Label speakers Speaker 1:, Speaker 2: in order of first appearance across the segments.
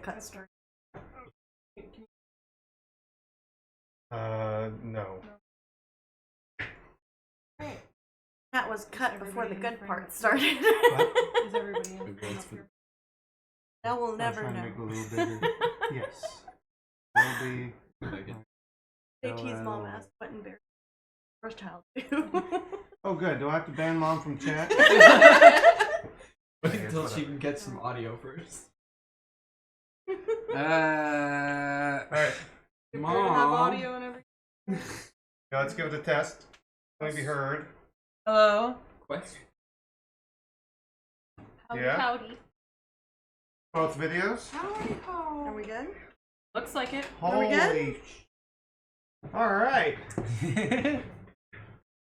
Speaker 1: cut started.
Speaker 2: No.
Speaker 1: That was cut before the good part started.
Speaker 3: Is everybody in?
Speaker 1: Now we'll never
Speaker 2: I'll try
Speaker 1: know.
Speaker 2: and make it a little bigger. Yes. Will be.
Speaker 1: JT's mom asked what in Bear first child do.
Speaker 2: Oh, good. Do I have to ban mom from chat?
Speaker 4: Wait until she can get some audio first.
Speaker 2: Alright.
Speaker 3: Mom. Have audio and everything.
Speaker 2: Let's give it a test. Let me be heard.
Speaker 3: Hello.
Speaker 4: Question.
Speaker 2: Yeah.
Speaker 3: Howdy.
Speaker 2: Both videos?
Speaker 3: Howdy ho.
Speaker 1: Are we good?
Speaker 3: Looks like it.
Speaker 1: Are we good?
Speaker 2: Holy. Alright.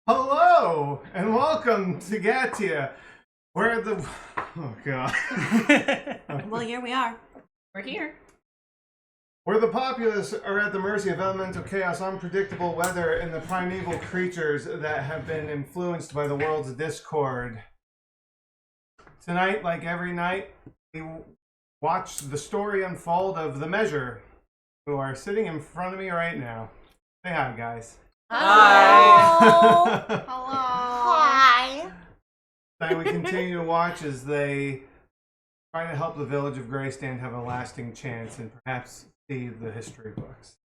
Speaker 2: Hello and welcome to Gatia, where the. Oh, God.
Speaker 1: Well, here we are.
Speaker 3: We're here.
Speaker 2: Where the populace are at the mercy of elemental chaos, unpredictable weather, and the primeval creatures that have been influenced by the world's discord. Tonight, like every night, we watch the story unfold of the Measure, who are sitting in front of me right now. Say hi, guys.
Speaker 1: Hi.
Speaker 2: Tonight
Speaker 1: Hi.
Speaker 2: we continue to watch as they try to help the village of Greystand have a lasting chance and perhaps see the history books.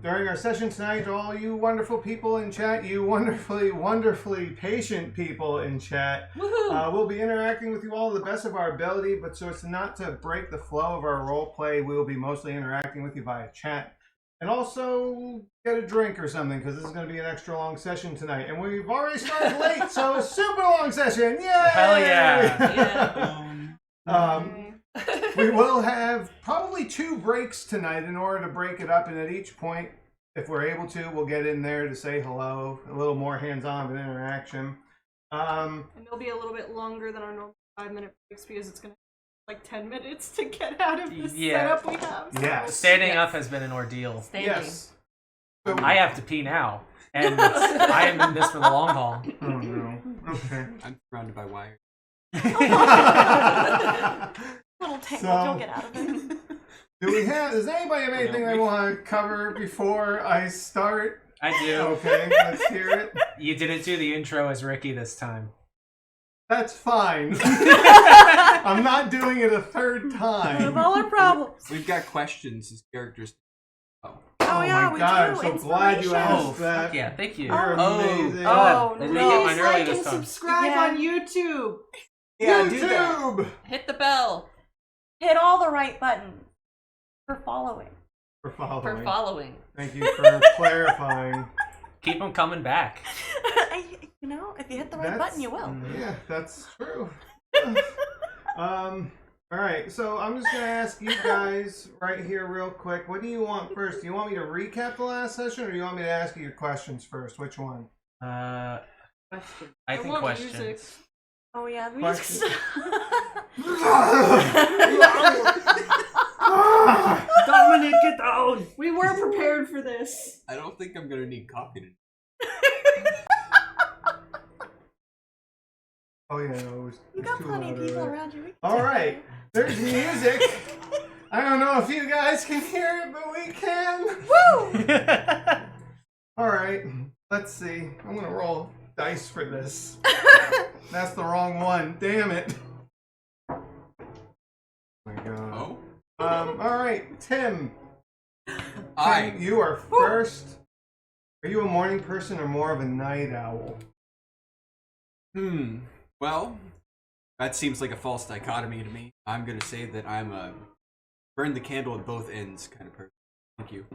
Speaker 2: During our session tonight, all you wonderful people in chat, you wonderfully patient people in chat, we'll be interacting with you all to the best of our ability, but so as not to break the flow of our role play, we will be mostly interacting with you via chat. And also get a drink or something, because this is going to be an extra long session tonight. And we've already started late, so super long session! Yay!
Speaker 5: Hell yeah!
Speaker 2: We will have probably 2 breaks tonight in order to break it up, and at each point, if we're able to, we'll get in there to say hello, a little more hands-on of an interaction.
Speaker 3: And they'll be a little bit longer than our normal 5-minute breaks because it's gonna take like 10 minutes to get out of the setup we have. So.
Speaker 2: Yes.
Speaker 5: Standing up has been an ordeal.
Speaker 2: Yes. So,
Speaker 5: I have to pee now, and I am in this for the long haul.
Speaker 2: oh no. Okay.
Speaker 4: I'm surrounded by wires.
Speaker 1: Little tangled,
Speaker 2: So-
Speaker 1: you'll get out of it.
Speaker 2: Does anybody have anything they want to cover before I start?
Speaker 5: I do.
Speaker 2: Okay, let's hear it.
Speaker 5: You didn't do the intro as Ricky this time.
Speaker 2: That's fine. I'm not doing it a third
Speaker 1: Of
Speaker 2: time.
Speaker 1: all our problems.
Speaker 4: We've got questions as characters.
Speaker 1: Oh yeah,
Speaker 2: my
Speaker 1: we
Speaker 2: God,
Speaker 1: do.
Speaker 2: I'm so glad you asked
Speaker 5: Oh,
Speaker 2: that.
Speaker 5: fuck yeah, thank you.
Speaker 2: You're amazing.
Speaker 1: Oh,
Speaker 5: Let me
Speaker 1: no.
Speaker 5: get mine early
Speaker 3: Like
Speaker 5: this
Speaker 3: and
Speaker 5: time.
Speaker 3: subscribe
Speaker 1: Yeah.
Speaker 3: on YouTube.
Speaker 4: Yeah, do that.
Speaker 2: YouTube!
Speaker 3: Hit the bell
Speaker 1: Hit all the right buttons for following.
Speaker 2: For following.
Speaker 3: for following.
Speaker 2: Thank you for clarifying.
Speaker 5: Keep them coming back.
Speaker 1: You know, if you hit the right
Speaker 2: That's-
Speaker 1: button, you will.
Speaker 2: Yeah, that's true. Alright, so I'm just gonna ask you guys right here real quick, what do you want first? Do you want me to recap the last session, or do you want me to ask you your questions first? Which one?
Speaker 5: I think
Speaker 3: want
Speaker 5: questions.
Speaker 3: music.
Speaker 1: Oh yeah, the
Speaker 2: Question.
Speaker 1: music's...
Speaker 5: Dominic, get down!
Speaker 3: We were prepared for this.
Speaker 4: I don't think I'm gonna need coffee today.
Speaker 2: Oh yeah, no, it was
Speaker 1: You got
Speaker 2: too
Speaker 1: plenty of
Speaker 2: loud
Speaker 1: people
Speaker 2: earlier.
Speaker 1: around you. We can
Speaker 2: All
Speaker 1: take
Speaker 2: right,
Speaker 1: it.
Speaker 2: there's music. I don't know if you guys can hear it, but we can.
Speaker 1: Woo!
Speaker 2: All right, let's see. I'm gonna roll dice for this. That's the wrong one. Damn it. Oh my God.
Speaker 4: Oh?
Speaker 2: All right, Tim.
Speaker 4: I.
Speaker 2: Tim, you are first. Are you a morning person or more of a night owl?
Speaker 4: Well, that seems like a false dichotomy to me. I'm gonna say that I'm a burn the candle at both ends kind of person. Thank you.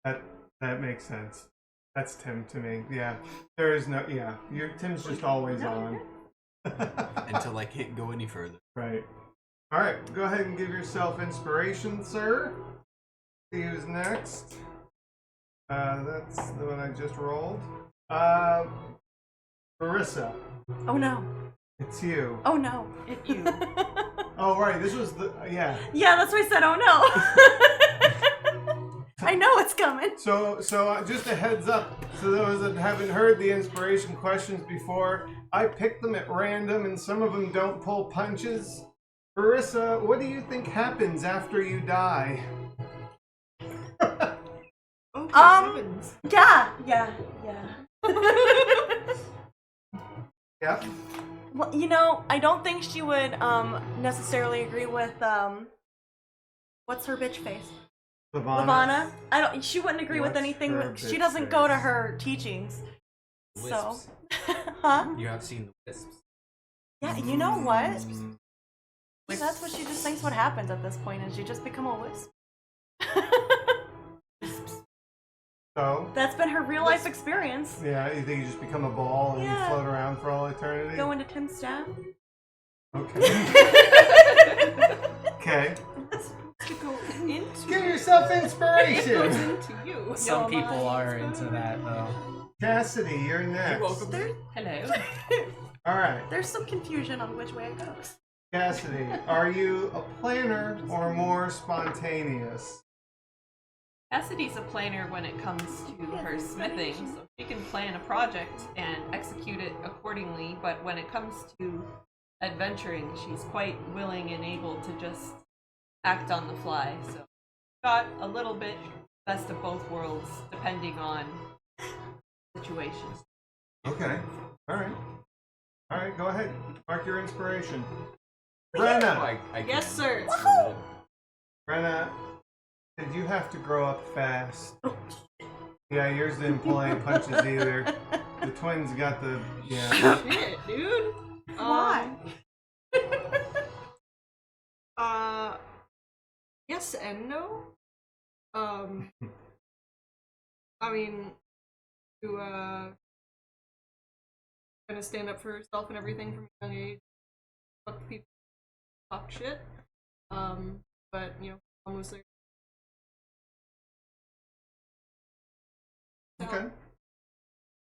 Speaker 2: That makes sense. That's Tim to me. Yeah. There is no. Yeah. Tim's just always on.
Speaker 4: Until I can't go any further.
Speaker 2: Right. All right. Go ahead and give yourself inspiration, sir. See who's next. That's the one I just rolled. Marissa,
Speaker 1: Oh no.
Speaker 2: it's you.
Speaker 1: Oh no.
Speaker 3: Hit you.
Speaker 2: Oh right, this was the yeah.
Speaker 1: Yeah, that's why I said, oh no. I know it's coming.
Speaker 2: So just a heads up. So those that haven't heard the inspiration questions before, I picked them at random, and some of them don't pull punches. Marissa, what do you think happens after you die?
Speaker 3: Oh, good heavens.
Speaker 1: Yeah.
Speaker 2: Yep.
Speaker 1: Well, I don't think she would necessarily agree with what's her bitch face? Lavana. She wouldn't agree with
Speaker 2: What's
Speaker 1: anything.
Speaker 2: her
Speaker 1: She
Speaker 2: bitch
Speaker 1: doesn't go to
Speaker 2: face?
Speaker 1: her teachings. So,
Speaker 4: Wisps.
Speaker 1: huh?
Speaker 4: You have seen the wisps.
Speaker 1: Yeah, you know what?
Speaker 2: Mm,
Speaker 1: That's what she just thinks what happens at this point is you just become a wisp.
Speaker 2: So,
Speaker 1: That's been her real life experience.
Speaker 2: yeah, you think you just become a ball and
Speaker 1: Yeah.
Speaker 2: you float around for all eternity?
Speaker 1: Go into Tim's staff.
Speaker 2: Okay. Okay.
Speaker 3: To go into
Speaker 2: Give yourself
Speaker 3: goes
Speaker 2: inspiration.
Speaker 3: into you.
Speaker 5: Some
Speaker 1: Your
Speaker 5: people are
Speaker 1: mind's
Speaker 5: into that though.
Speaker 2: Cassidy, you're next.
Speaker 3: Hello.
Speaker 2: All right.
Speaker 1: There's some confusion on which way it goes.
Speaker 2: Cassidy, are you a planner or more spontaneous?
Speaker 6: Cassidy's a planner when it comes to her smithing, so she can plan a project and execute it accordingly, but when it comes to adventuring, she's quite willing and able to just act on the fly. So got a little bit best of both worlds depending on situations.
Speaker 2: Okay. All right. All right, go ahead. Mark your inspiration. Brenna.
Speaker 4: I
Speaker 3: Yes,
Speaker 4: can.
Speaker 3: sir.
Speaker 2: Brenna, did you have to grow up fast? Yeah, yours didn't pull any punches either. The twins got the
Speaker 3: Shit, dude.
Speaker 1: Why?
Speaker 3: Yes and no. I mean, to kind of stand up for herself and everything from a young age. Fuck people, talk shit. But mom was there.
Speaker 2: Okay.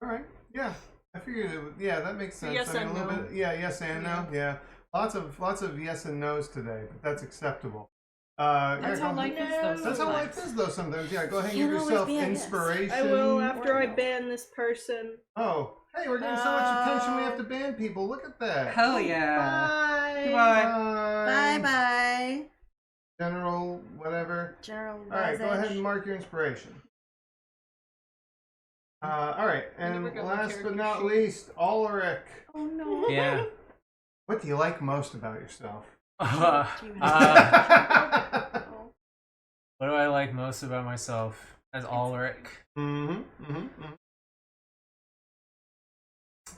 Speaker 2: All right. Yeah. I figured it would, yeah, that makes sense.
Speaker 3: Yes
Speaker 2: I mean,
Speaker 3: and
Speaker 2: a little
Speaker 3: no.
Speaker 2: bit, yeah, yes and no. Yeah. Lots of yes and no's today, but that's acceptable.
Speaker 6: That's
Speaker 2: yeah,
Speaker 6: how
Speaker 2: go
Speaker 6: life
Speaker 2: ahead.
Speaker 6: is though.
Speaker 2: That's how
Speaker 6: sometimes.
Speaker 2: life is though sometimes. Yeah, go ahead and
Speaker 1: Can't
Speaker 2: give
Speaker 1: always
Speaker 2: yourself
Speaker 1: be a yes.
Speaker 2: inspiration.
Speaker 3: I will after I
Speaker 1: Or no.
Speaker 3: ban this person.
Speaker 2: Oh, hey, we're getting so much attention we have to ban people. Look at that.
Speaker 5: Hell yeah.
Speaker 3: Bye.
Speaker 5: Goodbye.
Speaker 2: Bye.
Speaker 1: Bye.
Speaker 2: General, whatever.
Speaker 1: General.
Speaker 2: All right, go ahead and mark your inspiration. All right,
Speaker 3: I never
Speaker 2: and
Speaker 3: got my
Speaker 2: last but
Speaker 3: character
Speaker 2: not
Speaker 3: sheet.
Speaker 2: least, Ulrich.
Speaker 1: Oh no.
Speaker 5: Yeah.
Speaker 2: What do you like most about yourself?
Speaker 5: Uh,
Speaker 1: Do you
Speaker 5: uh, what do I like most about myself as Ulrich?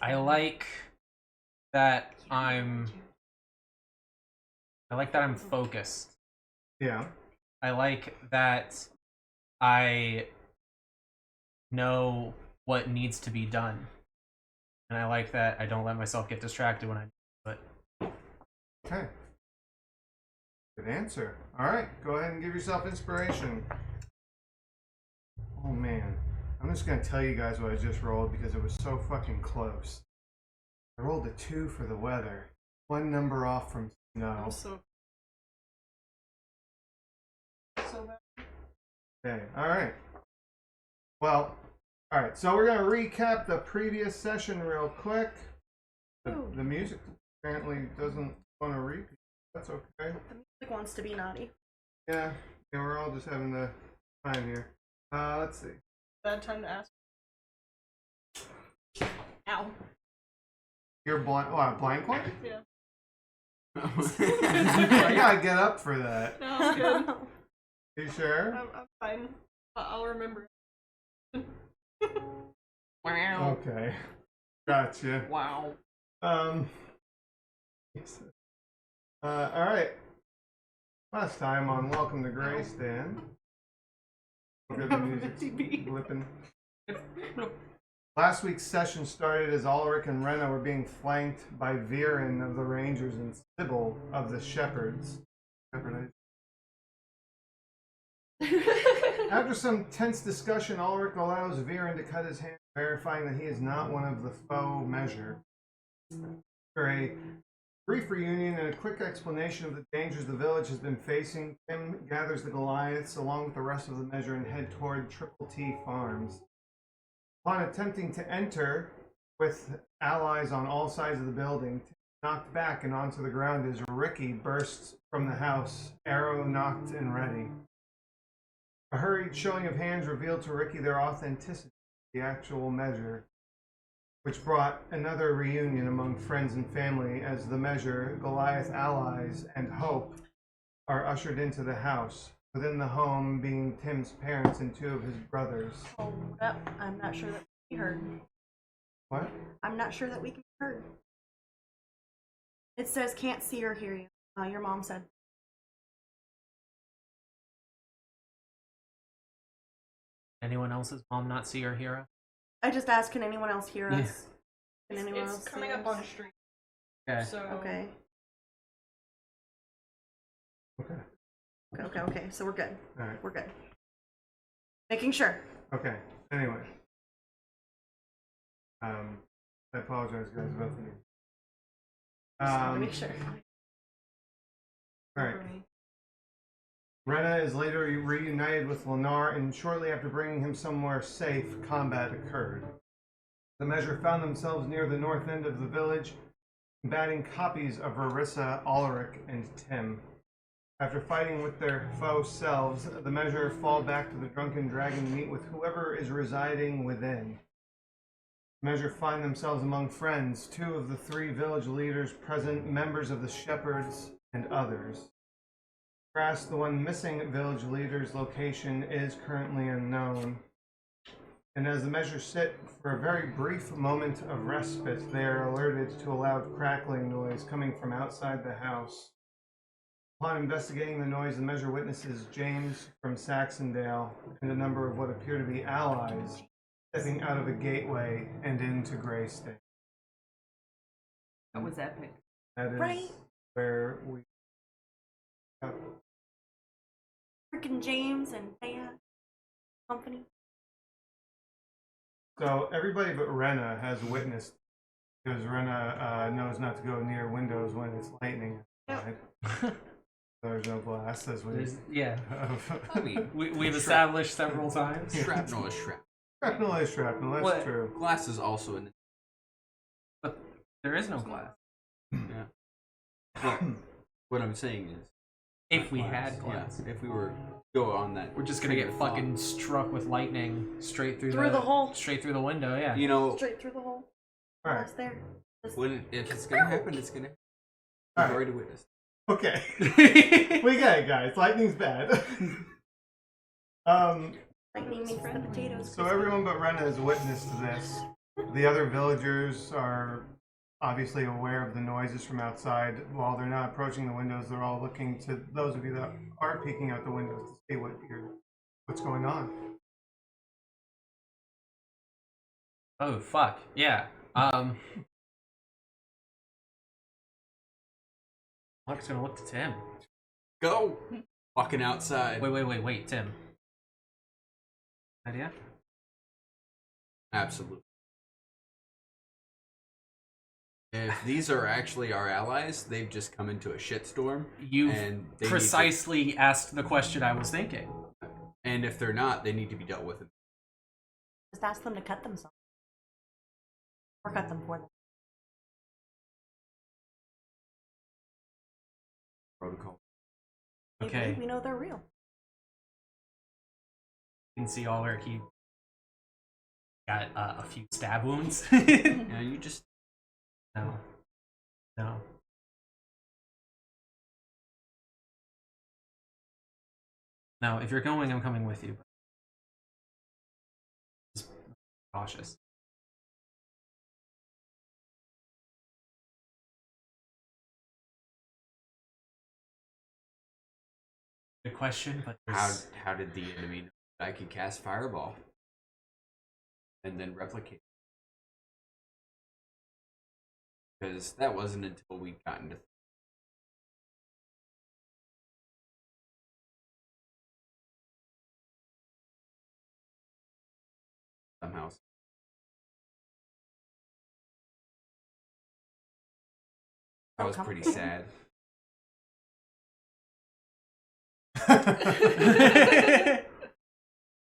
Speaker 5: I like that I'm focused.
Speaker 2: Yeah.
Speaker 5: I like that I know what needs to be done. And I like that I don't let myself get distracted when I do it.
Speaker 2: Okay. Good answer. All right, go ahead and give yourself inspiration. Oh man, I'm just gonna tell you guys what I just rolled because it was so fucking close. I rolled a 2 for the weather, 1 number off from snow.
Speaker 3: So bad.
Speaker 2: Okay, all right. Well, all right. So we're gonna recap the previous session real quick. The music apparently doesn't want to repeat. That's okay.
Speaker 1: The music wants to be naughty.
Speaker 2: Yeah, we're all just having the time here. Let's see.
Speaker 3: Bad time to ask. Ow.
Speaker 2: You're blind. What, blind one?
Speaker 3: Yeah.
Speaker 2: I gotta get up for that.
Speaker 3: No, I'm good.
Speaker 2: You sure?
Speaker 3: I'm fine. I'll remember.
Speaker 6: Wow.
Speaker 2: Okay. Gotcha.
Speaker 6: Wow.
Speaker 2: All right. Last time on Welcome to Greystand. Good music's blipping. Last week's session started as Ulrich and Rena were being flanked by Viren of the Rangers and Sybil of the Shepherds. After some tense discussion, Ulrich allows Viren to cut his hand, verifying that he is not one of the foe measure. After a brief reunion and a quick explanation of the dangers the village has been facing, Tim gathers the Goliaths along with the rest of the measure and head toward Triple T Farms. Upon attempting to enter with allies on all sides of the building, Tim knocked back and onto the ground as Ricky bursts from the house, arrow knocked and ready. A hurried showing of hands revealed to Ricky their authenticity, the actual measure, which brought another reunion among friends and family as the measure, Goliath allies, and Hope are ushered into the house, within the home being Tim's parents and 2 of his brothers.
Speaker 1: Hold up. I'm not sure that we heard.
Speaker 2: What?
Speaker 1: I'm not sure that we can be heard. It says can't see or hear you. Your mom said.
Speaker 5: Anyone else's mom not see or hear us?
Speaker 1: I just asked, can anyone else hear
Speaker 5: Yeah.
Speaker 1: us? Can anyone else
Speaker 3: It's coming
Speaker 1: see
Speaker 3: up
Speaker 1: us?
Speaker 3: on stream.
Speaker 5: Okay.
Speaker 3: So
Speaker 1: Okay. Okay. So we're good.
Speaker 2: All right.
Speaker 1: We're good. Making sure.
Speaker 2: Okay. Anyway. I apologize, guys, about the news.
Speaker 1: Just wanted to make sure.
Speaker 2: All right. Rena is later reunited with Lennar, and shortly after bringing him somewhere safe, combat occurred. The measure found themselves near the north end of the village, combating copies of Rarissa, Ulrich, and Tim. After fighting with their foe selves, the measure fall back to the Drunken Dragon to meet with whoever is residing within. The measure find themselves among friends, 2 of the 3 village leaders present, members of the Shepherds, and others. Perhaps the one missing village leader's location is currently unknown. And as the measure sit for a very brief moment of respite, they are alerted to a loud crackling noise coming from outside the house. Upon investigating the noise, the measure witnesses James from Saxondale and a number of what appear to be allies stepping out of a gateway and into Greystone.
Speaker 6: That was epic.
Speaker 2: That is
Speaker 1: Right.
Speaker 2: where we...
Speaker 1: Freaking James and Thea company.
Speaker 2: So everybody but Rena has witnessed, because Rena knows not to go near windows when it's lightning outside. There's no glass, as we
Speaker 5: Yeah.
Speaker 2: have.
Speaker 5: We've established several times.
Speaker 4: Shrapnel is shrapnel.
Speaker 2: Shrapnel is shrapnel, that's
Speaker 5: What?
Speaker 2: true.
Speaker 4: Glass is also in.
Speaker 5: But there is no glass.
Speaker 4: Yeah. Well, what I'm saying is,
Speaker 5: If we had glass.
Speaker 4: yeah, if we were go on that,
Speaker 5: We're just gonna
Speaker 4: train
Speaker 5: get
Speaker 4: of thought,
Speaker 5: fucking struck with lightning straight through
Speaker 1: Through the hole.
Speaker 5: Straight through the window, yeah.
Speaker 4: You know,
Speaker 1: Straight through the hole.
Speaker 2: All right.
Speaker 1: Almost there. Just-
Speaker 4: if it's gonna happen, it's gonna.
Speaker 2: All
Speaker 4: We've
Speaker 2: right.
Speaker 4: already witnessed.
Speaker 2: Okay. We got it, guys. Lightning's bad.
Speaker 1: Lightning makes the potatoes.
Speaker 2: So everyone but Rena has witnessed this. The other villagers are obviously aware of the noises from outside. While they're not approaching the windows, they're all looking to those of you that are peeking out the windows to see what's going on.
Speaker 5: Oh fuck. Yeah. Mark's gonna look to Tim.
Speaker 4: Go. Walking outside.
Speaker 5: Wait, Tim. Idea?
Speaker 4: Absolutely. If these are actually our allies, they've just come into a shitstorm.
Speaker 5: You
Speaker 4: and they need
Speaker 5: precisely asked the question I was thinking.
Speaker 4: and if they're not, they need to be dealt with.
Speaker 1: Just ask them to cut themselves. Or cut them for them.
Speaker 4: Protocol.
Speaker 5: Okay.
Speaker 1: We know they're real.
Speaker 5: You can see all her he got a few stab wounds.
Speaker 4: Yeah, you just
Speaker 5: No. No, if you're going, I'm coming with you. Just cautious. Good question, but there's...
Speaker 4: how did the enemy know I could cast Fireball and then replicate? Because that wasn't until we got into somehow. That was pretty sad.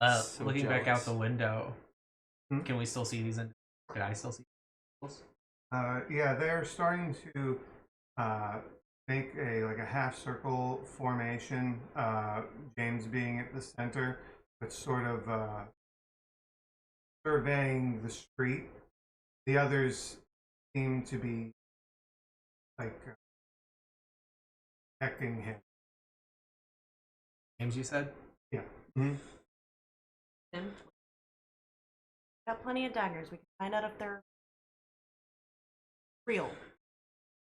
Speaker 4: So
Speaker 5: Looking back out
Speaker 4: jealous.
Speaker 5: the window,
Speaker 2: Hmm?
Speaker 5: can we still see these? Can I still see?
Speaker 2: Yeah, they're starting to make a half circle formation. James being at the center, but sort of surveying the street. The others seem to be like protecting him.
Speaker 5: James, you said?
Speaker 2: Yeah. Mm-hmm.
Speaker 6: Him.
Speaker 1: Got plenty of daggers. We can find out if they're real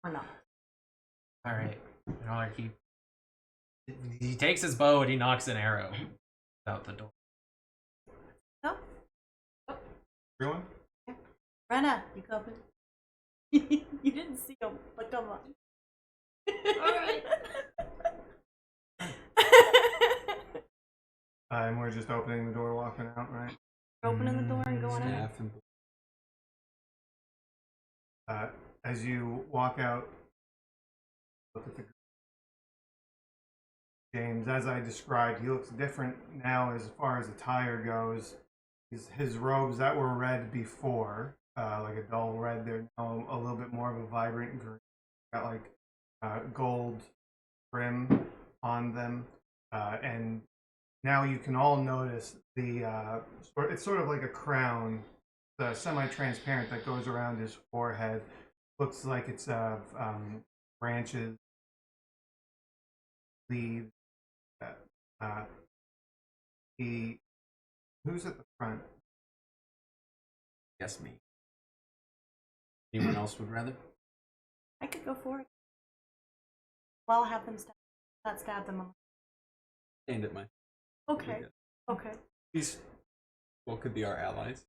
Speaker 1: or not.
Speaker 5: All right. And all right, he takes his bow and he knocks an arrow out the door.
Speaker 1: Oh,
Speaker 2: Everyone?
Speaker 1: Brenna, you coming? You didn't see him, but come on.
Speaker 6: Alright.
Speaker 2: And we're just opening the door, walking out, right?
Speaker 1: Opening the door and going out.
Speaker 4: Staff and
Speaker 2: As you walk out, look at the James, as I described, he looks different now as far as attire goes. His robes that were red before, like a dull red, they're now a little bit more of a vibrant green. Got like gold trim on them, and now you can all notice the it's sort of like a crown, semi-transparent that goes around his forehead. Looks like it's branches, leaves. Who's at the front?
Speaker 4: guess me. Anyone else would rather?
Speaker 1: I could go for it. Well, I'll have them not stab them.
Speaker 4: Stand at my.
Speaker 1: Okay. Okay.
Speaker 4: These, well, could be our allies.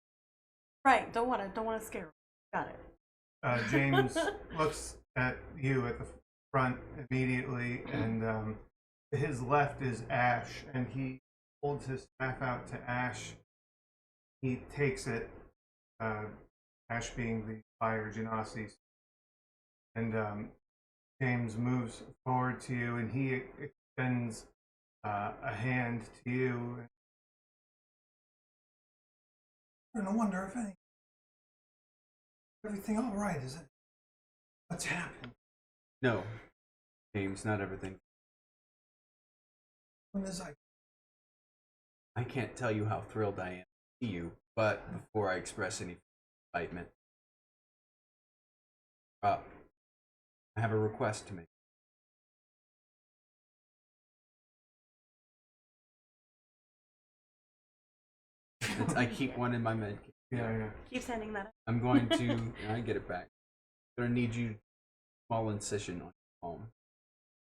Speaker 1: Right. Don't want to scare them. Got it.
Speaker 2: James looks at you at the front immediately, and his left is Ash, and he holds his staff out to Ash. He takes it, Ash being the fire genasi, and James moves forward to you, and he extends a hand to you.
Speaker 7: No wonder if any. Everything all right, is it? What's happened?
Speaker 4: No, James, not everything.
Speaker 7: When is
Speaker 4: I can't tell you how thrilled I am to see you, but before I express any excitement, I have a request to make. I keep one in my med kit.
Speaker 2: Yeah.
Speaker 1: Keep sending that.
Speaker 4: I'm going to, and I get it back. I'm gonna need you small incision on your palm.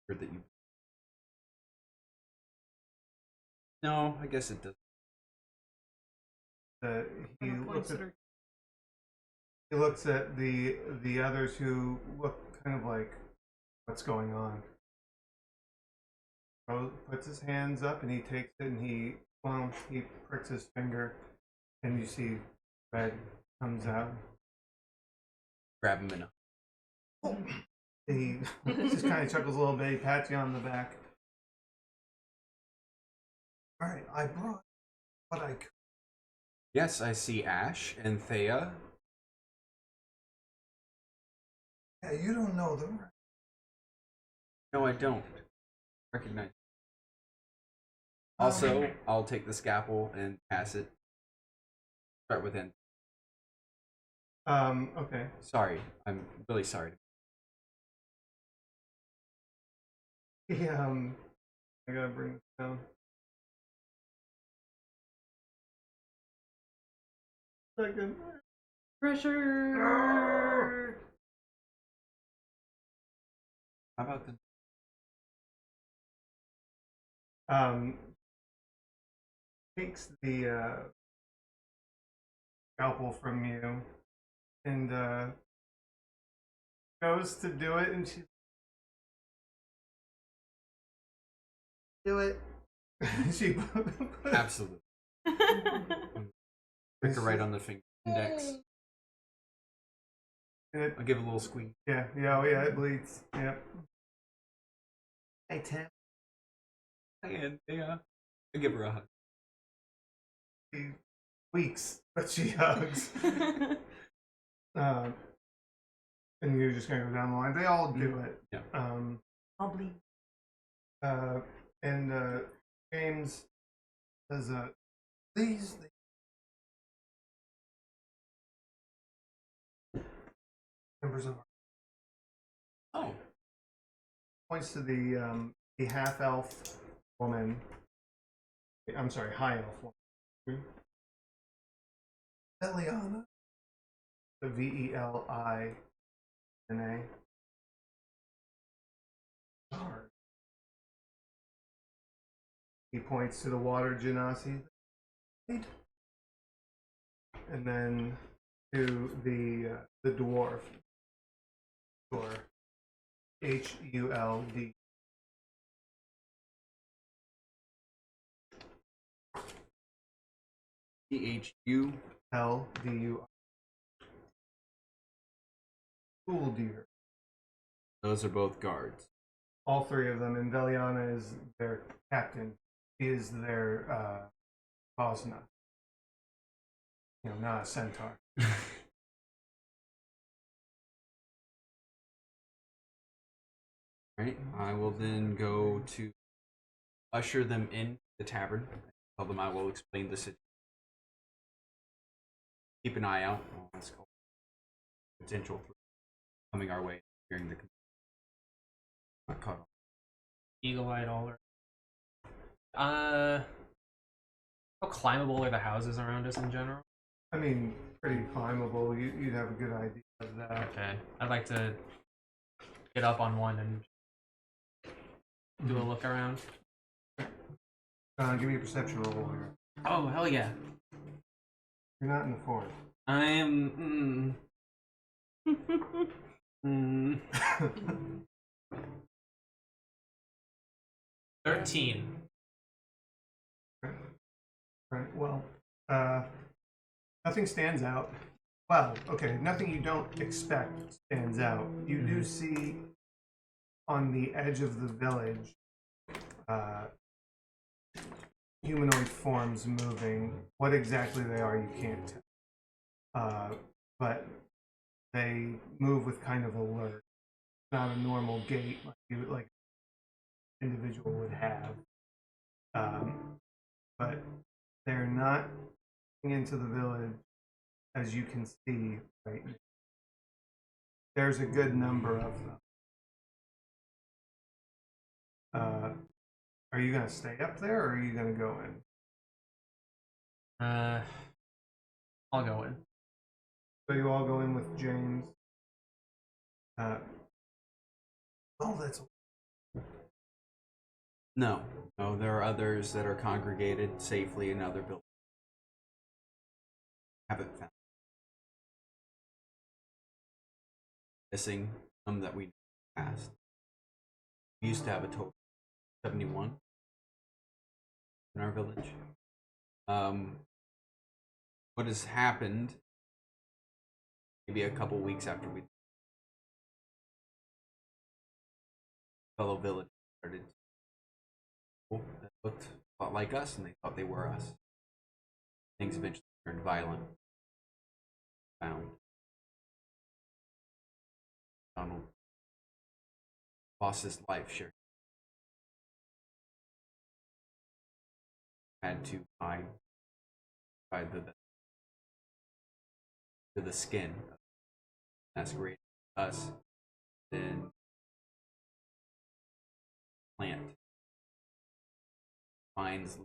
Speaker 4: Or that you. No, I guess it does.
Speaker 2: He looks at the others who look kind of like, what's going on? Puts his hands up and he takes it and he pricks his finger, and you see red comes out.
Speaker 4: Grab him in a.
Speaker 2: He just kind of chuckles a little bit. He pats you on the back.
Speaker 7: all right? I brought what I could.
Speaker 4: Yes, I see Ash and Thea.
Speaker 7: Yeah, you don't know them.
Speaker 4: No, I don't recognize. Also, I'll take the scalpel and pass it. Start with N.
Speaker 2: Okay.
Speaker 4: Sorry, I'm really sorry.
Speaker 2: He, I gotta bring this down. Second.
Speaker 1: Pressure.
Speaker 4: How about the?
Speaker 2: Takes the scalpel from you and goes to do it, and she do it. She
Speaker 4: Absolutely. Prick her right on the finger index. I'll give it a little squeeze.
Speaker 2: Yeah, it bleeds. Yep. Hey, Tim.
Speaker 4: And yeah, I give her a hug.
Speaker 2: She weeks, but she hugs. And you're just gonna go down the line. They all do it.
Speaker 4: Yeah.
Speaker 1: I'll bleed.
Speaker 2: And James says,
Speaker 7: These members of our
Speaker 4: Oh.
Speaker 2: points to the half elf woman. I'm sorry, high elf woman.
Speaker 7: Eliana,
Speaker 2: The Velina.
Speaker 7: Guard,
Speaker 2: He points to the water genasi. And then to the dwarf. Or Huld.
Speaker 4: THU.
Speaker 2: LDU. Cool deer.
Speaker 4: Those are both guards.
Speaker 2: All three of them, and Veliana is their captain. He is their Bosna. You know, not a centaur.
Speaker 4: Right. I will then go to usher them in the tavern. Tell them I will explain the situation. Keep an eye out on this potential threat coming our way during the not caught on.
Speaker 5: Eagle-eyed all how climbable are the houses around us in general?
Speaker 2: I mean, pretty climbable. You'd have a good idea of that.
Speaker 5: Okay. I'd like to get up on one and do a look around.
Speaker 2: Give me a perception roll here.
Speaker 5: Oh, hell yeah.
Speaker 2: You're not in the forest.
Speaker 5: I am. 13.
Speaker 2: Right. Well, nothing stands out. Well, okay, nothing you don't expect stands out. You do see on the edge of the village humanoid forms moving. What exactly they are, you can't tell. But they move with kind of alert. Not a normal gait like individual would have. But they're not coming into the village, as you can see right now. There's a good number of them. Are you going to stay up there, or are you going to go in?
Speaker 5: I'll go in.
Speaker 2: So you all go in with James.
Speaker 7: oh, that's
Speaker 4: No, there are others that are congregated safely in other buildings. Haven't found. Missing some that we passed. We used to have a total of 71 in our village. What has happened? Maybe a couple weeks after we fellow village started that looked a lot like us, and they thought they were us. Things eventually turned violent. Found Donald lost his life, sure. Had to hide by the skin. Masquerade us, then plant finds.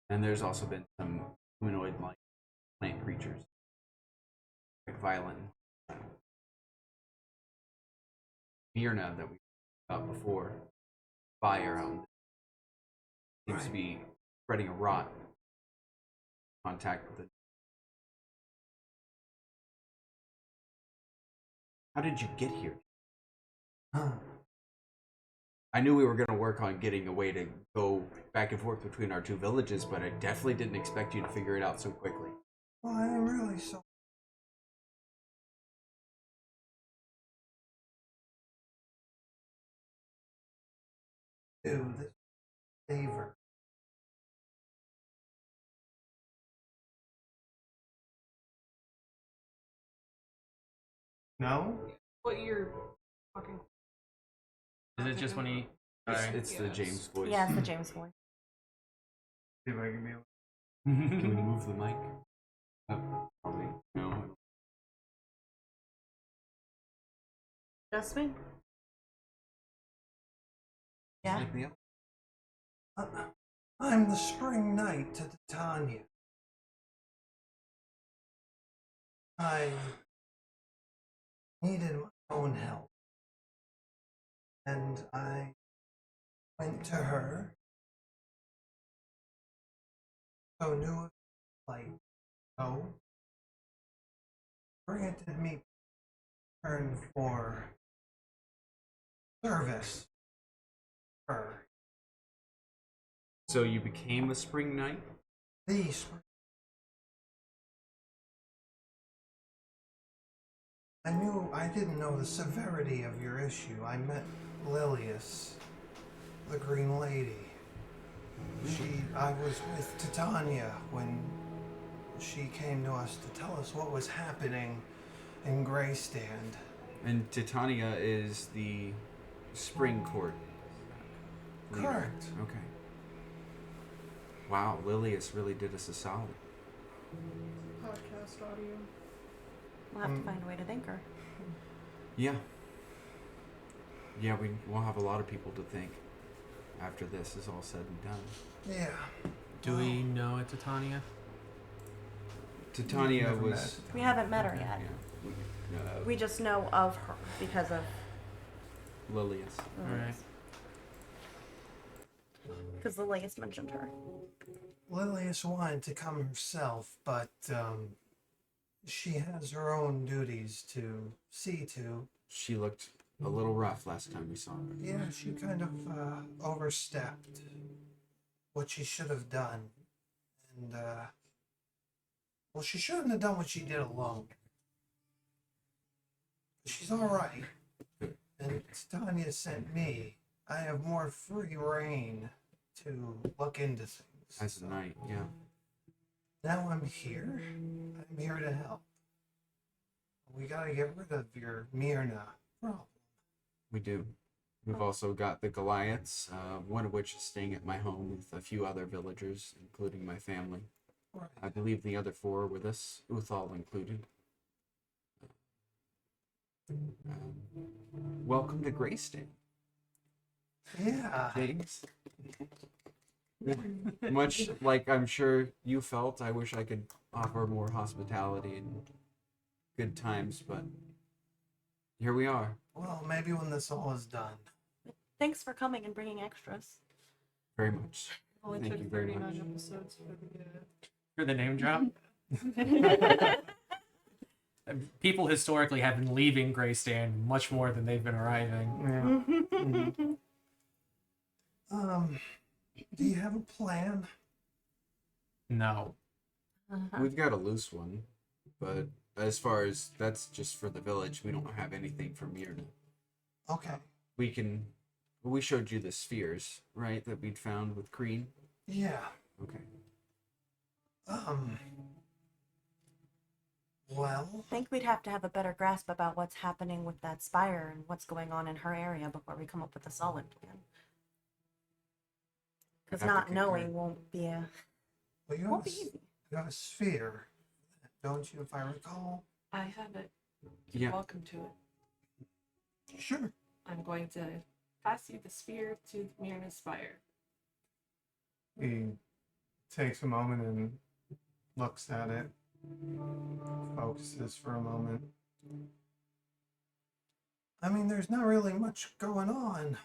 Speaker 4: And there's also been some humanoid-like plant creatures, like violent. Mirna that we talked about before, fire out, seems to be spreading a rot. Contact with the. How did you get here? I knew we were going to work on getting a way to go back and forth between our two villages, but I definitely didn't expect you to figure it out so quickly.
Speaker 7: well, I am really so. Do this favor.
Speaker 2: No?
Speaker 3: What you're talking.
Speaker 5: Is it just when he? Sorry.
Speaker 4: It's the
Speaker 3: Yes.
Speaker 4: James voice.
Speaker 1: Yeah, it's the James voice.
Speaker 2: See if I can be able.
Speaker 4: Can we move the mic? Probably. No.
Speaker 1: Just me? Yeah.
Speaker 4: Anything else?
Speaker 7: I'm the spring knight to Titania. I needed my own help. And I went to her. So knew like no. Granted me turn for service. Her.
Speaker 4: So you became a spring knight?
Speaker 7: The spring. I didn't know the severity of your issue. I met Lilius, the Green Lady. I was with Titania when she came to us to tell us what was happening in Greystand.
Speaker 4: And Titania is the spring court leader.
Speaker 7: Correct.
Speaker 4: Okay. Wow, Lilius really did us a solid.
Speaker 3: Podcast audio.
Speaker 1: We'll have to find a way to thank her.
Speaker 4: Yeah. Yeah, we'll have a lot of people to thank after this is all said and done.
Speaker 7: Yeah.
Speaker 5: Do we know it, Titania?
Speaker 4: Titania
Speaker 2: Never
Speaker 4: was.
Speaker 2: met.
Speaker 1: We haven't met her yet.
Speaker 4: Yeah.
Speaker 1: We just know of her because of
Speaker 4: Lilius.
Speaker 5: Alright.
Speaker 1: because the latest mentioned her.
Speaker 7: Lilius wanted to come herself, but she has her own duties to see to.
Speaker 4: She looked a little rough last time we saw her.
Speaker 7: Yeah, she kind of overstepped what she should have done. And, well, she shouldn't have done what she did alone. She's alright. And Tanya sent me. I have more free reign to look into things.
Speaker 4: As a knight, yeah.
Speaker 7: Now I'm here. I'm here to help. We gotta get rid of your Myrna problem.
Speaker 4: We do. We've also got the Goliaths, one of which is staying at my home with a few other villagers, including my family.
Speaker 7: Right.
Speaker 4: I believe the other four are with us, Uthal included. Welcome to Greystand.
Speaker 7: Yeah.
Speaker 4: Thanks. Much like I'm sure you felt, I wish I could offer more hospitality and good times, but here we are.
Speaker 7: Well, maybe when this all is done.
Speaker 1: Thanks for coming and bringing extras.
Speaker 4: Very much.
Speaker 3: Only
Speaker 4: Thank
Speaker 3: took
Speaker 4: you very
Speaker 3: 39
Speaker 4: much.
Speaker 3: episodes for the.
Speaker 5: For the name drop? People historically have been leaving Greystand much more than they've been arriving.
Speaker 2: Yeah.
Speaker 7: Do you have a plan?
Speaker 5: No.
Speaker 4: We've got a loose one, but as far as that's just for the village, we don't have anything for Myrna.
Speaker 7: Okay.
Speaker 4: We showed you the spheres, right, that we'd found with Kreen?
Speaker 7: Yeah.
Speaker 4: Okay.
Speaker 7: Well,
Speaker 1: I think we'd have to have a better grasp about what's happening with that spire and what's going on in her area before we come up with a solid plan. Because
Speaker 4: Have to
Speaker 1: not
Speaker 4: kick
Speaker 1: knowing
Speaker 4: her.
Speaker 1: won't be a
Speaker 7: well,
Speaker 1: won't be easy.
Speaker 7: you have a sphere, don't you, if I recall?
Speaker 6: I have it. You're
Speaker 4: Yeah.
Speaker 6: welcome to it.
Speaker 7: Sure.
Speaker 6: I'm going to pass you the sphere to Myrna Spire.
Speaker 2: He takes a moment and looks at it, focuses for a moment.
Speaker 7: I mean, there's not really much going on.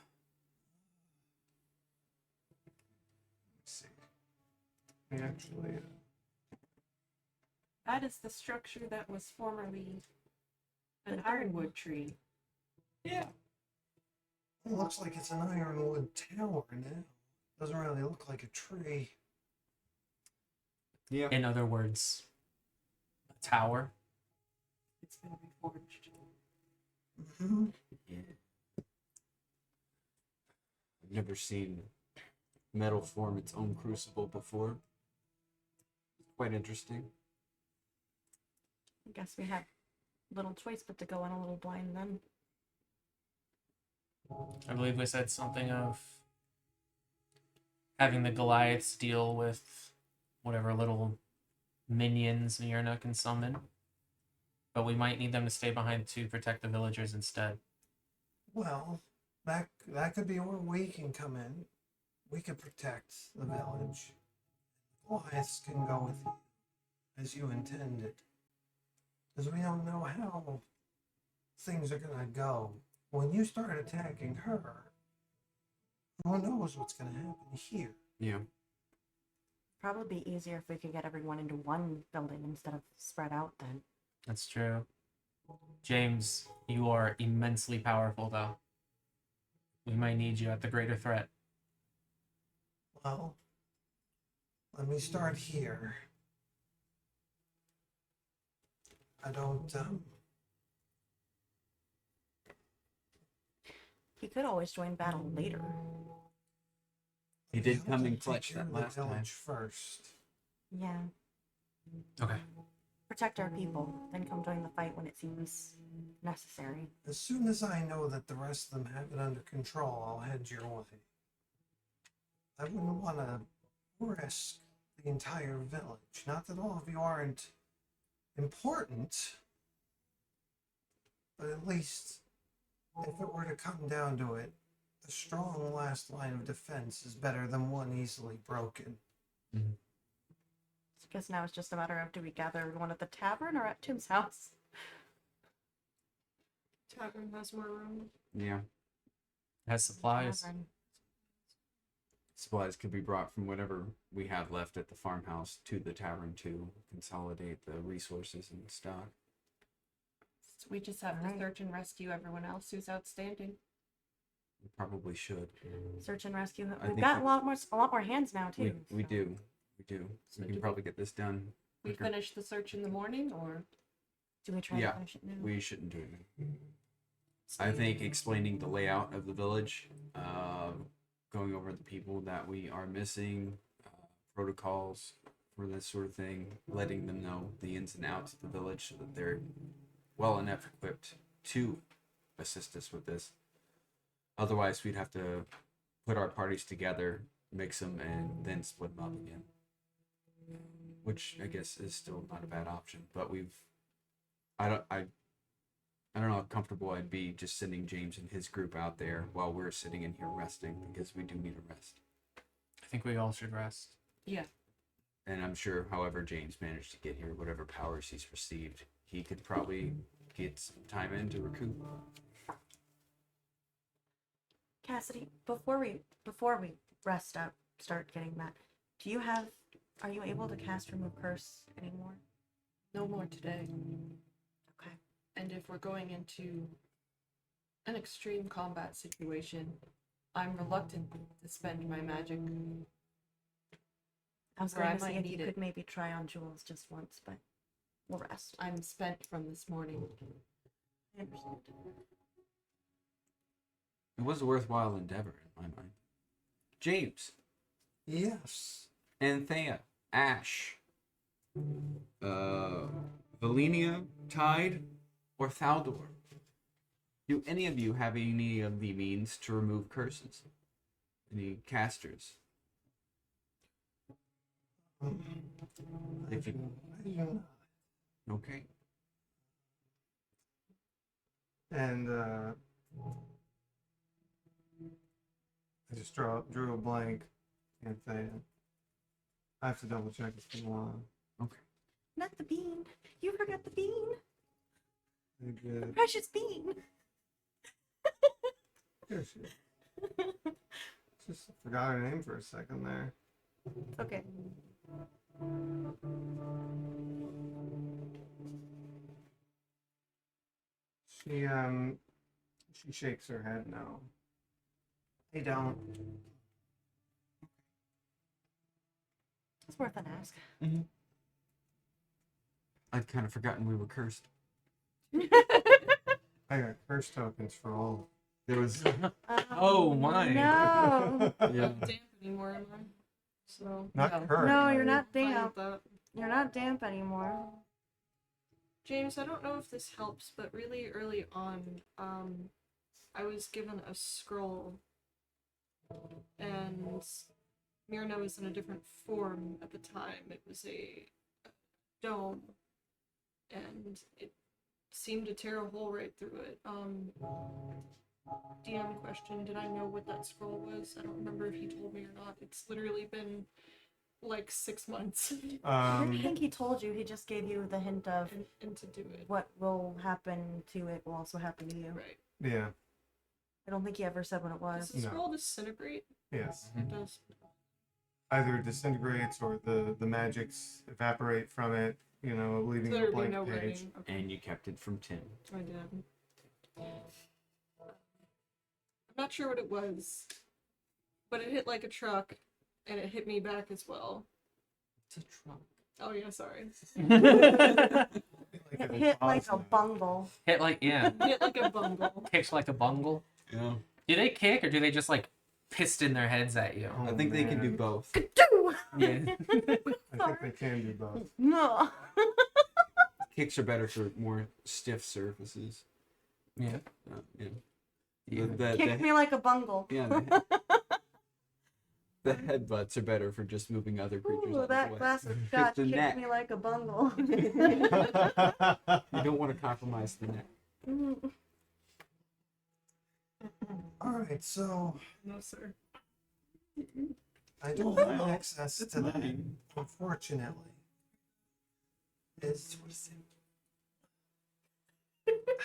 Speaker 2: Let's see. He actually.
Speaker 6: That is the structure that was formerly an
Speaker 1: The
Speaker 6: ironwood tree.
Speaker 5: Yeah.
Speaker 7: It looks like it's an ironwood tower now. Doesn't really look like a tree.
Speaker 4: Yeah.
Speaker 5: In other words, a tower.
Speaker 6: It's been reforged.
Speaker 7: Mm-hmm.
Speaker 4: Yeah. I've never seen metal form its own crucible before. Quite interesting.
Speaker 1: I guess we have little choice but to go in a little blind then.
Speaker 5: I believe we said something of having the Goliaths deal with whatever little minions Myrna can summon. But we might need them to stay behind to protect the villagers instead.
Speaker 7: Well, that could be where we can come in. We could protect the village. Goliaths can go with you, as you intended. Because we don't know how things are gonna go. When you start attacking her, who knows what's gonna happen here?
Speaker 4: Yeah.
Speaker 1: Probably be easier if we could get everyone into one building instead of spread out then.
Speaker 5: That's true. James, you are immensely powerful, though. We might need you at the greater threat.
Speaker 7: Well, let me start here. I don't,
Speaker 1: He could always join battle later.
Speaker 4: He
Speaker 7: we
Speaker 4: did
Speaker 7: have
Speaker 4: come
Speaker 7: to
Speaker 4: in
Speaker 7: take
Speaker 4: clutch
Speaker 7: care
Speaker 4: that
Speaker 7: of the
Speaker 4: last time.
Speaker 7: village first.
Speaker 1: Yeah.
Speaker 5: Okay.
Speaker 1: Protect our people, then come join the fight when it seems necessary.
Speaker 7: As soon as I know that the rest of them have it under control, I'll head your way. I wouldn't want to risk the entire village. Not that all of you aren't important, but at least if it were to come down to it, a strong last line of defense is better than one easily broken.
Speaker 1: I guess now it's just a matter of do we gather everyone at the tavern or at Tim's house?
Speaker 3: Tavern has more room.
Speaker 4: Yeah.
Speaker 5: Has supplies.
Speaker 1: Tavern.
Speaker 4: Supplies could be brought from whatever we have left at the farmhouse to the tavern to consolidate the resources and stock.
Speaker 6: So we just have to search and rescue everyone else who's outstanding.
Speaker 4: We probably should.
Speaker 1: Search and rescue.
Speaker 4: I
Speaker 1: We've
Speaker 4: think
Speaker 1: got
Speaker 4: we-
Speaker 1: a lot more hands now too.
Speaker 4: We
Speaker 1: so-
Speaker 4: do. We do.
Speaker 6: So
Speaker 4: We
Speaker 6: do
Speaker 4: can
Speaker 6: we-
Speaker 4: probably get this done.
Speaker 6: We
Speaker 4: quicker.
Speaker 6: finish the search in the morning, or
Speaker 1: Do we try
Speaker 4: Yeah,
Speaker 1: to finish it now?
Speaker 4: We shouldn't do it. I think explaining the layout of the village, going over the people that we are missing, protocols for this sort of thing, letting them know the ins and outs of the village so that they're well enough equipped to assist us with this. Otherwise, we'd have to put our parties together, mix them, and then split them up again. Which I guess is still not a bad option, but I don't know how comfortable I'd be just sending James and his group out there while we're sitting in here resting, because we do need a rest.
Speaker 5: I think we all should rest.
Speaker 6: yeah,
Speaker 4: And I'm sure, however James managed to get here, whatever powers he's received, he could probably get some time in to recoup.
Speaker 1: Cassidy, before we rest up, start getting that. Are you able to cast Remove Curse anymore?
Speaker 6: no more today.
Speaker 1: Okay.
Speaker 6: And if we're going into an extreme combat situation, I'm reluctant to spend my magic.
Speaker 1: I was
Speaker 6: Where I
Speaker 1: going to see
Speaker 6: might
Speaker 1: if you
Speaker 6: need
Speaker 1: could
Speaker 6: it.
Speaker 1: maybe try on Jules just once, but we'll rest.
Speaker 6: I'm spent from this morning.
Speaker 1: I understand.
Speaker 4: It was a worthwhile endeavor in my mind. James,
Speaker 7: Yes.
Speaker 4: Anthea, Ash, Valenia, Tide, or Thaldor. Do any of you have any of the means to remove curses? Any casters? If you,
Speaker 7: I do not.
Speaker 4: okay.
Speaker 2: And I just drew a blank. Can't say it. I have to double check it's been long.
Speaker 1: Not the bean. You forgot the bean.
Speaker 2: I did.
Speaker 1: Precious bean.
Speaker 2: Here she is. Just forgot her name for a second there.
Speaker 1: Okay.
Speaker 2: She shakes her head no. They don't.
Speaker 1: It's worth an ask.
Speaker 4: I'd kind of forgotten we were cursed.
Speaker 2: I got curse tokens for all.
Speaker 4: There was.
Speaker 5: Oh, my.
Speaker 1: No.
Speaker 4: Yeah.
Speaker 3: Damp anymore, am I? So
Speaker 2: Not
Speaker 6: No.
Speaker 2: curse.
Speaker 1: No, you're not
Speaker 3: fine
Speaker 1: damp.
Speaker 3: with that.
Speaker 1: You're not damp anymore.
Speaker 3: James, I don't know if this helps, but really early on, I was given a scroll, and Myrna was in a different form at the time. It was a dome, and it seemed to tear a hole right through it. DM question, did I know what that scroll was? I don't remember if he told me or not. It's literally been like 6 months
Speaker 1: I think he told you. He just gave you the hint of
Speaker 3: and to do it.
Speaker 1: what will happen to it will also happen to you.
Speaker 3: Right.
Speaker 2: Yeah.
Speaker 1: I don't think he ever said what it
Speaker 3: Does
Speaker 1: was.
Speaker 3: the
Speaker 2: No.
Speaker 3: scroll disintegrate?
Speaker 2: Yes.
Speaker 3: It does.
Speaker 2: Either disintegrates or the magics evaporate from it, you know, leaving
Speaker 3: So
Speaker 2: a
Speaker 3: there'd be
Speaker 2: blank
Speaker 3: no
Speaker 2: page.
Speaker 3: writing. Okay.
Speaker 4: And you kept it from Tim.
Speaker 3: I did. I'm not sure what it was, but it hit like a truck, and it hit me back as well.
Speaker 4: It's a truck.
Speaker 3: Oh yeah, sorry.
Speaker 1: It hit like a bungle.
Speaker 5: Hit like, yeah.
Speaker 3: Hit like a bungle.
Speaker 5: Kicks like a bungle.
Speaker 4: Yeah.
Speaker 5: Do they kick or do they just like piston their heads at you?
Speaker 2: Oh,
Speaker 4: I think they can do
Speaker 2: man.
Speaker 4: both.
Speaker 5: Yeah.
Speaker 2: I think they can do both.
Speaker 1: No.
Speaker 4: Kicks are better for more stiff surfaces.
Speaker 5: Yeah.
Speaker 4: Yeah.
Speaker 1: Kicked me like a bungle.
Speaker 4: Yeah. The headbutts are better for just moving other creatures
Speaker 1: Ooh,
Speaker 4: out of
Speaker 1: that
Speaker 4: the way.
Speaker 1: glass of scotch
Speaker 4: the
Speaker 1: kicked
Speaker 4: neck.
Speaker 1: me like a bungle.
Speaker 4: You don't want to compromise the neck.
Speaker 7: Alright, so
Speaker 3: No sir.
Speaker 7: I don't have access to that, unfortunately.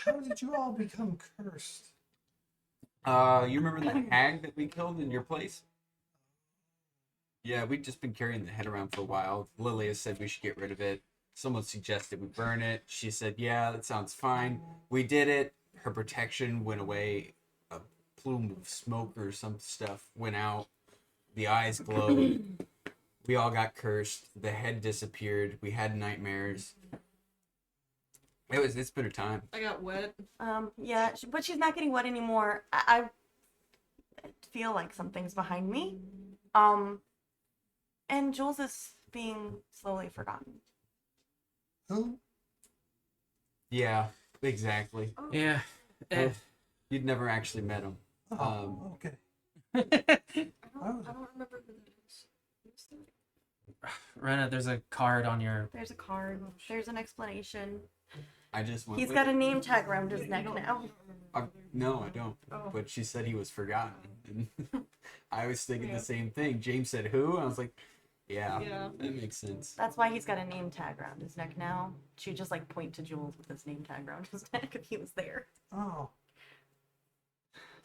Speaker 7: How did you all become cursed?
Speaker 4: You remember the hag that we killed in your place? Yeah, we've just been carrying the head around for a while. Lilia said we should get rid of it. Someone suggested we burn it. She said, yeah, that sounds fine. We did it. Her protection went away. A plume of smoke or some stuff went out. The eyes glowed. We all got cursed. The head disappeared. We had nightmares. It's been a time.
Speaker 3: I got wet.
Speaker 1: Yeah, but she's not getting wet anymore. I feel like something's behind me. And Jules is being slowly forgotten.
Speaker 7: Who?
Speaker 4: Yeah, exactly.
Speaker 5: Yeah. Eh.
Speaker 4: You'd never actually met him.
Speaker 7: Oh, okay.
Speaker 3: I don't remember who that is. Who's that?
Speaker 5: Rena, there's a card on your.
Speaker 1: There's a card. There's an explanation.
Speaker 4: I just went
Speaker 1: He's
Speaker 4: with
Speaker 1: got
Speaker 4: it.
Speaker 1: a name tag around his neck now.
Speaker 4: No, I don't.
Speaker 3: Oh.
Speaker 4: But she said he was forgotten. And I was thinking the same thing. James said who? I was like, yeah,
Speaker 3: Yeah.
Speaker 4: that makes sense.
Speaker 1: That's why he's got a name tag around his neck now. She would just like point to Jules with his name tag around his neck if he was there.
Speaker 7: Oh,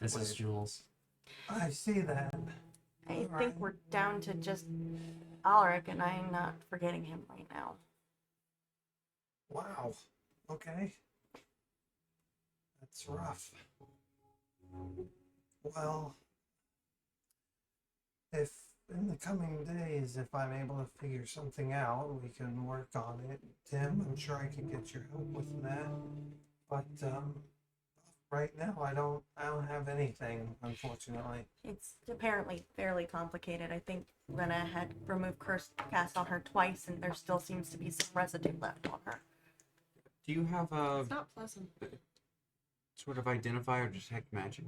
Speaker 5: This is Jules.
Speaker 7: I see that.
Speaker 1: I
Speaker 7: Alright.
Speaker 1: think we're down to just Alric, and I'm not forgetting him right now.
Speaker 7: Wow. Okay. That's rough. Well, if in the coming days, if I'm able to figure something out, we can work on it. Tim, I'm sure I can get your help with that. But right now, I don't have anything, unfortunately.
Speaker 1: It's apparently fairly complicated. I think Rena had removed curse cast on her twice, and there still seems to be some residue left on her.
Speaker 4: Do you have a
Speaker 3: It's not pleasant.
Speaker 4: sort of identify or detect magic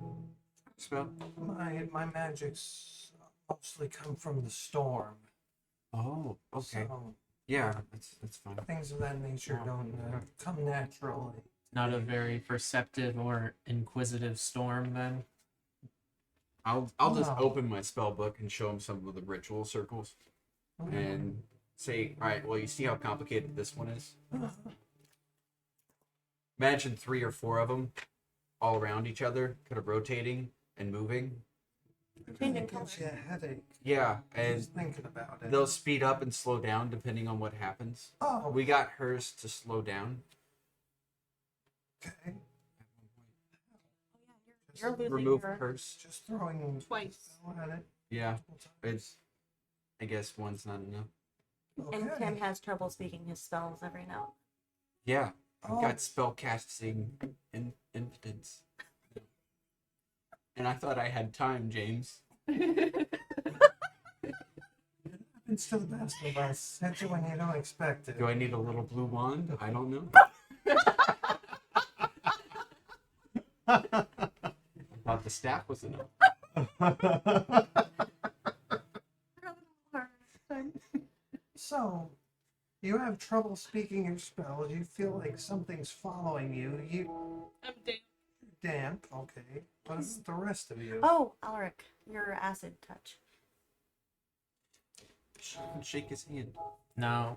Speaker 4: spell?
Speaker 7: My magics mostly come from the storm.
Speaker 4: Oh, okay.
Speaker 7: So
Speaker 4: Yeah, that's fine.
Speaker 7: things of that nature don't come naturally.
Speaker 5: Not a very perceptive or inquisitive storm, then.
Speaker 4: I'll just
Speaker 7: Wow.
Speaker 4: open my spell book and show him some of the ritual circles and say, all right, well, you see how complicated this one is? Imagine 3 or 4 of them all around each other, kind of rotating and moving.
Speaker 1: Changing
Speaker 7: It gives you a headache
Speaker 4: Yeah, and
Speaker 7: just thinking about it.
Speaker 4: they'll speed up and slow down depending on what happens.
Speaker 7: Oh,
Speaker 4: We got hers to slow down.
Speaker 7: okay.
Speaker 1: You're losing
Speaker 4: Remove
Speaker 1: your...
Speaker 4: hers.
Speaker 7: Just throwing
Speaker 3: Twice.
Speaker 7: at it.
Speaker 4: Yeah, it's. I guess one's not enough.
Speaker 1: And
Speaker 7: Okay.
Speaker 1: Tim has trouble speaking his spells every now.
Speaker 4: Yeah, I've
Speaker 7: Oh.
Speaker 4: got spell casting impotence. And I thought I had time, James.
Speaker 7: It's to the best of us. Hit you when you don't expect it.
Speaker 4: Do I need a little blue wand? I don't know. I thought the staff was enough.
Speaker 7: So, you have trouble speaking your spells. You feel like something's following you.
Speaker 3: I'm damn.
Speaker 7: Damp, okay. What about the rest of you?
Speaker 1: Oh, Alric, your acid touch.
Speaker 4: Shake his hand.
Speaker 5: No.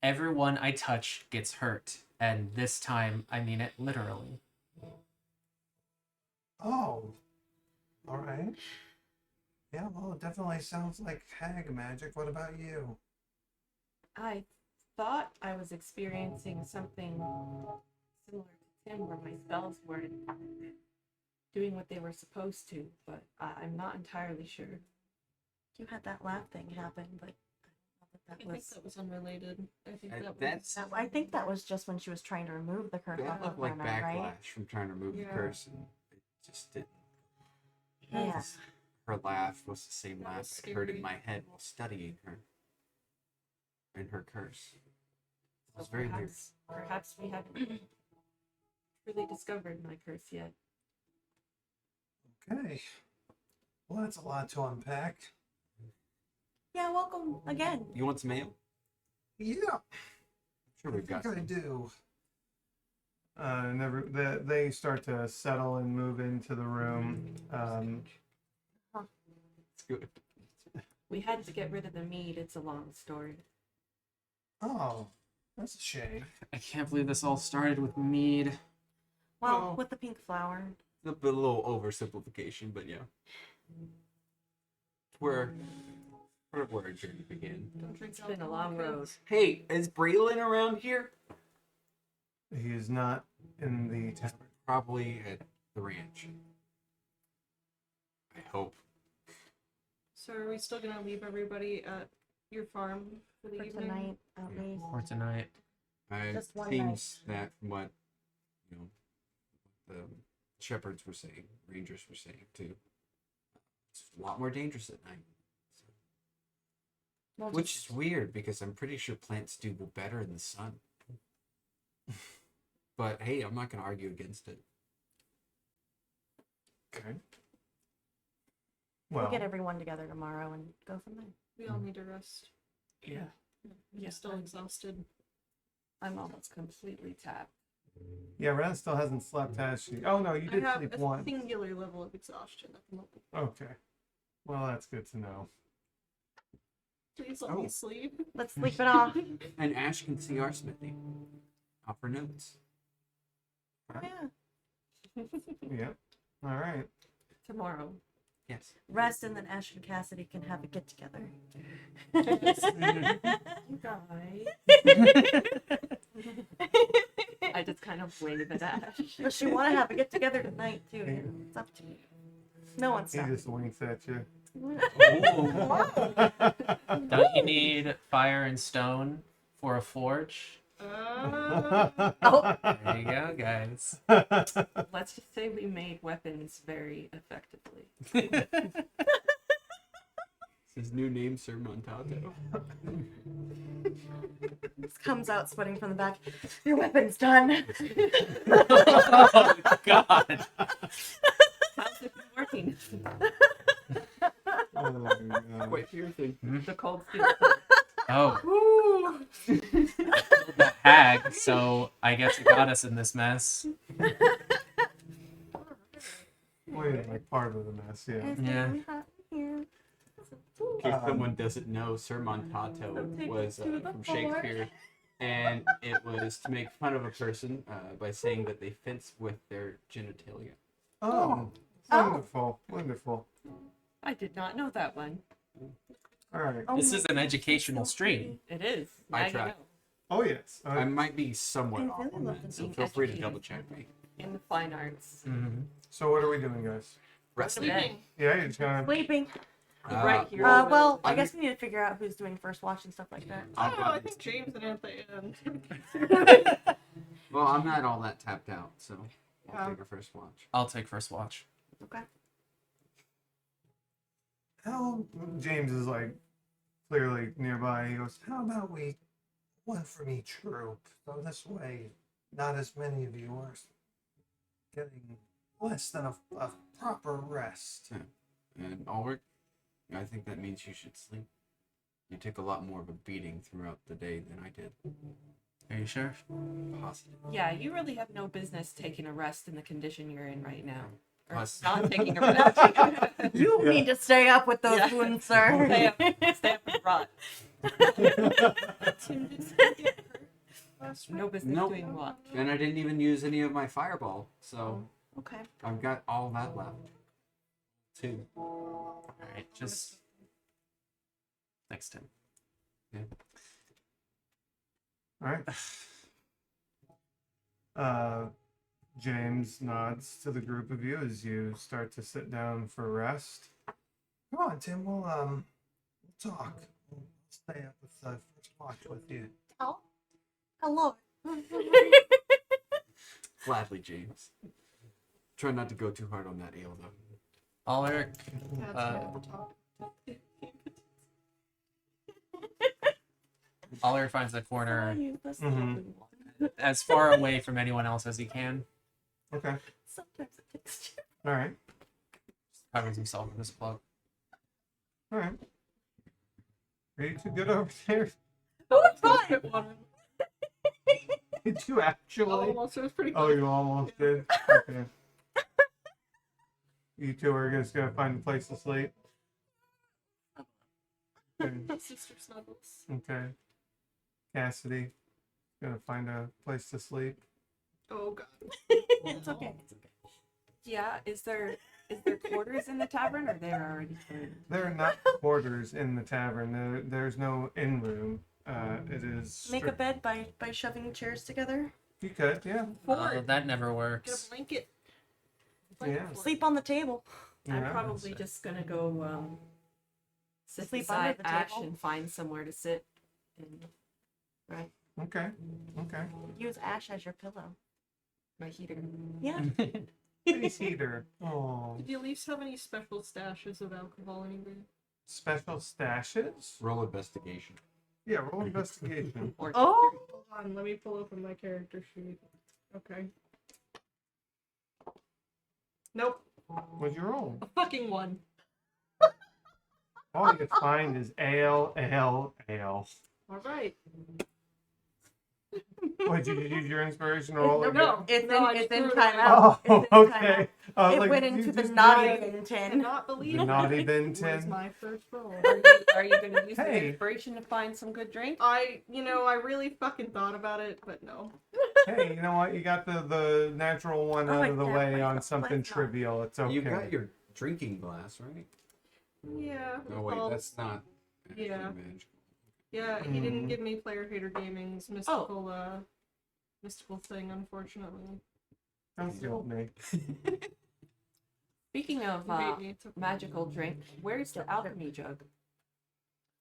Speaker 5: Everyone I touch gets hurt, and this time I mean it literally.
Speaker 7: Oh. Alright. Yeah, well, it definitely sounds like hag magic. What about you?
Speaker 6: I thought I was experiencing something similar to Tim, where my spells weren't doing what they were supposed to, but I'm not entirely sure.
Speaker 1: You had that laugh thing happen, but I
Speaker 3: I
Speaker 1: don't
Speaker 3: think
Speaker 1: know if
Speaker 3: that was unrelated. I think that
Speaker 4: That's
Speaker 1: that was. I think that was just when she was trying to remove the curse
Speaker 4: that
Speaker 1: off
Speaker 4: looked
Speaker 1: of
Speaker 4: like
Speaker 1: Lana,
Speaker 4: backlash
Speaker 1: right?
Speaker 4: from trying to remove the
Speaker 3: Yeah.
Speaker 4: curse, and it just didn't.
Speaker 1: Yeah.
Speaker 4: Her laugh was the same
Speaker 3: That
Speaker 4: laugh
Speaker 3: was
Speaker 4: I heard in
Speaker 3: scary.
Speaker 4: my head while studying her. And her curse. It was
Speaker 6: So
Speaker 4: very weird.
Speaker 6: perhaps we haven't really discovered my curse yet.
Speaker 7: Okay. Well, that's a lot to unpack.
Speaker 1: Yeah, welcome again.
Speaker 4: You want some ale?
Speaker 7: Yeah,
Speaker 4: Sure,
Speaker 7: I
Speaker 4: we've got
Speaker 7: think I
Speaker 4: some.
Speaker 7: do.
Speaker 2: They start to settle and move into the room.
Speaker 4: It's good.
Speaker 6: We had to get rid of the mead. It's a long story.
Speaker 7: Oh, that's a shame.
Speaker 5: I can't believe this all started with mead.
Speaker 1: Well,
Speaker 4: Well-
Speaker 1: with the pink flower.
Speaker 4: A little oversimplification, but yeah. Where our journey began.
Speaker 3: Don't drink
Speaker 6: It's been a
Speaker 3: alcohol,
Speaker 6: long road.
Speaker 3: kids.
Speaker 4: Hey, is Braylon around here?
Speaker 2: He is not in the tavern.
Speaker 4: Probably at the ranch. I hope.
Speaker 3: So are we still gonna leave everybody at your farm for the
Speaker 1: For
Speaker 3: evening?
Speaker 1: tonight, at least.
Speaker 5: Or tonight.
Speaker 4: It
Speaker 1: Just one
Speaker 4: seems that from what the shepherds were saying, rangers were saying too, it's a lot more dangerous at night.
Speaker 1: We'll
Speaker 4: Which
Speaker 1: just-
Speaker 4: is weird because I'm pretty sure plants do better in the sun. But hey, I'm not gonna argue against it.
Speaker 2: Okay.
Speaker 1: we'll
Speaker 2: Well,
Speaker 1: get everyone together tomorrow and go from there.
Speaker 3: We all need to rest.
Speaker 6: Yeah.
Speaker 3: I'm still exhausted.
Speaker 6: I'm almost completely tapped.
Speaker 2: yeah, Ren still hasn't slept, has she? Oh no, you
Speaker 3: I
Speaker 2: did
Speaker 3: have
Speaker 2: sleep
Speaker 3: a
Speaker 2: once.
Speaker 3: singular level of exhaustion at the moment.
Speaker 2: Okay. Well, that's good to know.
Speaker 3: Please let
Speaker 4: Oh.
Speaker 3: me sleep.
Speaker 1: Let's sleep it off.
Speaker 4: And Ash can see our smithy. Offer notes.
Speaker 1: Yeah.
Speaker 2: Yep. All right.
Speaker 6: Tomorrow.
Speaker 4: Yes.
Speaker 1: Rest and then Ash and Cassidy can have a get together.
Speaker 6: You guys. I just kind of wave at Ash.
Speaker 1: Does she want to have a get together tonight too? It's up to you. No one's
Speaker 2: He
Speaker 1: stopping.
Speaker 2: just winks at you.
Speaker 5: Don't you need fire and stone for a forge?
Speaker 1: Oh.
Speaker 5: There you go, guys.
Speaker 6: Let's just say we made weapons very effectively.
Speaker 4: His new name, Sir Montalto.
Speaker 1: This comes out sweating from the back. Your weapon's done.
Speaker 5: Oh, God.
Speaker 6: How's it been working?
Speaker 2: Oh, my God.
Speaker 4: Quite fear thing.
Speaker 6: The cold steel.
Speaker 5: Oh. The hag, so I guess it got us in this mess.
Speaker 2: Wait, like part of the mess, yeah.
Speaker 1: It's
Speaker 5: Yeah.
Speaker 1: getting hot in here.
Speaker 4: In case someone doesn't know, Sir Montalto was from Shakespeare, and it was to make fun of a person by saying that they fence with their genitalia.
Speaker 2: Oh, wonderful, wonderful.
Speaker 6: I did not know that one.
Speaker 2: All right.
Speaker 1: Oh
Speaker 5: This
Speaker 1: my
Speaker 5: is an
Speaker 1: gosh,
Speaker 5: educational
Speaker 1: so
Speaker 5: stream.
Speaker 6: It is.
Speaker 4: I
Speaker 6: Now you
Speaker 4: tried.
Speaker 6: know.
Speaker 2: Oh yes.
Speaker 4: I might be somewhat
Speaker 1: I
Speaker 4: off
Speaker 1: really
Speaker 4: on
Speaker 1: love
Speaker 4: that,
Speaker 1: them
Speaker 4: so
Speaker 6: being
Speaker 4: feel free to
Speaker 6: educated.
Speaker 4: double check me.
Speaker 6: In the fine arts.
Speaker 2: So what are we doing, guys?
Speaker 4: Wrestling.
Speaker 6: Today.
Speaker 2: Yeah, you're just gonna.
Speaker 1: Sleeping.
Speaker 6: Right here.
Speaker 1: Well, I
Speaker 4: I'm-
Speaker 1: guess we need to figure out who's doing first watch and stuff like that.
Speaker 3: Oh, I think James and at the end.
Speaker 4: Well, I'm not all that tapped out, so I'll
Speaker 3: Yeah.
Speaker 4: take a first watch.
Speaker 5: I'll take first watch.
Speaker 1: Okay.
Speaker 2: How James is like clearly nearby. He goes,
Speaker 7: How about we one from each troop. So this way, not as many of you are getting less than a proper rest.
Speaker 4: And Ulrich, I think that means you should sleep. You took a lot more of a beating throughout the day than I did.
Speaker 5: Are you sure?
Speaker 4: Positive.
Speaker 6: Yeah, you really have no business taking a rest in the condition you're in right now. Or
Speaker 4: Plus-
Speaker 6: not taking a rest.
Speaker 1: You need to stay up with those
Speaker 6: Yeah.
Speaker 1: wounds, sir.
Speaker 6: Stay up and rot.
Speaker 3: Tim did you get hurt last
Speaker 6: No business
Speaker 4: Nope.
Speaker 6: doing what?
Speaker 4: And I didn't even use any of my fireball, so
Speaker 1: Okay.
Speaker 4: I've got all that left. Too.
Speaker 5: Alright, just next time.
Speaker 2: All right. James nods to the group of you as you start to sit down for rest.
Speaker 7: Come on, Tim. We'll talk. We'll stay up with the first watch with you.
Speaker 1: Oh. Hello.
Speaker 4: Gladly, James. Try not to go too hard on that ale, though.
Speaker 5: Ulrich,
Speaker 3: That's
Speaker 5: Uh,
Speaker 3: at the top.
Speaker 5: Ulrich finds the corner
Speaker 2: Mhm.
Speaker 5: as far away from anyone else as he can.
Speaker 2: Okay.
Speaker 1: Sometimes it takes two.
Speaker 2: All right.
Speaker 5: Covers himself with his cloak.
Speaker 2: All right. Are you too good over there?
Speaker 1: Oh, it's fine.
Speaker 3: Spit water.
Speaker 2: Did you actually?
Speaker 3: Almost, it was pretty
Speaker 2: Oh,
Speaker 3: good.
Speaker 2: you almost did. Okay. You two are just gonna find a place to sleep. Okay.
Speaker 3: Sister Snuggles.
Speaker 2: Okay. Cassidy, gonna find a place to sleep.
Speaker 3: Oh god.
Speaker 1: It's okay. It's okay.
Speaker 6: Yeah, is there quarters in the tavern or they're already turned?
Speaker 2: There are not quarters in the tavern. There's no inn room. It is.
Speaker 1: Make a bed by shoving chairs together.
Speaker 2: You could, yeah.
Speaker 5: Oh, that never
Speaker 3: Get a
Speaker 5: works.
Speaker 3: blanket.
Speaker 2: Yeah.
Speaker 3: for it.
Speaker 1: Sleep on the table.
Speaker 6: I'm
Speaker 2: Yeah.
Speaker 6: probably just gonna go sit
Speaker 1: Sleep
Speaker 6: beside
Speaker 1: under the
Speaker 6: Ash
Speaker 1: table?
Speaker 6: and find somewhere to sit. And right,
Speaker 2: Okay. Okay.
Speaker 1: Use Ash as your pillow.
Speaker 6: my heater.
Speaker 1: Yeah.
Speaker 2: Nice heater. Oh.
Speaker 3: Did you at least have any special stashes of alcohol anywhere?
Speaker 2: Special stashes?
Speaker 4: Roll investigation.
Speaker 2: Yeah, roll investigation.
Speaker 6: Or
Speaker 1: Oh.
Speaker 3: Hold on, let me pull open my character sheet. Okay. Nope.
Speaker 2: What'd you roll?
Speaker 3: A fucking one.
Speaker 2: All you find is ale, ale, ale.
Speaker 3: Alright.
Speaker 2: Wait, did you use your inspiration roll?
Speaker 3: No,
Speaker 2: again?
Speaker 3: no.
Speaker 1: It's
Speaker 3: No, I
Speaker 1: in, it's
Speaker 3: threw
Speaker 1: in
Speaker 3: it away.
Speaker 1: timeout.
Speaker 2: Oh,
Speaker 1: It's in
Speaker 2: okay. I was
Speaker 1: It
Speaker 2: like,
Speaker 1: went
Speaker 2: you
Speaker 1: into the
Speaker 2: just
Speaker 1: naughty
Speaker 2: did it.
Speaker 1: bin tin.
Speaker 3: Cannot believe
Speaker 2: The naughty
Speaker 3: that
Speaker 2: bin
Speaker 3: was
Speaker 2: tin.
Speaker 3: my first roll.
Speaker 6: are you gonna use
Speaker 2: Hey.
Speaker 6: the inspiration to find some good drink?
Speaker 3: I really fucking thought about it, but no.
Speaker 2: Hey, you know what? You got the natural one
Speaker 1: Oh,
Speaker 2: out
Speaker 1: I
Speaker 2: of the
Speaker 1: can't
Speaker 2: way
Speaker 1: wait.
Speaker 2: on something
Speaker 1: Let's not.
Speaker 2: trivial. It's okay.
Speaker 4: You got your drinking glass, right?
Speaker 3: Yeah.
Speaker 4: No, wait,
Speaker 3: well,
Speaker 4: that's not actually
Speaker 3: Yeah.
Speaker 4: magical.
Speaker 3: Yeah, he didn't
Speaker 2: Mhm.
Speaker 3: give me Player Hater Gaming's mystical thing, unfortunately.
Speaker 2: Don't guilt me.
Speaker 6: Speaking of
Speaker 3: Maybe it's okay.
Speaker 6: magical drink, where's the alchemy jug?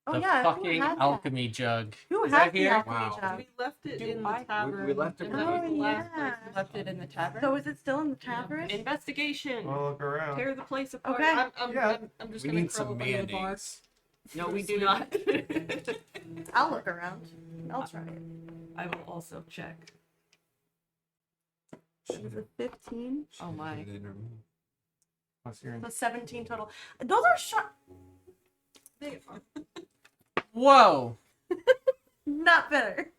Speaker 1: Oh
Speaker 5: The
Speaker 1: yeah. Who
Speaker 5: fucking
Speaker 1: had that?
Speaker 5: alchemy jug.
Speaker 1: Who
Speaker 5: Is
Speaker 1: had
Speaker 5: that
Speaker 1: the
Speaker 5: here?
Speaker 1: alchemy
Speaker 4: Wow.
Speaker 1: jug?
Speaker 3: We left it
Speaker 6: Do
Speaker 3: in
Speaker 6: I-
Speaker 3: the tavern.
Speaker 4: we left it
Speaker 3: and
Speaker 4: with
Speaker 3: that was
Speaker 1: you.
Speaker 3: the last
Speaker 1: Oh, yeah.
Speaker 3: place.
Speaker 6: Left it in the tavern.
Speaker 1: So is it still in the tavern?
Speaker 6: Investigation.
Speaker 2: We'll look around.
Speaker 3: Tear the place apart.
Speaker 1: Okay.
Speaker 2: Yeah.
Speaker 3: I'm just
Speaker 4: We
Speaker 3: gonna
Speaker 4: need
Speaker 3: curl
Speaker 4: some
Speaker 3: up under the bar.
Speaker 4: mayonnaise.
Speaker 6: No, we do not.
Speaker 1: I'll look around. I'll try it.
Speaker 6: I will also check.
Speaker 1: She's a 15.
Speaker 6: Oh my.
Speaker 2: Plus you're in-
Speaker 1: So 17 total. Those are shot.
Speaker 3: They are.
Speaker 5: Whoa!
Speaker 1: Not better.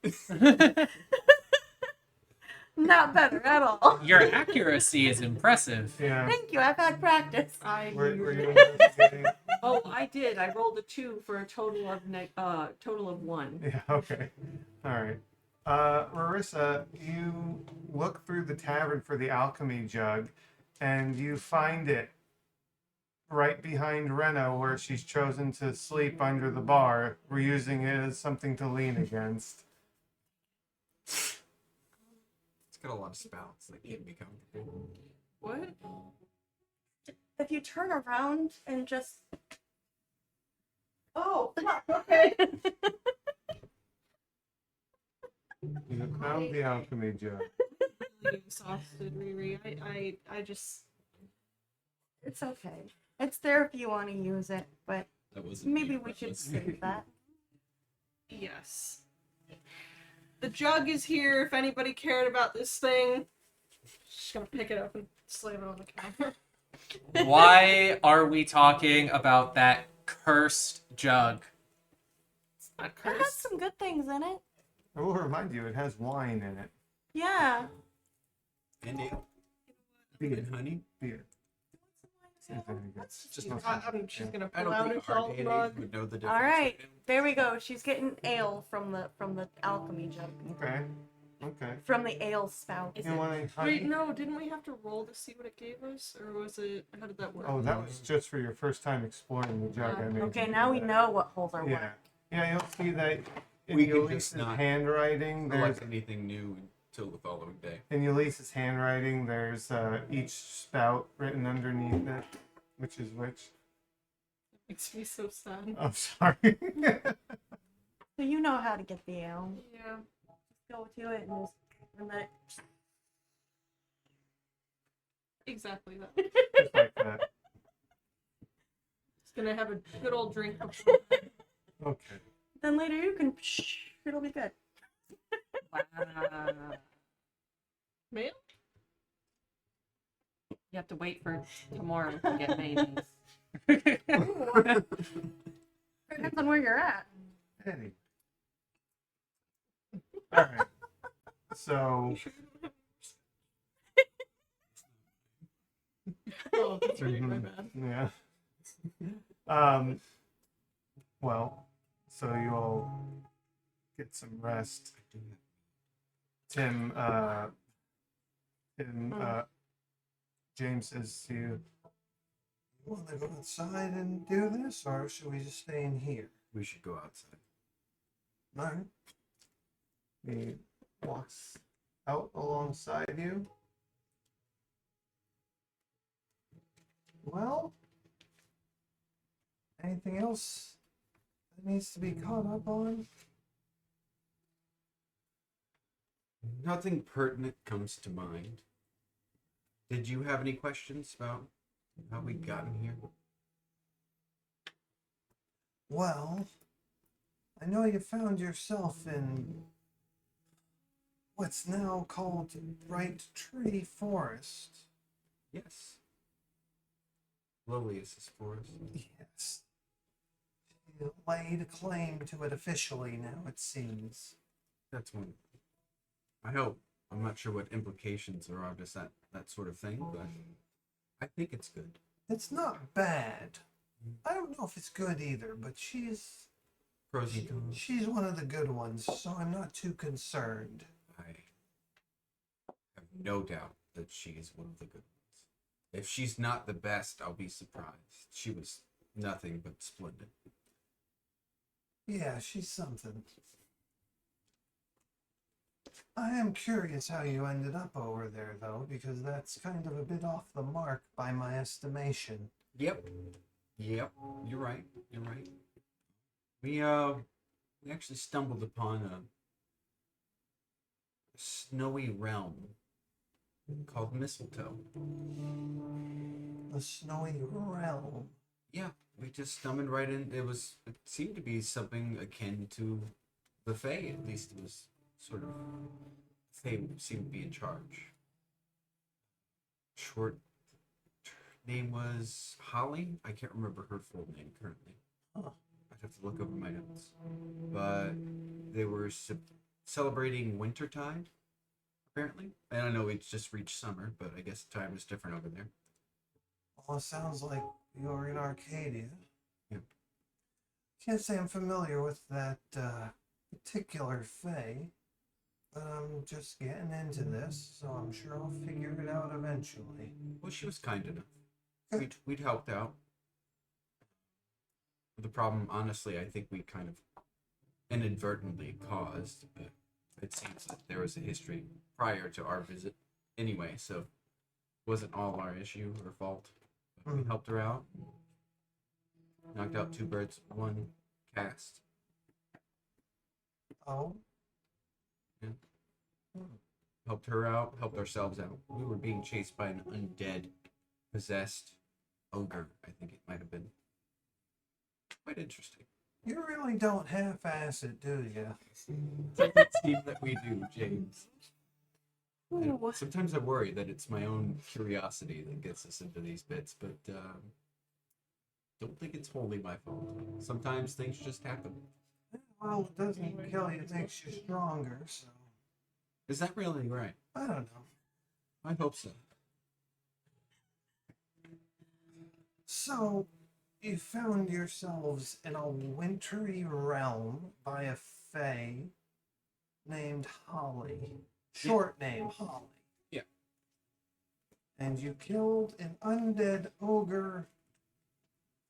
Speaker 1: Not better at all.
Speaker 5: Your accuracy is impressive.
Speaker 2: Yeah.
Speaker 1: Thank you. I've had practice.
Speaker 2: Were you investigating?
Speaker 6: Oh, I did. I rolled a 2 for a total of 1.
Speaker 2: Yeah, okay. All right. Marissa, you look through the tavern for the alchemy jug, and you find it right behind Reno, where she's chosen to sleep under the bar. We're using it as something to lean against.
Speaker 4: It's got a lot of spouts that can't be comfortable.
Speaker 3: What?
Speaker 1: If you turn around and just. Oh, okay.
Speaker 2: You found the alchemy jug.
Speaker 3: Really exhausted, Riri. I just.
Speaker 1: It's okay. It's there if you want to use it, but
Speaker 4: That wasn't
Speaker 1: maybe
Speaker 4: me,
Speaker 1: we
Speaker 4: that
Speaker 1: should
Speaker 4: was-
Speaker 1: save that.
Speaker 3: Yes. The jug is here if anybody cared about this thing. Just gonna pick it up and slam it on the counter.
Speaker 5: Why are we talking about that cursed jug?
Speaker 3: It's not
Speaker 1: It has
Speaker 3: cursed.
Speaker 1: some good things in it.
Speaker 2: I will remind you, it has wine in it.
Speaker 1: Yeah.
Speaker 4: And ale.
Speaker 2: Beer.
Speaker 4: And honey.
Speaker 2: Beer. It's very good. Just not
Speaker 3: I'm just gonna
Speaker 4: I
Speaker 3: pull
Speaker 4: don't
Speaker 3: out
Speaker 4: think
Speaker 3: a
Speaker 4: a hard
Speaker 3: salt
Speaker 4: ale
Speaker 3: mug.
Speaker 4: would know the difference.
Speaker 1: All right. There we go. She's getting ale from the alchemy jug.
Speaker 2: Okay. Okay.
Speaker 1: From the ale spout.
Speaker 3: Is
Speaker 2: You
Speaker 3: it-
Speaker 2: want any
Speaker 3: Wait,
Speaker 2: honey?
Speaker 3: no, didn't we have to roll to see what it gave us? Or was it, how did that work?
Speaker 2: Oh, that was just for your first time exploring the jug. I made
Speaker 1: Okay,
Speaker 2: you
Speaker 1: now
Speaker 2: do
Speaker 1: we
Speaker 2: that.
Speaker 1: know what holes are
Speaker 2: Yeah.
Speaker 1: what.
Speaker 2: Yeah, you'll see that in
Speaker 4: We could
Speaker 2: Ulise's
Speaker 4: just not
Speaker 2: handwriting. There's
Speaker 4: Select anything new until the following day.
Speaker 2: in Ulise's handwriting. There's each spout written underneath it, which is which.
Speaker 3: Makes me so sad.
Speaker 2: I'm sorry.
Speaker 1: So you know how to get the ale.
Speaker 3: Yeah.
Speaker 1: Go to it and let it.
Speaker 3: Exactly that.
Speaker 2: Just like that.
Speaker 3: Just gonna have a good old drink before bed.
Speaker 2: Okay.
Speaker 1: Then later you can. It'll be good.
Speaker 3: Mail?
Speaker 6: You have to wait for tomorrow to get babies.
Speaker 1: Depends on where you're at.
Speaker 2: Eddie. All right. So.
Speaker 3: Oh, that's right, my
Speaker 2: Mhm.
Speaker 3: bad.
Speaker 2: Yeah. Well, so you all get some rest. Tim, James says to you,
Speaker 7: You want to go outside and do this, or should we just stay in here?
Speaker 4: We should go outside.
Speaker 7: All right.
Speaker 2: he walks out alongside you. Well, anything else that needs to be caught up on?
Speaker 4: Nothing pertinent comes to mind. Did you have any questions about how we gotten here?
Speaker 7: Well, I know you found yourself in what's now called Bright Tree Forest.
Speaker 4: Yes. Lilius' forest.
Speaker 7: Yes. You laid claim to it officially now, it seems.
Speaker 4: That's one. I hope. I'm not sure what implications there are to that sort of thing, but I think it's good.
Speaker 7: It's not bad. I don't know if it's good either, but she's
Speaker 4: Pros and cons.
Speaker 7: she's one of the good ones, so I'm not too concerned.
Speaker 4: I have no doubt that she is one of the good ones. If she's not the best, I'll be surprised. She was nothing but splendid.
Speaker 7: Yeah, she's something. I am curious how you ended up over there, though, because that's kind of a bit off the mark by my estimation.
Speaker 4: Yep. Yep. You're right. You're right. We actually stumbled upon a snowy realm called Mistletoe.
Speaker 7: The Snowy Realm.
Speaker 4: Yeah, we just stumbled right in. It seemed to be something akin to the Fae. At least it was sort of. Fae seemed to be in charge. Short name was Holly. I can't remember her full name currently.
Speaker 7: Huh.
Speaker 4: I'd have to look over my notes. But they were celebrating Wintertide, apparently. I don't know, it's just reached summer, but I guess the time is different over there.
Speaker 7: Well, it sounds like you're in Arcadia.
Speaker 4: Yep.
Speaker 7: Can't say I'm familiar with that particular Fae, but I'm just getting into this, so I'm sure I'll figure it out eventually.
Speaker 4: Well, she was kind enough.
Speaker 7: Good.
Speaker 4: We'd helped out. The problem, honestly, I think we kind of inadvertently caused, but it seems that there was a history prior to our visit anyway, so it wasn't all our issue or fault. But we
Speaker 7: Mhm.
Speaker 4: helped her out. Knocked out 2 birds with 1 cast.
Speaker 7: Oh?
Speaker 4: Helped her out, helped ourselves out. We were being chased by an undead, possessed ogre, I think it might have been. Quite interesting.
Speaker 7: You really don't half-ass it, do you?
Speaker 4: It seems that we do, James.
Speaker 1: Ooh.
Speaker 4: Sometimes I worry that it's my own curiosity that gets us into these bits, but don't think it's wholly my fault. Sometimes things just happen.
Speaker 7: Well, it doesn't kill you, it makes you stronger, so
Speaker 4: Is that really right?
Speaker 7: I don't know.
Speaker 4: I hope so.
Speaker 7: So, you found yourselves in a wintry realm by a fae named Holly. Short name, Holly.
Speaker 4: Yeah.
Speaker 7: And you killed an undead ogre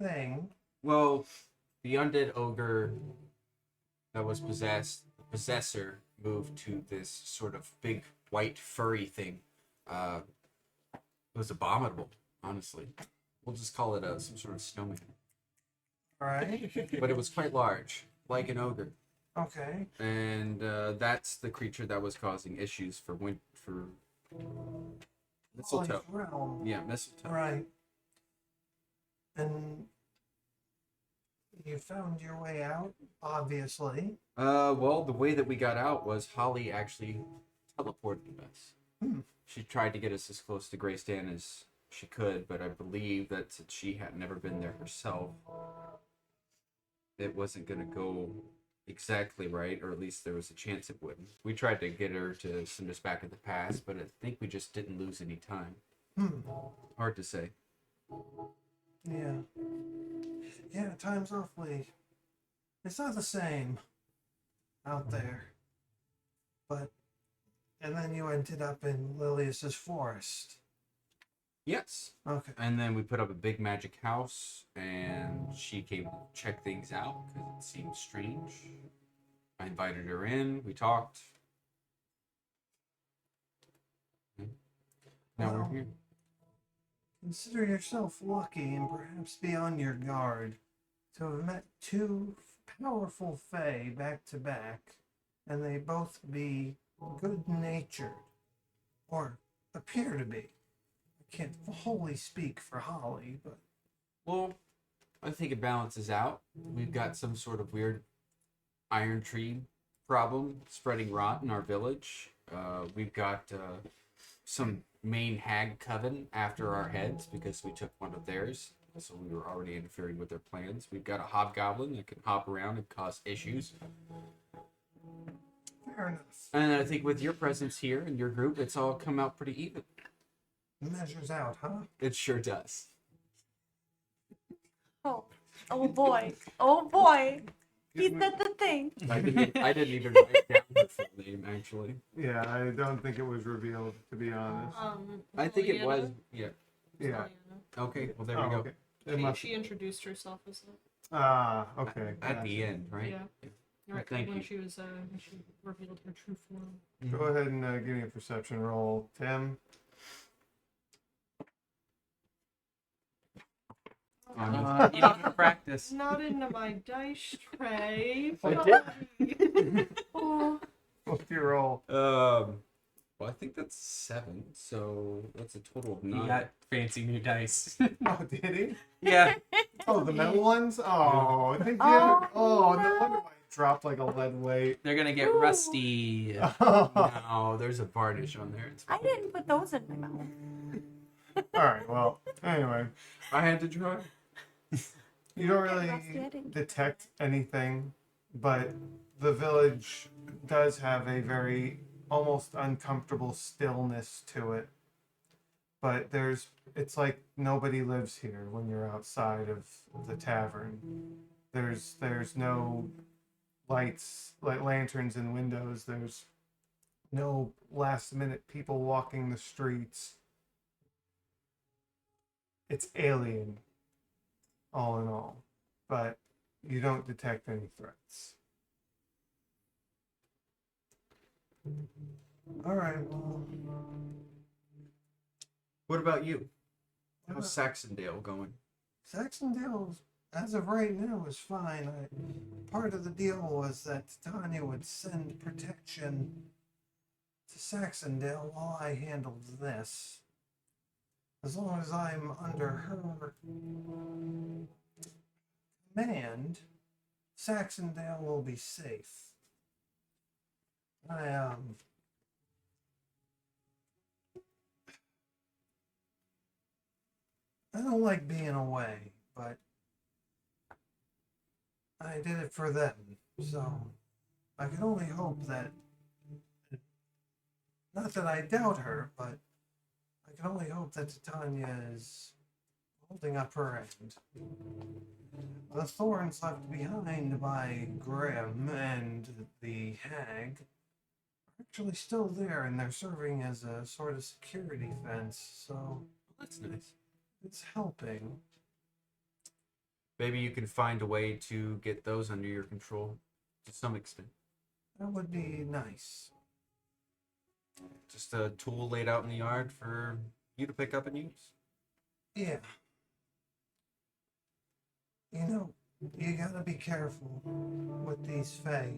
Speaker 7: thing.
Speaker 4: Well, the undead ogre that was possessed, the possessor moved to this sort of big white furry thing. It was abominable, honestly. We'll just call it some sort of snowman.
Speaker 7: Right?
Speaker 4: But it was quite large, like an ogre.
Speaker 7: Okay.
Speaker 4: And that's the creature that was causing issues for mistletoe.
Speaker 7: Holly's realm.
Speaker 4: Yeah, mistletoe.
Speaker 7: Right. And you found your way out, obviously.
Speaker 4: Well, the way that we got out was Holly actually teleported us. She tried to get us as close to Greystan as she could, but I believe that since she had never been there herself, it wasn't going to go exactly right, or at least there was a chance it wouldn't. We tried to get her to send us back in the past, but I think we just didn't lose any time. Hard to say.
Speaker 7: Yeah. Yeah, time's awfully. It's not the same out there. But. And then you ended up in Lilius's forest.
Speaker 4: Yes.
Speaker 7: Okay.
Speaker 4: And then we put up a big magic house, and she came to check things out because it seemed strange. I invited her in. We talked. Now
Speaker 7: Well,
Speaker 4: we're here.
Speaker 7: Consider yourself lucky and perhaps be on your guard to have met two powerful fae back to back, and they both be good-natured, or appear to be. I can't wholly speak for Holly, but
Speaker 4: Well, I think it balances out. We've got some sort of weird iron tree problem spreading rot in our village. We've got some main hag coven after our heads because we took one of theirs. So we were already interfering with their plans. We've got a hobgoblin that can hop around and cause issues.
Speaker 7: fair enough.
Speaker 4: And I think with your presence here and your group, it's all come out pretty even.
Speaker 7: Measures out, huh?
Speaker 4: It sure does.
Speaker 1: Oh boy. Oh boy. He said the thing.
Speaker 4: I didn't even write down her full name, actually.
Speaker 2: Yeah, I don't think it was revealed, to be honest.
Speaker 4: I think it was.
Speaker 3: Liliana?
Speaker 4: Yeah.
Speaker 2: Yeah.
Speaker 3: Liliana.
Speaker 4: Okay, well, there we
Speaker 2: Oh,
Speaker 4: go.
Speaker 2: okay. It must.
Speaker 3: She introduced herself as that.
Speaker 2: Ah, okay.
Speaker 4: At the end, right?
Speaker 3: Yeah. Right,
Speaker 4: Thank
Speaker 3: when
Speaker 4: you.
Speaker 3: she was when she revealed her true form.
Speaker 2: Go ahead and give me a perception roll, Tim.
Speaker 5: You need to practice.
Speaker 3: Not into my dice tray.
Speaker 2: I
Speaker 3: Sorry.
Speaker 1: Oh,
Speaker 2: What's your roll?
Speaker 4: Well, I think that's 7, so that's a total of
Speaker 5: He
Speaker 4: 9.
Speaker 5: got fancy new dice.
Speaker 2: Oh, did he?
Speaker 5: Yeah.
Speaker 2: Oh, the metal ones? Oh, they did.
Speaker 1: Oh,
Speaker 2: Oh, no
Speaker 1: no.
Speaker 2: wonder why it dropped like a lead weight.
Speaker 5: They're gonna get
Speaker 1: Ooh.
Speaker 5: rusty.
Speaker 4: No, there's a varnish on there. It's
Speaker 1: I didn't put those in my mouth.
Speaker 2: All right, well, anyway.
Speaker 4: I had to try.
Speaker 2: You don't
Speaker 1: Rusty, I
Speaker 2: really
Speaker 1: didn't.
Speaker 2: detect anything, but the village does have a very almost uncomfortable stillness to it. But it's like nobody lives here when you're outside of the tavern. There's no lights, like lanterns in windows. There's no last minute people walking the streets. It's alien, all in all, but you don't detect any threats.
Speaker 7: All right, well,
Speaker 4: What about you? How's Saxondale going?
Speaker 7: Saxondale, as of right now, is fine. Part of the deal was that Tanya would send protection to Saxondale while I handled this. As long as I'm under her command, Saxondale will be safe. I don't like being away, but I did it for them, so I can only hope that, not that I doubt her, but I can only hope that Titania is holding up her end. The thorns left behind by Graham and the hag are actually still there, and they're serving as a sort of security fence, so
Speaker 4: That's nice.
Speaker 7: it's helping.
Speaker 4: Maybe you can find a way to get those under your control to some extent.
Speaker 7: That would be nice.
Speaker 4: Just a tool laid out in the yard for you to pick up and use.
Speaker 7: Yeah. You know, you gotta be careful with these Fae.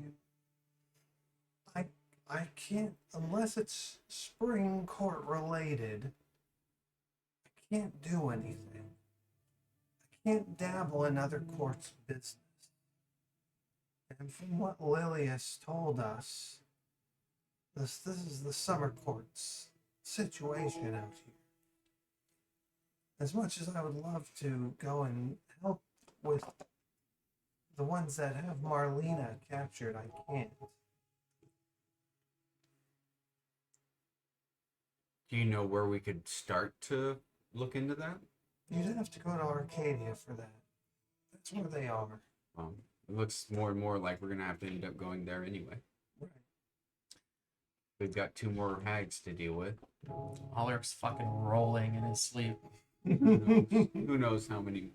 Speaker 7: I can't, unless it's Spring Court related, I can't do anything. I can't dabble in other courts' business. And from what Lilius told us, this is the Summer Court's situation out here. As much as I would love to go and help with the ones that have Marlena captured, I can't.
Speaker 4: Do you know where we could start to look into that?
Speaker 7: You'd have to go to Arcadia for that. That's where they are.
Speaker 4: It looks more and more like we're gonna have to end up going there anyway.
Speaker 7: Right.
Speaker 4: We've got 2 more hags to deal with.
Speaker 5: Ulrich's fucking rolling in his sleep.
Speaker 4: Who knows how many?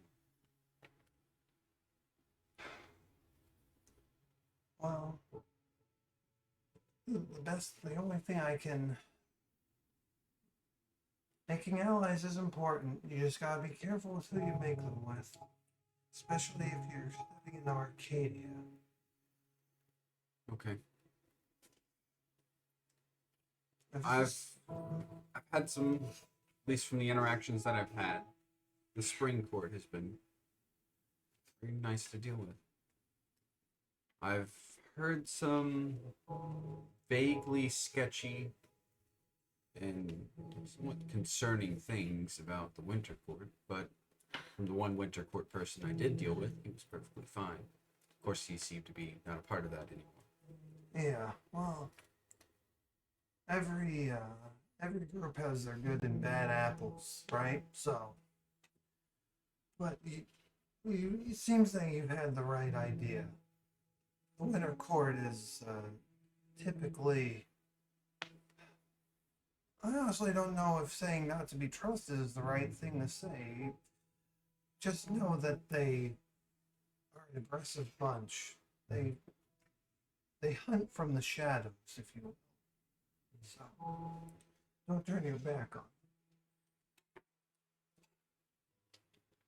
Speaker 7: Well, the only thing I can. Making allies is important. You just gotta be careful with who you make them with. Especially if you're stepping into Arcadia.
Speaker 4: Okay.
Speaker 7: If
Speaker 4: I've
Speaker 7: it's-
Speaker 4: had some, at least from the interactions that I've had, the Spring Court has been very nice to deal with. I've heard some vaguely sketchy and somewhat concerning things about the Winter Court, but from the one Winter Court person I did deal with, he was perfectly fine. Of course, he seemed to be not a part of that anymore.
Speaker 7: Yeah, well, every group has their good and bad apples, right? So, but it seems that you've had the right idea. The Winter Court is typically. I honestly don't know if saying not to be trusted is the right thing to say. Just know that they are an aggressive bunch. They hunt from the shadows, if you will. So, don't turn your back on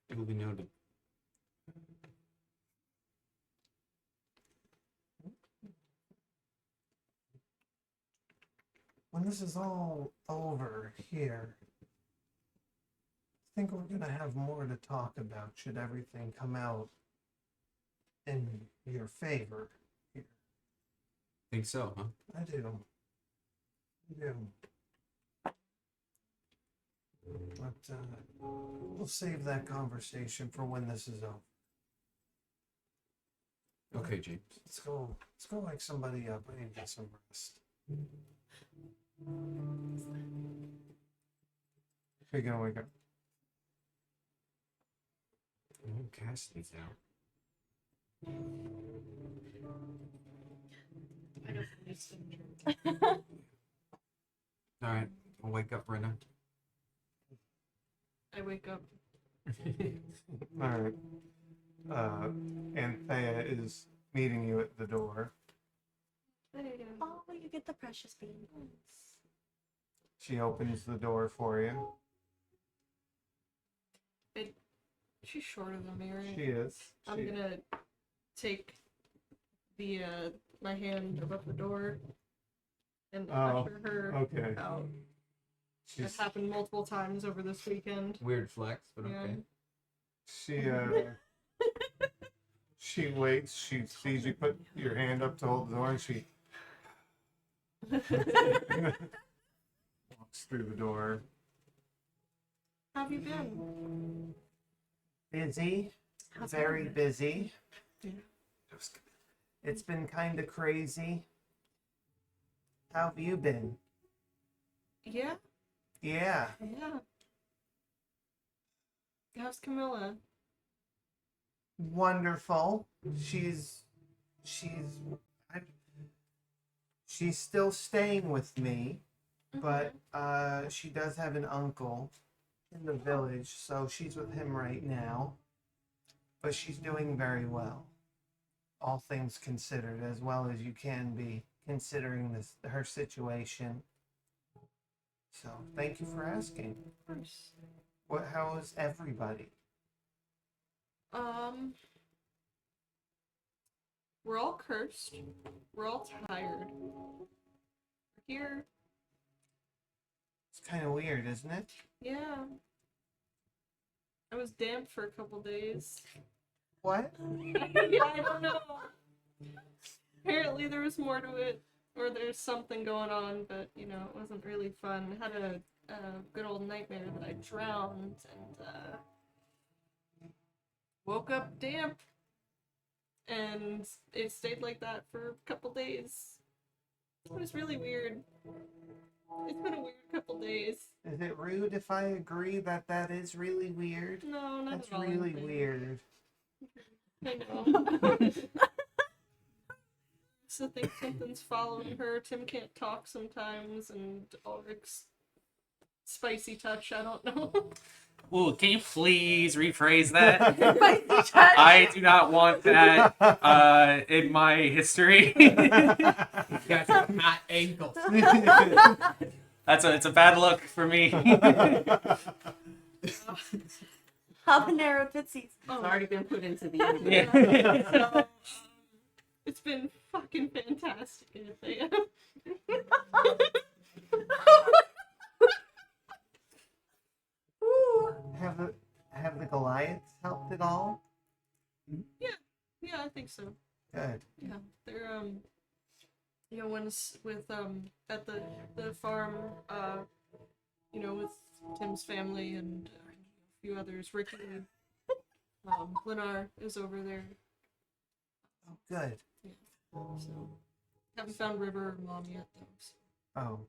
Speaker 4: It will be noted.
Speaker 7: when this is all over here, I think we're gonna have more to talk about should everything come out in your favor here.
Speaker 4: Think so, huh?
Speaker 7: I do. I do. But we'll save that conversation for when this is over.
Speaker 4: Okay, James.
Speaker 7: Let's go wake somebody up. I need to get some rest.
Speaker 2: You're gonna wake up.
Speaker 4: Oh, Cassidy's out.
Speaker 3: I know from this syndrome.
Speaker 4: All right, I'll wake up, Brenna.
Speaker 3: I wake up.
Speaker 2: All right. Anthea is meeting you at the door.
Speaker 1: Oh, you get the precious beans.
Speaker 2: She opens the door for you.
Speaker 3: She's shorter than me, right?
Speaker 2: She is.
Speaker 3: I'm
Speaker 2: She-
Speaker 3: gonna take the my hand above the door and
Speaker 2: Oh,
Speaker 3: usher her
Speaker 2: okay.
Speaker 3: out.
Speaker 2: She's,
Speaker 3: It's happened multiple times over this weekend.
Speaker 4: Weird flex, but
Speaker 3: Yeah.
Speaker 4: okay.
Speaker 2: she She waits. She sees you put your hand up to hold the door, and she walks through the door.
Speaker 3: How have you been?
Speaker 7: Busy. Very busy. It's been kind of crazy. How have you been?
Speaker 3: Yeah,
Speaker 7: Yeah.
Speaker 3: yeah. How's Camilla?
Speaker 7: Wonderful. She's I- she's still staying with me, but she does have an uncle in the village, so she's with him right now. But she's doing very well, all things considered, as well as you can be considering her situation. So thank you for asking.
Speaker 3: Of course.
Speaker 7: How is everybody?
Speaker 3: We're all cursed. We're all tired. We're here.
Speaker 7: It's kind of weird, isn't it?
Speaker 3: Yeah. I was damp for a couple days.
Speaker 7: What?
Speaker 3: Yeah, I don't know. Apparently there was more to it, or there's something going on, but you know, it wasn't really fun. I had a good old nightmare that I drowned and woke up damp, and it stayed like that for a couple days. It was really weird. It's been a weird couple days.
Speaker 7: Is it rude if I agree that that is really weird?
Speaker 3: No, not
Speaker 7: That's
Speaker 3: at all.
Speaker 7: really
Speaker 3: anything.
Speaker 7: weird.
Speaker 3: I know. So I think something's following her. Tim can't talk sometimes, and Ulrich's spicy touch, I don't know.
Speaker 5: Ooh, can you please rephrase that?
Speaker 1: Spicy touch.
Speaker 5: I do not want that in my history.
Speaker 8: Got some hot ankles.
Speaker 5: It's a bad look for me.
Speaker 1: Habanero tootsies.
Speaker 6: It's already been put into the universe.
Speaker 5: Yeah.
Speaker 3: So, it's been fucking fantastic, Anthea.
Speaker 1: Ooh.
Speaker 7: Have the Goliaths helped at all?
Speaker 3: Yeah, I think so.
Speaker 7: Good.
Speaker 3: Yeah, they're you know, with at the farm, you know, with Tim's family and a few others. Ricky, Lennar is over there.
Speaker 7: Oh, good.
Speaker 3: So haven't found River or Mom yet though. So.
Speaker 7: Oh.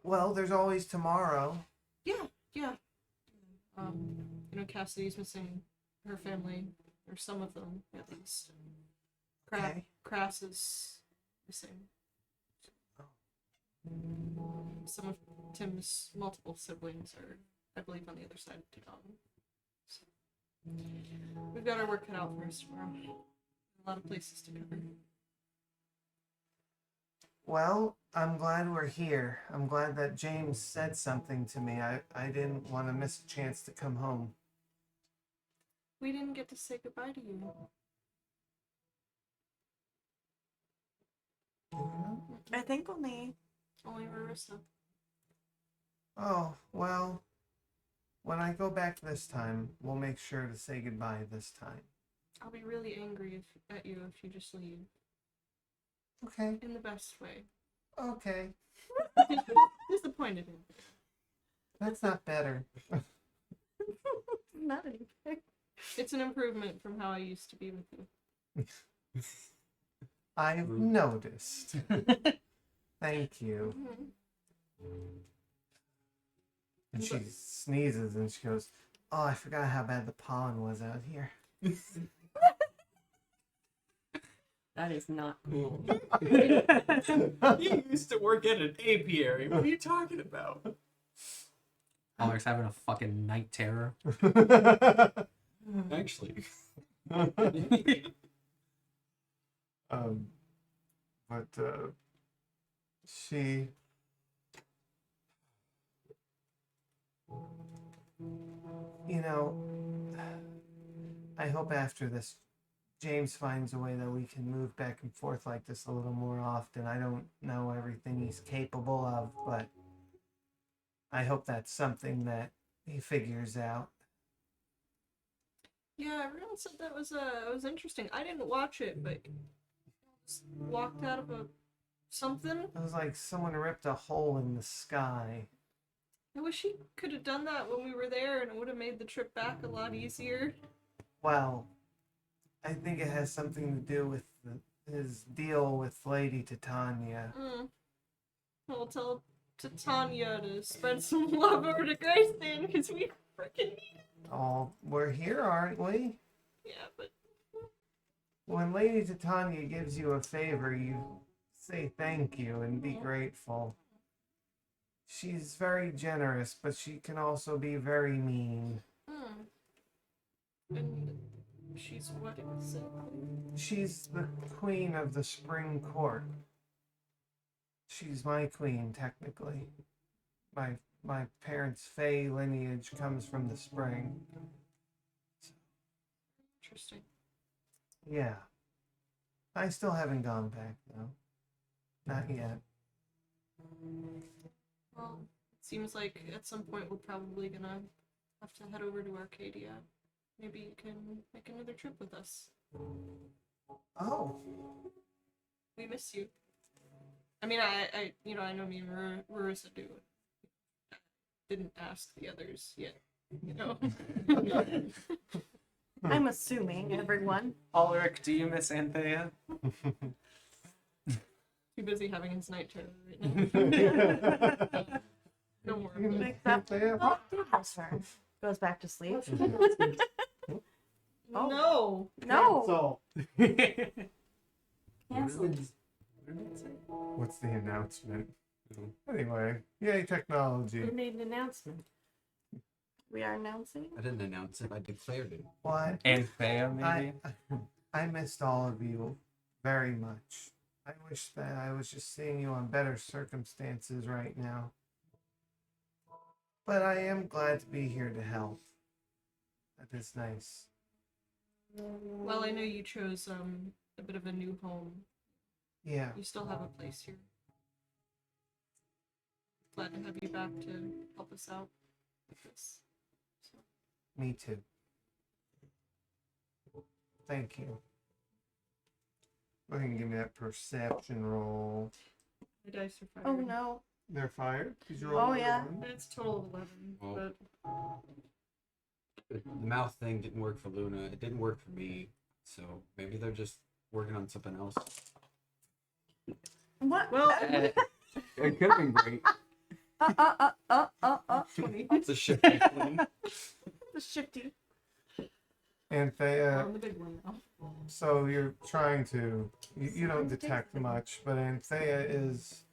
Speaker 7: Well, there's always tomorrow.
Speaker 3: Yeah. You know, Cassidy's missing her family, or some of them at least.
Speaker 7: Okay.
Speaker 3: Crass is missing. Some of Tim's multiple siblings are, I believe, on the other side of town. So, we've got our work cut out for us tomorrow. A lot of places to cover.
Speaker 7: Well, I'm glad we're here. I'm glad that James said something to me. I didn't want to miss a chance to come home.
Speaker 3: We didn't get to say goodbye to you.
Speaker 1: I think only.
Speaker 3: Only Marissa.
Speaker 7: Oh, well, when I go back this time, we'll make sure to say goodbye this time.
Speaker 3: I'll be really angry at you if you just leave.
Speaker 7: Okay.
Speaker 3: In the best way.
Speaker 7: Okay.
Speaker 3: Disappointed in you.
Speaker 7: That's not better.
Speaker 1: Not anything.
Speaker 3: It's an improvement from how I used to be with you.
Speaker 7: I've noticed. Thank you. And she sneezes and she goes, "Oh, I forgot how bad the pollen was out here."
Speaker 6: That is not cool.
Speaker 8: You used to work at an apiary. What are you talking about?
Speaker 5: Ulrich's having a fucking night terror.
Speaker 8: Actually.
Speaker 2: But she,
Speaker 7: You know, I hope after this, James finds a way that we can move back and forth like this a little more often. I don't know everything he's capable of, but I hope that's something that he figures out.
Speaker 3: Yeah, everyone said that was interesting. I didn't watch it, but just walked out of a something.
Speaker 2: It was like someone ripped a hole in the sky.
Speaker 3: I wish he could have done that when we were there, and it would have made the trip back a lot easier.
Speaker 2: Well, I think it has something to do with his deal with Lady Titania.
Speaker 3: I'll tell Titania to spread some love over to Grayston, because we freaking need it.
Speaker 2: Oh, we're here, aren't we?
Speaker 3: Yeah, but
Speaker 2: When Lady Titania gives you a favor, you say thank you and be grateful. She's very generous, but she can also be very mean.
Speaker 3: and she's what exactly?
Speaker 2: She's the queen of the spring court. She's my queen, technically. My parents' Fey lineage comes from the spring.
Speaker 3: Interesting.
Speaker 2: Yeah. I still haven't gone back, though. Not yet.
Speaker 3: Well, it seems like at some point we're probably gonna have to head over to Arcadia. Maybe you can make another trip with us.
Speaker 2: Oh.
Speaker 3: We miss you. I mean, I know me and Marissa do. Didn't ask the others yet, you know.
Speaker 1: I'm assuming everyone.
Speaker 5: Ulrich, do you miss Anthea?
Speaker 3: Too busy having his night terror right now. No more. of it.
Speaker 1: Except oh, bless her. Goes back to sleep.
Speaker 3: No.
Speaker 1: No.
Speaker 6: Cancelled.
Speaker 2: What's the announcement? Anyway, yay technology.
Speaker 1: We made an announcement. We are announcing.
Speaker 4: I didn't announce it. I declared it.
Speaker 2: What?
Speaker 5: Anthea, maybe?
Speaker 2: I missed all of you very much. I wish that I was just seeing you on better circumstances right now. But I am glad to be here to help. That is nice.
Speaker 3: Well, I know you chose a bit of a new home.
Speaker 2: Yeah.
Speaker 3: You still have a place here. Glad to have you back to help us out with this. So.
Speaker 2: Me too. Thank you. Go ahead and give me that perception roll.
Speaker 3: My dice are
Speaker 1: Oh
Speaker 3: fired.
Speaker 1: no.
Speaker 2: They're fired? Did you roll
Speaker 1: Oh,
Speaker 2: a
Speaker 1: yeah.
Speaker 2: one?
Speaker 3: It's a total of 11,
Speaker 4: Oh.
Speaker 3: but
Speaker 4: The mouth thing didn't work for Luna. It didn't work for me. So maybe they're just working on something else.
Speaker 1: What?
Speaker 3: well,
Speaker 4: It could have been great.
Speaker 3: 20.
Speaker 4: It's a shifty thing.
Speaker 1: The shifty.
Speaker 2: Anthea,
Speaker 3: I'm the big one now.
Speaker 2: so you're trying to, you don't detect much, but Anthea is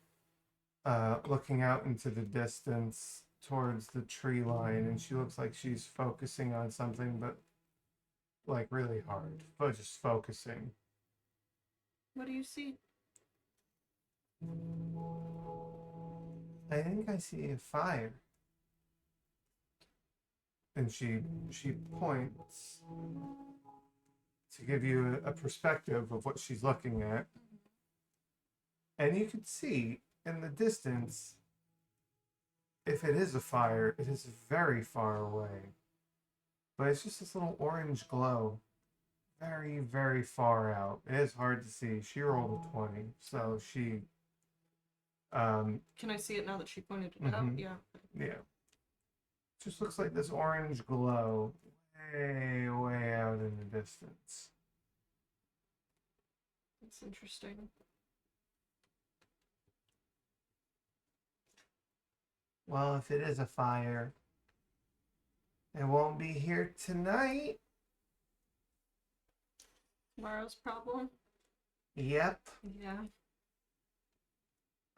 Speaker 2: looking out into the distance towards the tree line, and she looks like she's focusing on something, but like really hard, but just focusing.
Speaker 3: What do you see?
Speaker 2: I think I see a fire. And she points to give you a perspective of what she's looking at. And you can see in the distance, if it is a fire, it is very far away. But it's just this little orange glow. Very, very far out. It is hard to see. She rolled a 20, so she
Speaker 3: Can I see it now that she pointed it out?
Speaker 2: Mhm.
Speaker 3: Yeah.
Speaker 2: yeah. Just looks like this orange glow way, way out in the distance.
Speaker 3: That's interesting.
Speaker 2: Well, if it is a fire, it won't be here tonight.
Speaker 3: Tomorrow's problem?
Speaker 2: Yep.
Speaker 3: Yeah.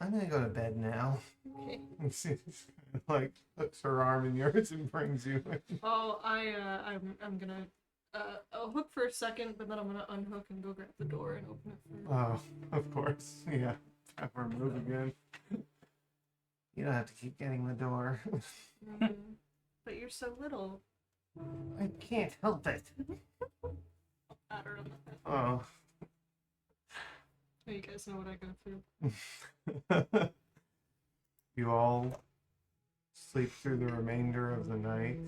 Speaker 2: I'm gonna go to bed now.
Speaker 3: Okay.
Speaker 2: And she just kind of like hooks her arm in yours and brings you in.
Speaker 3: Oh, I'm gonna I'll hook for a second, but then I'm gonna unhook and go grab the door and open it for her.
Speaker 2: Oh, of course. Yeah. Have her move again. You don't have to keep getting the door.
Speaker 3: Mhm. But you're so little.
Speaker 2: I can't help it.
Speaker 3: Pat her on the head.
Speaker 2: Oh.
Speaker 3: Oh, you guys know what I go through.
Speaker 2: You all sleep through the remainder of the night.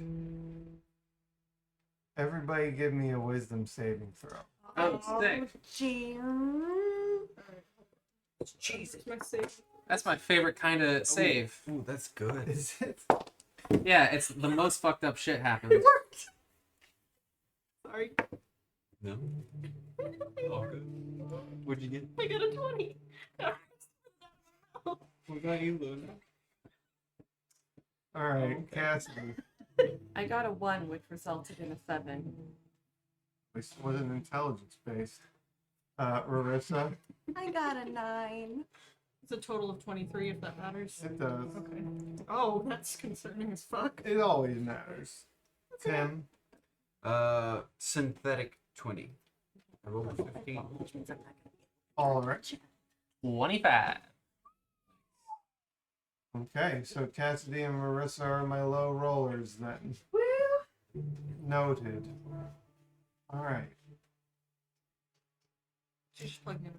Speaker 2: Everybody give me a wisdom saving throw.
Speaker 5: Oh, sick.
Speaker 1: Gee.
Speaker 3: Jesus. My save.
Speaker 5: That's my favorite kind of save.
Speaker 4: Ooh, that's good.
Speaker 2: Is it?
Speaker 5: Yeah, it's the most fucked up shit happens.
Speaker 3: It worked. Sorry.
Speaker 4: No. All good. What'd you get?
Speaker 3: I got a 20.
Speaker 4: What got you, Luna?
Speaker 2: All right,
Speaker 4: Okay.
Speaker 2: Cassidy.
Speaker 6: I got a 1, which resulted in a 7.
Speaker 2: This wasn't intelligence based. Rarissa.
Speaker 1: I got a 9.
Speaker 3: It's a total of 23, if that matters.
Speaker 2: It does.
Speaker 3: Okay. Oh, that's concerning as fuck.
Speaker 2: It always matters. Tim.
Speaker 4: Synthetic 20. I rolled a 15.
Speaker 2: All right.
Speaker 5: 25.
Speaker 2: Okay, so Cassidy and Marissa are my low rollers then.
Speaker 1: Woo!
Speaker 2: Noted. All right.
Speaker 3: Just plug in.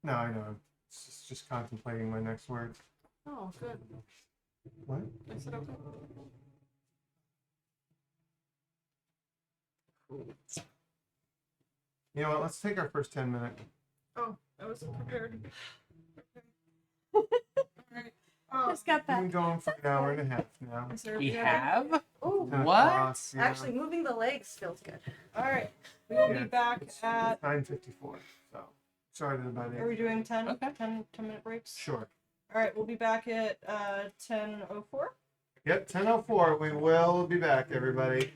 Speaker 2: No, I know. I'm just contemplating my next word.
Speaker 3: Oh, good.
Speaker 2: What?
Speaker 3: I said okay.
Speaker 2: You know what? Let's take our first 10 minute.
Speaker 3: Oh, I wasn't prepared. Alright.
Speaker 1: Just got
Speaker 2: Been
Speaker 1: back.
Speaker 2: going for an hour and a half now.
Speaker 3: Is there a
Speaker 5: We
Speaker 3: beer?
Speaker 5: have?
Speaker 1: Ooh.
Speaker 5: What?
Speaker 2: Yeah.
Speaker 1: Actually, moving the legs feels good.
Speaker 3: Alright. We will
Speaker 2: Yeah,
Speaker 3: be back
Speaker 2: it's
Speaker 3: at.
Speaker 2: 9:54. So started about
Speaker 3: Are we
Speaker 2: 8.
Speaker 3: doing 10?
Speaker 5: Okay.
Speaker 3: 10 minute breaks?
Speaker 2: Sure.
Speaker 3: Alright, we'll be back at 10:04.
Speaker 2: Yep, 10:04. We will be back, everybody.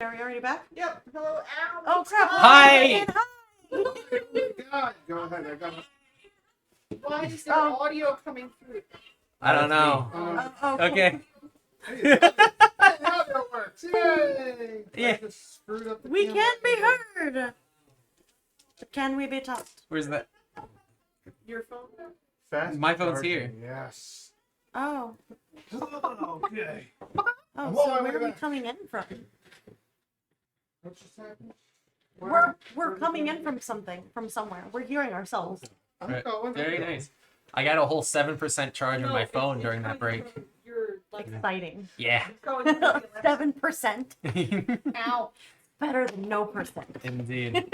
Speaker 1: Are we already back?
Speaker 3: Yep. Hello, Al.
Speaker 1: Oh crap!
Speaker 5: Hi!
Speaker 2: God, go ahead. I got
Speaker 3: Why is there
Speaker 1: Oh.
Speaker 3: audio coming through?
Speaker 5: I don't know.
Speaker 1: Oh,
Speaker 5: Okay.
Speaker 2: Hey, how that works! Yay!
Speaker 5: Yeah.
Speaker 2: I just screwed up the
Speaker 1: we
Speaker 2: camera.
Speaker 1: can be heard. But can we be talked?
Speaker 5: Where's that?
Speaker 3: Your phone?
Speaker 2: Fast
Speaker 5: My phone's
Speaker 2: charging,
Speaker 5: here.
Speaker 2: Yes.
Speaker 1: Oh.
Speaker 2: Okay.
Speaker 1: Oh,
Speaker 2: Whoa,
Speaker 1: so
Speaker 2: wait,
Speaker 1: where are we
Speaker 2: wait.
Speaker 1: coming in from?
Speaker 2: What just happened?
Speaker 1: We're coming in from somewhere. We're hearing ourselves.
Speaker 2: I'm
Speaker 5: Right.
Speaker 2: going.
Speaker 5: Very nice. I got a whole 7% charge on my phone during that break.
Speaker 3: You're like
Speaker 1: Exciting.
Speaker 5: Yeah.
Speaker 3: going to the
Speaker 1: 7%.
Speaker 3: Ow.
Speaker 1: Better than no percent.
Speaker 5: Indeed.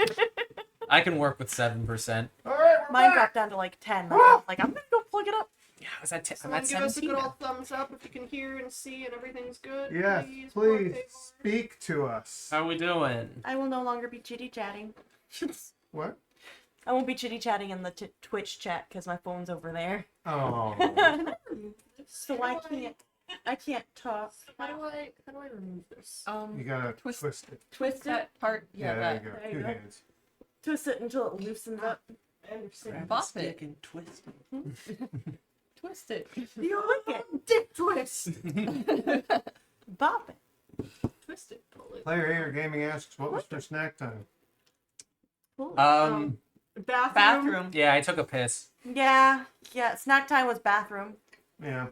Speaker 5: I can work with 7%.
Speaker 2: All right, we're
Speaker 1: Mine
Speaker 2: back.
Speaker 1: dropped down to like 10. That's why I was like, I'm gonna go plug it up.
Speaker 5: Yeah, I was at I'm
Speaker 3: Someone
Speaker 5: at
Speaker 3: give us a
Speaker 5: 17
Speaker 3: good
Speaker 5: now.
Speaker 3: old thumbs up if you can hear and see and everything's good.
Speaker 2: Yes,
Speaker 3: Please.
Speaker 2: please speak to us.
Speaker 5: How we doing?
Speaker 1: I will no longer be chitty chatting.
Speaker 2: What?
Speaker 1: I won't be chitty chatting in the Twitch chat because my phone's over there.
Speaker 2: Oh.
Speaker 1: So I can't talk.
Speaker 3: How do I remove this?
Speaker 2: You gotta
Speaker 6: Twist-
Speaker 2: twist it.
Speaker 1: Twist it.
Speaker 6: That part,
Speaker 2: Yeah,
Speaker 6: yeah,
Speaker 2: there
Speaker 6: that.
Speaker 2: you go.
Speaker 1: there you
Speaker 2: Two
Speaker 1: go.
Speaker 2: hands.
Speaker 1: Twist it until it loosens up.
Speaker 3: I understand.
Speaker 6: Bop it.
Speaker 5: and twist.
Speaker 6: Twist it.
Speaker 1: You like it? Dick twist. Bop it.
Speaker 3: Twist it. Pull it.
Speaker 2: Player Hater Gaming asks, what was for snack time?
Speaker 1: Cool.
Speaker 6: Bathroom.
Speaker 5: Yeah, I took a piss.
Speaker 1: Yeah. Snack time was bathroom.
Speaker 2: Yeah.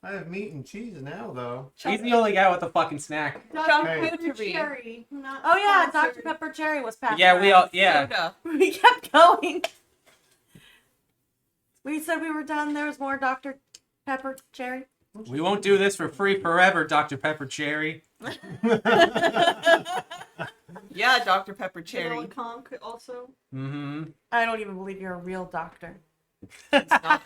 Speaker 2: I have meat and cheese now, though.
Speaker 5: He's the only guy with a fucking snack.
Speaker 6: Charcuterie.
Speaker 3: Cherry. Not
Speaker 1: Oh yeah,
Speaker 3: sponsored.
Speaker 1: Dr. Pepper Cherry was passed.
Speaker 5: Yeah, we
Speaker 1: around.
Speaker 5: all yeah.
Speaker 6: Soda.
Speaker 1: We kept going. We said we were done. There was more Dr. Pepper Cherry.
Speaker 5: We won't do this for free forever, Dr. Pepper Cherry.
Speaker 6: Yeah, Dr. Pepper
Speaker 3: Cherry.
Speaker 6: Cherry.
Speaker 3: Conch also.
Speaker 5: Mm-hmm.
Speaker 1: I don't even believe you're a real doctor.
Speaker 6: It's not.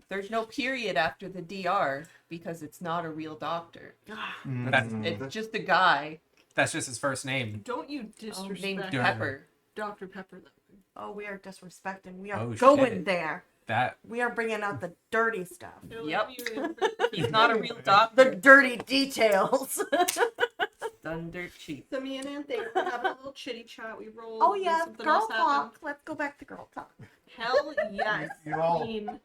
Speaker 6: There's no period after the DR because it's not a real doctor.
Speaker 5: That's-
Speaker 6: It's just a guy
Speaker 5: That's just his first name.
Speaker 3: Don't you
Speaker 6: named
Speaker 3: disrespect
Speaker 6: Pepper.
Speaker 3: Dr. Pepper then.
Speaker 1: Oh, we are disrespecting. We are
Speaker 5: Oh,
Speaker 1: going
Speaker 5: shit.
Speaker 1: there.
Speaker 5: That
Speaker 1: We are bringing out the dirty stuff.
Speaker 6: Yep.
Speaker 3: You-
Speaker 6: He's not a real
Speaker 1: The
Speaker 6: doctor.
Speaker 1: dirty details.
Speaker 6: Done dirt cheap.
Speaker 3: So me and Anthony were having a little chitty chat. We rolled.
Speaker 1: Oh
Speaker 3: and
Speaker 1: yeah,
Speaker 3: something
Speaker 1: girl
Speaker 3: else happened.
Speaker 1: talk. Let's go back to girl talk.
Speaker 3: Hell yes.
Speaker 2: You all-
Speaker 3: Queen.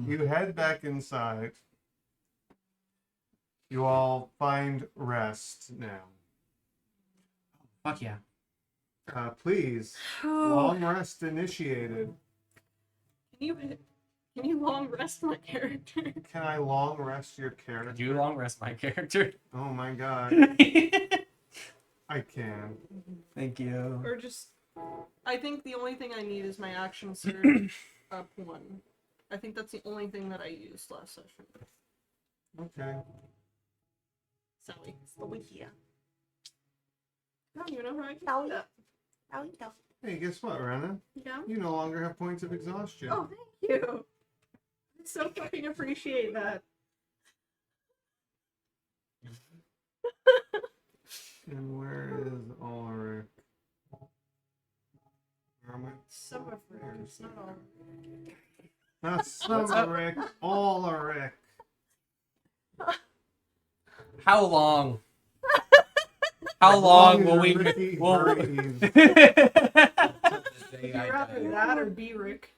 Speaker 2: You head back inside. You all find rest now.
Speaker 5: fuck yeah.
Speaker 2: Please, long rest initiated.
Speaker 3: Can you long rest my character?
Speaker 2: Can I long rest your character?
Speaker 5: You long rest my character.
Speaker 2: Oh my god, I can.
Speaker 5: Thank you.
Speaker 3: Or just, I think the only thing I need is my action surge up one. I think that's the only thing that I used last session.
Speaker 2: Okay.
Speaker 3: Sally.
Speaker 1: So here.
Speaker 3: I don't even know how I can
Speaker 1: Sally.
Speaker 3: do that.
Speaker 1: Sally, go.
Speaker 2: Hey, guess what, Rena?
Speaker 3: Yeah.
Speaker 2: You no longer have points of exhaustion.
Speaker 3: Oh, thank you. I so fucking appreciate that.
Speaker 2: And where is Ulrich? Where am I?
Speaker 3: Some of it. It's not all.
Speaker 2: Not Summerrick, Ulrich.
Speaker 5: How long? How long will we?
Speaker 2: Ricky
Speaker 5: Will...
Speaker 2: breathes.
Speaker 3: You'd rather that or be Rick.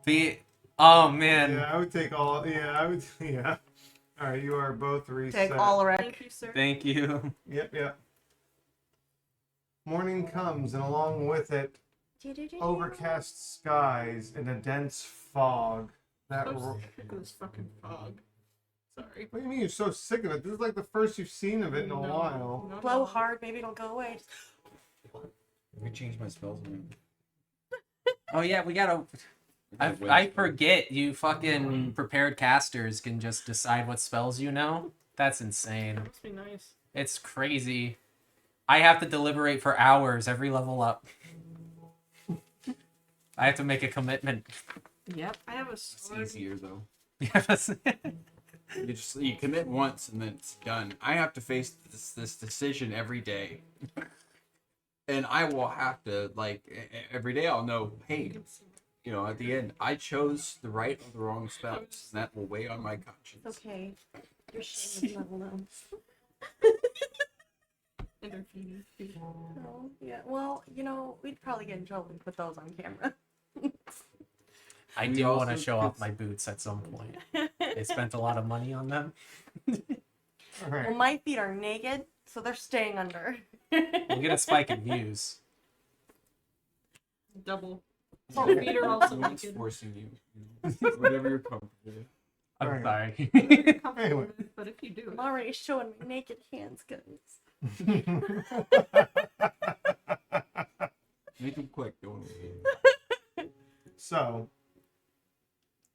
Speaker 5: The oh man.
Speaker 2: Yeah, I would take all. Yeah, I would. Yeah. All right, you are both reset.
Speaker 1: Take all
Speaker 3: Thank
Speaker 1: Rick.
Speaker 3: you, sir.
Speaker 5: Thank you.
Speaker 2: Yep. Morning comes, and along with it, overcast skies and a dense fog. That.
Speaker 3: I'm so
Speaker 2: Ro-
Speaker 3: sick of this fucking fog. Sorry.
Speaker 2: what do you mean you're so sick of it? This is like the first you've seen of it in a
Speaker 3: No,
Speaker 2: while.
Speaker 3: no,
Speaker 1: Blow
Speaker 3: no.
Speaker 1: hard, maybe it'll go away.
Speaker 4: Let me change my spells.
Speaker 5: Oh yeah, we gotta. I forget you fucking prepared casters can just decide what spells you know. That's insane.
Speaker 3: That must be nice.
Speaker 5: It's crazy. I have to deliberate for hours every level up. I have to make a commitment.
Speaker 6: Yep.
Speaker 3: I have a
Speaker 4: It's
Speaker 3: sword.
Speaker 4: easier though.
Speaker 5: Yes.
Speaker 4: You commit once and then it's done. I have to face this decision every day, and I will have to every day. I'll know, hey,
Speaker 8: you know, at the end, I chose the right or the wrong spells, and that will weigh on my conscience.
Speaker 1: It's okay. Your shame is level now. Oh, yeah. Well, we'd probably get in trouble if we put those on camera.
Speaker 5: I
Speaker 8: We
Speaker 5: do want to
Speaker 8: also
Speaker 5: show off
Speaker 8: could-
Speaker 5: my boots at some point. I spent a lot of money on them.
Speaker 2: All right.
Speaker 1: Well, my feet are naked, so they're staying under.
Speaker 5: We'll get a spike in views.
Speaker 3: Double.
Speaker 1: Oh,
Speaker 3: Your feet are also
Speaker 8: No one's
Speaker 3: naked.
Speaker 8: forcing you. Whatever you're comfortable with.
Speaker 5: I'm
Speaker 2: Alright.
Speaker 5: sorry.
Speaker 2: Anyway.
Speaker 3: But if you do
Speaker 1: I'm
Speaker 3: it,
Speaker 1: already showing my naked hands, guys.
Speaker 8: Make them quick, don't we?
Speaker 2: So,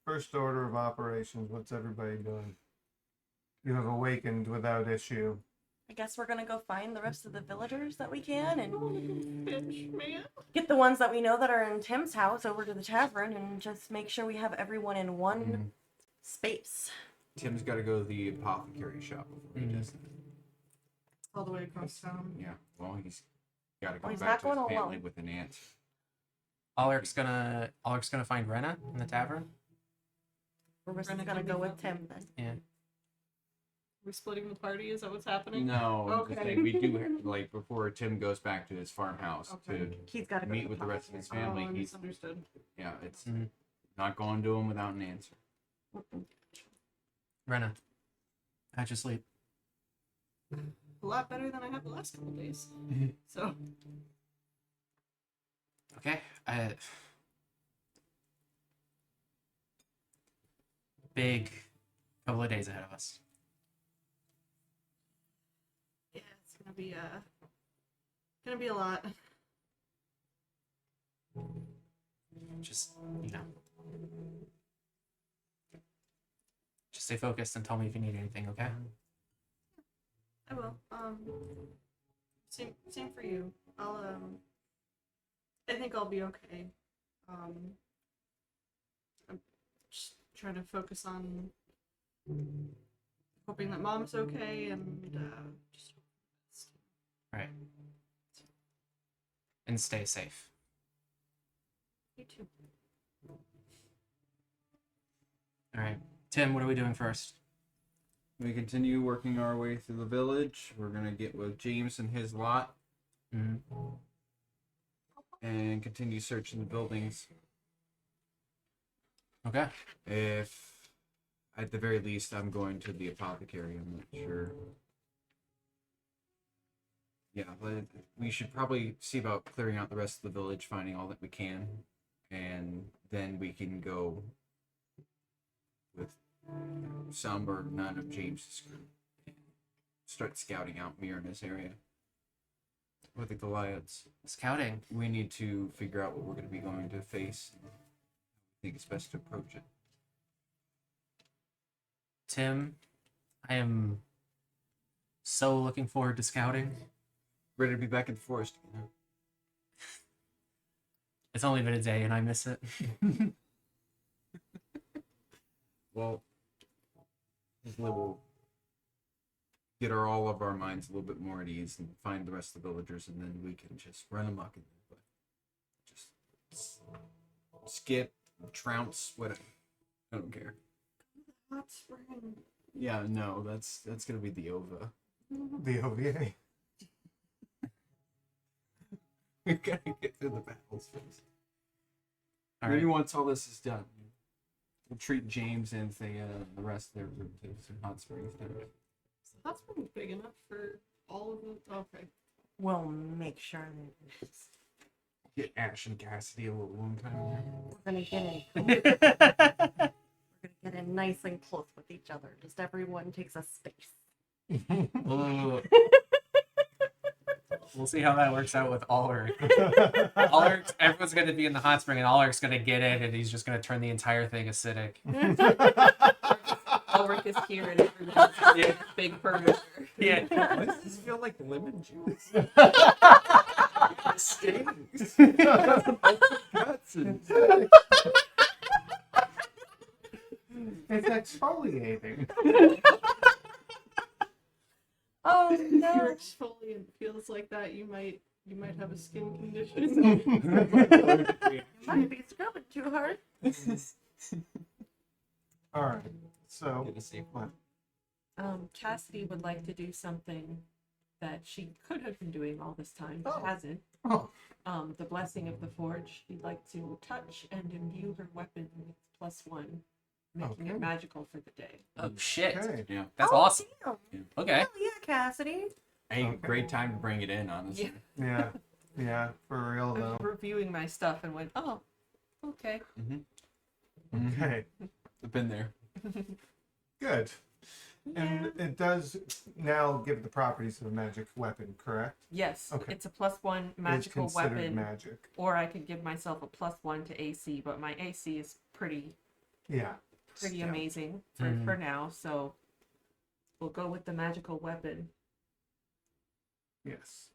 Speaker 2: first order of operations. What's everybody doing? You have awakened without issue.
Speaker 1: I guess we're gonna go find the rest of the villagers that we can and
Speaker 3: bitch, man.
Speaker 1: get the ones that we know that are in Tim's house over to the tavern and just make sure we have everyone in one space.
Speaker 4: Tim's got to go to the apothecary shop before he does that.
Speaker 3: All the way across town.
Speaker 4: Yeah, well, he's got to go
Speaker 1: he's
Speaker 4: back
Speaker 1: not
Speaker 4: to his
Speaker 1: going
Speaker 4: family
Speaker 1: alone.
Speaker 4: with an answer.
Speaker 5: Ulrich's gonna find Rena in the tavern.
Speaker 1: We're just
Speaker 3: Gonna
Speaker 1: gonna
Speaker 3: give
Speaker 1: go
Speaker 3: me
Speaker 1: with
Speaker 3: the-
Speaker 1: Tim then.
Speaker 5: Yeah.
Speaker 3: We're splitting the party. Is that what's happening?
Speaker 8: No, I'm just
Speaker 3: Okay.
Speaker 8: saying, we do have, like, before Tim goes back to his farmhouse
Speaker 3: Okay.
Speaker 1: He's gotta go
Speaker 8: meet
Speaker 1: to
Speaker 8: with the rest of his
Speaker 3: Oh,
Speaker 8: family,
Speaker 3: I
Speaker 8: he's,
Speaker 3: misunderstood.
Speaker 8: yeah, it's
Speaker 5: Mhm.
Speaker 8: not going to him without an answer.
Speaker 5: Rena, how'd you sleep?
Speaker 3: A lot better than I have the last couple days. So
Speaker 5: Okay. Big couple of days ahead of us.
Speaker 3: yeah, it's gonna be a lot.
Speaker 5: Just just stay focused and tell me if you need anything, okay?
Speaker 3: I will. Same for you. I think I'll be okay. I'm just trying to focus on hoping that mom's okay and just
Speaker 5: Right. And stay safe.
Speaker 3: you too.
Speaker 5: All right. Tim, what are we doing first?
Speaker 8: We continue working our way through the village. We're gonna get with James and his lot
Speaker 5: Mm-hmm.
Speaker 8: and continue searching the buildings.
Speaker 5: Okay.
Speaker 8: If, at the very least, I'm going to the apothecary. I'm not sure. Yeah, but we should probably see about clearing out the rest of the village, finding all that we can, and then we can go with some or none of James's group and start scouting out Myrna's area with the Goliaths.
Speaker 5: Scouting.
Speaker 8: We need to figure out what we're going to be going to face. I think it's best to approach it.
Speaker 5: Tim, I am so looking forward to scouting.
Speaker 8: Ready to be back in the forest. You know?
Speaker 5: It's only been a day and I miss it.
Speaker 8: Well, hopefully we'll get all of our minds a little bit more at ease and find the rest of the villagers, and then we can just run amok in there. But just skip, trounce, whatever. I don't care.
Speaker 3: Hot spring.
Speaker 8: Yeah, no, that's gonna be the OVA.
Speaker 2: The OVA.
Speaker 8: We gotta get through the battles first.
Speaker 5: All
Speaker 8: Maybe
Speaker 5: right.
Speaker 8: once all this is done, we'll treat James and the rest of their group to some hot springs dinner.
Speaker 3: Is the hot spring big enough for all of them? Okay.
Speaker 1: We'll make sure that it is.
Speaker 8: Get Ash and Cassidy a little one time.
Speaker 1: We're gonna get in. We're gonna get in nice and close with each other. Just everyone takes a space.
Speaker 5: We'll see how that works out with Ulrich. Ulrich, everyone's going to be in the hot spring, and Ulrich's going to get in, and he's just going to turn the entire thing acidic.
Speaker 6: Ulrich is here and everyone's
Speaker 5: Yeah.
Speaker 6: big furniture.
Speaker 5: Yeah.
Speaker 8: Why does this feel like lemon juice? It stings. Guts and
Speaker 2: It's exfoliating.
Speaker 1: Oh
Speaker 3: If you're
Speaker 1: no!
Speaker 3: exfoliant feels like that, you might You might have a skin condition.
Speaker 1: You might be scrubbing too hard.
Speaker 2: All right. So
Speaker 4: Get a safe
Speaker 2: what?
Speaker 6: Cassidy would like to do something that she could have been doing all this time, but
Speaker 2: Oh.
Speaker 6: hasn't.
Speaker 2: Oh,
Speaker 6: The blessing of the forge. She'd like to touch and imbue her weapon with +1, making
Speaker 2: Okay.
Speaker 6: it magical for the day.
Speaker 5: Oh shit.
Speaker 2: okay.
Speaker 8: Yeah.
Speaker 5: That's
Speaker 1: Oh,
Speaker 5: awesome.
Speaker 1: damn.
Speaker 5: Okay.
Speaker 1: Hell yeah, Cassidy.
Speaker 8: Hey,
Speaker 2: Okay.
Speaker 8: great time to bring it in, honestly.
Speaker 2: Yeah. Yeah. For real
Speaker 6: I
Speaker 2: though.
Speaker 6: was reviewing my stuff and went, oh, okay.
Speaker 2: Okay.
Speaker 8: I've been there.
Speaker 2: Good. And it does now give the properties of a magic weapon, correct?
Speaker 6: Yes,
Speaker 2: Okay.
Speaker 6: it's a +1
Speaker 2: It's
Speaker 6: magical
Speaker 2: considered
Speaker 6: weapon,
Speaker 2: magic.
Speaker 6: or I could give myself a +1 to AC, but my AC is pretty
Speaker 2: Yeah. Still.
Speaker 6: amazing
Speaker 5: Mhm.
Speaker 6: for now, so we'll go with the magical weapon.
Speaker 2: Yes.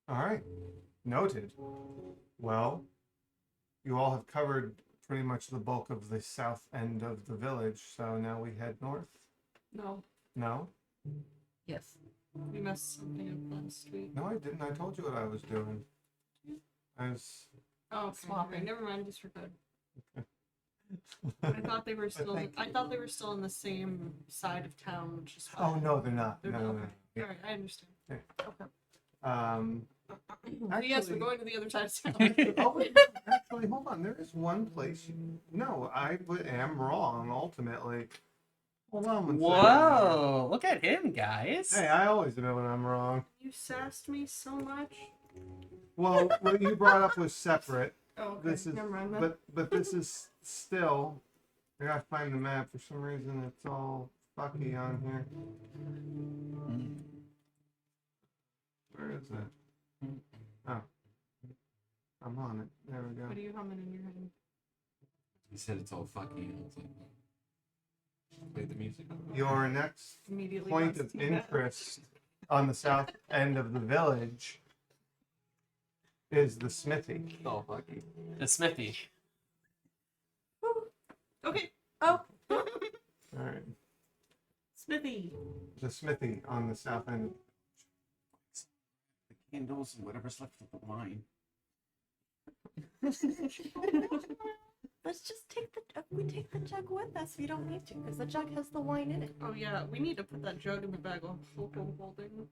Speaker 2: All right. Noted. Well, you all have covered pretty much the bulk of the south end of the village, so now we head north.
Speaker 3: No,
Speaker 2: No?
Speaker 6: Yes.
Speaker 3: we messed something up last week.
Speaker 2: No, I didn't. I told you what I was doing. I was.
Speaker 3: Oh, okay.
Speaker 6: Swapping.
Speaker 3: Never mind. Disregard. I thought they were still.
Speaker 2: think-
Speaker 3: I thought they were still on the same side of town, which is
Speaker 2: Oh
Speaker 3: fine.
Speaker 2: no, they're not.
Speaker 3: They're
Speaker 2: No,
Speaker 3: not.
Speaker 2: no, no.
Speaker 3: Okay.
Speaker 2: Yeah.
Speaker 3: All right, I understand.
Speaker 2: Um.
Speaker 3: So yes, we're
Speaker 2: Actually-
Speaker 3: going to the other side of town.
Speaker 2: Oh, wait, actually, hold on. There is one place. No, I am wrong. Ultimately. Hold on one second.
Speaker 5: Whoa! Look at him, guys.
Speaker 2: Hey, I always admit when I'm wrong.
Speaker 3: You sassed me so much.
Speaker 2: Well, what you brought up was separate.
Speaker 3: Oh, okay.
Speaker 2: This is,
Speaker 3: Never mind. Then.
Speaker 2: but this is still. I gotta find the map. For some reason, it's all fucky on here. Where is it? Oh, I'm on it. There we go.
Speaker 3: What are you humming in your head?
Speaker 8: He said it's all fucky. And I was like, play the music.
Speaker 2: Your next
Speaker 3: Immediately.
Speaker 2: point
Speaker 3: wants
Speaker 2: of
Speaker 3: to do that.
Speaker 2: interest on the south end of the village is the smithy.
Speaker 8: It's all fucky.
Speaker 5: The smithy.
Speaker 3: Okay.
Speaker 1: Oh,
Speaker 2: All right,
Speaker 6: Smithy.
Speaker 2: the smithy on the south end.
Speaker 8: The candles and whatever's left of the wine.
Speaker 1: let's just take the. We take the jug with us. We don't need to, because the jug has the wine in it.
Speaker 3: Oh yeah, we need to put that jug in the bag of holding.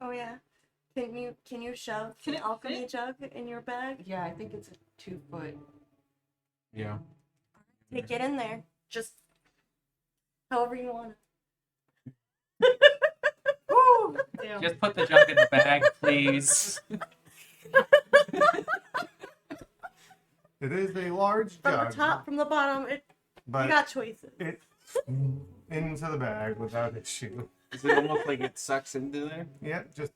Speaker 1: Oh yeah. Can you shove
Speaker 3: Can
Speaker 1: the
Speaker 3: it
Speaker 1: alchemy
Speaker 3: fit?
Speaker 1: jug in your bag?
Speaker 6: Yeah, I think it's a 2-foot.
Speaker 8: Yeah.
Speaker 1: Take it in there. Just however you want
Speaker 3: Ooh, damn.
Speaker 5: Just put the jug in the bag, please.
Speaker 2: It is a large
Speaker 1: From
Speaker 2: jug,
Speaker 1: the top, from the bottom, you
Speaker 2: but
Speaker 1: got choices.
Speaker 2: it into the bag without issue.
Speaker 8: Is it almost like it sucks into there?
Speaker 2: Yeah, just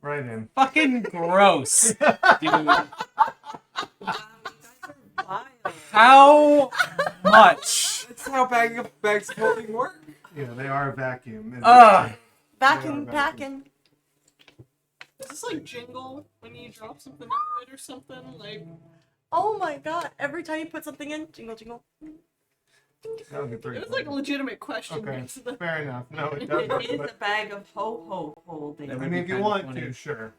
Speaker 2: right in.
Speaker 5: Fucking gross, dude. How much?
Speaker 8: That's how bags of holding work.
Speaker 2: Yeah, they are a vacuum.
Speaker 5: Ugh.
Speaker 1: Vacuum
Speaker 2: Yeah,
Speaker 1: packing.
Speaker 3: Is this like jingle when you drop something in it or something? Like,
Speaker 1: Oh my god. Every time you put something in, jingle jingle.
Speaker 2: That would be pretty
Speaker 3: it was like a
Speaker 2: funny.
Speaker 3: legitimate question.
Speaker 2: Okay,
Speaker 3: next to the-
Speaker 2: fair enough. No, it
Speaker 6: It
Speaker 2: doesn't.
Speaker 6: is
Speaker 2: But,
Speaker 6: a bag of ho-ho holding.
Speaker 8: That
Speaker 2: I
Speaker 8: would
Speaker 2: mean,
Speaker 8: be
Speaker 2: if you
Speaker 8: kinda
Speaker 2: want
Speaker 8: funny.
Speaker 2: to, sure.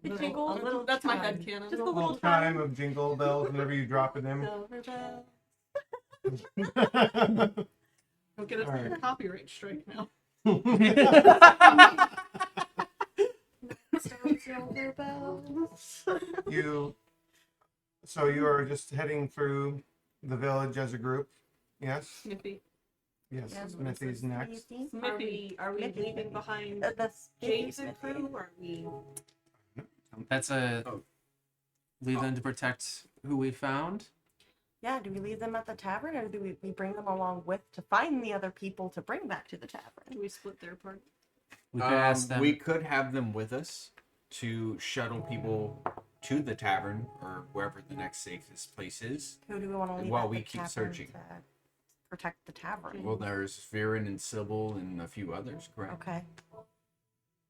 Speaker 1: It jingles.
Speaker 6: A little
Speaker 3: That's my
Speaker 6: chime.
Speaker 3: headcanon.
Speaker 1: Just a
Speaker 2: A
Speaker 1: little
Speaker 2: little
Speaker 1: time.
Speaker 2: chime of jingle bells whenever you drop it in.
Speaker 1: Silver bell.
Speaker 3: Don't get a
Speaker 2: Alright.
Speaker 3: copyright strike now.
Speaker 1: Silver bells.
Speaker 2: So you are just heading through the village as a group? Yes?
Speaker 3: Smithy.
Speaker 2: Yes,
Speaker 1: Yeah,
Speaker 2: Smithy's next.
Speaker 3: Smithy. Are we
Speaker 1: Smithy.
Speaker 3: leaving behind
Speaker 1: That's
Speaker 3: James and
Speaker 1: Smithy.
Speaker 3: crew? Or are we?
Speaker 5: That's a
Speaker 8: Oh.
Speaker 5: leave them to protect who we found.
Speaker 1: Yeah, do we leave them at the tavern, or do we bring them along with to find the other people to bring back to the tavern?
Speaker 3: Do we split their part?
Speaker 5: We could ask them.
Speaker 8: We could have them with us to shuttle people to the tavern or wherever the next safest place is.
Speaker 1: Who do we want to leave
Speaker 8: While
Speaker 1: at
Speaker 8: we
Speaker 1: the
Speaker 8: keep
Speaker 1: tavern
Speaker 8: searching.
Speaker 1: to protect the tavern?
Speaker 8: Well, there's Viren and Sybil and a few others, correct?
Speaker 1: Okay,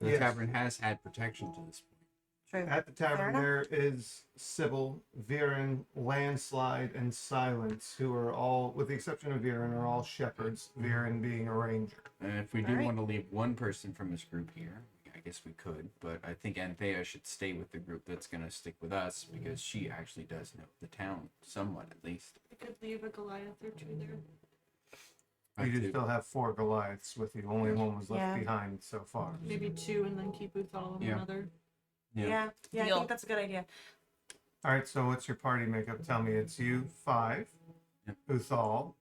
Speaker 8: The
Speaker 2: Yes.
Speaker 8: tavern has had protection to this point.
Speaker 1: true.
Speaker 2: At the
Speaker 1: Fair
Speaker 2: tavern,
Speaker 1: enough.
Speaker 2: there is Sybil, Viren, Landslide, and Silence, who are all, with the exception of Viren, are all shepherds. Viren being a ranger.
Speaker 8: And if we do
Speaker 1: Alright.
Speaker 8: want to leave one person from this group here, I guess we could. But I think Anthea should stay with the group that's gonna stick with us because she actually does know the town somewhat, at least.
Speaker 3: I could leave a Goliath or two there.
Speaker 2: You do still have 4 Goliaths with you. Only one was left
Speaker 1: Yeah.
Speaker 2: behind so far.
Speaker 3: Maybe 2 and then keep Uthal and
Speaker 8: Yeah.
Speaker 3: another.
Speaker 1: Yeah, I
Speaker 6: Deal.
Speaker 1: think that's a good idea.
Speaker 2: All right, so what's your party makeup? Tell me. It's you 5,
Speaker 8: Yep.
Speaker 2: Uthal.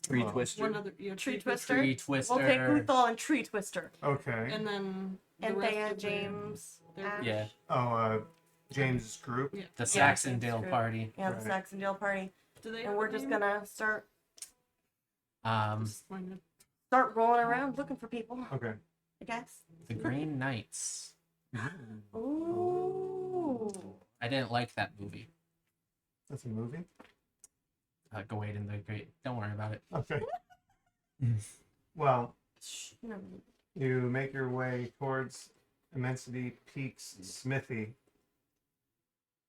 Speaker 8: Tree
Speaker 2: Well,
Speaker 8: Twister.
Speaker 3: One other,
Speaker 1: Tree Twister.
Speaker 5: Tree Twister.
Speaker 1: We'll take Uthal and Tree Twister.
Speaker 2: Okay.
Speaker 3: And then the
Speaker 1: And
Speaker 3: rest
Speaker 1: Thea,
Speaker 3: of
Speaker 1: James,
Speaker 3: their
Speaker 1: Ash.
Speaker 5: Yeah.
Speaker 2: Oh, James' group.
Speaker 3: Yeah.
Speaker 5: The
Speaker 1: Yeah,
Speaker 5: Saxondale
Speaker 1: that's
Speaker 5: party.
Speaker 1: Yeah, the
Speaker 2: Right.
Speaker 1: Saxondale party.
Speaker 3: Do they
Speaker 1: And
Speaker 3: have
Speaker 1: we're
Speaker 3: a
Speaker 1: just
Speaker 3: name?
Speaker 1: gonna start
Speaker 3: Just wanted
Speaker 1: rolling around looking for people,
Speaker 2: Okay.
Speaker 1: I guess.
Speaker 5: the Green Knights.
Speaker 1: Ooh.
Speaker 5: I didn't like that movie.
Speaker 2: That's a movie?
Speaker 5: Gawain and the Great. Don't worry about it.
Speaker 2: Okay. Well,
Speaker 1: No.
Speaker 2: you make your way towards Immensity Peaks Smithy.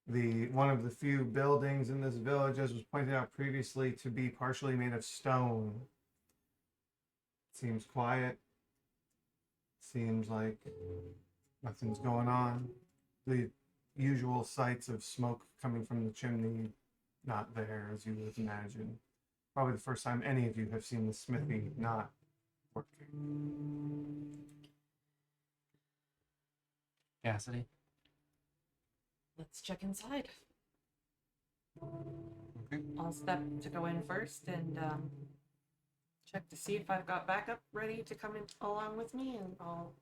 Speaker 2: One of the few buildings in this village, as was pointed out previously, to be partially made of stone. Seems quiet. Seems like nothing's going on. The usual sights of smoke coming from the chimney, not there, as you would imagine. Probably the first time any of you have seen the smithy not working.
Speaker 5: Cassidy.
Speaker 6: Let's check inside.
Speaker 8: Okay.
Speaker 6: I'll step to go in first and check to see if I've got backup ready to come in along with me, and I'll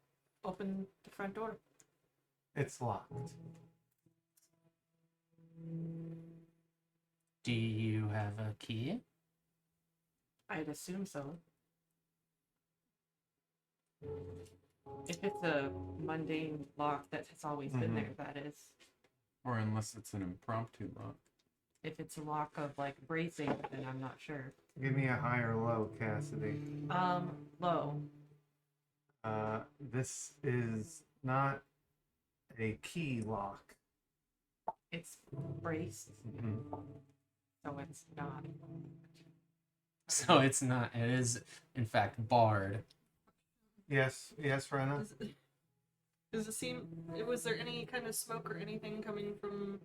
Speaker 6: open the front door.
Speaker 2: It's locked.
Speaker 5: Do you have a key?
Speaker 6: I'd assume so. If it's a mundane lock that has always been there, that is.
Speaker 8: Or unless it's an impromptu lock.
Speaker 6: If it's a lock of like bracing, then I'm not sure.
Speaker 2: Give me a high or low, Cassidy.
Speaker 6: Low.
Speaker 2: This is not a key lock.
Speaker 6: It's braced, so it's not.
Speaker 5: So it's not. It is, in fact, barred.
Speaker 2: Yes, Rena?
Speaker 3: Does it seem? Was there any kind of smoke or anything coming from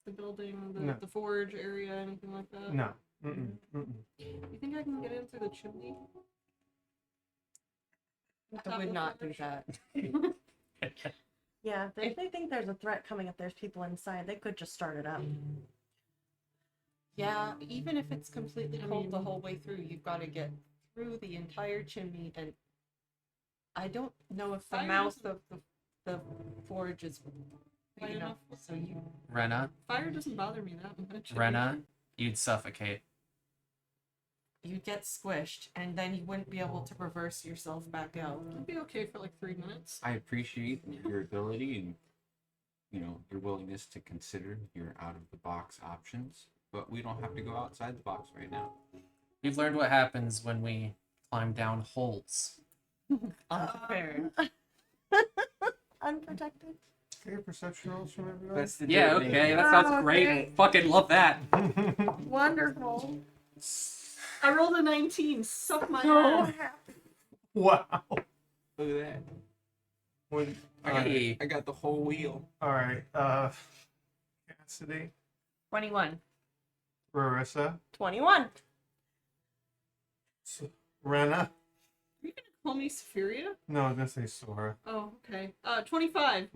Speaker 3: the building,
Speaker 2: No.
Speaker 3: the forge area, anything like that?
Speaker 2: No. Mm-mm. Mm-mm.
Speaker 3: You think I can get in through the chimney?
Speaker 6: I would not do that.
Speaker 1: Yeah, if they think there's a threat coming, if there's people inside, they could just start it up.
Speaker 6: Yeah, even if it's completely
Speaker 3: I
Speaker 6: cold
Speaker 3: mean-
Speaker 6: the whole way through, you've got to get through the entire chimney, and I don't know if the
Speaker 3: Fire
Speaker 6: mouth
Speaker 3: doesn't-
Speaker 6: of the forge is big
Speaker 3: Big
Speaker 6: enough, so you.
Speaker 5: Rena,
Speaker 3: Fire doesn't bother me that much.
Speaker 5: Rena, you'd suffocate.
Speaker 6: You get squished, and then you wouldn't be able to reverse yourself back out.
Speaker 3: It'd be okay for like 3 minutes.
Speaker 8: I appreciate your ability and your willingness to consider your out of the box options, but we don't have to go outside the box right now.
Speaker 5: We've learned what happens when we climb down holes.
Speaker 6: Unprepared.
Speaker 1: Unprotected.
Speaker 2: Okay, perception rolls from everybody.
Speaker 8: That's the
Speaker 5: Yeah,
Speaker 8: journey.
Speaker 5: okay, that
Speaker 1: Oh,
Speaker 5: sounds great.
Speaker 1: great.
Speaker 5: Fucking love that.
Speaker 1: Wonderful.
Speaker 3: I rolled a 19. Suck my
Speaker 1: So
Speaker 3: ass.
Speaker 1: happy.
Speaker 2: Wow.
Speaker 8: Look at that.
Speaker 2: What-
Speaker 5: Hey.
Speaker 8: I got the whole wheel.
Speaker 2: All right. Cassidy,
Speaker 6: 21.
Speaker 2: Rarissa,
Speaker 1: 21.
Speaker 2: Rena.
Speaker 3: Are you gonna call me Sephiria?
Speaker 2: No, I was gonna say Sora.
Speaker 3: Oh, okay. 25.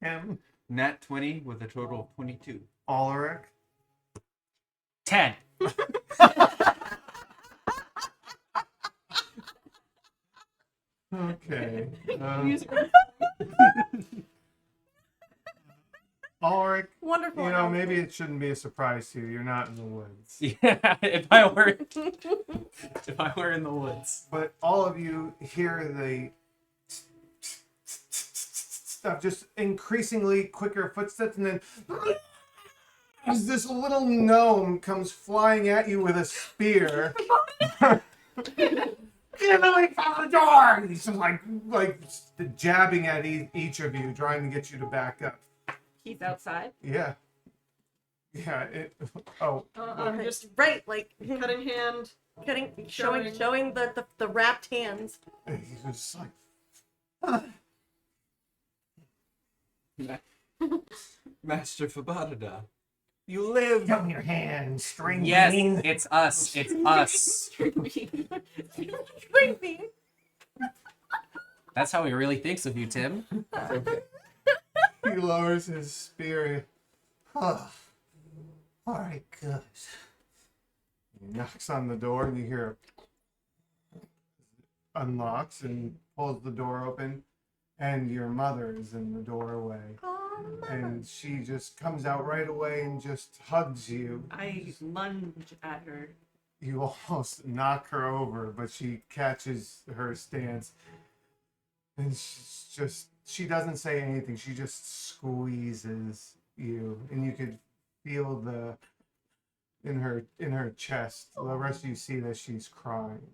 Speaker 2: Tim,
Speaker 8: Nat 20 with a total of 22.
Speaker 2: Ulrich,
Speaker 5: 10.
Speaker 2: Okay.
Speaker 3: User-
Speaker 2: Ulrich,
Speaker 1: Wonderful.
Speaker 2: you know, maybe
Speaker 1: announcement.
Speaker 2: it shouldn't be a surprise to you. You're not in the woods.
Speaker 5: Yeah, if I were in the woods.
Speaker 2: But all of you hear the stuff, just increasingly quicker footsteps, and then as this little gnome comes flying at you with a spear. Get away from the door! And he's just like jabbing at each of you, trying to get you to back up.
Speaker 6: He's outside.
Speaker 2: Yeah. Oh,
Speaker 3: I'm just
Speaker 1: right, like
Speaker 3: cutting hand.
Speaker 1: showing the wrapped hands.
Speaker 2: he's just like,
Speaker 8: Master Fabadada, you live.
Speaker 7: Show me your hand, string
Speaker 5: Yes,
Speaker 7: bean.
Speaker 5: it's us. It's us. That's how he really thinks of you, Tim.
Speaker 2: He lowers his spear.
Speaker 7: Oh. All right, good.
Speaker 2: He knocks on the door, and you hear unlocks and pulls the door open, and your mother is in the doorway. And she just comes out right away and just hugs you.
Speaker 6: I lunge at her.
Speaker 2: You almost knock her over, but she catches her stance. And she doesn't say anything. She just squeezes you. And you could feel in her chest. The rest of you see that she's crying.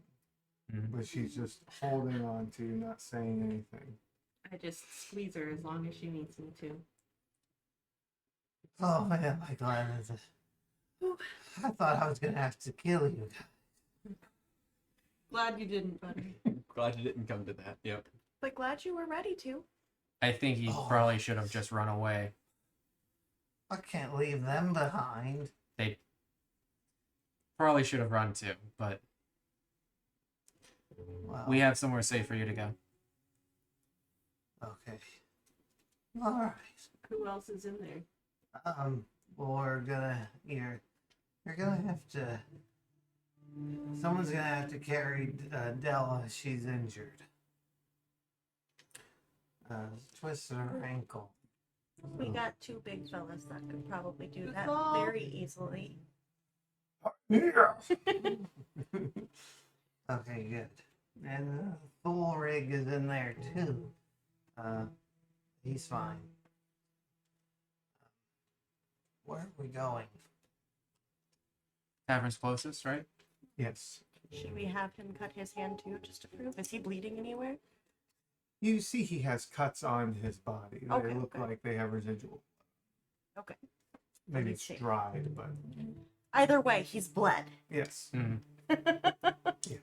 Speaker 5: Mhm.
Speaker 2: But she's just holding on to you, not saying anything.
Speaker 6: I just squeeze her as long as she needs me to.
Speaker 7: Oh man, my God. I thought I was gonna have to kill you.
Speaker 3: Glad you didn't, buddy.
Speaker 8: Glad you didn't come to that. Yep.
Speaker 1: But glad you were ready to.
Speaker 5: I think he
Speaker 7: Oh.
Speaker 5: probably should have just run away.
Speaker 7: I can't leave them behind.
Speaker 5: They probably should have run too, but
Speaker 7: Well,
Speaker 5: we have somewhere safe for you to go.
Speaker 7: okay. All right.
Speaker 6: Who else is in there?
Speaker 7: Well, you're gonna have to. Someone's gonna have to carry Della. She's injured. Twisted her ankle.
Speaker 1: We got two big fellas that could probably do that
Speaker 3: Good
Speaker 1: very easily.
Speaker 2: Yeah.
Speaker 7: Okay, good. And Full Rig is in there too. He's fine. Where are we going?
Speaker 5: Tavern's closest, right?
Speaker 2: Yes.
Speaker 1: Should we have him cut his hand too, just to prove? Is he bleeding anywhere?
Speaker 2: You see he has cuts on his body. They
Speaker 1: Okay,
Speaker 2: look
Speaker 1: okay.
Speaker 2: like they have residual.
Speaker 1: Okay.
Speaker 2: Maybe
Speaker 1: me
Speaker 2: it's
Speaker 1: see.
Speaker 2: dried, but
Speaker 1: Either way, he's bled.
Speaker 2: yes.
Speaker 5: Mm.
Speaker 2: Yes.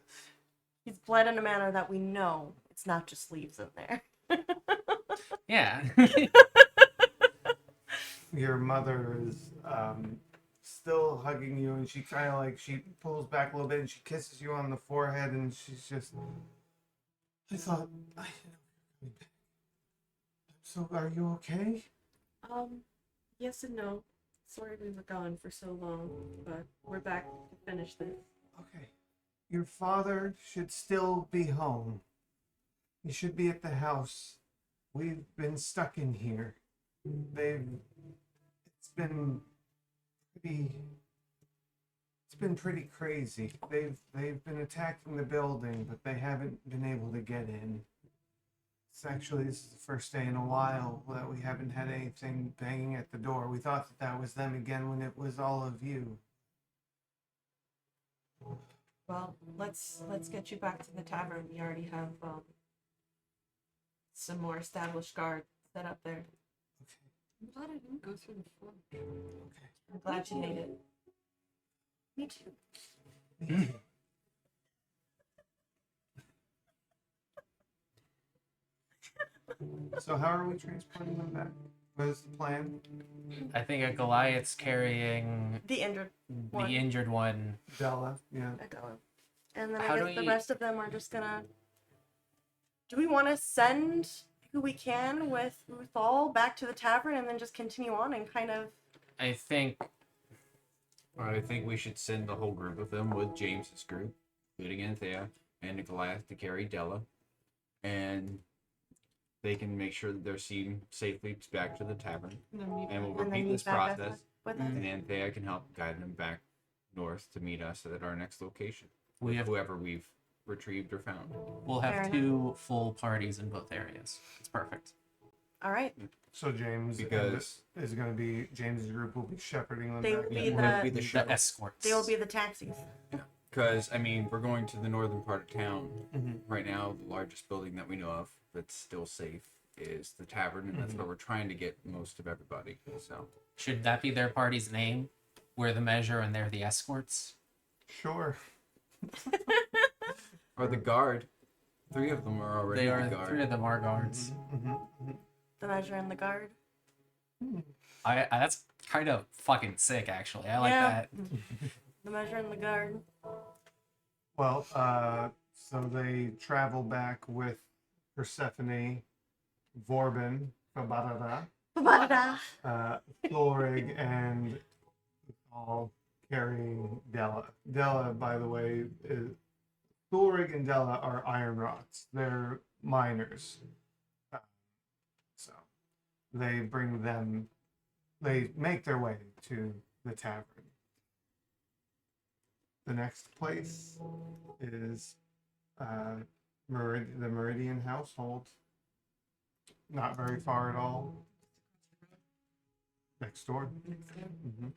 Speaker 1: He's bled in a manner that we know it's not just leaves in there.
Speaker 5: Yeah.
Speaker 2: Your mother is still hugging you, and she kind of like she pulls back a little bit and she kisses you on the forehead, and she's just. I thought I. So are you okay?
Speaker 6: Yes and no. Sorry we were gone for so long, but we're back to finish this.
Speaker 2: Okay. Your father should still be home. He should be at the house. We've been stuck in here. It's been pretty crazy. They've been attacking the building, but they haven't been able to get in. This is the first day in a while that we haven't had anything banging at the door. We thought that was them again when it was all of you.
Speaker 6: Well, let's get you back to the tavern. We already have some more established guard set up there.
Speaker 3: I'm glad I didn't go through the floor.
Speaker 2: Okay.
Speaker 6: I'm glad you made it.
Speaker 1: Me too.
Speaker 2: Me too. So how are we transporting them back? What is the plan?
Speaker 5: I think a Goliath's carrying
Speaker 1: The injured
Speaker 5: the
Speaker 1: one.
Speaker 5: injured one.
Speaker 2: Della, yeah.
Speaker 1: And then
Speaker 5: How
Speaker 1: I
Speaker 5: do
Speaker 1: guess the
Speaker 5: we-
Speaker 1: rest of them are just gonna. Do we want to send who we can with Uthal back to the tavern and then just continue on and kind of?
Speaker 5: I think
Speaker 8: I think we should send the whole group of them with James's group, including Anthea and Goliath to carry Della, and they can make sure that they're seen safely back to the tavern.
Speaker 3: And then we
Speaker 8: And we'll
Speaker 1: and then
Speaker 8: repeat
Speaker 1: meet
Speaker 8: this
Speaker 1: back up
Speaker 8: process,
Speaker 1: with us?
Speaker 8: and Anthea can help guide them back north to meet us at our next location.
Speaker 5: we
Speaker 8: with
Speaker 5: have
Speaker 8: whoever we've retrieved or found.
Speaker 5: we'll
Speaker 1: Fair
Speaker 5: have
Speaker 1: enough.
Speaker 5: two full parties in both areas. It's perfect.
Speaker 1: All right.
Speaker 2: So James
Speaker 8: Because-
Speaker 2: is going to be James's group will be shepherding them
Speaker 1: They
Speaker 2: back.
Speaker 1: will
Speaker 8: Yeah,
Speaker 1: be
Speaker 8: we're gonna be
Speaker 1: the.
Speaker 8: the
Speaker 5: The
Speaker 8: shuttle.
Speaker 5: escorts.
Speaker 1: They will be the taxis.
Speaker 8: Because, I mean, we're going to the northern part of town.
Speaker 2: Mhm.
Speaker 8: Right now, the largest building that we know of that's still safe is the tavern, and that's where we're trying to get most of everybody. So,
Speaker 5: Should that be their party's name? We're the measure and they're the escorts.
Speaker 2: Sure.
Speaker 8: or the guard. 3 of them are already
Speaker 5: They
Speaker 8: the
Speaker 5: are
Speaker 8: guard.
Speaker 5: 3 of them are guards.
Speaker 1: The measure and the guard.
Speaker 5: I that's kind of fucking sick, actually. I like
Speaker 1: Yeah.
Speaker 5: that.
Speaker 1: The measure and the guard.
Speaker 2: Well, so they travel back with Persephone, Vorbin, Fabadada,
Speaker 1: Ba-ba-da-da.
Speaker 2: Thorig, and all carrying Della. Della, by the way, Thorig and Della are iron rods. They're miners. So they bring them, they make their way to the tavern. The next place is the Meridian household. Not very far at all. Next door. Mm-hmm.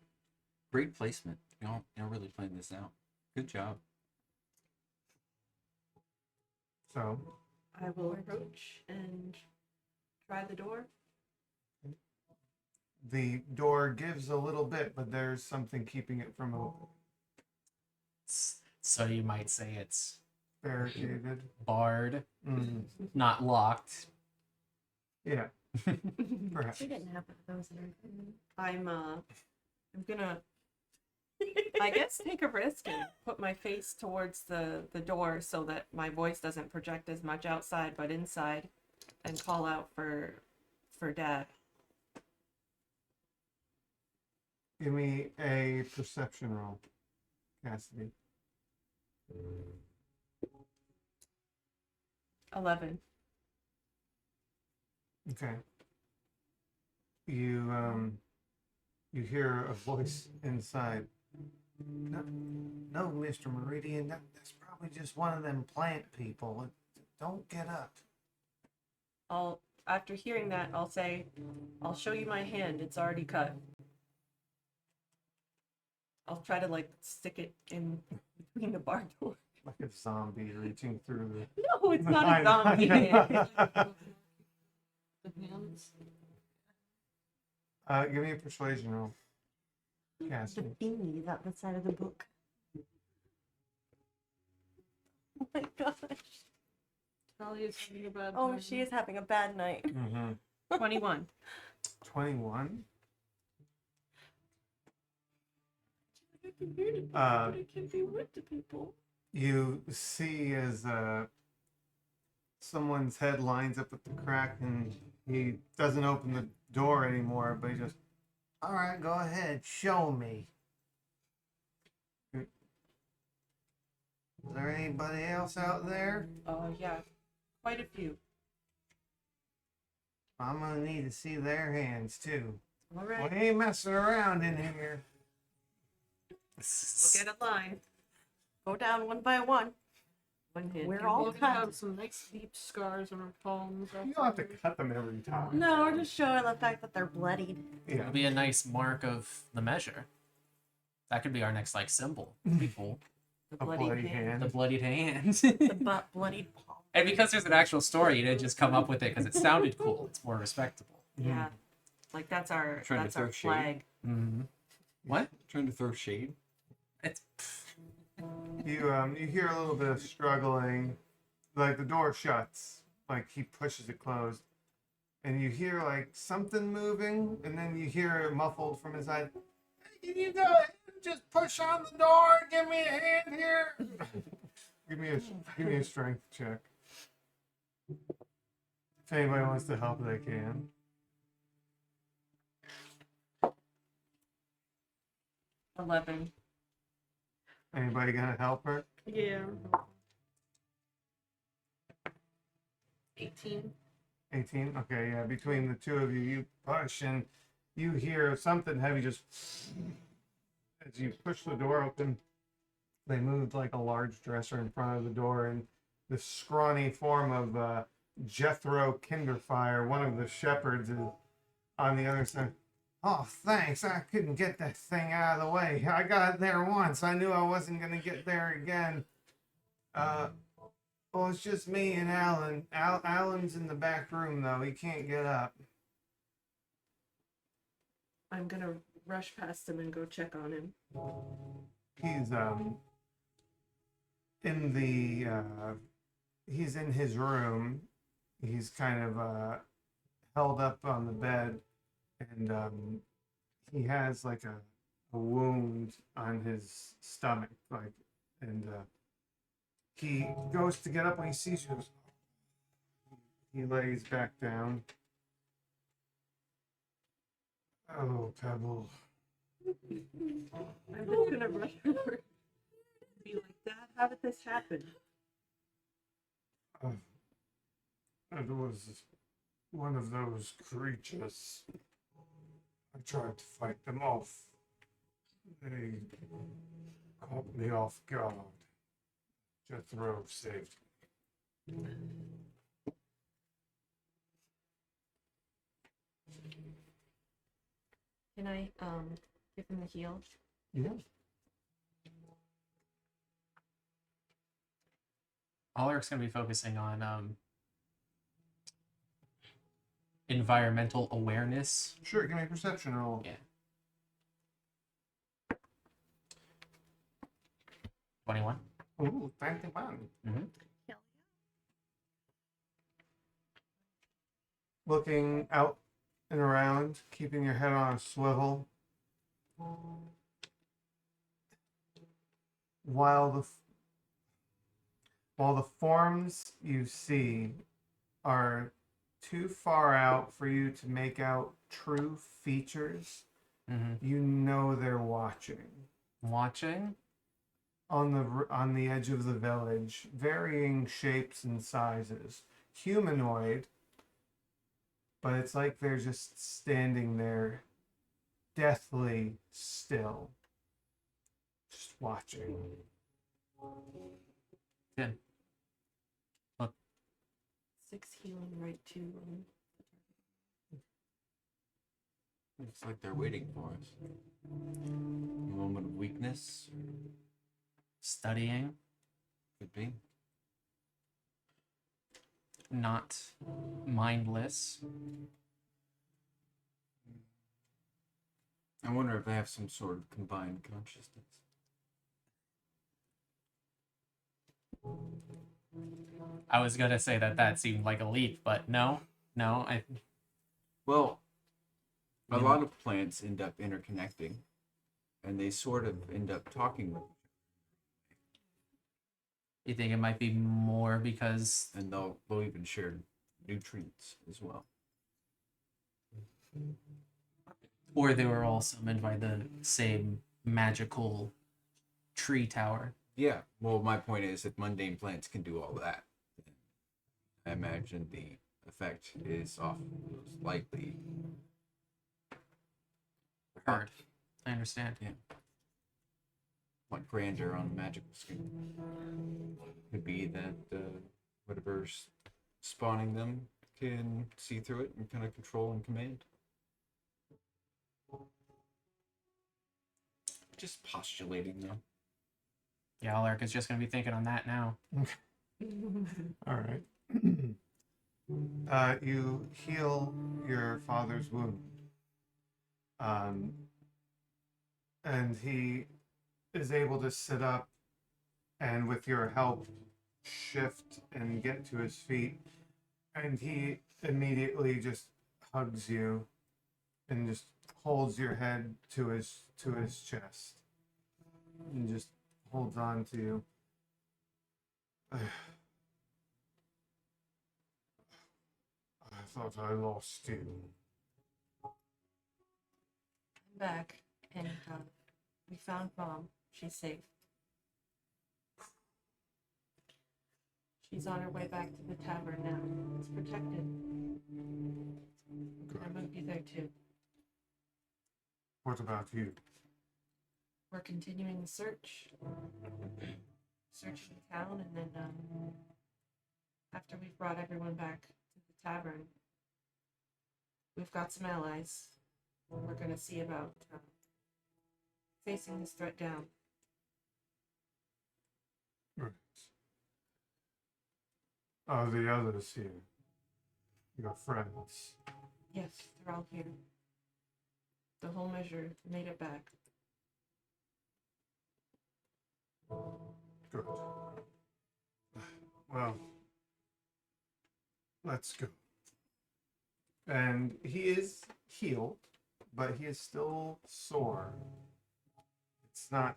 Speaker 8: Great placement. Y'all really playing this out. Good job.
Speaker 2: So
Speaker 6: I will approach and try the door.
Speaker 2: the door gives a little bit, but there's something keeping it from open.
Speaker 5: So you might say it's
Speaker 2: Barricaded.
Speaker 5: barred,
Speaker 2: Mm,
Speaker 5: not locked.
Speaker 2: yeah. Perhaps.
Speaker 1: We didn't have those in our
Speaker 6: I'm gonna I guess take a risk and put my face towards the door so that my voice doesn't project as much outside but inside, and call out for Dad.
Speaker 2: Give me a perception roll, Cassidy.
Speaker 6: 11.
Speaker 2: Okay. You hear a voice inside. No, no, Mr. Meridian, that's probably just one of them plant people. Don't get up.
Speaker 6: After hearing that, I'll say, I'll show you my hand. It's already cut. I'll try to stick it in between the bar door.
Speaker 2: Like a zombie reaching through the.
Speaker 6: No, it's not a zombie hand.
Speaker 3: The hands.
Speaker 2: Give me a persuasion roll, Cassidy.
Speaker 1: thingy is at the side of the book. Oh my gosh.
Speaker 3: Talia's having a bad
Speaker 1: Oh,
Speaker 3: time.
Speaker 1: she is having a bad night.
Speaker 2: Mm-hmm.
Speaker 6: 21.
Speaker 2: 21.
Speaker 3: I can hear to people,
Speaker 2: Uh,
Speaker 3: but it can be rude to people.
Speaker 2: You see as someone's head lines up at the crack, and he doesn't open the door anymore, but he just, all right, go ahead, show me. Is there anybody else out there?
Speaker 6: Yeah, quite a few.
Speaker 2: I'm gonna need to see their hands too.
Speaker 6: All
Speaker 2: We
Speaker 6: right,
Speaker 2: ain't messing around in here.
Speaker 6: we'll get a line.
Speaker 1: Go down one by one.
Speaker 6: One hand.
Speaker 1: We're
Speaker 6: two
Speaker 1: all
Speaker 3: We'll
Speaker 6: hands.
Speaker 1: cut.
Speaker 3: have some nice deep scars on our palms.
Speaker 2: You don't have to cut them every time.
Speaker 1: No, we're just showing the fact that they're bloodied.
Speaker 2: Yeah.
Speaker 5: It'll be a nice mark of the measure. That could be our next symbol. Be cool.
Speaker 6: The
Speaker 2: A
Speaker 6: bloody,
Speaker 2: bloody
Speaker 6: hand.
Speaker 2: hand.
Speaker 5: The bloodied hand.
Speaker 1: The butt bloodied palm.
Speaker 5: And because there's an actual story, you didn't just come up with it because it sounded cool. It's more respectable.
Speaker 6: Yeah, that's our
Speaker 8: Trying to
Speaker 6: that's our
Speaker 8: throw shade.
Speaker 6: flag.
Speaker 5: Mm-hmm. What?
Speaker 8: Trying to throw shade.
Speaker 5: It's
Speaker 2: You hear a little bit of struggling, like the door shuts, like he pushes it closed, and you hear like something moving, and then you hear it muffled from inside. Hey, can you go ahead and just push on the door? Give me a hand here. give me a strength check. If anybody wants to help, they can.
Speaker 6: $11.
Speaker 2: Anybody gonna help her?
Speaker 3: Yeah. 18.
Speaker 2: 18? Okay, yeah. Between the two of you, you push and you hear something heavy just as you push the door open. They moved like a large dresser in front of the door, and the scrawny form of Jethro Kinderfire, one of the shepherds, is on the other side. Oh, thanks. I couldn't get that thing out of the way. I got there once. I knew I wasn't going to get there again. Well, it's just me and Alan. Alan's in the back room, though. He can't get up.
Speaker 6: I'm gonna rush past him and go check on him.
Speaker 2: He's in the he's in his room. He's kind of held up on the bed, and he has like a wound on his stomach, like, and he goes to get up when he sees you. He lays back down. Oh, Pebble.
Speaker 6: I'm just gonna rush over. Be like, Dad, how did this happen?
Speaker 2: It was one of those creatures. I tried to fight them off. They caught me off guard. Jethro saved me.
Speaker 6: Can I give him the heal?
Speaker 2: Yeah.
Speaker 5: Ulrich's gonna be focusing on environmental awareness.
Speaker 2: Sure, give me a perception roll.
Speaker 5: Yeah. 21.
Speaker 2: Ooh, 21.
Speaker 5: Mm-hmm.
Speaker 2: Looking out and around, keeping your head on a swivel. While the forms you see are too far out for you to make out true features,
Speaker 5: Mm-hmm.
Speaker 2: you know they're watching.
Speaker 5: Watching.
Speaker 2: On the edge of the village, varying shapes and sizes. Humanoid, but it's like they're just standing there, deathly still, just watching.
Speaker 5: Good.
Speaker 6: 6 healing right to
Speaker 8: Looks like they're waiting for us. A moment of weakness.
Speaker 5: Studying.
Speaker 8: Could be.
Speaker 5: Not mindless.
Speaker 8: I wonder if they have some sort of combined consciousness.
Speaker 5: I was gonna say that seemed like a leap, but no.
Speaker 8: Well, a
Speaker 5: Yeah.
Speaker 8: lot of plants end up interconnecting, and they sort of end up talking with,
Speaker 5: You think it might be more because
Speaker 8: and they'll even share nutrients as well.
Speaker 5: or they were all summoned by the same magical tree tower.
Speaker 8: Yeah. Well, my point is, if mundane plants can do all that, then I imagine the effect is off likely.
Speaker 5: Heard. I understand.
Speaker 8: Like grander on a magical scheme. Could be that whatever's spawning them can see through it and kind of control and command. Just postulating though.
Speaker 5: Yeah, Ulrich is just gonna be thinking on that now.
Speaker 2: All right. You heal your father's wound. And he is able to sit up and, with your help, shift and get to his feet. And he immediately just hugs you and just holds your head to his chest and just holds on to you. I thought I lost you.
Speaker 6: I'm back, and we found Mom. She's safe. She's on her way back to the tavern now. It's protected. I'm gonna be there too.
Speaker 2: What about you?
Speaker 6: We're continuing the search. Searching the town, and then after we've brought everyone back to the tavern, we've got some allies. We're gonna see about facing this threat down.
Speaker 2: Right. Are the others here? Your friends?
Speaker 6: Yes, they're all here. The whole measure made it back.
Speaker 2: Good. Well, let's go. And he is healed, but he is still sore. It's not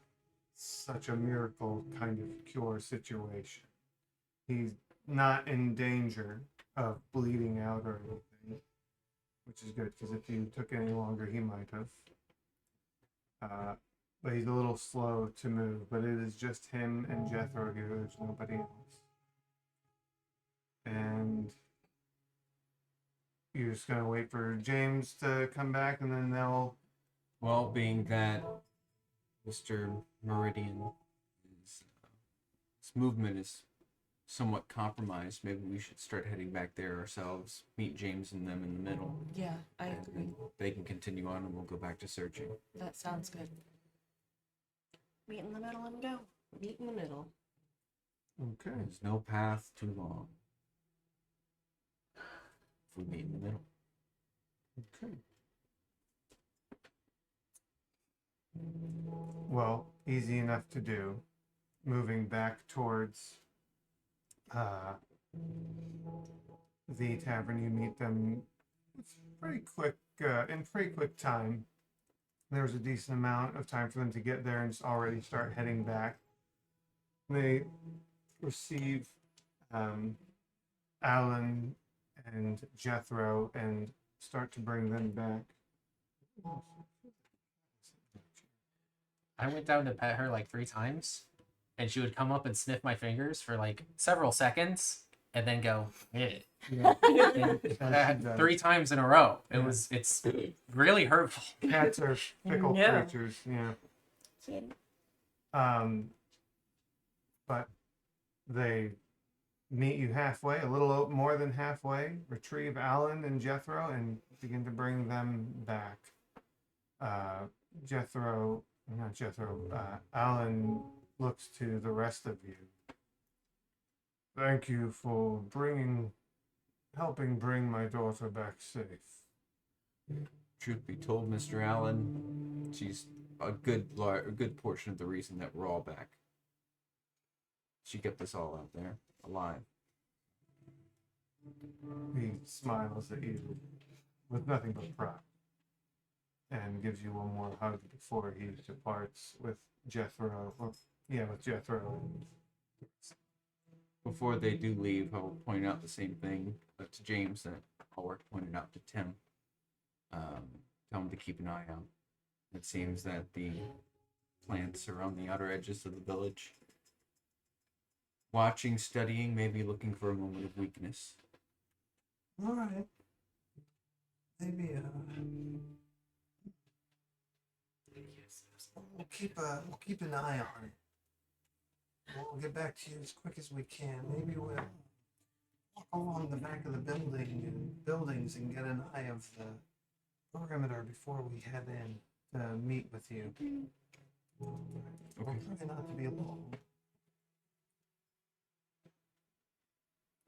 Speaker 2: such a miracle kind of cure situation. He's not in danger of bleeding out or anything, which is good, because if you took any longer, he might have. But he's a little slow to move, but it is just him and Jethro here. There's nobody else. And you're just going to wait for James to come back, and then they'll...
Speaker 8: Well, being that Mr. Meridian is, his movement is somewhat compromised, maybe we should start heading back there ourselves, meet James and them in the middle.
Speaker 6: Yeah, I
Speaker 8: and
Speaker 6: agree.
Speaker 8: They can continue on and we'll go back to searching.
Speaker 6: That sounds good.
Speaker 1: Meet in the middle and go.
Speaker 3: Meet in the middle.
Speaker 2: Okay.
Speaker 8: There's no path too long if we meet in the middle.
Speaker 2: Okay. Well, easy enough to do. Moving back towards the tavern, you meet them. It's pretty quick, in pretty quick time. There was a decent amount of time for them to get there and just already start heading back. They receive Alan and Jethro and start to bring them back.
Speaker 5: I went down to pet her like 3 times, and she would come up and sniff my fingers for like several seconds, and then go, eh.
Speaker 2: Yeah.
Speaker 5: And 3 times in a row. It's really hurtful.
Speaker 2: Cats are fickle
Speaker 1: Yeah.
Speaker 2: creatures, yeah.
Speaker 1: Kid.
Speaker 2: But they meet you halfway, a little more than halfway, retrieve Alan and Jethro, and begin to bring them back. Alan looks to the rest of you. Thank you for helping bring my daughter back safe.
Speaker 8: Truth be told, Mr. Allen, she's a good portion of the reason that we're all back. She kept us all out there, alive.
Speaker 2: He smiles at you with nothing but pride and gives you one more hug before he departs with Jethro. With Jethro.
Speaker 8: Before they do leave, I'll point out the same thing to James that Ulrich pointed out to Tim. Tell him to keep an eye out. It seems that the plants are on the outer edges of the village. Watching, studying, maybe looking for a moment of weakness.
Speaker 7: All right. Maybe we'll keep an eye on it. We'll get back to you as quick as we can. Maybe we'll walk along the back of the buildings and get an eye of the perimeter before we head in to meet with you. We'll try not to be alone.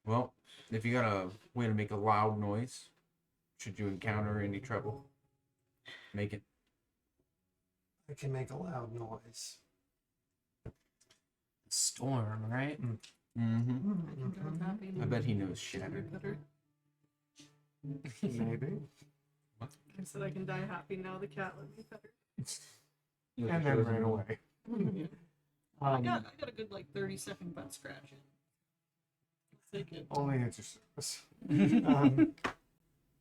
Speaker 8: Well, if you got a way to make a loud noise, should you encounter any trouble, make it.
Speaker 7: I can make a loud noise.
Speaker 5: Storm, right?
Speaker 8: Mm-hmm. I bet he knows Shatter.
Speaker 2: Maybe.
Speaker 3: I said I can die happy now. The cat let me pet her.
Speaker 2: And then ran away.
Speaker 3: I got a good 30-second butt scratch in. Let's take it.
Speaker 2: Only at your service.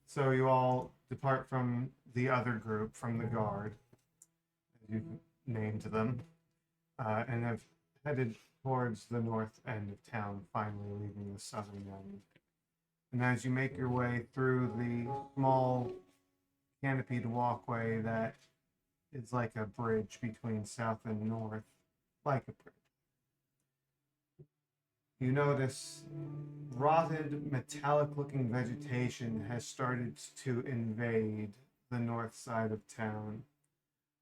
Speaker 2: So you all depart from the other group, from the guard, as you've named them, and have headed towards the north end of town, finally leaving the southern end. And as you make your way through the small canopied walkway that is like a bridge between south and north, like a bridge, you notice rotted, metallic-looking vegetation has started to invade the north side of town.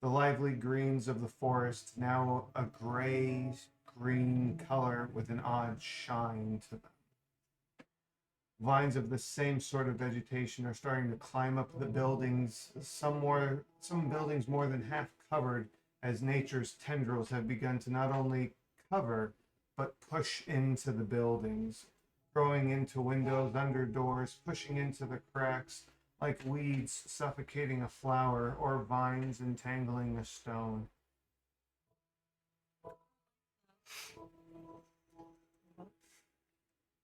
Speaker 2: The lively greens of the forest, now a gray-green color with an odd shine to them. Vines of the same sort of vegetation are starting to climb up the buildings, some buildings more than half covered, as nature's tendrils have begun to not only cover, but push into the buildings, growing into windows, under doors, pushing into the cracks like weeds suffocating a flower or vines entangling a stone.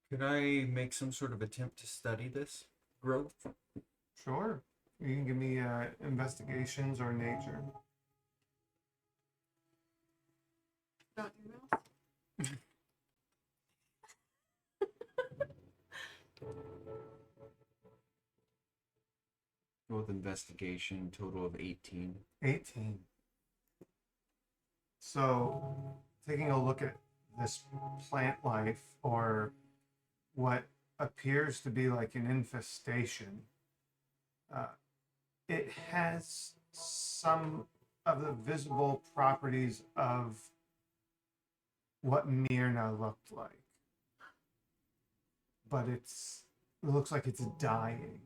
Speaker 8: Could I make some sort of attempt to study this growth?
Speaker 2: Sure. You can give me investigations or nature.
Speaker 3: Not your mouth.
Speaker 8: With investigation, total of 18.
Speaker 2: 18. So, taking a look at this plant life, or what appears to be like an infestation, it has some of the visible properties of what Myrna looked like. But it looks like it's dying.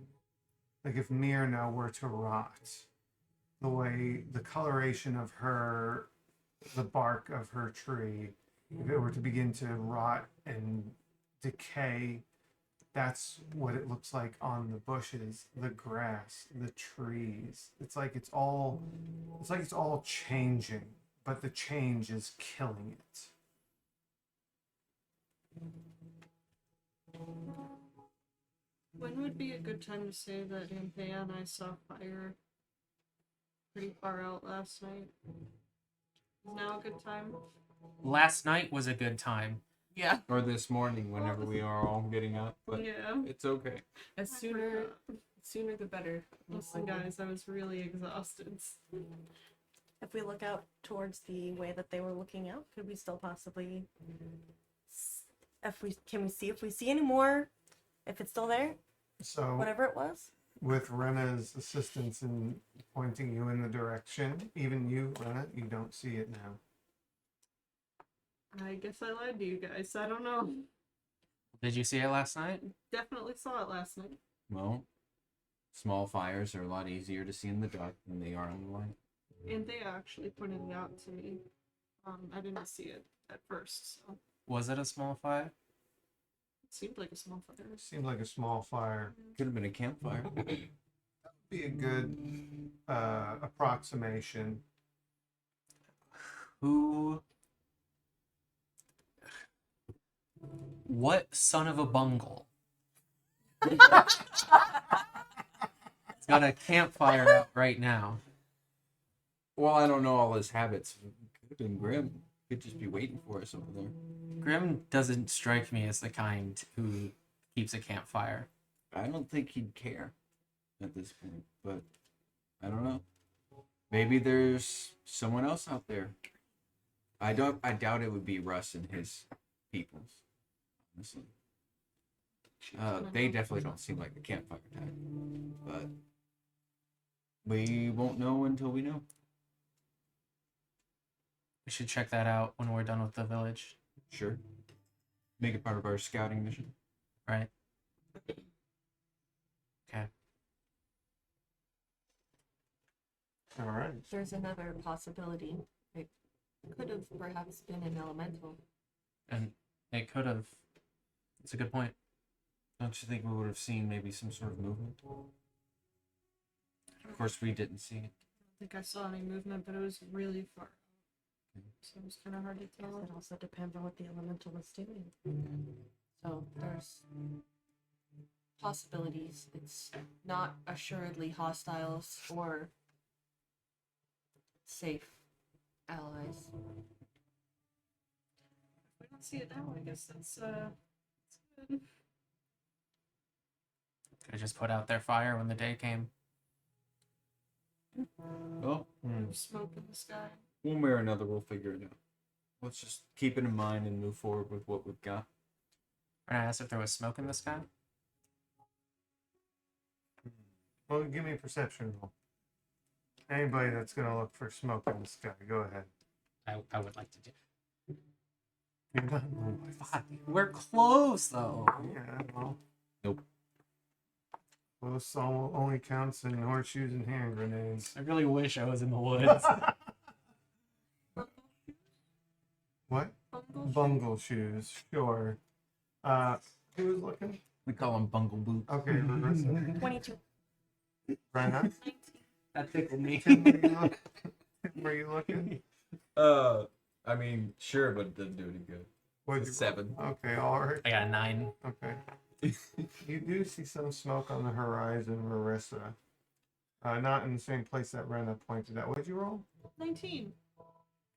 Speaker 2: Like if Myrna were to rot, the way the coloration of the bark of her tree, if it were to begin to rot and decay, that's what it looks like on the bushes, the grass, the trees. It's like it's all changing, but the change is killing it.
Speaker 3: When would be a good time to say that Anthea and I saw fire pretty far out last night? Is now a good time?
Speaker 5: Last night was a good time.
Speaker 6: Yeah.
Speaker 8: Or this morning, whenever we are all getting up. But
Speaker 3: Yeah.
Speaker 8: it's okay.
Speaker 3: As sooner the better. Listen, guys, I was really exhausted.
Speaker 1: If we look out towards the way that they were looking out, could we still possibly, can we see if we see any more? If it's still there,
Speaker 2: So
Speaker 1: whatever it was.
Speaker 2: with Rena's assistance in pointing you in the direction, even you, Rena, you don't see it now.
Speaker 3: I guess I lied to you guys. I don't know.
Speaker 5: Did you see it last night?
Speaker 3: Definitely saw it last night.
Speaker 8: Well, small fires are a lot easier to see in the dark than they are in the light.
Speaker 3: And they actually pointed it out to me. I didn't see it at first, so
Speaker 5: Was it a small fire?
Speaker 3: it seemed like a small fire.
Speaker 2: Seemed like a small fire.
Speaker 8: Could have been a campfire.
Speaker 2: Be a good approximation.
Speaker 5: What son of a bungle? It's got a campfire out right now.
Speaker 8: Well, I don't know all his habits. Could have been Grim. Could just be waiting for us over there.
Speaker 5: Grim doesn't strike me as the kind who keeps a campfire.
Speaker 8: I don't think he'd care at this point, but I don't know. Maybe there's someone else out there. I doubt it would be Russ and his peoples. Honestly. They definitely don't seem like the campfire type. But we won't know until we know.
Speaker 5: We should check that out when we're done with the village.
Speaker 8: Sure. Make it part of our scouting mission.
Speaker 5: Right. Okay.
Speaker 2: All right.
Speaker 6: There's another possibility. It could have perhaps been an elemental.
Speaker 5: And it could have. It's a good point.
Speaker 8: Don't you think we would have seen maybe some sort of movement? Of course, we didn't see it.
Speaker 3: I don't think I saw any movement, but it was really far. So it was kind of hard to
Speaker 1: It
Speaker 3: tell.
Speaker 1: also depends on what the elemental was doing.
Speaker 6: So there's possibilities. It's not assuredly hostiles or safe allies.
Speaker 3: If we don't see it now, I guess that's good.
Speaker 5: Could have just put out their fire when the day came.
Speaker 8: Well,
Speaker 3: There's smoke in the sky.
Speaker 8: one way or another, we'll figure it out. Let's just keep it in mind and move forward with what we've got.
Speaker 5: And I asked if there was smoke in the sky.
Speaker 2: Well, give me a perception roll. Anybody that's gonna look for smoke in the sky, go ahead.
Speaker 5: I would like to do.
Speaker 2: You're not always.
Speaker 5: We're close though.
Speaker 2: Yeah, well.
Speaker 8: Nope.
Speaker 2: Well, this only counts in horseshoes and hand grenades.
Speaker 5: I really wish I was in the woods.
Speaker 2: What?
Speaker 3: Bungle?
Speaker 2: Bungle shoes, sure. Who was looking?
Speaker 8: We call him Bungle Boots.
Speaker 2: Okay, Marissa.
Speaker 1: 22.
Speaker 2: Brenna?
Speaker 5: That tickled me.
Speaker 2: Tim, were you looking?
Speaker 8: I mean, sure, but it doesn't do any good.
Speaker 2: What'd
Speaker 8: It's
Speaker 2: you
Speaker 8: a 7.
Speaker 2: Okay, all right.
Speaker 5: I got a 9.
Speaker 2: Okay. You do see some smoke on the horizon, Marissa. Not in the same place that Rena pointed out. What'd you roll?
Speaker 3: 19.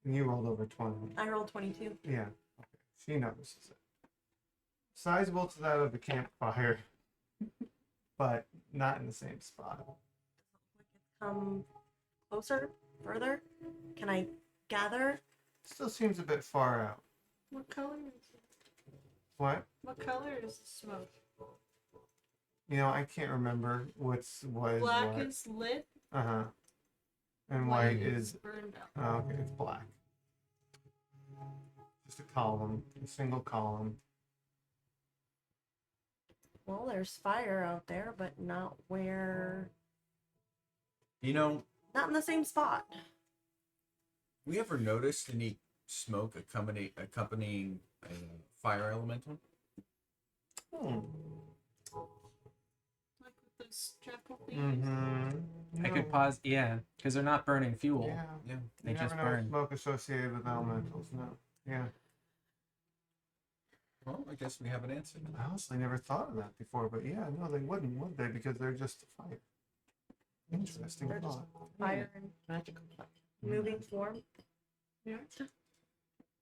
Speaker 2: And you rolled over 20.
Speaker 1: I rolled 22.
Speaker 2: Yeah. Okay. She notices it. Sizable to that of the campfire, but not in the same spot.
Speaker 1: Closer? Further? Can I gather?
Speaker 2: Still seems a bit far out.
Speaker 3: What color is it?
Speaker 2: What?
Speaker 3: What color is the smoke?
Speaker 2: You know, I can't remember what is
Speaker 3: Black
Speaker 2: what.
Speaker 3: is lit.
Speaker 2: Uh-huh. And white is
Speaker 3: burned out.
Speaker 2: oh, okay, it's black. Just a column, a single column.
Speaker 1: Well, there's fire out there, but not where.
Speaker 8: You know,
Speaker 1: Not in the same spot.
Speaker 8: we ever noticed any smoke accompanying a fire elemental?
Speaker 2: Hmm.
Speaker 3: Like with those jackal things.
Speaker 2: Mm-hmm.
Speaker 5: I could pause. Yeah, because they're not burning fuel.
Speaker 2: Yeah.
Speaker 8: Yeah.
Speaker 5: They
Speaker 2: You
Speaker 5: just
Speaker 2: never know
Speaker 5: burn.
Speaker 2: smoke associated with elementals. No. Yeah.
Speaker 8: Well, I guess we have an answer.
Speaker 2: I honestly never thought of that before, but yeah, no, they wouldn't, would they? Because they're just fire. Interesting
Speaker 1: They're just
Speaker 2: thought.
Speaker 1: fire and magical moving form.
Speaker 3: Yeah.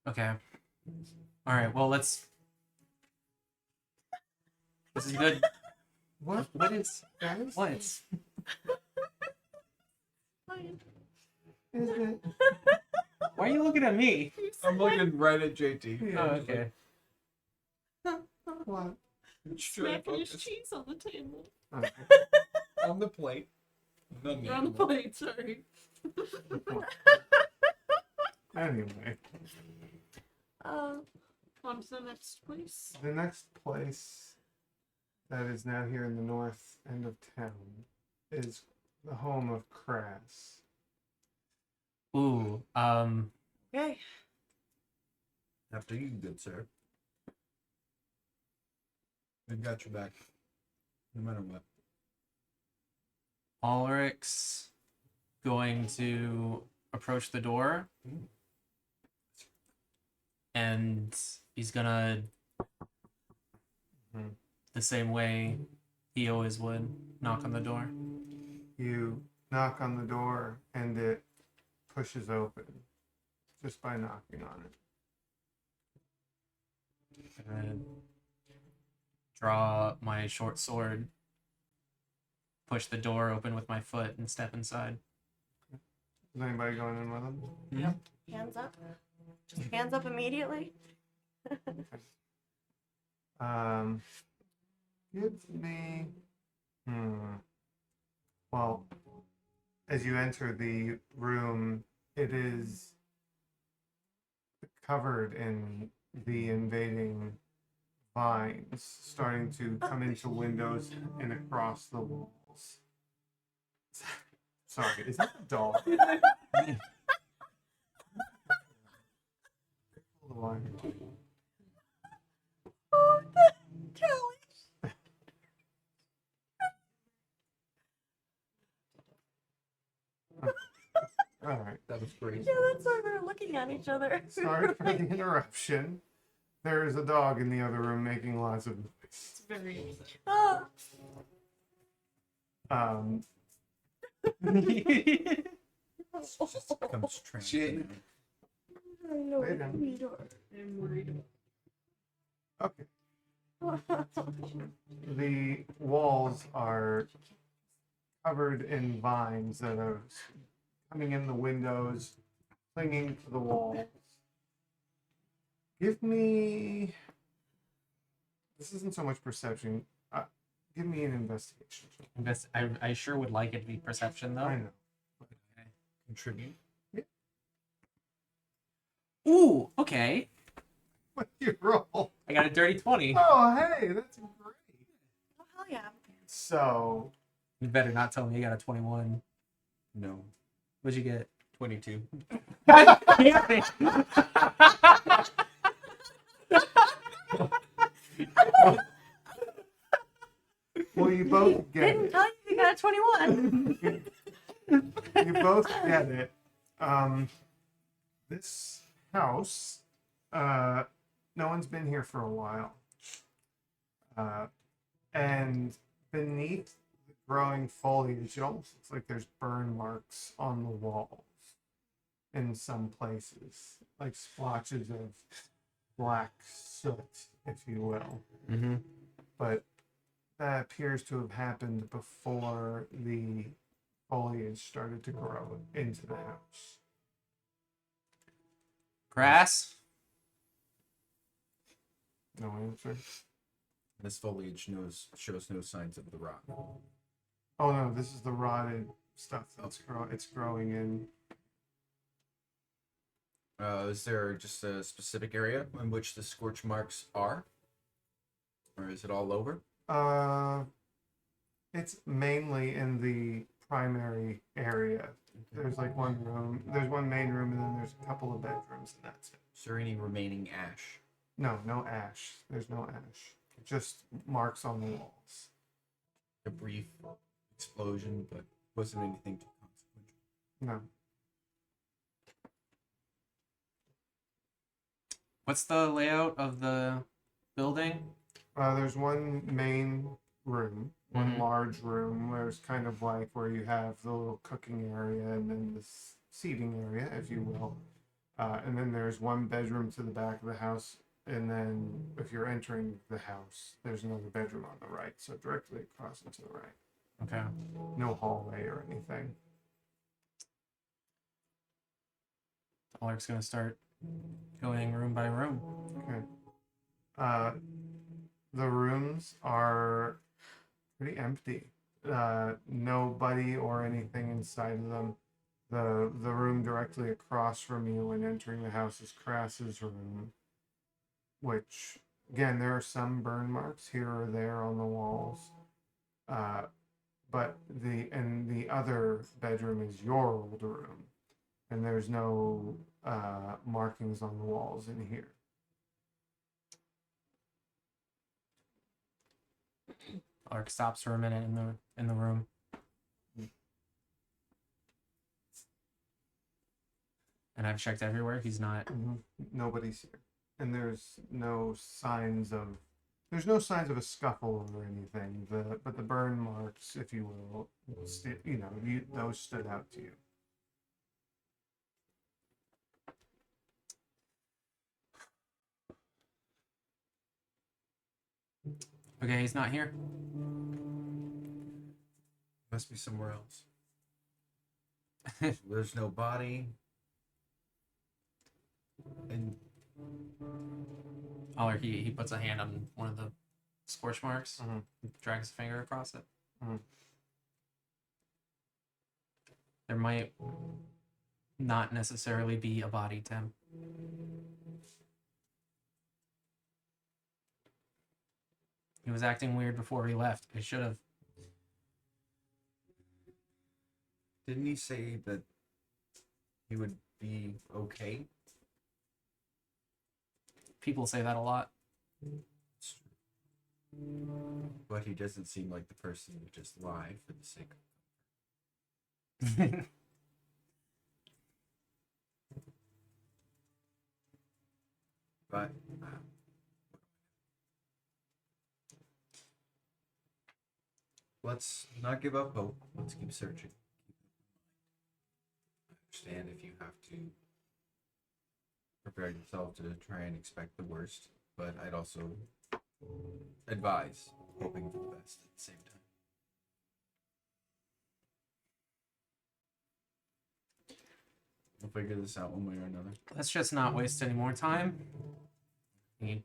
Speaker 5: Okay. All right. Well, let's. This is good.
Speaker 2: What?
Speaker 5: What is?
Speaker 2: Guys?
Speaker 5: What?
Speaker 2: Is it?
Speaker 5: Why are you looking at me?
Speaker 8: I'm looking right at JT.
Speaker 5: Oh, okay.
Speaker 2: What?
Speaker 3: Smacking his cheese on the table.
Speaker 2: Okay.
Speaker 8: On the plate. None
Speaker 3: Or on the plate, sorry.
Speaker 2: Anyway,
Speaker 3: On to the next place.
Speaker 2: the next place that is now here in the north end of town is the home of Crass.
Speaker 5: Ooh.
Speaker 1: Okay.
Speaker 8: After you, good sir. I got your back. No matter what.
Speaker 5: Ulrich's going to approach the door, and he's gonna the same way he always would knock on the door.
Speaker 2: You knock on the door and it pushes open just by knocking on it.
Speaker 5: And draw my short sword, push the door open with my foot, and step inside.
Speaker 2: Is anybody going in with him?
Speaker 1: Yep. Hands up. Just hands up immediately.
Speaker 2: Give me. Well, as you enter the room, it is covered in the invading vines, starting to come into windows and across the walls. Sorry, is that a dog? Hold the line.
Speaker 1: Oh, Kelly.
Speaker 2: All right.
Speaker 8: That was great.
Speaker 1: Yeah, that's why we were looking at each other.
Speaker 2: Sorry for the interruption. There is a dog in the other room making lots of noise.
Speaker 3: It's very upset.
Speaker 1: Ah.
Speaker 8: Comes trained.
Speaker 4: Shit.
Speaker 1: I know.
Speaker 2: Wait a minute.
Speaker 3: I'm worried.
Speaker 2: Okay. The walls are covered in vines that are coming in the windows, clinging to the walls. Give me. This isn't so much perception. Give me an investigation.
Speaker 5: I sure would like it to be perception, though.
Speaker 2: I know.
Speaker 8: Contribute.
Speaker 5: Ooh, okay.
Speaker 2: What do you roll?
Speaker 5: I got a dirty 20.
Speaker 2: Oh, hey, that's great.
Speaker 1: Oh, hell yeah.
Speaker 2: So,
Speaker 5: You better not tell me you got a 21.
Speaker 8: No.
Speaker 5: What'd you get?
Speaker 8: 22.
Speaker 5: God damn it!
Speaker 2: both get
Speaker 1: Didn't
Speaker 2: it.
Speaker 1: tell you you got a 21.
Speaker 2: You both get it. This house, no one's been here for a while. And beneath the growing foliage, it almost looks like there's burn marks on the walls in some places, like splotches of black soot, if you will.
Speaker 5: Mm-hmm.
Speaker 2: But that appears to have happened before the foliage started to grow into the house.
Speaker 5: Grass.
Speaker 2: No answer.
Speaker 8: This foliage shows no signs of the rot.
Speaker 2: Oh no, this is the rotted stuff it's growing in.
Speaker 8: Is there just a specific area in which the scorch marks are? Or is it all over?
Speaker 2: It's mainly in the primary area. There's like one room. There's one main room, and then there's a couple of bedrooms, and that's it.
Speaker 8: Is there any remaining ash?
Speaker 2: No ash. There's no ash. Just marks on the walls.
Speaker 8: A brief explosion, but wasn't anything too consequential.
Speaker 2: No.
Speaker 5: What's the layout of the building?
Speaker 2: There's one main room, one
Speaker 5: Mhm.
Speaker 2: large room. There's kind of like where you have the little cooking area and then the seating area, if you will. And then there's one bedroom to the back of the house. And then if you're entering the house, there's another bedroom on the right. So directly across and to the right.
Speaker 5: Okay.
Speaker 2: No hallway or anything.
Speaker 5: Alaric's gonna start going room by room.
Speaker 2: Okay. The rooms are pretty empty. Nobody or anything inside of them. The room directly across from you when entering the house is Crass's room, which again there are some burn marks here or there on the walls. But the other bedroom is your old room, and there's no markings on the walls in here.
Speaker 5: Alaric stops for a minute in the room. And I've checked everywhere. He's not.
Speaker 2: Nobody's here, and there's no signs of a scuffle or anything. But the burn marks, if you will, those stood out to you.
Speaker 5: Okay, he's not here.
Speaker 8: Must be somewhere else. There's no body. And
Speaker 5: Alaric, he puts a hand on one of the scorch marks,
Speaker 2: Mhm.
Speaker 5: drags a finger across it.
Speaker 2: Mhm.
Speaker 5: There might not necessarily be a body, Tim. He was acting weird before he left. He should have.
Speaker 8: didn't he say that he would be okay?
Speaker 5: People say that a lot.
Speaker 8: It's true. But he doesn't seem like the person who just lie for the sake of. But let's not give up hope. Let's keep searching. I understand if you have to prepare yourself to try and expect the worst, but I'd also advise hoping for the best at the same time. We'll figure this out one way or another.
Speaker 5: Let's just not waste any more time. He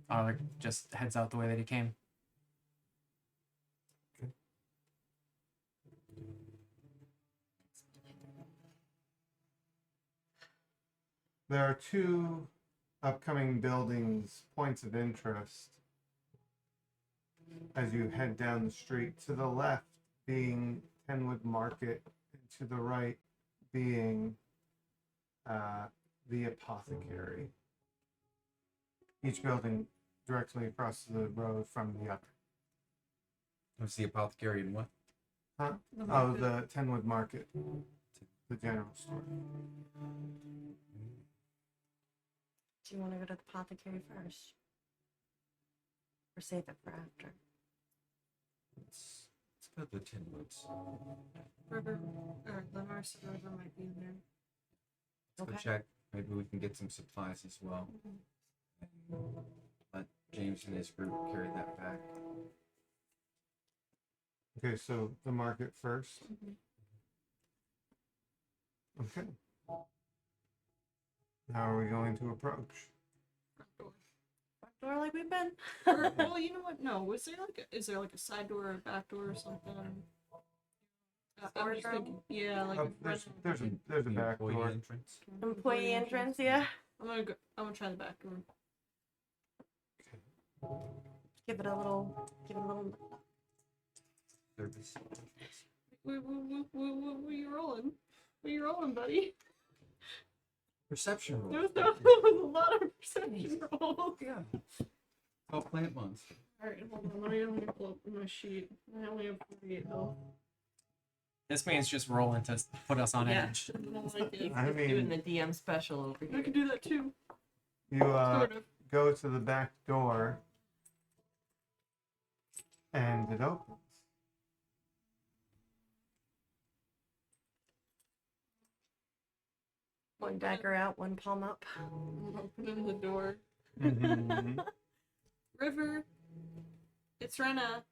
Speaker 5: Alaric just heads out the way that he came.
Speaker 2: There are two upcoming buildings, points of interest, as you head down the street. To the left being Kenwood Market, and to the right being the Apothecary. Each building directly across the road from the other.
Speaker 8: What's the apothecary and what?
Speaker 2: Huh?
Speaker 3: The
Speaker 2: Oh,
Speaker 3: market.
Speaker 2: the Tenwood Market, the general store.
Speaker 1: Do you want to go to the apothecary first? Or save it for after?
Speaker 8: Let's go to the Tin Woods.
Speaker 3: River, or the Narsa River might be in there.
Speaker 8: Let's
Speaker 1: Okay.
Speaker 8: go check. Maybe we can get some supplies as well. And let James and his group carry that back.
Speaker 2: Okay, so the market first. Okay. How are we going to approach?
Speaker 3: Front door.
Speaker 1: Front door like we've been.
Speaker 3: Or, well, you know what? No, is there like a side door or a back door or something? I'm
Speaker 1: Storage
Speaker 3: just
Speaker 1: room?
Speaker 3: thinking, yeah, like
Speaker 2: Oh,
Speaker 3: a
Speaker 2: there's
Speaker 3: front-
Speaker 2: a
Speaker 8: The
Speaker 2: back
Speaker 8: employee
Speaker 2: door.
Speaker 8: entrance.
Speaker 1: Employee entrance, yeah.
Speaker 3: I'm gonna try the back door.
Speaker 1: Give it a little.
Speaker 8: Service.
Speaker 3: What are you rolling? What are you rolling, buddy?
Speaker 8: Perception
Speaker 3: There
Speaker 8: roll.
Speaker 3: was a lot of perception rolls.
Speaker 8: Yeah. Oh, plant monster.
Speaker 3: Alright, hold on. Let me pull up my sheet. I only have 48 health.
Speaker 5: This man's just rolling to put us on
Speaker 6: Yeah.
Speaker 5: edge.
Speaker 3: I don't like it.
Speaker 2: I
Speaker 6: Doing the
Speaker 2: mean,
Speaker 6: DM special over
Speaker 3: I
Speaker 6: here.
Speaker 3: could do that too.
Speaker 2: you
Speaker 3: Sort of.
Speaker 2: go to the back door, and it opens.
Speaker 1: One dagger out, one palm up.
Speaker 3: I'm opening the door.
Speaker 2: Mhm.
Speaker 3: River. It's Rena.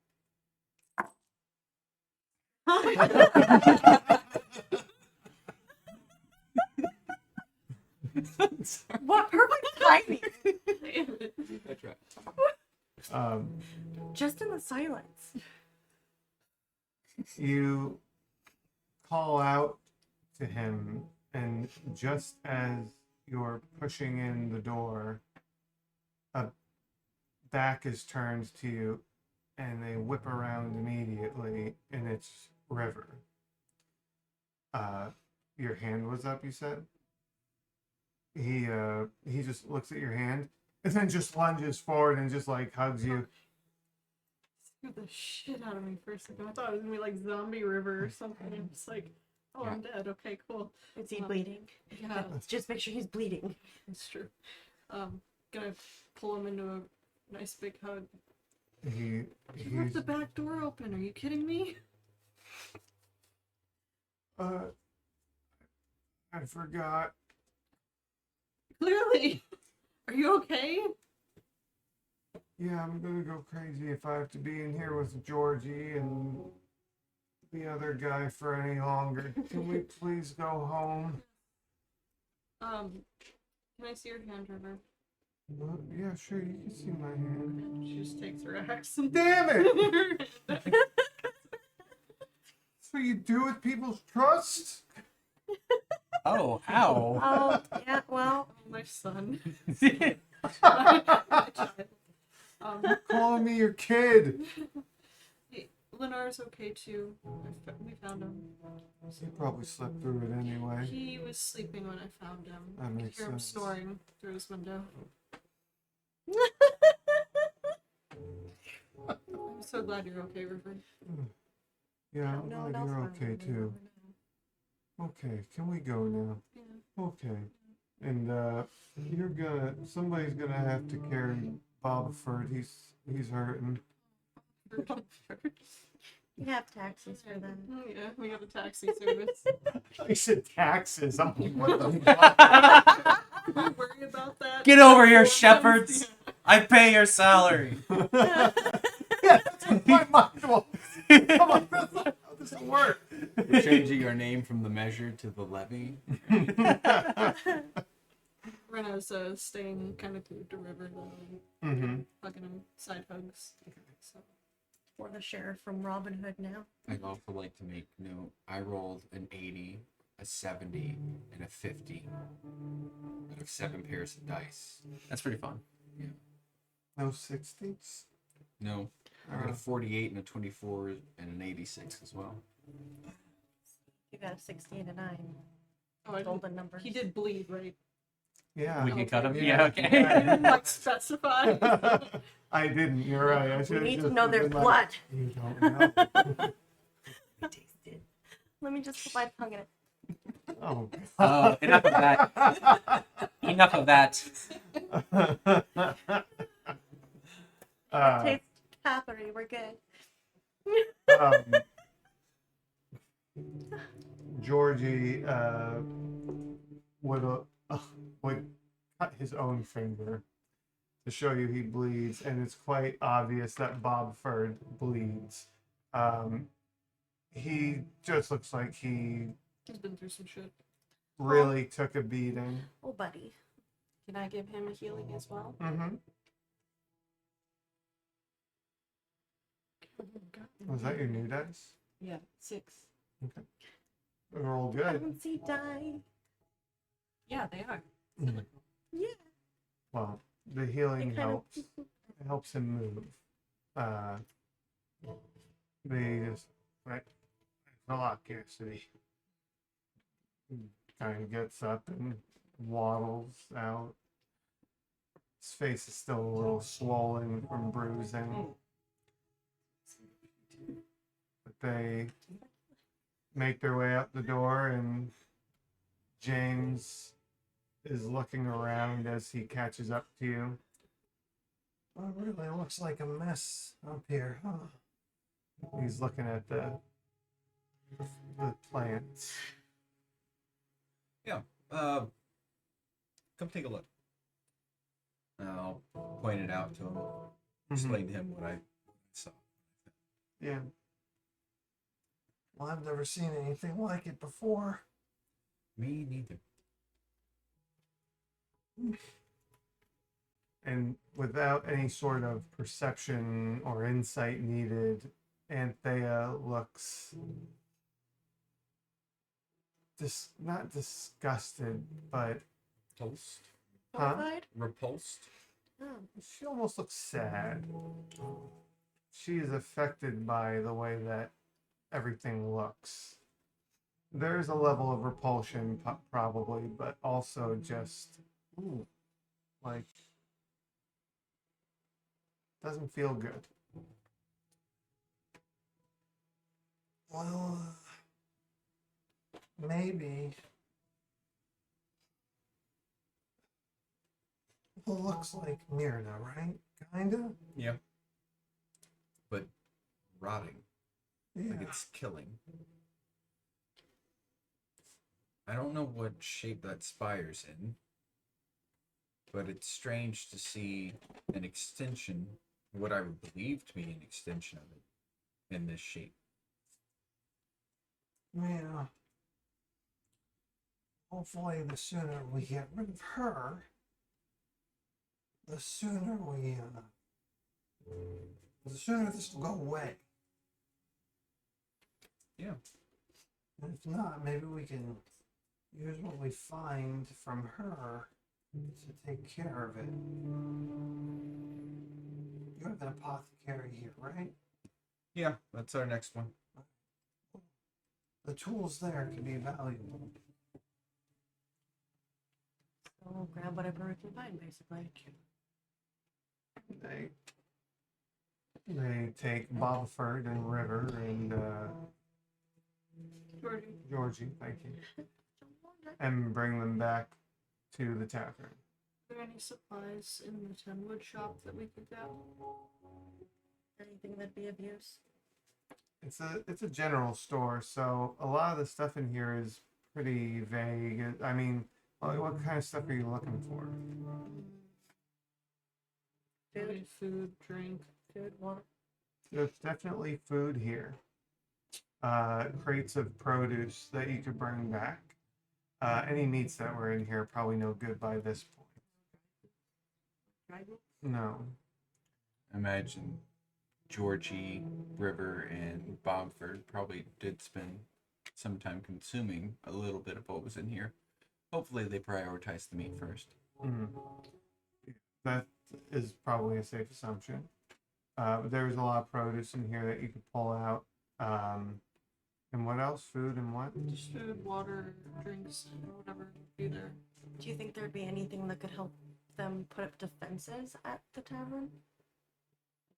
Speaker 1: What perfect timing!
Speaker 3: Damn it.
Speaker 8: That's right.
Speaker 1: Just in the silence.
Speaker 2: You call out to him, and just as you're pushing in the door, a back is turned to you, and they whip around immediately, and it's River. Your hand was up, you said? He just looks at your hand, and then just lunges forward and just like hugs you.
Speaker 3: Scared the shit out of me for a second. I thought it was gonna be like Zombie River or something. I'm just like, oh, I'm dead. Okay, cool.
Speaker 1: Is he bleeding?
Speaker 3: Yeah,
Speaker 1: Just make sure he's bleeding.
Speaker 3: that's true. Gonna pull him into a nice big hug.
Speaker 2: He
Speaker 3: You left
Speaker 2: he's
Speaker 3: the back door open. Are you kidding me?
Speaker 2: I forgot.
Speaker 3: Clearly. Are you okay?
Speaker 2: Yeah, I'm gonna go crazy if I have to be in here with Georgie and the other guy for any longer. Can we please go home?
Speaker 3: Can I see your hand, River?
Speaker 2: Well, yeah, sure, you can see my hand.
Speaker 3: She just takes her axe and
Speaker 2: Damn it! That's what you do with people's trust?
Speaker 5: Oh, ow.
Speaker 1: Oh, yeah, well.
Speaker 3: my son.
Speaker 2: Calling me your kid.
Speaker 3: Hey, Lennar's okay too. We found him.
Speaker 2: He probably slept through it anyway.
Speaker 3: He was sleeping when I found him.
Speaker 2: That
Speaker 3: I could
Speaker 2: makes
Speaker 3: hear him
Speaker 2: sense.
Speaker 3: snoring through his window. I'm so glad you're okay, River.
Speaker 2: Yeah, I'm
Speaker 1: No,
Speaker 2: glad
Speaker 1: no,
Speaker 2: you're
Speaker 1: fine.
Speaker 2: okay too. Okay, can we go now?
Speaker 3: Yeah.
Speaker 2: Okay. And somebody's gonna have to carry Bob Ford. He's hurting.
Speaker 1: You have taxis for that.
Speaker 3: Yeah, we got a taxi service.
Speaker 2: I said taxes. I'm like, what the fuck?
Speaker 3: Can we worry about that?
Speaker 5: Get over here, shepherds. I pay your salary.
Speaker 2: Yeah, that's what my mind was. I'm like, that's not how this will work.
Speaker 8: We're changing our name from the measure to the levy.
Speaker 3: Rena's staying kind of glued to River though,
Speaker 2: Mm-hmm.
Speaker 3: hugging him, side hugs. So.
Speaker 1: For the sheriff from Robin Hood now.
Speaker 8: I'd also like to make note, I rolled an 80, a 70, and a 50 out of 7 pairs of dice.
Speaker 5: That's pretty fun.
Speaker 2: No 60s?
Speaker 8: No, I got a 48 and a 24 and an 86 as well.
Speaker 1: You got a 60 and a 9.
Speaker 3: Oh, I didn't,
Speaker 1: Golden numbers.
Speaker 3: he did bleed, right?
Speaker 2: Yeah.
Speaker 5: We can cut him.
Speaker 2: Yeah.
Speaker 5: Yeah. Okay.
Speaker 3: Didn't like specify.
Speaker 2: I didn't. You're right. I
Speaker 1: We
Speaker 2: should
Speaker 1: need to know their
Speaker 2: been
Speaker 1: blood.
Speaker 2: You don't know.
Speaker 1: Let me just put my tongue in it.
Speaker 2: Oh.
Speaker 5: Oh, enough of that. Enough of that.
Speaker 1: Taste Catherine, we're good.
Speaker 2: um, Georgie would cut his own finger to show you he bleeds, and it's quite obvious that Bob Ferd bleeds. He just looks like he
Speaker 3: He's been through some shit.
Speaker 2: really took a beating.
Speaker 1: Oh, buddy.
Speaker 9: Can I give him a healing as well?
Speaker 2: Mm-hmm. Was that your new dice?
Speaker 9: Yeah, 6.
Speaker 2: They're all
Speaker 1: I
Speaker 2: good.
Speaker 1: don't see die.
Speaker 6: Yeah, they are.
Speaker 1: Yeah.
Speaker 2: Well, the healing
Speaker 1: It kind of-
Speaker 2: helps. It helps him move. They just right. A lot, Cassidy. Kind of gets up and waddles out. His face is still a little swollen from bruising. But they make their way up the door, and James is looking around as he catches up to you.
Speaker 7: Well, it really looks like a mess up here, huh?
Speaker 2: He's looking at the plants.
Speaker 8: Yeah. Come take a look. I'll point it out to him. Explain to him what I saw.
Speaker 2: Yeah.
Speaker 7: Well, I've never seen anything like it before.
Speaker 8: Me neither.
Speaker 2: And without any sort of perception or insight needed, Anthea looks not disgusted, but
Speaker 8: Repulsed.
Speaker 1: Horrified?
Speaker 8: Repulsed.
Speaker 2: she almost looks sad. She is affected by the way that everything looks. There's a level of repulsion, probably, but also just, like, doesn't feel good.
Speaker 7: Well, maybe. Well, looks like Myrna, right? Kinda?
Speaker 8: Yeah. But rotting.
Speaker 7: Yeah.
Speaker 8: Like it's killing. I don't know what shape that spire's in, but it's strange to see an extension, what I would believe to be an extension of it, in this shape.
Speaker 7: Yeah. Hopefully, the sooner we get rid of her, the sooner this will go away.
Speaker 8: Yeah.
Speaker 7: And if not, maybe we can use what we find from her to take care of it. You have an apothecary here, right?
Speaker 8: Yeah, that's our next one.
Speaker 7: The tools there can be valuable.
Speaker 1: So grab whatever we can find, basically.
Speaker 2: They take Bobford and River and Georgie, thank you, and bring them back to the tavern.
Speaker 3: Are there any supplies in the Tenwood shop that we could get?
Speaker 1: Anything that'd be of use?
Speaker 2: It's a general store, so a lot of the stuff in here is pretty vague. I mean, what kind of stuff are you looking for?
Speaker 3: Maybe food, drink.
Speaker 1: Food, water.
Speaker 2: There's definitely food here. Crates of produce that you could bring back. Any meats that were in here are probably no good by this point. No.
Speaker 8: Imagine Georgie, River, and Bobford probably did spend some time consuming a little bit of what was in here. Hopefully they prioritized the meat first.
Speaker 2: That is probably a safe assumption. There's a lot of produce in here that you could pull out. And what else? Food and what?
Speaker 3: Just food, water, drinks, whatever would be there.
Speaker 1: Do you think there'd be anything that could help them put up defenses at the tavern?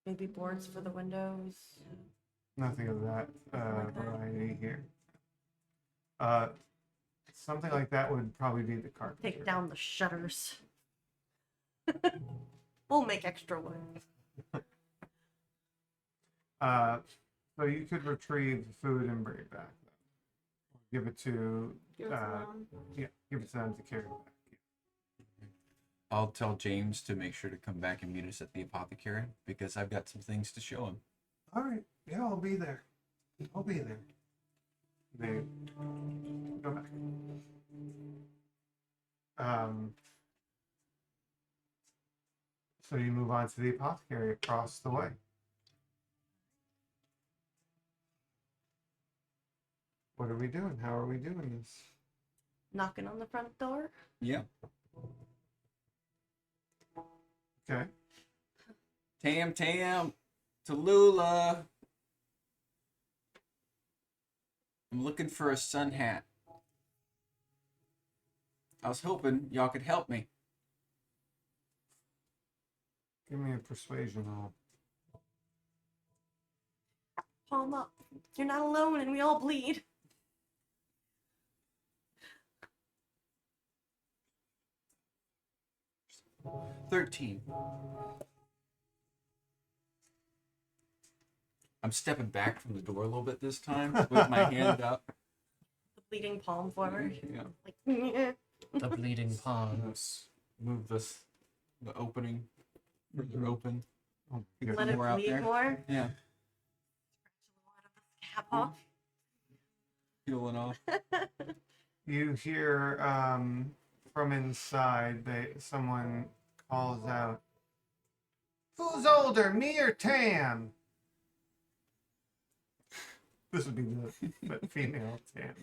Speaker 1: Maybe boards for the windows?
Speaker 2: Nothing of that
Speaker 1: Like that?
Speaker 2: variety here. Something like that would probably be the carpenter.
Speaker 1: Take down the shutters. We'll make extra wood.
Speaker 2: So you could retrieve the food and bring it back. Give it to
Speaker 9: Give it to Mom.
Speaker 2: yeah, give it to them to carry it back.
Speaker 8: I'll tell James to make sure to come back and meet us at the apothecary because I've got some things to show him.
Speaker 7: All right. Yeah, I'll be there. I'll be there.
Speaker 2: They go back. So you move on to the apothecary across the way. What are we doing? How are we doing this?
Speaker 1: Knocking on the front door?
Speaker 8: Yeah.
Speaker 2: Okay.
Speaker 8: Tam, Tallulah. I'm looking for a sun hat. I was hoping y'all could help me.
Speaker 2: Give me a persuasion roll.
Speaker 1: Palm up. You're not alone and we all bleed.
Speaker 8: $13. I'm stepping back from the door a little bit this time with my hand up.
Speaker 1: The bleeding palm forward.
Speaker 8: Yeah.
Speaker 1: Like,
Speaker 5: The bleeding palm.
Speaker 8: Let's move the opening further open.
Speaker 2: Oh,
Speaker 8: Get
Speaker 1: let it
Speaker 8: more out
Speaker 1: bleed
Speaker 8: there.
Speaker 1: more.
Speaker 8: Yeah,
Speaker 1: Cap off.
Speaker 8: peeling off.
Speaker 2: You hear from inside someone calls out, "Who's older, me or Tam?" This would be the female Tam.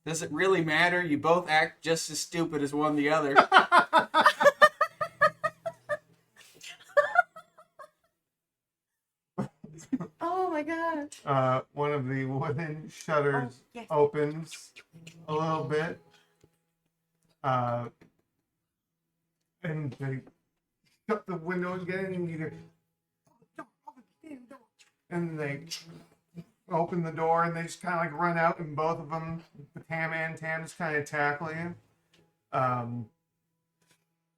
Speaker 8: Does it really matter? You both act just as stupid as one the other.
Speaker 1: Oh my god.
Speaker 2: One of the wooden shutters
Speaker 1: Oh, yes.
Speaker 2: opens a little bit. And they shut the window again, and you hear, and they open the door, and they just kind of like run out, and both of them, Tam and Tam, just kind of tackle you.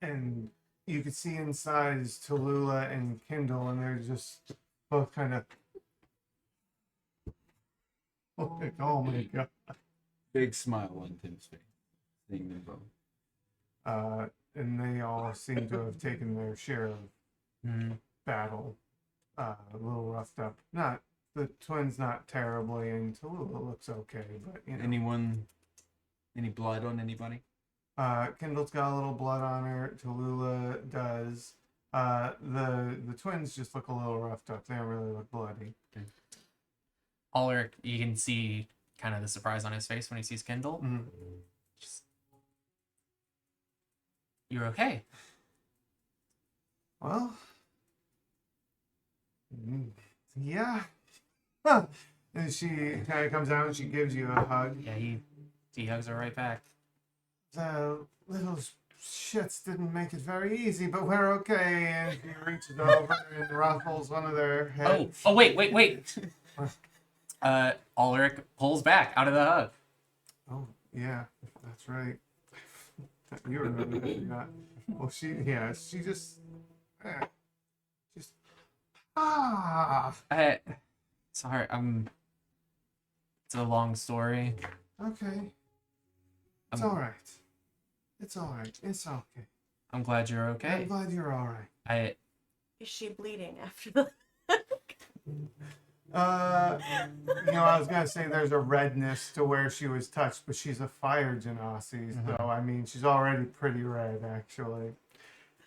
Speaker 2: And you can see inside is Tallulah and Kindle, and they're just both kind of, like, oh my god.
Speaker 8: Big smile on Tim's face, seeing them both.
Speaker 2: And they all seem to have taken their share of
Speaker 5: Hmm.
Speaker 2: battle. A little roughed up. Not the twins, not terribly, and Tallulah looks okay, but you know.
Speaker 8: Any blood on anybody?
Speaker 2: Kindle's got a little blood on her. Tallulah does. The twins just look a little roughed up. They don't really look bloody.
Speaker 5: Ulrich, you can see kind of the surprise on his face when he sees Kindle.
Speaker 2: Mhm.
Speaker 5: Just, you're okay.
Speaker 2: Well, yeah. Huh. And she kind of comes out and she gives you a hug.
Speaker 5: Yeah, he hugs her right back.
Speaker 2: The little shits didn't make it very easy, but we're okay. And she reaches over and ruffles one of their heads.
Speaker 5: Oh, wait. Ulrich pulls back out of the hug.
Speaker 2: Oh, yeah, that's right. You remember that, you got. Well, she just.
Speaker 5: Sorry, it's a long story.
Speaker 2: Okay. It's all right. It's all right. It's okay.
Speaker 5: I'm glad you're
Speaker 2: I'm
Speaker 5: okay.
Speaker 2: glad you're all right.
Speaker 1: Is she bleeding after the
Speaker 2: I was gonna say there's a redness to where she was touched, but she's a fire genasi, so I mean she's already pretty red actually.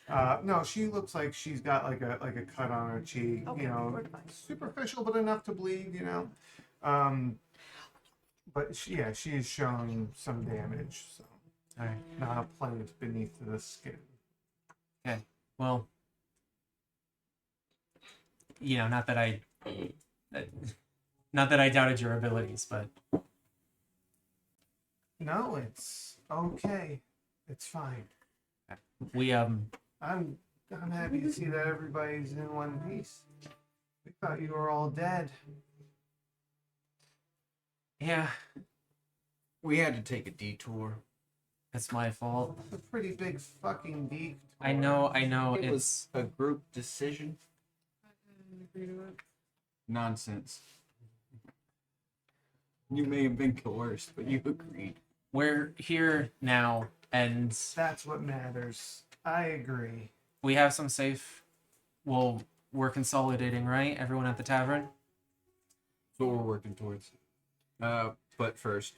Speaker 2: No, she looks like she's got like a cut on her cheek,
Speaker 1: Okay,
Speaker 2: you know,
Speaker 1: we're fine.
Speaker 2: superficial but enough to bleed, you know. But she is showing some damage, so
Speaker 5: All right.
Speaker 2: not a plant beneath the skin.
Speaker 5: Well, not that I Not that I doubted your abilities, but
Speaker 2: No, it's okay. It's fine.
Speaker 5: we
Speaker 2: I'm happy to see that everybody's in one piece. We thought you were all dead.
Speaker 5: yeah,
Speaker 8: We had to take a detour.
Speaker 5: it's my fault.
Speaker 2: It's a pretty big fucking deep.
Speaker 5: I know,
Speaker 8: It
Speaker 5: it's
Speaker 8: was a group decision.
Speaker 3: Agree to it.
Speaker 8: Nonsense. You may have been coerced, but you agreed.
Speaker 5: we're here now and
Speaker 2: That's what matters. I agree.
Speaker 5: we have some safe. Well, we're consolidating, right? Everyone at the tavern?
Speaker 8: That's what we're working towards. But first,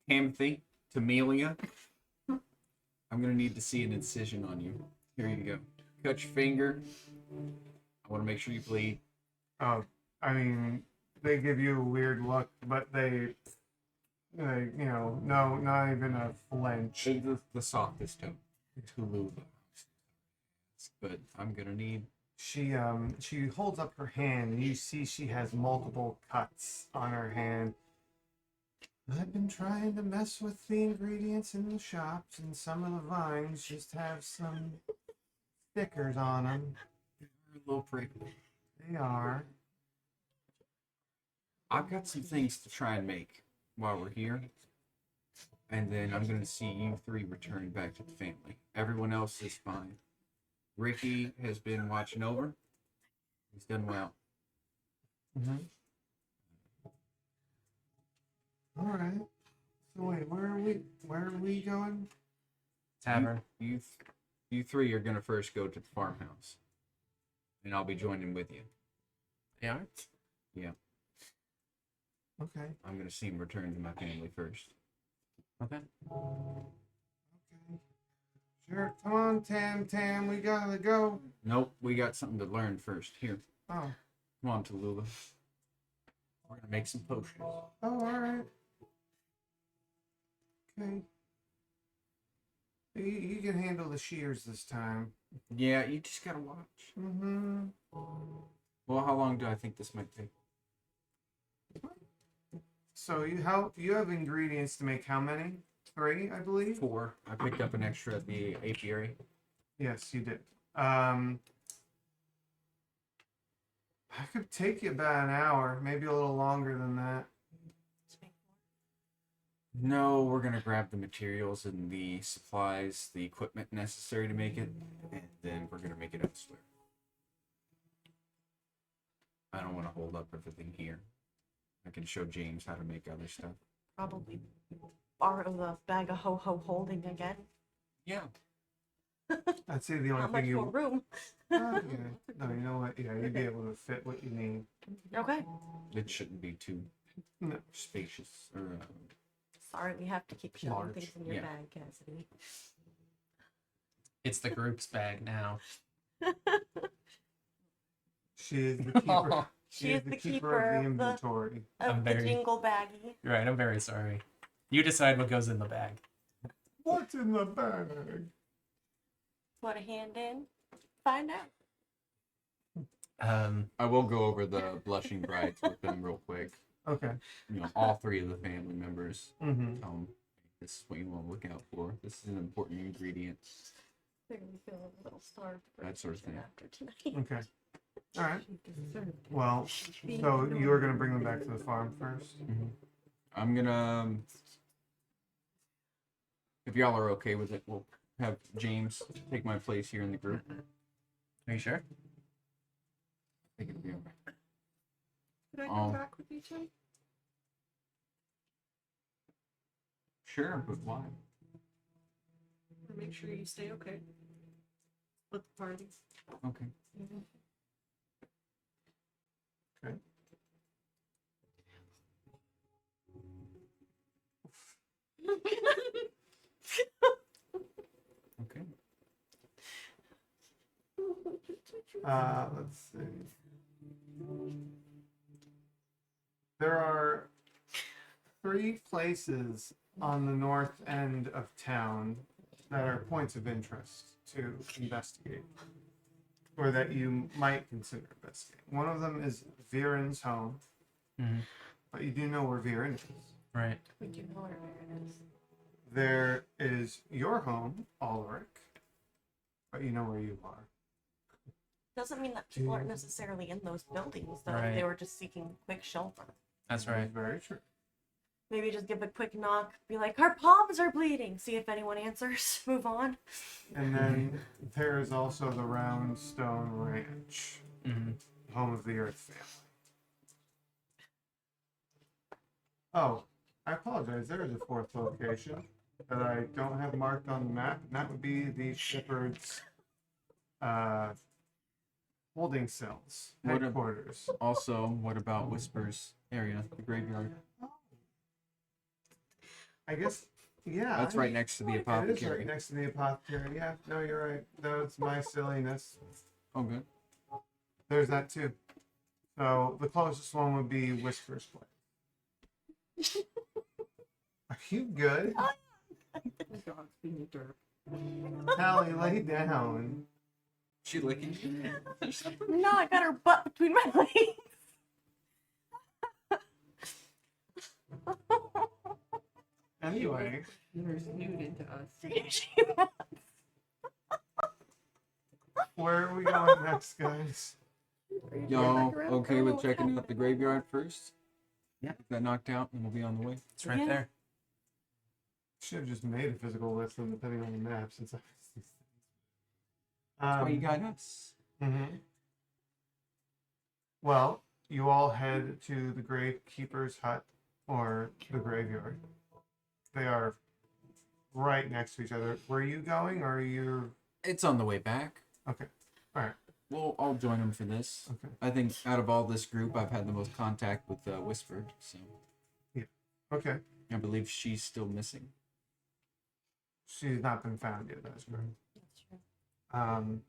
Speaker 8: Timothy, Tamelia, I'm gonna need to see an incision on you. Here you go. Cut your finger. I want to make sure you bleed.
Speaker 2: Oh, I mean, they give you a weird look, but they you know, no, not even a flinch.
Speaker 8: The softest tone. Tulu. But I'm gonna need.
Speaker 2: She holds up her hand, and you see she has multiple cuts on her hand. I've been trying to mess with the ingredients in the shops, and some of the vines just have some stickers on them.
Speaker 8: A little prickly.
Speaker 2: They are.
Speaker 8: I've got some things to try and make while we're here. And then I'm going to see you three return back to the family. Everyone else is fine. Ricky has been watching over. He's done well.
Speaker 2: Mm-hmm. All right. So wait, where are we going?
Speaker 5: Tavern.
Speaker 8: You three are going to first go to the farmhouse. And I'll be joining with you.
Speaker 5: Yeah.
Speaker 8: Yeah.
Speaker 2: Okay.
Speaker 8: I'm going to see him return to my family first.
Speaker 5: Okay.
Speaker 2: Okay. Sure. Come on, Tam. We gotta go.
Speaker 8: Nope, we got something to learn first. Here,
Speaker 2: Oh.
Speaker 8: come on, Tallulah. We're going to make some potions.
Speaker 2: Oh, all right. Okay. You can handle the shears this time.
Speaker 8: Yeah, you just got to watch.
Speaker 2: Mm-hmm.
Speaker 8: Well, how long do I think this might take?
Speaker 2: So you have ingredients to make how many? 3, I believe.
Speaker 8: 4. I picked up an extra at the apiary.
Speaker 2: Yes, you did. I could take you about an hour, maybe a little longer than that.
Speaker 8: No, we're going to grab the materials and the supplies, the equipment necessary to make it, and then we're going to make it elsewhere. I don't want to hold up everything here. I can show James how to make other stuff.
Speaker 1: Probably borrow the bag of ho-ho holding again.
Speaker 8: Yeah.
Speaker 2: I'd say the only
Speaker 1: Not much
Speaker 2: thing
Speaker 1: more
Speaker 2: you.
Speaker 1: room.
Speaker 2: Yeah. No, you know what? Yeah, you'd be able to fit what you need.
Speaker 1: Okay.
Speaker 8: It shouldn't be too
Speaker 2: No.
Speaker 8: spacious. Or,
Speaker 1: Sorry, we have to keep shoving
Speaker 8: Large,
Speaker 1: things in your
Speaker 8: yeah.
Speaker 1: bag, Cassidy.
Speaker 5: It's the group's bag now.
Speaker 2: She is the keeper.
Speaker 1: She is the keeper
Speaker 2: of the
Speaker 1: of the-
Speaker 2: inventory.
Speaker 1: Of
Speaker 5: I'm
Speaker 1: the
Speaker 5: very-
Speaker 1: jingle baggie.
Speaker 5: You're right, I'm very sorry. You decide what goes in the bag.
Speaker 2: What's in the bag?
Speaker 1: Want a hand in? Find out.
Speaker 8: I will go over the blushing brides with them real quick.
Speaker 2: Okay.
Speaker 8: You know, all 3 of the family members.
Speaker 2: Mm-hmm.
Speaker 8: This is what you want to look out for. This is an important ingredient.
Speaker 1: They're gonna be feeling a little starved for
Speaker 8: That sort of thing.
Speaker 1: after tonight.
Speaker 2: Okay. All right. Well, so you are going to bring them back to the farm first?
Speaker 8: I'm gonna, if y'all are okay with it, we'll have James take my place here in the group.
Speaker 5: Are you sure?
Speaker 8: I think it'll be alright.
Speaker 3: Could I
Speaker 8: Oh.
Speaker 3: come back with you, Tim?
Speaker 8: Sure, but why?
Speaker 3: Or make sure you stay okay. With the party.
Speaker 8: Okay.
Speaker 2: Okay.
Speaker 8: Okay.
Speaker 2: Let's see. There are 3 places on the north end of town that are points of interest to investigate, or that you might consider investigating. One of them is Viren's home.
Speaker 5: Mhm.
Speaker 2: but you do know where Viren is.
Speaker 5: Right.
Speaker 9: We do know where it is.
Speaker 2: There is your home, Ulrich, but you know where you are.
Speaker 1: Doesn't mean that people aren't necessarily in those buildings, though.
Speaker 5: Right.
Speaker 1: They were just seeking quick shelter.
Speaker 5: That's right.
Speaker 2: Very true.
Speaker 1: Maybe just give a quick knock, be like, our palms are bleeding. See if anyone answers. Move on.
Speaker 2: And then there is also the Roundstone Ranch,
Speaker 5: Hmm.
Speaker 2: home of the Earth family. Oh, I apologize. There is a fourth location that I don't have marked on the map, and that would be the Shepherd's holding cells,
Speaker 8: What a-
Speaker 2: headquarters.
Speaker 8: Also, what about Whispers area, the graveyard?
Speaker 2: I guess, yeah.
Speaker 8: That's right next to the
Speaker 2: It is
Speaker 8: apothecary.
Speaker 2: right next to the apothecary. Yeah, no, you're right. That's my silliness.
Speaker 8: Oh, good.
Speaker 2: There's that too. So the closest one would be Whisper's place. Are you good?
Speaker 9: The dog's being a derp.
Speaker 2: Hallie, lay down.
Speaker 8: She licking you?
Speaker 1: No, I got her butt between my legs.
Speaker 2: Anyway,
Speaker 9: There's nude into us.
Speaker 2: where are we going next, guys?
Speaker 8: Y'all okay with checking out the graveyard first? Yeah. Get that knocked out, and we'll be on the way.
Speaker 5: It's right
Speaker 1: Yeah.
Speaker 5: there.
Speaker 2: Should have just made a physical list of them depending on the map since I missed these things.
Speaker 8: That's why you got us.
Speaker 2: Mhm. Well, you all head to the Gravekeeper's hut or the graveyard. They are right next to each other. Were you going or are you
Speaker 8: It's on the way back.
Speaker 2: okay? All right.
Speaker 8: Well, I'll join them for this.
Speaker 2: Okay.
Speaker 8: I think out of all this group, I've had the most contact with Whispered, so
Speaker 2: Okay.
Speaker 8: I believe she's still missing.
Speaker 2: She's not been found yet. That's correct.
Speaker 9: That's true.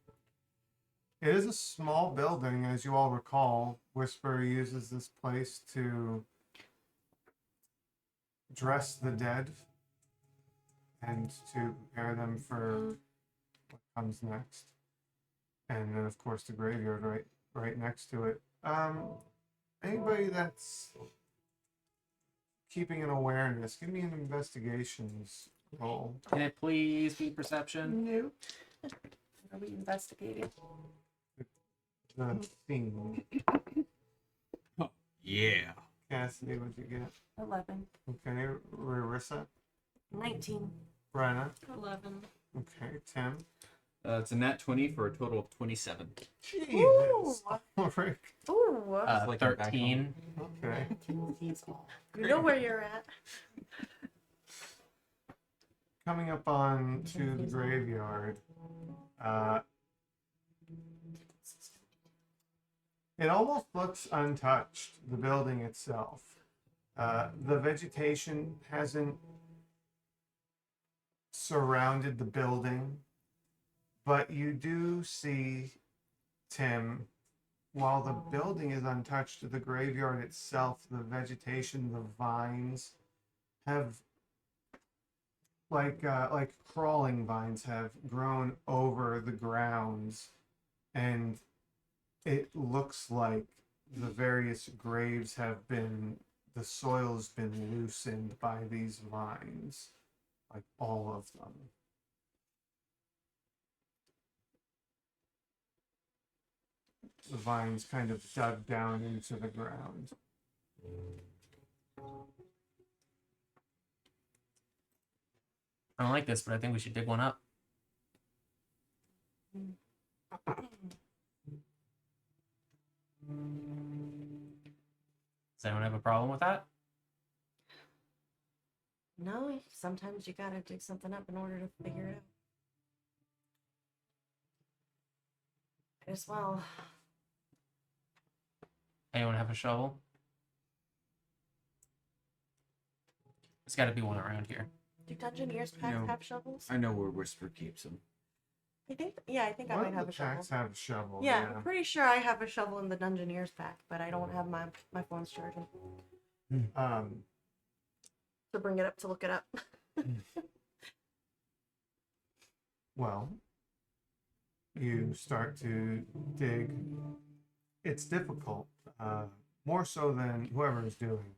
Speaker 2: It is a small building, as you all recall. Whisper uses this place to dress the dead and to prepare them for what comes next. And then, of course, the graveyard right next to it. Anybody that's keeping an awareness, give me an investigations roll.
Speaker 5: Can it please be perception?
Speaker 9: Nope. Are we investigating?
Speaker 2: The scene.
Speaker 8: Yeah.
Speaker 2: Cassidy, what'd you get?
Speaker 9: 11.
Speaker 2: Okay, Rarissa,
Speaker 1: 19.
Speaker 2: Brenna,
Speaker 3: 11.
Speaker 2: okay, Tim.
Speaker 8: It's a nat 20 for a total of 27.
Speaker 2: Jesus. Rick.
Speaker 1: Ooh.
Speaker 8: like I'm back
Speaker 5: 13.
Speaker 2: Okay.
Speaker 1: You know where you're at.
Speaker 2: Coming up on to the graveyard. It almost looks untouched, the building itself. The vegetation hasn't surrounded the building, but you do see, Tim, while the building is untouched, the graveyard itself, the vegetation, the vines have like crawling vines have grown over the grounds, and it looks like the various graves have been, the soil's been loosened by these vines, like all of them. The vines kind of dug down into the ground.
Speaker 5: I don't like this, but I think we should dig one up. Does anyone have a problem with that?
Speaker 1: No, sometimes you gotta dig something up in order to figure it out. As well.
Speaker 5: Anyone have a shovel? There's got to be one around here.
Speaker 1: Do Dungeoneers packs
Speaker 8: No.
Speaker 1: have shovels?
Speaker 8: I know where Whisper keeps them.
Speaker 1: I think I
Speaker 2: One
Speaker 1: might
Speaker 2: of
Speaker 1: have
Speaker 2: the
Speaker 1: a shovel.
Speaker 2: packs have a shovel.
Speaker 1: Yeah, I'm pretty sure I have a shovel in the Dungeoneers pack, but I don't have my phone's charging to bring it up to look it up.
Speaker 2: Well, you start to dig. It's difficult. more so than whoever is doing.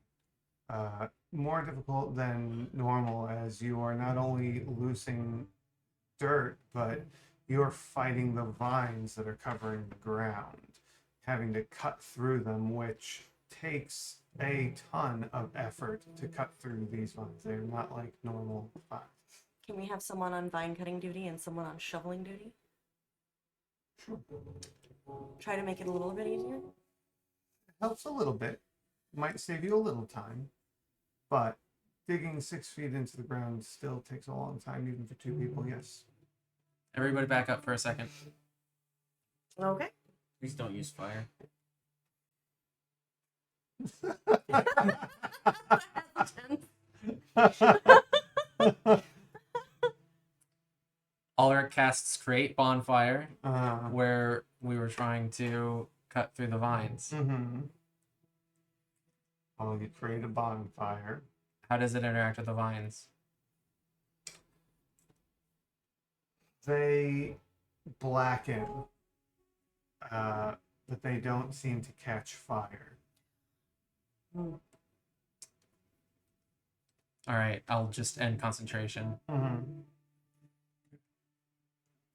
Speaker 2: More difficult than normal, as you are not only losing dirt, but you're fighting the vines that are covering the ground, having to cut through them, which takes a ton of effort to cut through these vines. They're not like normal vines.
Speaker 1: Can we have someone on vine cutting duty and someone on shoveling duty?
Speaker 2: Sure.
Speaker 1: Try to make it a little bit easier.
Speaker 2: Helps a little bit. Might save you a little time, but digging 6 feet into the ground still takes a long time, even for 2 people. Yes.
Speaker 5: Everybody back up for a second.
Speaker 1: Okay.
Speaker 8: Please don't use fire.
Speaker 5: Ulrich casts Create Bonfire,
Speaker 2: Uh,
Speaker 5: where we were trying to cut through the vines.
Speaker 2: mm-hmm. I'll create a bonfire.
Speaker 5: How does it interact with the vines?
Speaker 2: They blacken, but they don't seem to catch fire.
Speaker 5: All right, I'll just end concentration.
Speaker 2: Mm-hmm.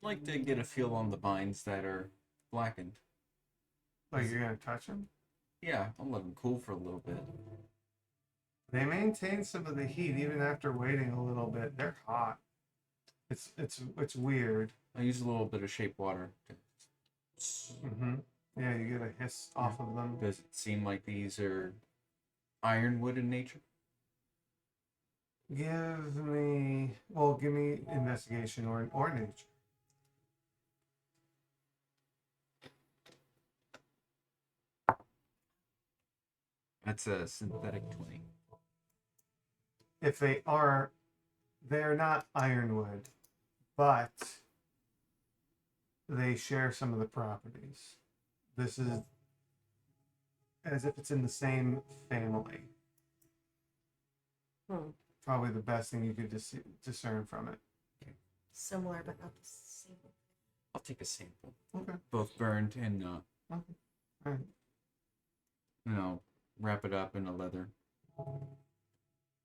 Speaker 8: I'd like to get a feel on the vines that are blackened.
Speaker 2: Like you're gonna touch them?
Speaker 8: Yeah, I'll let them cool for a little bit.
Speaker 2: They maintain some of the heat even after waiting a little bit. They're hot. It's weird.
Speaker 8: I use a little bit of shape water.
Speaker 2: Mm-hmm. Yeah, you get a hiss off of them.
Speaker 8: Does it seem like these are ironwood in nature?
Speaker 2: Give me investigation or nature.
Speaker 8: That's a synthetic 20.
Speaker 2: If they're not ironwood, but they share some of the properties. This is as if it's in the same family. Probably the best thing you could discern from it.
Speaker 1: Similar, but not the same.
Speaker 8: I'll take a sample.
Speaker 2: Okay.
Speaker 8: Both burned and not.
Speaker 2: Okay. All right.
Speaker 8: And I'll wrap it up in a leather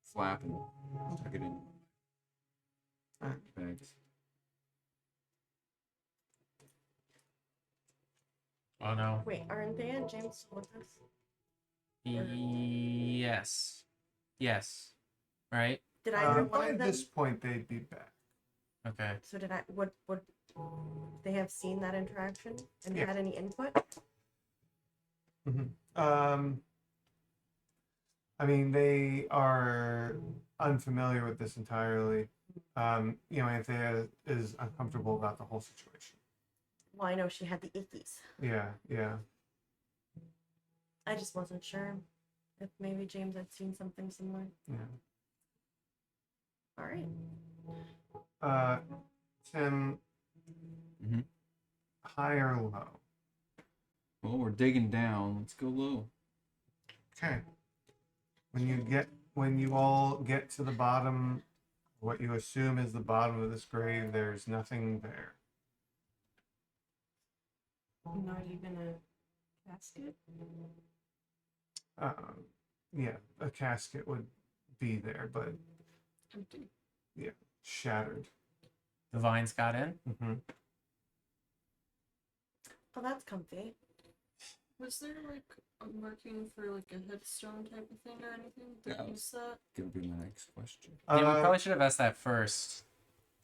Speaker 8: flap and tuck it in
Speaker 2: Alright.
Speaker 8: bags.
Speaker 5: Oh no.
Speaker 1: Wait, aren't they and James still with us?
Speaker 5: Yes. Yes. Right?
Speaker 1: Did either one
Speaker 2: By
Speaker 1: of them?
Speaker 2: this point, they'd be back.
Speaker 5: Okay.
Speaker 1: So did I? Would they have seen that interaction and
Speaker 2: Yeah.
Speaker 1: had any input?
Speaker 2: I mean, they are unfamiliar with this entirely. Anthea is uncomfortable about the whole situation.
Speaker 1: Well, I know she had the ickies.
Speaker 2: Yeah.
Speaker 1: I just wasn't sure if maybe James had seen something similar. All right.
Speaker 2: Tim,
Speaker 8: Mhm.
Speaker 2: high or low?
Speaker 8: Well, we're digging down. Let's go low.
Speaker 2: Okay. When you all get to the bottom, what you assume is the bottom of this grave, there's nothing there.
Speaker 9: Not even a casket?
Speaker 2: Yeah, a casket would be there, but
Speaker 9: Empty.
Speaker 2: shattered.
Speaker 5: The vines got in?
Speaker 2: Mm-hmm.
Speaker 1: Oh, that's comfy.
Speaker 3: Was there like a marking for like a headstone type of thing or anything that
Speaker 8: Yeah.
Speaker 3: used that?
Speaker 8: Gonna be my next question.
Speaker 5: Yeah, we probably should have asked that first.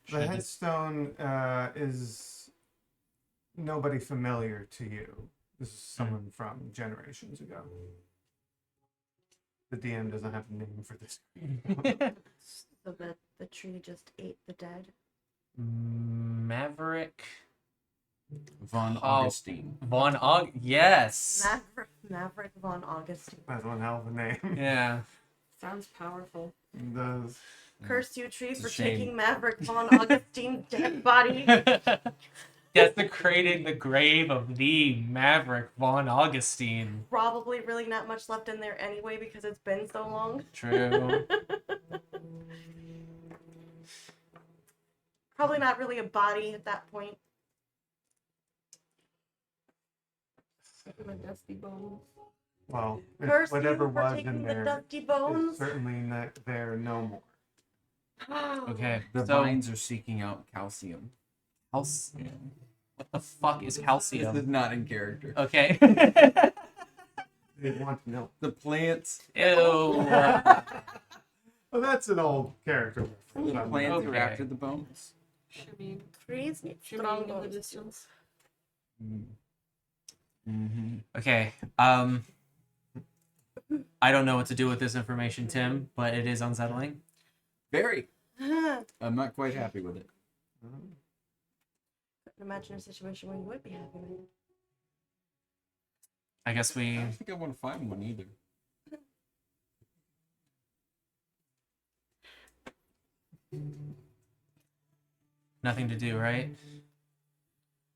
Speaker 2: The
Speaker 5: Should-
Speaker 2: headstone is nobody familiar to you. This is someone from generations ago. The DM doesn't have a name for this.
Speaker 1: So the tree just ate the dead.
Speaker 5: Maverick
Speaker 8: Von
Speaker 5: Oh.
Speaker 8: Augustine.
Speaker 5: Von Aug. Yes.
Speaker 1: Maverick von Augustine.
Speaker 2: That's one hell of a name.
Speaker 5: Yeah.
Speaker 9: Sounds powerful.
Speaker 2: It does.
Speaker 1: Curse you, tree,
Speaker 8: It's a
Speaker 1: for
Speaker 8: shame.
Speaker 1: taking Maverick von Augustine's dead body.
Speaker 5: Desecrated the grave of the Maverick von Augustine.
Speaker 1: Probably really not much left in there anyway because it's been so long.
Speaker 5: True.
Speaker 1: Probably not really a body at that point.
Speaker 9: My dusty bones.
Speaker 2: Well,
Speaker 1: Curse
Speaker 2: whatever
Speaker 1: you for
Speaker 2: was in
Speaker 1: taking the
Speaker 2: there
Speaker 1: dusty
Speaker 2: is
Speaker 1: bones.
Speaker 2: certainly not there no more.
Speaker 5: Okay.
Speaker 8: The
Speaker 5: so
Speaker 8: vines are seeking out calcium.
Speaker 5: calcium. What the fuck is
Speaker 8: This is
Speaker 5: calcium?
Speaker 8: not in character.
Speaker 5: Okay.
Speaker 2: They want to know.
Speaker 8: The plants.
Speaker 5: Ew.
Speaker 2: Well, that's an old character
Speaker 8: The
Speaker 2: reference.
Speaker 8: plants are
Speaker 5: Okay.
Speaker 8: after the bones.
Speaker 3: Shimmying,
Speaker 1: Trees need strong
Speaker 3: shimmying in the
Speaker 1: bones.
Speaker 3: distance.
Speaker 8: Mm-hmm.
Speaker 5: Okay. I don't know what to do with this information, Tim, but it is unsettling.
Speaker 8: Very. I'm not quite happy with it.
Speaker 1: Couldn't imagine a situation where you would be happy with it.
Speaker 5: I guess
Speaker 8: I
Speaker 5: we.
Speaker 8: don't think I want to find one either.
Speaker 5: Nothing to do, right?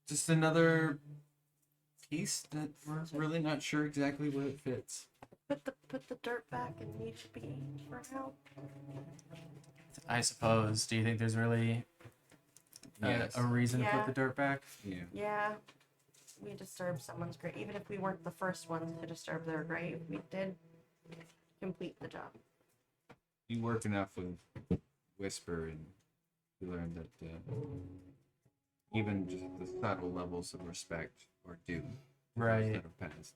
Speaker 8: Just another piece that we're really not sure exactly what it fits.
Speaker 1: Put the dirt back and need to be for help.
Speaker 5: I suppose. Do you think there's really
Speaker 8: Yes.
Speaker 5: a reason to
Speaker 1: Yeah.
Speaker 5: put the dirt back?
Speaker 8: Yeah.
Speaker 1: Yeah, we disturbed someone's grave. Even if we weren't the first ones to disturb their grave, we did complete the job.
Speaker 8: You work enough with Whisper, and you learn that even just the subtle levels of respect are due. to those
Speaker 5: Right.
Speaker 8: that have passed.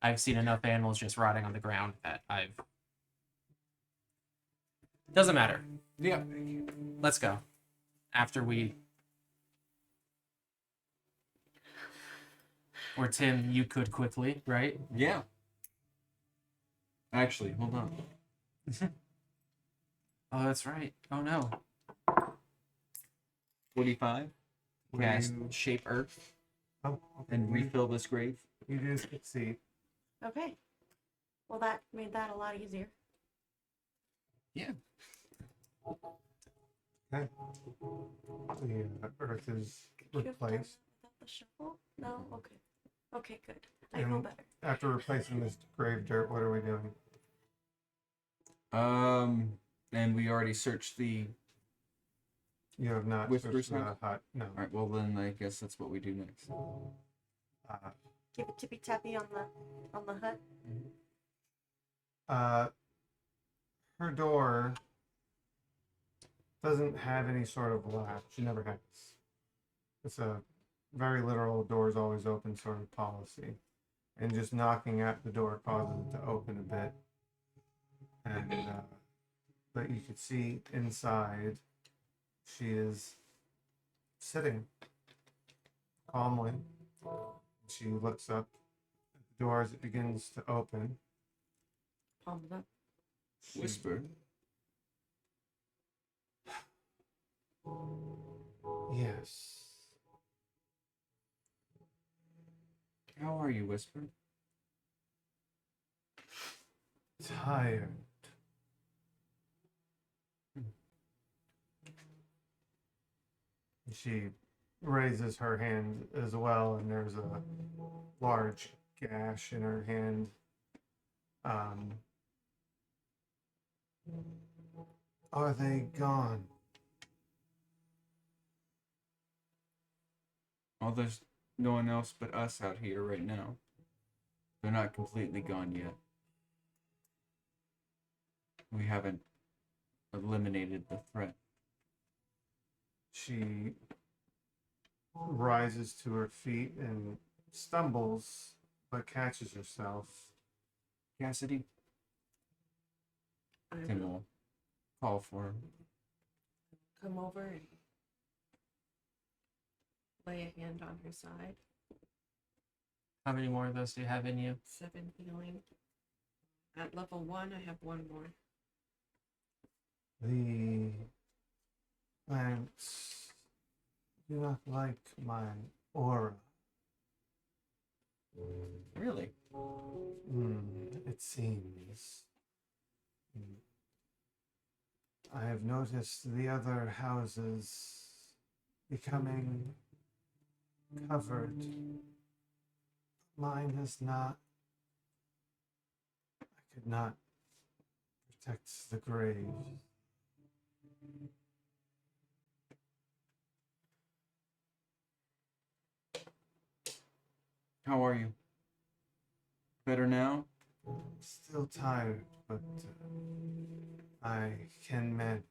Speaker 5: I've seen enough animals just rotting on the ground that I've. Doesn't matter.
Speaker 8: Yeah.
Speaker 5: Let's go. After we. Or Tim, you could quickly, right?
Speaker 8: Yeah. Actually, hold on.
Speaker 5: Oh, that's right. Oh no.
Speaker 8: 45.
Speaker 2: Will
Speaker 8: Cast
Speaker 2: you-
Speaker 8: Shape Earth
Speaker 2: Oh, okay.
Speaker 8: and refill this grave.
Speaker 2: You do succeed.
Speaker 1: Okay. Well, that made that a lot easier.
Speaker 8: Yeah.
Speaker 2: Okay. The earth is
Speaker 1: Could you have done
Speaker 2: replaced.
Speaker 1: that without the shovel? No? Okay. Okay, good. I feel
Speaker 2: And
Speaker 1: better.
Speaker 2: after replacing this grave dirt, what are we doing?
Speaker 8: And we already searched the.
Speaker 2: You have not
Speaker 8: Whisper's
Speaker 2: searched the
Speaker 8: house?
Speaker 2: hut. No.
Speaker 8: All right. Well, then I guess that's what we do next.
Speaker 1: Give a tippy tappy on the hut.
Speaker 2: Her door doesn't have any sort of latch. She never has. It's a very literal doors always open sort of policy. And just knocking at the door causes it to open a bit. And but you could see inside she is sitting calmly. She looks up at the door as it begins to open.
Speaker 1: Palm it up.
Speaker 8: Whisper.
Speaker 2: Yes.
Speaker 8: How are you, Whisper?
Speaker 2: Tired. She raises her hand as well, and there's a large gash in her hand. Are they gone?
Speaker 8: Oh, there's no one else but us out here right now. They're not completely gone yet. We haven't eliminated the threat.
Speaker 2: She rises to her feet and stumbles, but catches herself.
Speaker 8: Cassidy,
Speaker 9: I
Speaker 8: Tim
Speaker 9: will
Speaker 8: will call for her.
Speaker 9: come over and lay a hand on her side.
Speaker 5: How many more of those do you have in you?
Speaker 9: 7 healing. At level 1, I have 1 more.
Speaker 2: The plants do not like my aura.
Speaker 8: Really?
Speaker 2: It seems. I have noticed the other houses becoming covered. Mine has not. I could not protect the graves.
Speaker 8: How are you? better now?
Speaker 2: Still tired, but I can manage.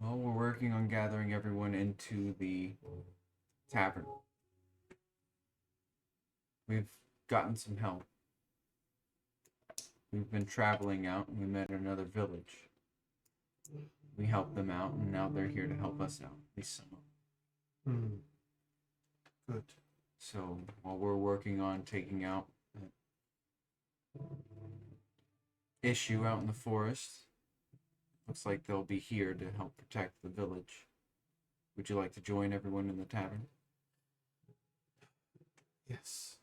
Speaker 8: Well, we're working on gathering everyone into the tavern. We've gotten some help. We've been traveling out and we met another village. We helped them out and now they're here to help us out, at least some of them.
Speaker 2: Good.
Speaker 8: So while we're working on taking out that issue out in the forest, looks like they'll be here to help protect the village. Would you like to join everyone in the tavern?
Speaker 2: Yes.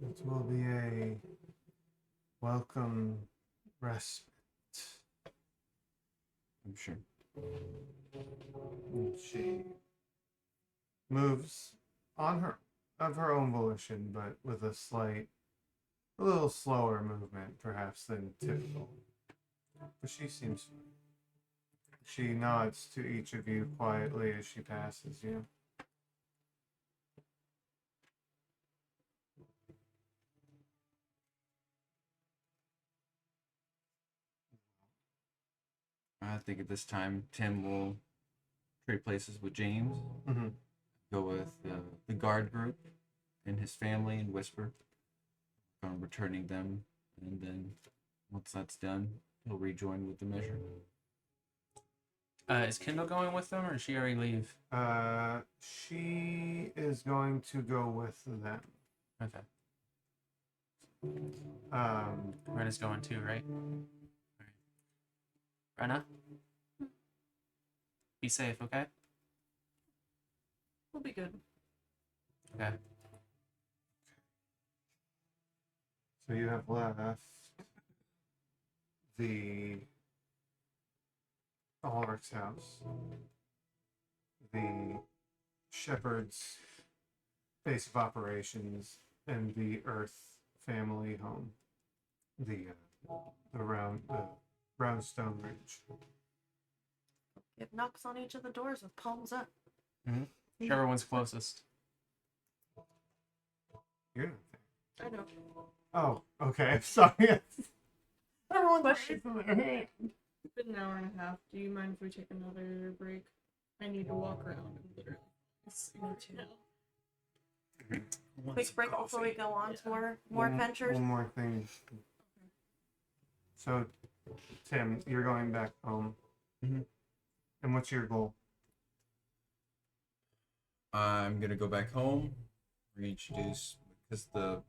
Speaker 2: It will be a welcome respite.
Speaker 8: I'm sure.
Speaker 2: And she moves of her own volition, but with a little slower movement, perhaps, than typical. But she seems fine. She nods to each of you quietly as she passes you.
Speaker 8: I think at this time, Tim will trade places with James.
Speaker 2: Mm-hmm.
Speaker 8: Go with the guard group and his family and Whisper on returning them. And then once that's done, he'll rejoin with the measure.
Speaker 5: Is Kendall going with them, or did she already leave?
Speaker 2: She is going to go with them.
Speaker 5: Okay.
Speaker 2: Um,
Speaker 5: Rena's going too, right? Rena? Be safe, okay?
Speaker 3: We'll be good.
Speaker 5: Okay.
Speaker 2: So you have left the Ulrich's house, the Shepherd's base of operations, and the Earth family home, the Brownstone Ridge.
Speaker 1: Give knocks on each of the doors with palms up.
Speaker 5: Whichever one's closest.
Speaker 2: You're not there.
Speaker 3: I know.
Speaker 2: Oh, okay. Sorry. Everyone's
Speaker 1: Question.
Speaker 2: raising their hand.
Speaker 3: It's been an hour and a half. Do you mind if we take another break? I need to walk around and literally.
Speaker 1: Quick break before we go on to more adventures.
Speaker 2: One more thing. So, Tim, you're going back home.
Speaker 8: Mhm.
Speaker 2: And what's your goal?
Speaker 8: I'm gonna go back home, reintroduce, because the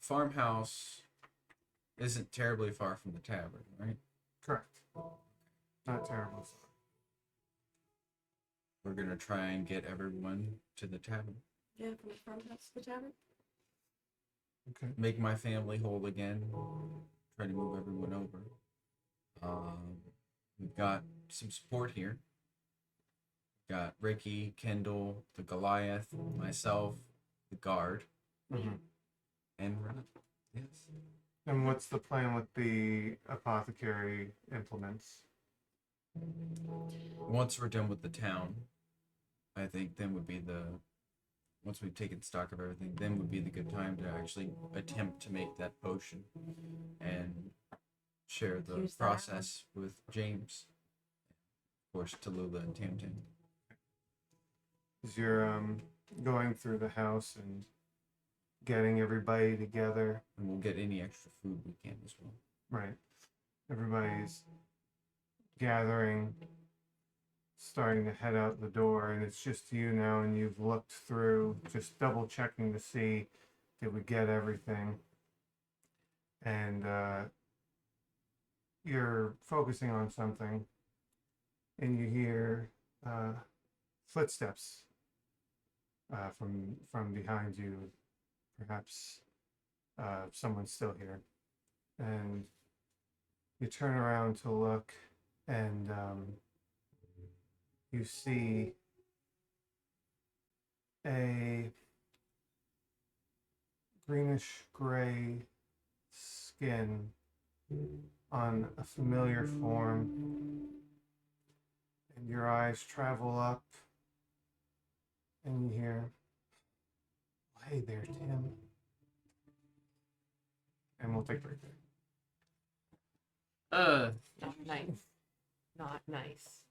Speaker 8: farmhouse isn't terribly far from the tavern, right?
Speaker 2: Correct. Not terrible.
Speaker 8: We're gonna try and get everyone to the tavern.
Speaker 1: Yeah, from the farmhouse to the tavern.
Speaker 2: Okay.
Speaker 8: Make my family whole again. Try to move everyone over. We've got some support here. We've got Ricky, Kendall, the Goliath, myself, the guard,
Speaker 2: Mm-hmm.
Speaker 8: and Renat. Yes.
Speaker 2: And what's the plan with the apothecary implements?
Speaker 8: Once we're done with the town, I think then would be once we've taken stock of everything, then would be the good time to actually attempt to make that potion and share the
Speaker 1: Use that
Speaker 8: process with James. Of course, Tallulah and Tam Tam.
Speaker 2: As you're going through the house and getting everybody together,
Speaker 8: And we'll get any extra food we can as well.
Speaker 2: right? Everybody's gathering, starting to head out the door, and it's just you now, and you've looked through, just double checking to see did we get everything, and you're focusing on something, and you hear footsteps from behind you. Perhaps someone's still here, and you turn around to look, and you see a greenish gray skin on a familiar form, and your eyes travel up And you hear, "Hey there, Tim." And we'll take a break there.
Speaker 9: Not nice. Not nice.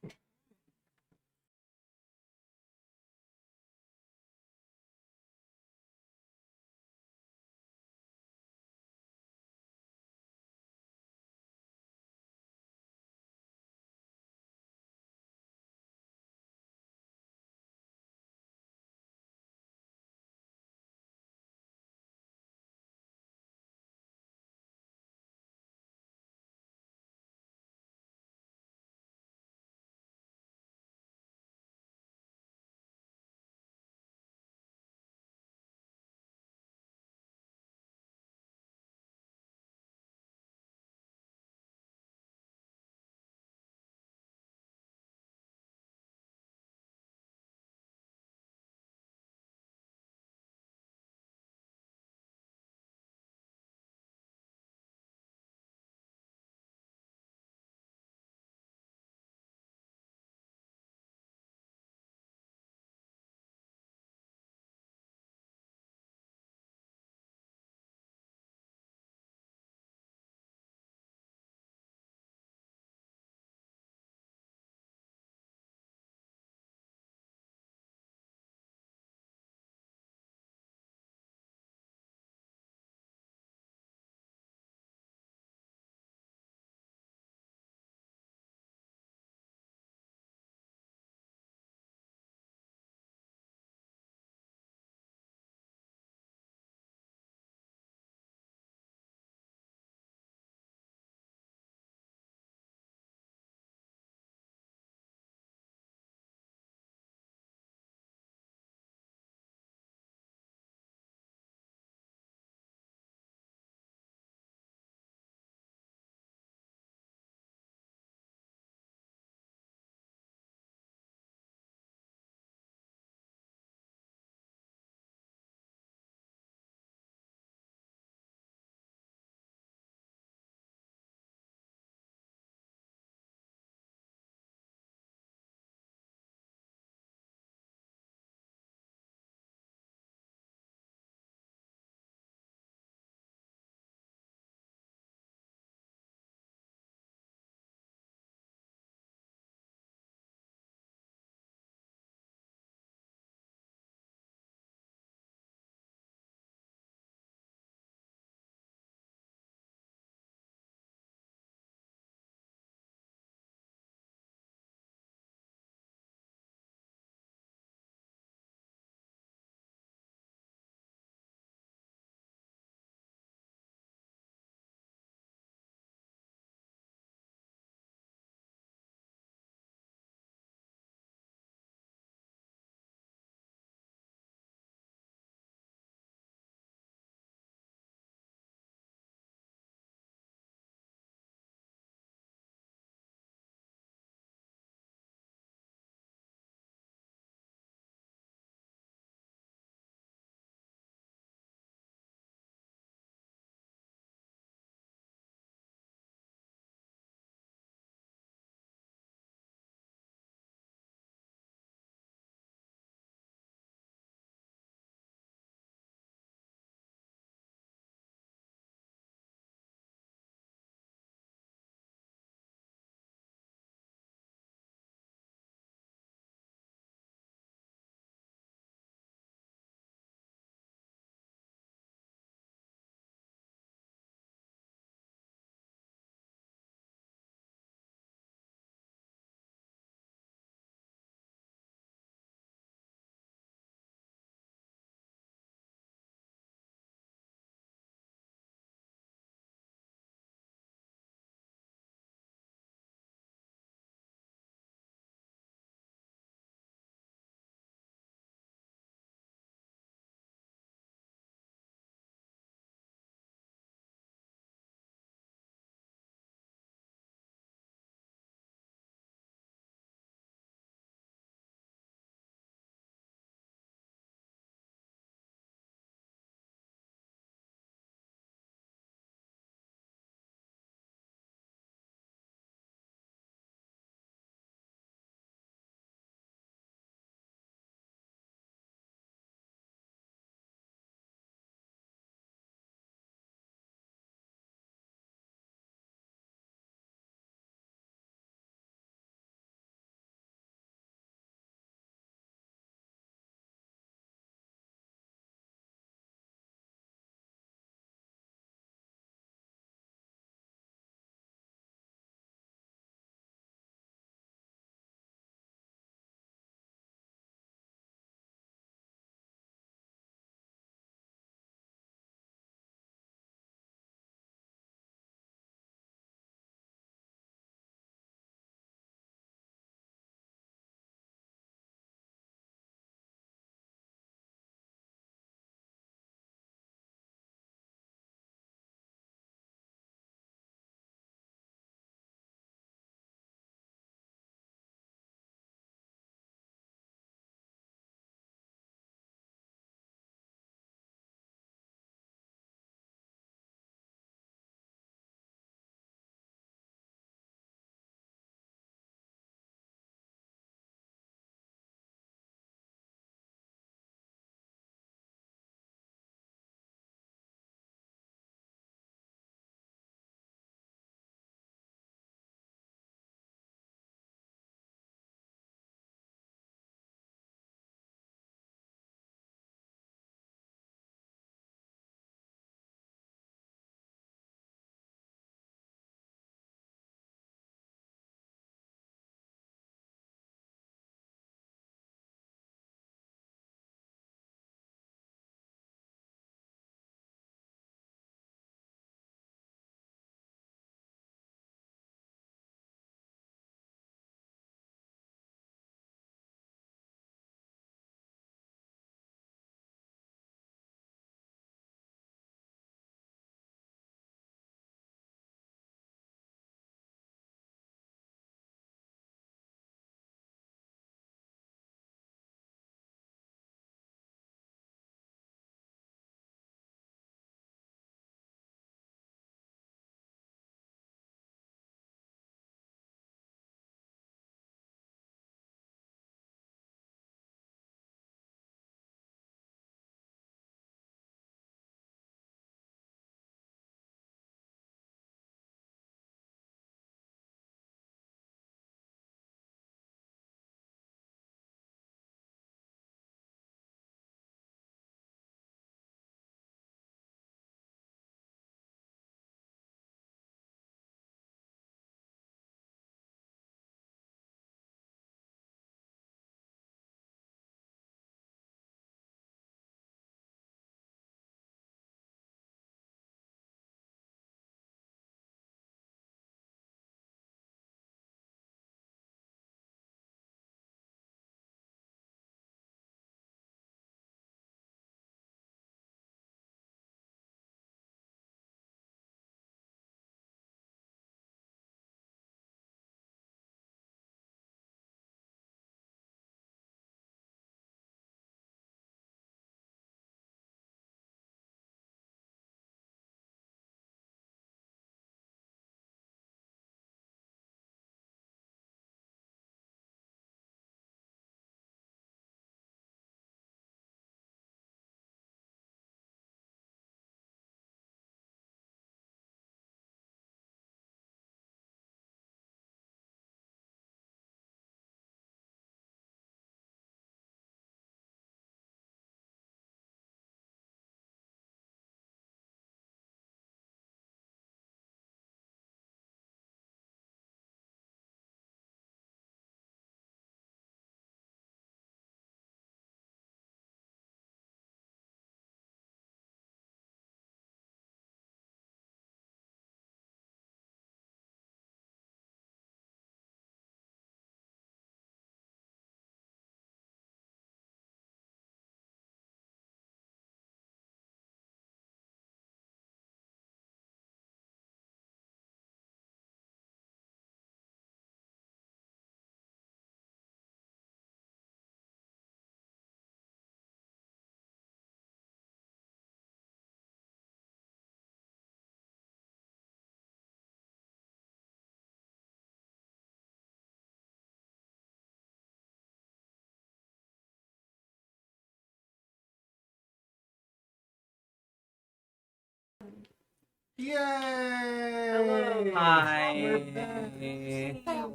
Speaker 2: Yay!
Speaker 5: Hi.
Speaker 2: We're back.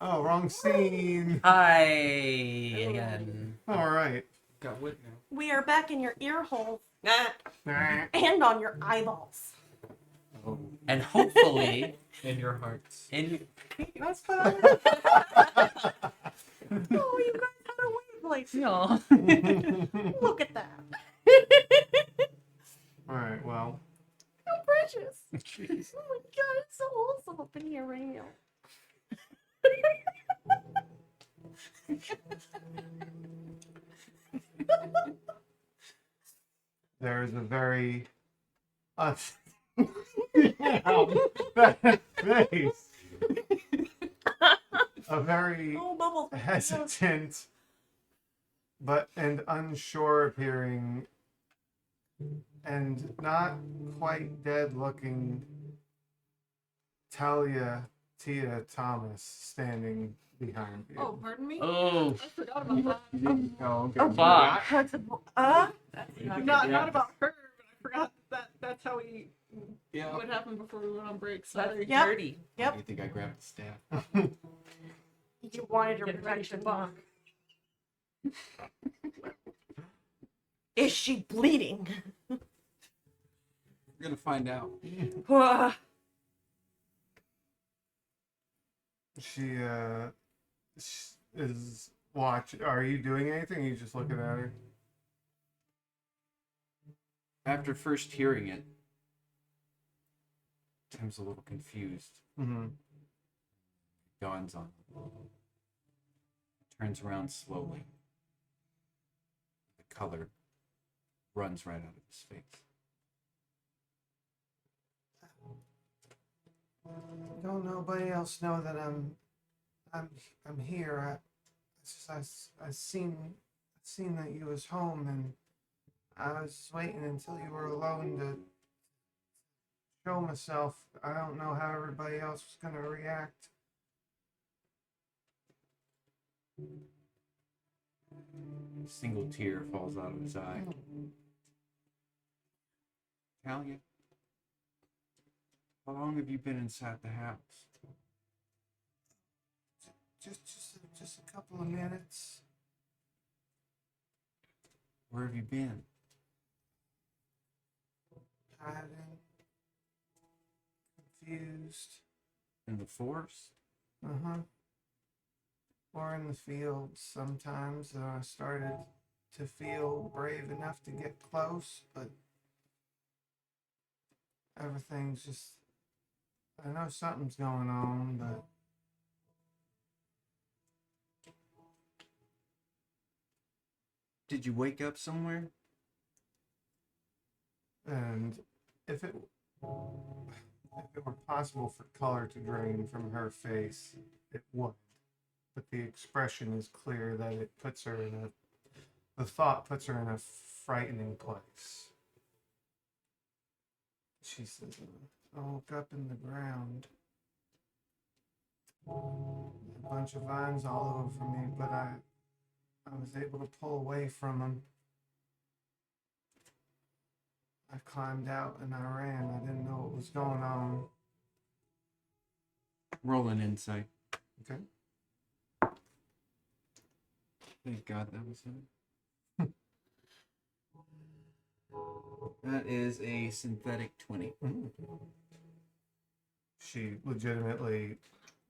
Speaker 2: Oh, wrong scene.
Speaker 5: Hi again.
Speaker 2: All right.
Speaker 8: Got what now?
Speaker 1: We are back in your ear hole
Speaker 9: Ah,
Speaker 1: and on your eyeballs.
Speaker 8: Oh,
Speaker 5: And hopefully,
Speaker 8: in your hearts.
Speaker 5: in
Speaker 2: That's fine.
Speaker 1: Oh, you guys had a wavelength.
Speaker 5: no.
Speaker 1: Look at that.
Speaker 2: All right. Well,
Speaker 1: So precious. Oh my god, it's so wholesome up in here right now.
Speaker 2: there is a very that face. A very
Speaker 1: Oh, Bubbles.
Speaker 2: hesitant and unsure appearing and not quite dead looking Talia Tia Thomas standing behind you.
Speaker 3: Oh, pardon me?
Speaker 5: Oh,
Speaker 3: I forgot about that.
Speaker 8: Oh, okay.
Speaker 1: Oh,
Speaker 5: fuck.
Speaker 3: Not about her, but I forgot that's how we
Speaker 8: Yeah.
Speaker 3: what happened before we went on break.
Speaker 9: that's
Speaker 3: Sorry.
Speaker 1: Yep.
Speaker 9: dirty.
Speaker 1: Yep.
Speaker 8: You think I grabbed the staff?
Speaker 1: You wanted your
Speaker 9: Get back to
Speaker 1: protection.
Speaker 9: box.
Speaker 1: Is she bleeding?
Speaker 8: We're gonna find out.
Speaker 2: She is watch. Are you doing anything? Or are you just looking at her?
Speaker 8: After first hearing it, Tim's a little confused.
Speaker 2: Mm-hmm.
Speaker 8: Dawns on him. Turns around slowly. The color runs right out of his face.
Speaker 7: Don't nobody else know that I'm here. I seen that you was home, and I was waiting until you were alone to show myself. I don't know how everybody else was gonna react.
Speaker 8: A single tear falls out of his eye. Talia, how long have you been inside the house?
Speaker 7: Just a couple of minutes.
Speaker 8: Where have you been?
Speaker 7: Hiding. Confused.
Speaker 8: In the forest?
Speaker 7: Uh-huh. Or in the fields sometimes. I started to feel brave enough to get close, but everything's just... I know something's going on, but...
Speaker 8: Did you wake up somewhere?
Speaker 2: And if it were possible for color to drain from her face, it would. But the expression is clear that it puts her in the thought puts her in a frightening place. She says, I woke up in the ground. A bunch of vines all over me, but I was able to pull away from them. I climbed out and I ran. I didn't know what was going on.
Speaker 8: Roll an insight.
Speaker 2: Okay.
Speaker 8: Thank God that was him. That is a synthetic 20.
Speaker 2: She legitimately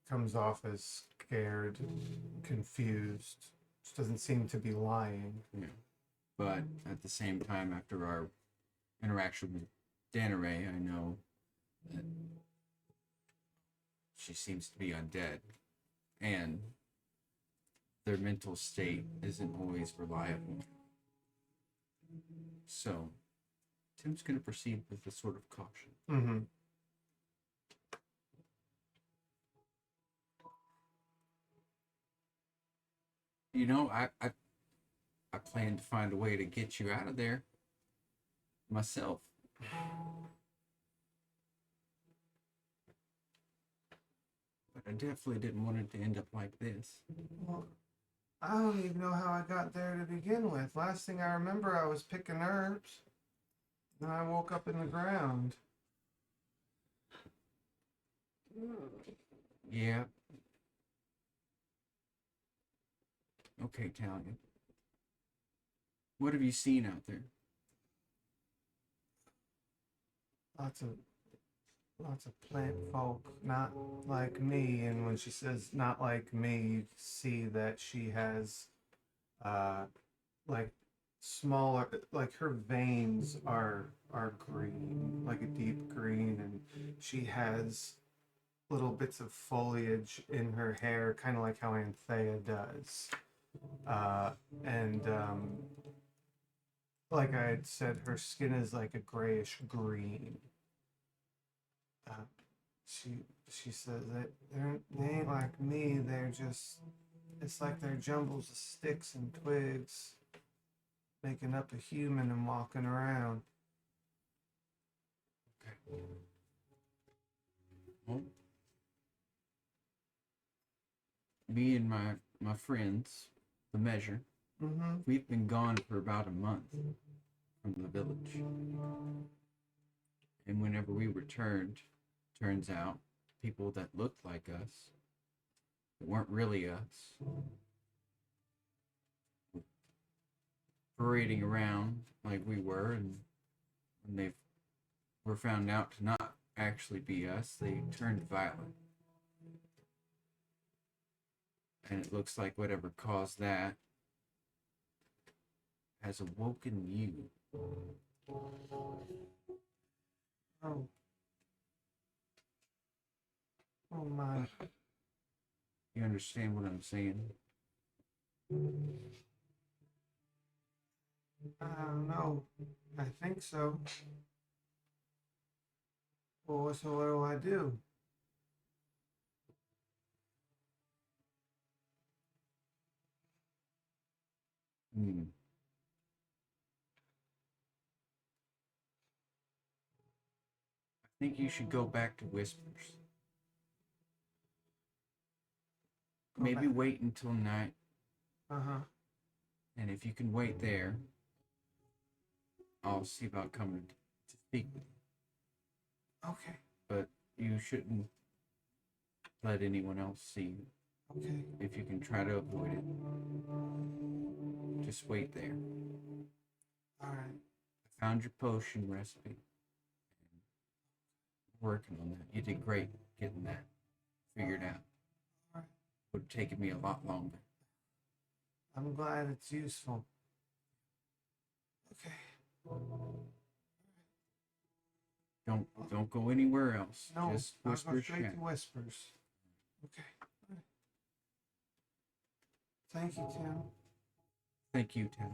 Speaker 2: comes off as scared, confused. She doesn't seem to be lying.
Speaker 8: Yeah. But at the same time, after our interaction with Danaray, I know that she seems to be undead. And their mental state isn't always reliable. So, Tim's going to proceed with a sort of caution.
Speaker 2: Mm-hmm.
Speaker 8: You know, I plan to find a way to get you out of there myself. But I definitely didn't want it to end up like this.
Speaker 7: Well, I don't even know how I got there to begin with. Last thing I remember, I was picking herbs.
Speaker 2: And I woke up in the ground.
Speaker 8: Yeah. Okay, Talia. What have you seen out there?
Speaker 2: Lots of plant folk, not like me. And when she says not like me, you see that she has, like smaller, like her veins are green, like a deep green, and she has little bits of foliage in her hair, kind of like how Anthea does. Uh, and like I had said, her skin is like a grayish green. Uh, she says that they ain't like me. They're just, it's like they're jumbles of sticks and twigs, making up a human and walking around.
Speaker 8: Okay. Well, me and my friends, the Measure,
Speaker 2: Mm-hmm.
Speaker 8: we've been gone for about a month from the village. And whenever we returned, turns out people that looked like us, that weren't really us, parading around like we were, and when they were found out to not actually be us, they turned violent. And it looks like whatever caused that has awoken you.
Speaker 2: Oh. Oh my.
Speaker 8: You understand what I'm saying?
Speaker 2: I don't know. I think so. Well, so what do I do?
Speaker 8: Hmm. I think you should go back to Whispers.
Speaker 2: Go
Speaker 8: Maybe
Speaker 2: back.
Speaker 8: wait until night,
Speaker 2: Uh-huh.
Speaker 8: and if you can wait there, I'll see about coming to speak with you.
Speaker 2: Okay.
Speaker 8: But you shouldn't let anyone else see you.
Speaker 2: Okay.
Speaker 8: If you can try to avoid it, just wait there.
Speaker 2: All right.
Speaker 8: I found your potion recipe. Working on that. You did great getting that figured out.
Speaker 2: All right.
Speaker 8: Would have taken me a lot longer.
Speaker 2: I'm glad it's useful. Okay.
Speaker 8: Don't go anywhere else.
Speaker 2: No,
Speaker 8: Just
Speaker 2: I'll go
Speaker 8: Whispers
Speaker 2: straight
Speaker 8: Shack.
Speaker 2: to Whispers. Okay. All right. Thank you, Tim.
Speaker 8: Thank you, Talia.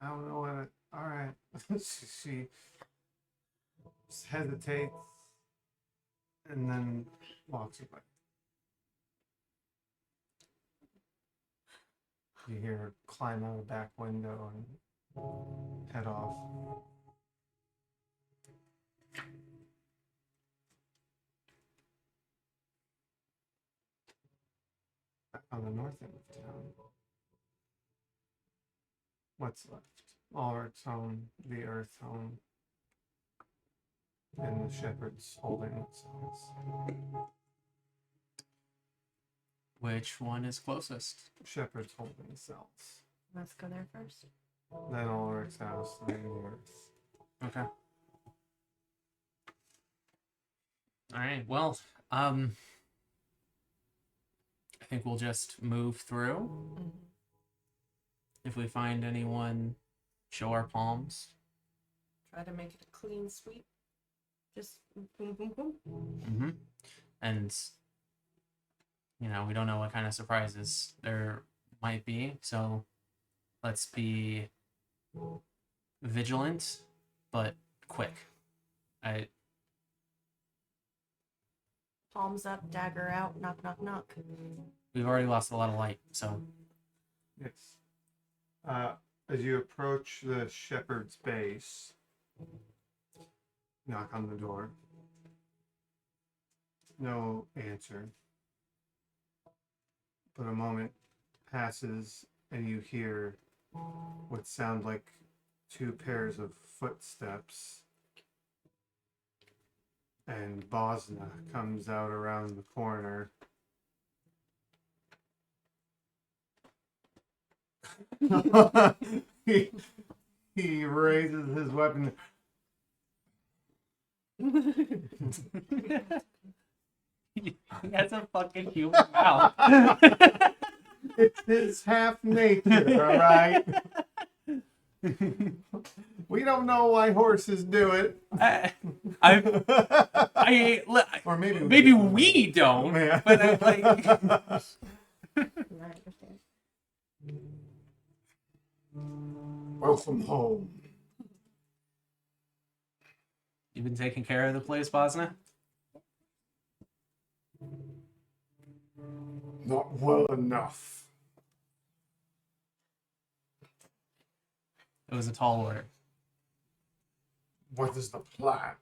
Speaker 2: I don't know what it. All right. She hesitates and then walks away. You hear her climb out a back window and head off. On the north end of town. What's left? All Earth's home, the Earth home, and the shepherds holding themselves.
Speaker 5: Which one is closest?
Speaker 2: Shepherds holding themselves.
Speaker 1: Let's go there first.
Speaker 2: Then All Earth's house, then the Earth.
Speaker 5: Okay. All right. Well, I think we'll just move through. If we find anyone, show our palms.
Speaker 1: Try to make it a clean sweep. Just boom, boom, boom.
Speaker 5: Mm-hmm. And we don't know what kind of surprises there might be, so let's be vigilant, but quick.
Speaker 1: Palms up, dagger out, knock, knock, knock.
Speaker 5: We've already lost a lot of light, so
Speaker 2: Yes. As you approach the shepherd's base, knock on the door. No answer. But a moment passes and you hear what sound like 2 pairs of footsteps. And Bosna comes out around the corner. he raises his weapon.
Speaker 5: He has a fucking human mouth.
Speaker 2: It's his half nature, all right? We don't know why horses do it.
Speaker 5: Or
Speaker 2: maybe
Speaker 5: we don't.
Speaker 2: Yeah.
Speaker 5: But like,
Speaker 2: Welcome home.
Speaker 5: you've been taking care of the place, Bosna?
Speaker 2: Not well enough.
Speaker 5: It was a tall order.
Speaker 2: What is the plan?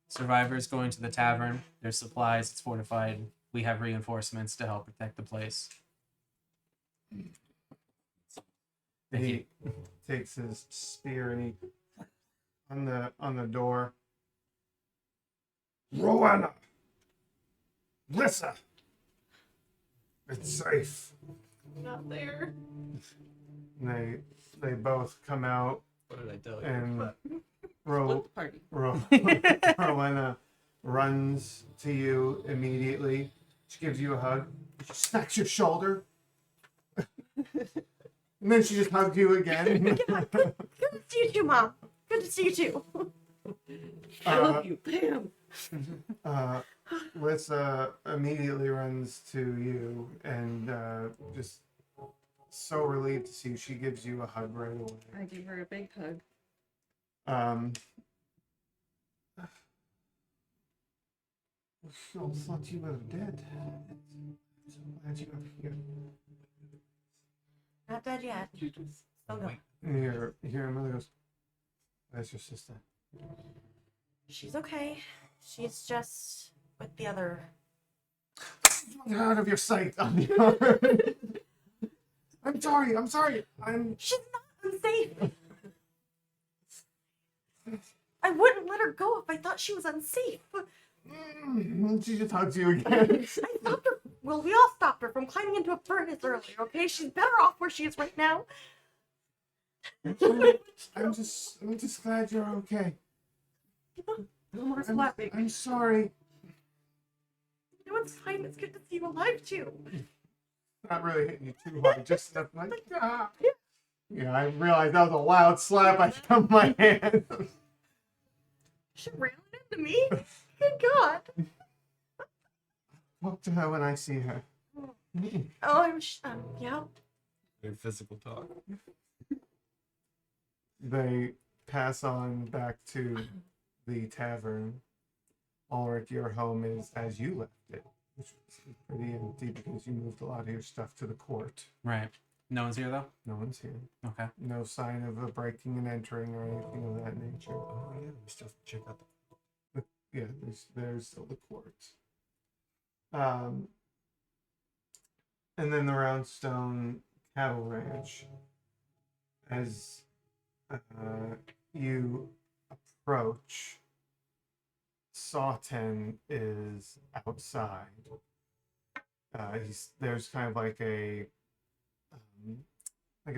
Speaker 5: Survivors going to the tavern. There's supplies. It's fortified. We have reinforcements to help protect the place.
Speaker 2: He takes his spear and he on the door. Rowena, Lissa, it's safe.
Speaker 3: Not there.
Speaker 2: And they both come out
Speaker 8: What did I tell you?
Speaker 2: and
Speaker 9: Split the party.
Speaker 2: Rowena runs to you immediately. She gives you a hug. She smacks your shoulder. And then she just hugs you again.
Speaker 1: Good to see you too, Mom. Good to see you too.
Speaker 9: I love you. Bam.
Speaker 2: Lissa immediately runs to you and just so relieved to see you. She gives you a hug right away.
Speaker 3: I give her a big hug.
Speaker 2: I thought you were dead. So glad you're here.
Speaker 1: Not dead yet. Still going.
Speaker 2: Your mother goes, "That's your sister."
Speaker 1: She's okay. She's just with the other.
Speaker 2: Out of your sight. I'm sorry.
Speaker 1: She's not unsafe. I wouldn't let her go if I thought she was unsafe.
Speaker 2: She just hugs you again.
Speaker 1: I stopped her. Well, we all stopped her from climbing into a furnace earlier, okay? She's better off where she is right now.
Speaker 2: I'm just glad you're okay.
Speaker 1: No more slapping.
Speaker 2: I'm sorry.
Speaker 1: No, it's fine. It's good to see you alive, too.
Speaker 2: Not really hitting you too hard, just enough like, ah. Yeah, I realized that was a loud slap. I thumbed my hand.
Speaker 1: She ran into me. Good God.
Speaker 2: Talk to her when I see her.
Speaker 1: Oh, yeah.
Speaker 8: Good physical talk.
Speaker 2: They pass on back to the tavern. Ulrich, your home is as you left it, which was pretty empty because you moved a lot of your stuff to the court.
Speaker 5: Right. No one's here though?
Speaker 2: No one's here.
Speaker 5: Okay.
Speaker 2: No sign of a breaking and entering or anything of that nature.
Speaker 8: Oh yeah, we still have to check out the.
Speaker 2: Yeah, there's still the court. And then the Roundstone Cattle Ranch. As you approach, Sawten is outside. There's kind of like a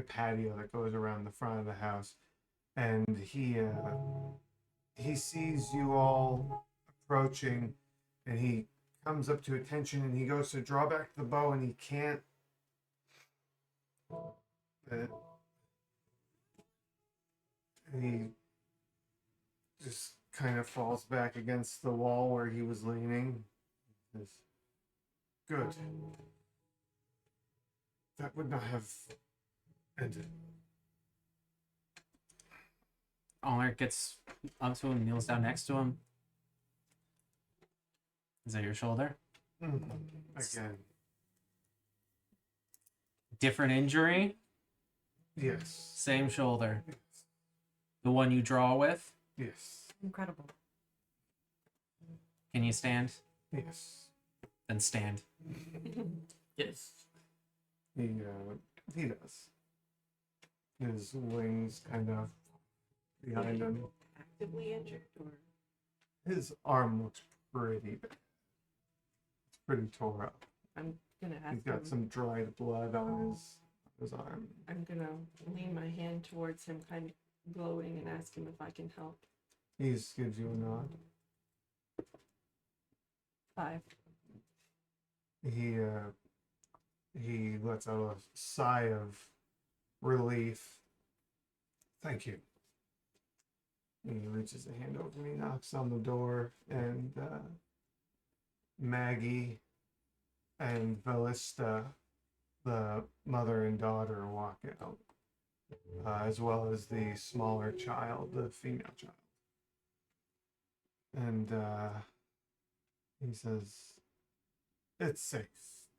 Speaker 2: patio that goes around the front of the house, and he sees you all approaching, and he comes up to attention, and he goes to draw back the bow, and he can't. And he just kind of falls back against the wall where he was leaning. He says, "Good. That would not have ended."
Speaker 5: Ulrich gets up to him, kneels down next to him. Is that your shoulder?
Speaker 2: Again.
Speaker 5: Different injury?
Speaker 2: Yes.
Speaker 5: Same shoulder. The one you draw with?
Speaker 2: Yes.
Speaker 1: Incredible.
Speaker 5: Can you stand?
Speaker 2: Yes.
Speaker 5: Then stand.
Speaker 9: Yes.
Speaker 2: He does. his wings kind of behind him.
Speaker 9: Actively injured or
Speaker 2: His arm looks pretty bad. It's pretty tore up.
Speaker 9: I'm gonna
Speaker 2: He's
Speaker 9: ask
Speaker 2: got
Speaker 9: him.
Speaker 2: some dried blood on his arm.
Speaker 9: I'm gonna lean my hand towards him, kind of glowing, and ask him if I can help.
Speaker 2: He just gives you a nod.
Speaker 9: 5.
Speaker 2: He lets out a sigh of relief. Thank you. And he reaches a hand over and he knocks on the door, and Maggie and Velista, the mother and daughter, walk out, as well as the smaller child, the female child. And he says, "It's safe."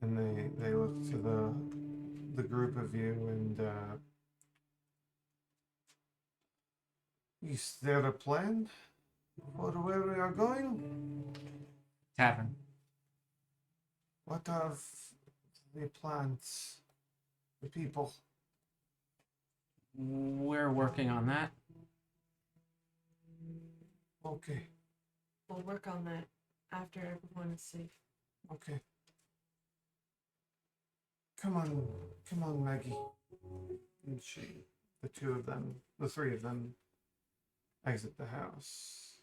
Speaker 2: And they look to the group of you, and is there a plan for where we are going?
Speaker 5: Tavern.
Speaker 2: What of the plans, the people?
Speaker 5: We're working on that.
Speaker 2: Okay,
Speaker 9: We'll work on that after everyone is safe.
Speaker 2: okay. Come on, Maggie. And the two of them, the three of them, exit the house.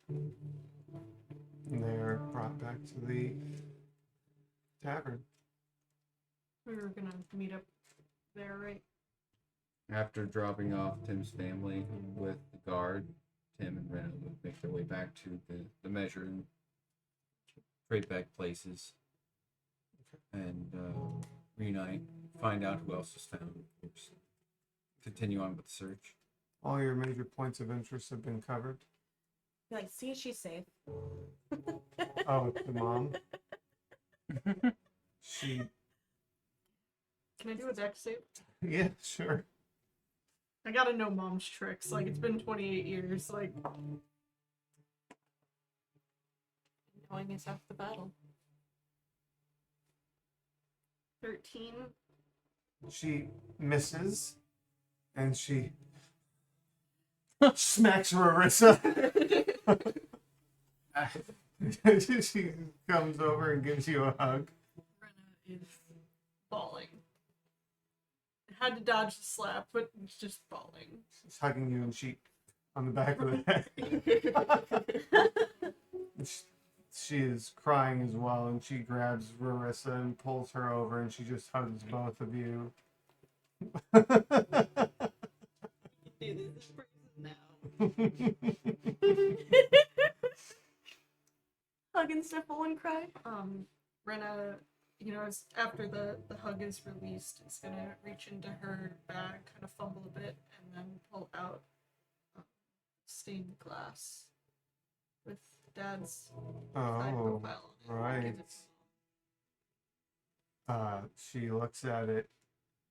Speaker 2: And they're brought back to the tavern.
Speaker 3: We were gonna meet up there, right?
Speaker 8: After dropping off Tim's family with the guard, Tim and Rena would make their way back to the measure and trade back places and reunite, find out who else is found, of course. Continue on with the search.
Speaker 2: All your major points of interest have been covered.
Speaker 1: You're like, see, she's safe.
Speaker 2: Oh, the mom. She,
Speaker 3: Can I do a dex save?
Speaker 2: yeah, sure.
Speaker 3: I gotta know mom's tricks. Like, it's been 28 years. Like,
Speaker 9: Knowing is half the battle.
Speaker 3: 13.
Speaker 2: She misses, and she smacks Marissa. She comes over and gives you a hug.
Speaker 3: Brenna is bawling. Had to dodge the slap, but it's just bawling.
Speaker 2: She's hugging you, and she on the back of the head. She is crying as well, and she grabs Marissa and pulls her over, and she just hugs both of you.
Speaker 3: Do this now.
Speaker 1: Hug and sniffle and cry.
Speaker 3: Rena, you know, after the hug is released, is gonna reach into her bag, kind of fumble a bit, and then pull out stained glass with Dad's side
Speaker 2: Oh,
Speaker 3: profile on it.
Speaker 2: right.
Speaker 3: Give it to Mom.
Speaker 2: She looks at it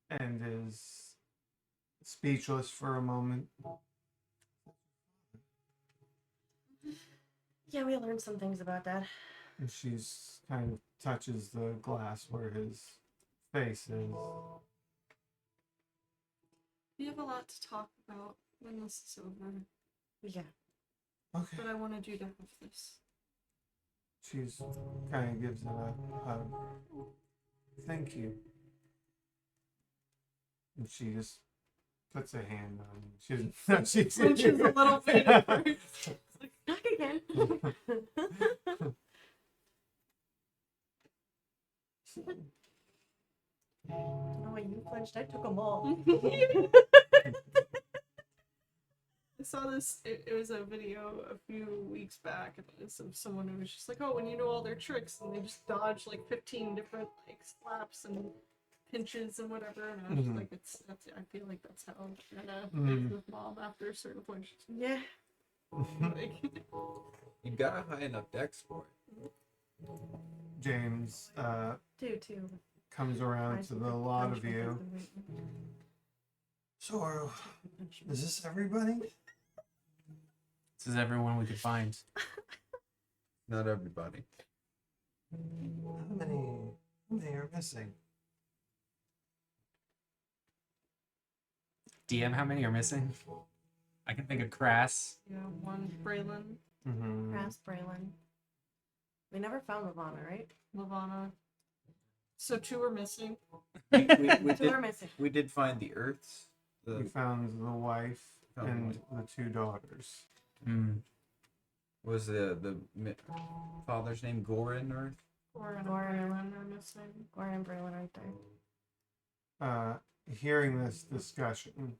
Speaker 2: and is speechless for a moment.
Speaker 1: Yeah, we learned some things about Dad.
Speaker 2: And she's kind of touches the glass where his face is.
Speaker 3: We have a lot to talk about when this is over,
Speaker 1: Yeah.
Speaker 2: Okay.
Speaker 3: but I wanted you to have this.
Speaker 2: She's kind of gives it a hug. Thank you. And she just puts a hand on him. She doesn't. She's
Speaker 3: Flinches a little bit at first.
Speaker 1: Knock again. Oh, when you flinched, I took them all.
Speaker 3: I saw this, it was a video a few weeks back, and it was of someone who was just like, oh, when you know all their tricks, and they just dodge like 15 different like slaps and pinches and whatever, and I was just like, I feel like that's how Rena is with Mom after a certain point. She's
Speaker 1: Yeah.
Speaker 3: like,
Speaker 8: You got a high enough dex for it.
Speaker 2: James
Speaker 1: Do too.
Speaker 2: comes around to the lot of you.
Speaker 7: So, is this everybody?
Speaker 5: This is everyone we could find.
Speaker 8: Not everybody.
Speaker 7: How many They are missing.
Speaker 5: DM, how many are missing? I can think of Crass.
Speaker 3: Yeah, one Braylon,
Speaker 2: Mm-hmm.
Speaker 1: Crass, Braylon. We never found Lavana, right?
Speaker 3: Lavana. So 2 are missing.
Speaker 8: We
Speaker 1: Two are
Speaker 8: did,
Speaker 1: missing.
Speaker 8: we did find the Earths.
Speaker 2: We
Speaker 8: The,
Speaker 2: found the wife
Speaker 8: Found the
Speaker 2: and
Speaker 8: wife.
Speaker 2: the 2 daughters.
Speaker 5: Hmm.
Speaker 8: was father's name Gorin Earth?
Speaker 3: Goran and
Speaker 1: Goran.
Speaker 3: Braylon are missing.
Speaker 1: Goran and Braylon aren't there.
Speaker 2: Hearing this discussion,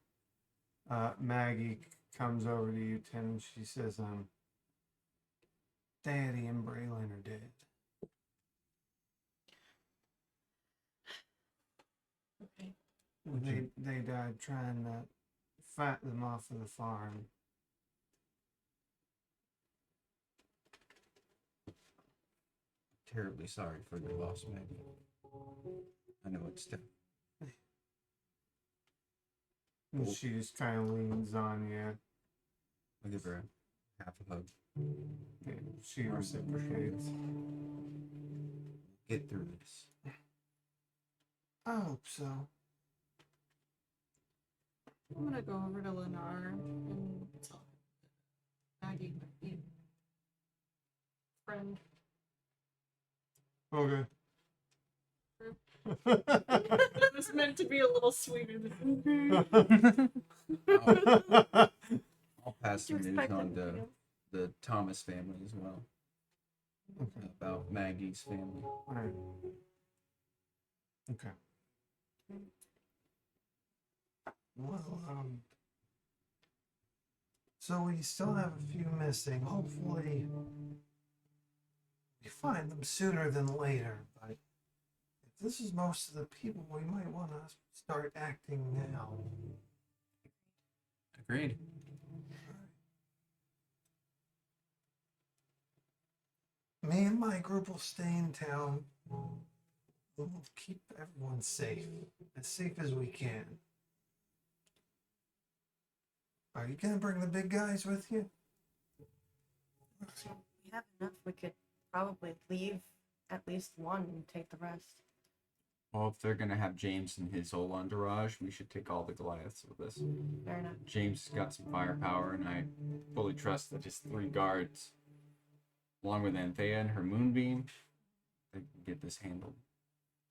Speaker 2: Maggie comes over to you, Tim, and she says, Daddy and Braylon are dead.
Speaker 3: Okay.
Speaker 2: They died trying to fight them off of the farm.
Speaker 8: Terribly sorry for your loss, Maggie. I know it's tough.
Speaker 2: And she just kind of leans on you.
Speaker 8: I'll give her a half a hug.
Speaker 2: And she reciprocates.
Speaker 8: Get through this.
Speaker 2: I hope so.
Speaker 3: I'm gonna go over to Lennar and tell Maggie might be a friend.
Speaker 2: Okay.
Speaker 3: It was meant to be a little sweeter than
Speaker 8: I'll pass the news on to the Thomas family as well.
Speaker 2: Okay.
Speaker 8: About Maggie's family.
Speaker 2: Alright. Okay.
Speaker 7: Well, so we still have a few missing. Hopefully, we find them sooner than later. But if this is most of the people, we might want to start acting now.
Speaker 5: Agreed.
Speaker 7: Me and my group will stay in town. We'll keep everyone safe as we can. Are you gonna bring the big guys with you?
Speaker 1: We have enough. We could probably leave at least one and take the rest.
Speaker 8: Well, if they're gonna have James and his whole entourage, we should take all the Goliaths with us.
Speaker 1: Fair enough.
Speaker 8: James has got some firepower, and I fully trust that his 3 guards, along with Anthea and her moonbeam, they can get this handled.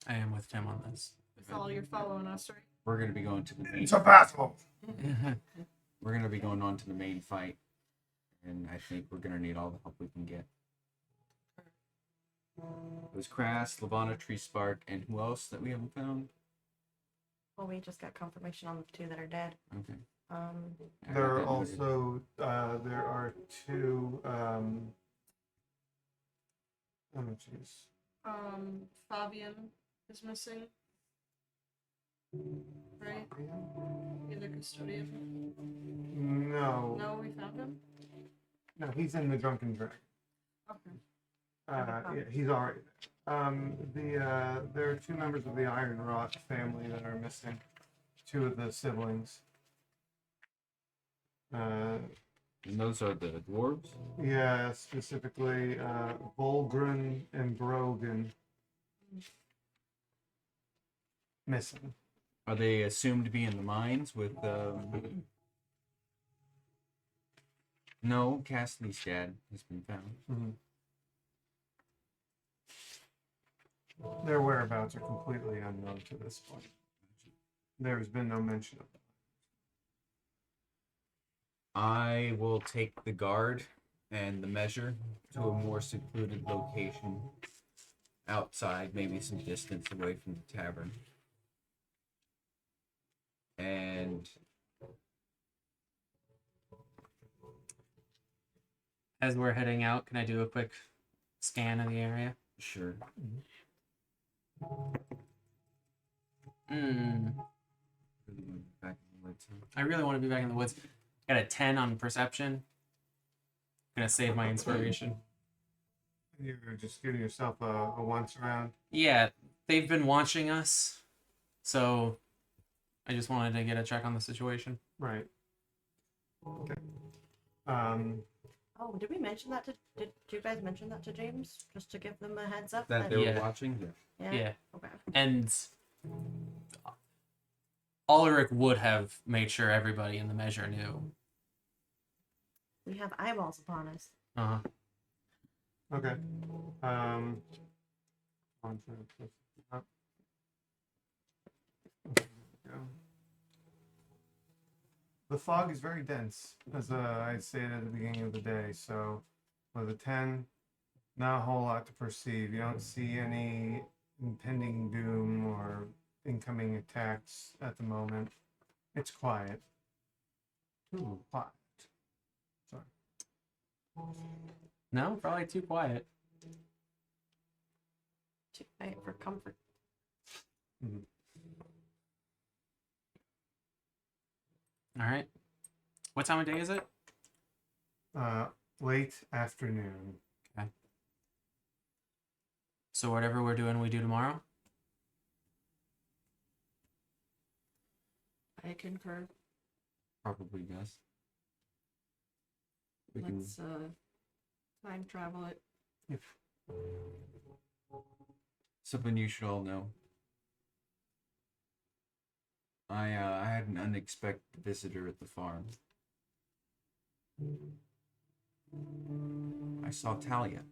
Speaker 5: I am with Tim on this.
Speaker 3: You're following us, right?
Speaker 8: We're gonna be going to the main.
Speaker 2: It's a battle!
Speaker 8: We're gonna be going on to the main fight, and I think we're gonna need all the help we can get. It was Crass, Lavana, Tree Spark, and who else that we haven't found?
Speaker 1: Well, we just got confirmation on the 2 that are dead.
Speaker 8: Okay.
Speaker 1: Um,
Speaker 8: I got
Speaker 2: There are
Speaker 8: that noted.
Speaker 2: also, there are 2, oh jeez.
Speaker 3: Fabian is missing. Right? Either custodian.
Speaker 2: No.
Speaker 3: No, we found him?
Speaker 2: No, he's in the Drunken Dragon.
Speaker 3: Okay.
Speaker 2: Yeah, he's already there. There are 2 members of the Iron Rot family that are missing. 2 of the siblings.
Speaker 8: And those are the dwarves?
Speaker 2: Yeah, specifically Volgren and Brogan. Missing.
Speaker 8: Are they assumed to be in the mines with No, Cassidy's dad has been found.
Speaker 2: Mm-hmm. Their whereabouts are completely unknown to this point. There has been no mention of them.
Speaker 8: I will take the guard and the measure to a more secluded location outside, maybe some distance away from the tavern. And
Speaker 5: As we're heading out, can I do a quick scan of the area?
Speaker 8: sure. Back in the woods, huh?
Speaker 5: I really want to be back in the woods. Got a 10 on perception. Gonna save my inspiration.
Speaker 2: You're just giving yourself a once around.
Speaker 5: Yeah, they've been watching us, so I just wanted to get a check on the situation.
Speaker 2: Right. Okay.
Speaker 1: I'll Oh, did we mention that to? Did you guys mention that to James just to give them a heads up?
Speaker 8: That they were
Speaker 5: Yeah.
Speaker 8: watching? Yeah.
Speaker 1: Yeah.
Speaker 5: Yeah.
Speaker 1: Okay.
Speaker 5: And Ulrich would have made sure everybody in the measure knew.
Speaker 1: We have eyeballs upon us.
Speaker 5: Uh-huh.
Speaker 2: Okay. One, two, three, up. There we go. The fog is very dense, as I stated at the beginning of the day. So, with a 10, not a whole lot to perceive. You don't see any impending doom or incoming attacks at the moment. It's quiet. Too quiet. Sorry.
Speaker 5: No, probably too quiet.
Speaker 1: Too quiet for comfort.
Speaker 5: All right. What time of day is it?
Speaker 2: Late afternoon.
Speaker 5: So whatever we're doing, we do tomorrow?
Speaker 9: I concur.
Speaker 8: Probably, yes. We can.
Speaker 9: Let's time travel it.
Speaker 8: Something you should all know. I had an unexpected visitor at the farm. I saw Talia.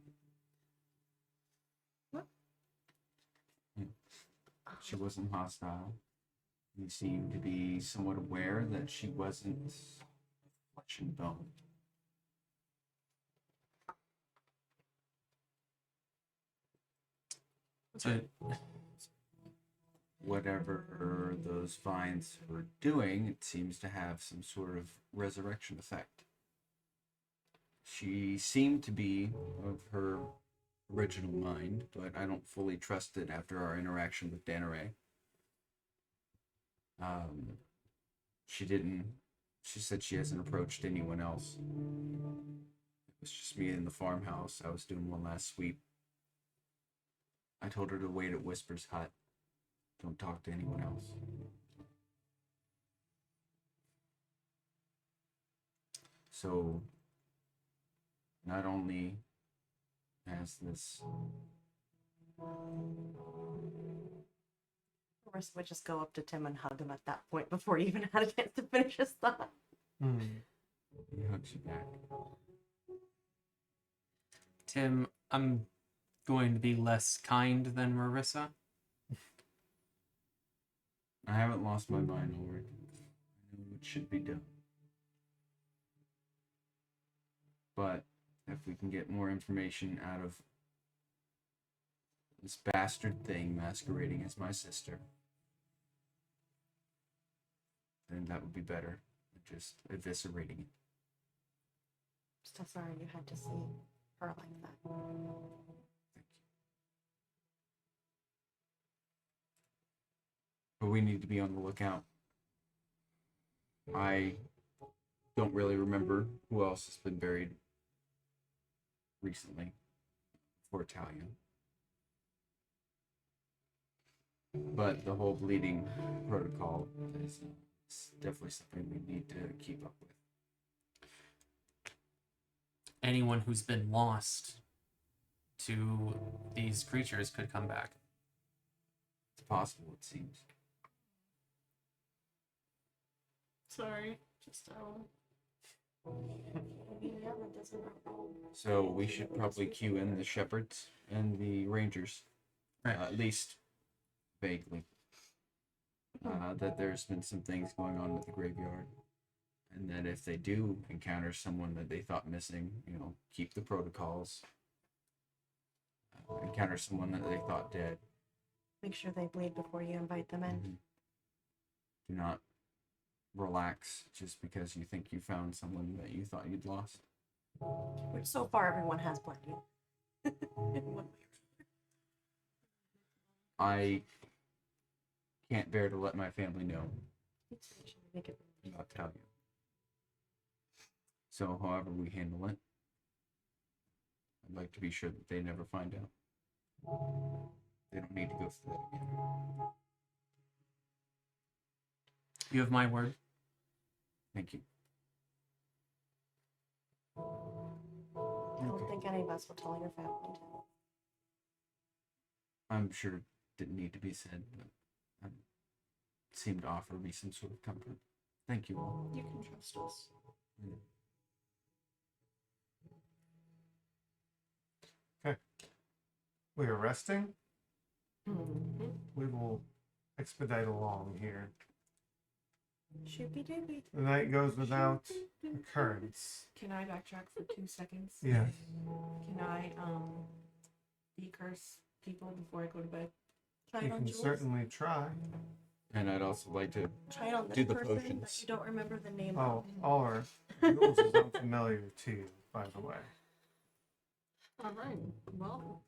Speaker 1: What?
Speaker 8: Yeah. She wasn't hostile. He seemed to be somewhat aware that she wasn't flesh and bone.
Speaker 5: So
Speaker 8: Whatever those vines were doing, it seems to have some sort of resurrection effect. She seemed to be of her original mind, but I don't fully trust it after our interaction with Danaray. She said she hasn't approached anyone else. It was just me in the farmhouse. I was doing one last sweep. I told her to wait at Whisper's hut. Don't talk to anyone else. So, not only has this...
Speaker 1: Marissa would just go up to Tim and hug him at that point before he even had a chance to finish his thought.
Speaker 8: He hugs you back.
Speaker 5: Tim, I'm going to be less kind than Marissa.
Speaker 8: I haven't lost my mind over it. I know what should be done. But if we can get more information out of this bastard thing masquerading as my sister, then that would be better than just eviscerating it.
Speaker 1: Still sorry you had to see her like that.
Speaker 8: Thank you. But we need to be on the lookout. I don't really remember who else has been buried recently for Talia. But the whole bleeding protocol is definitely something we need to keep up with.
Speaker 5: Anyone who's been lost to these creatures could come back.
Speaker 8: It's possible, it seems.
Speaker 3: Sorry, just
Speaker 8: So we should probably cue in the shepherds and the rangers,
Speaker 5: Right.
Speaker 8: At least vaguely. That there's been some things going on at the graveyard, and that if they do encounter someone that they thought missing, keep the protocols. Encounter someone that they thought dead.
Speaker 1: Make sure they bleed before you invite them in.
Speaker 8: Do not relax just because you think you found someone that you thought you'd lost.
Speaker 1: Which so far everyone has blended. In one way or
Speaker 8: I can't bear to let my family know.
Speaker 1: Make it
Speaker 8: I'll tell you. So, however we handle it, I'd like to be sure that they never find out. They don't need to go through that again.
Speaker 5: You have my word.
Speaker 8: Thank you.
Speaker 1: any of us will tell your family to.
Speaker 8: I'm sure it didn't need to be said, but it seemed to offer me some sort of comfort. Thank you all.
Speaker 3: You can trust us.
Speaker 2: We are resting.
Speaker 3: Mm-hmm.
Speaker 2: We will expedite along here.
Speaker 1: Shoopy doopy.
Speaker 2: The night goes without occurrence.
Speaker 9: Can I backtrack for 2 seconds?
Speaker 2: Yes.
Speaker 9: Can I decurse people before I go to bed?
Speaker 1: Try
Speaker 2: You
Speaker 1: it on
Speaker 2: can
Speaker 1: Jules.
Speaker 2: certainly try.
Speaker 8: And I'd also like to
Speaker 1: Try it on this
Speaker 8: do the
Speaker 1: person that
Speaker 8: potions.
Speaker 1: you don't remember the name
Speaker 2: Oh,
Speaker 1: of.
Speaker 2: Oliver, Jules is unfamiliar to you, by the way.
Speaker 3: All right. Well,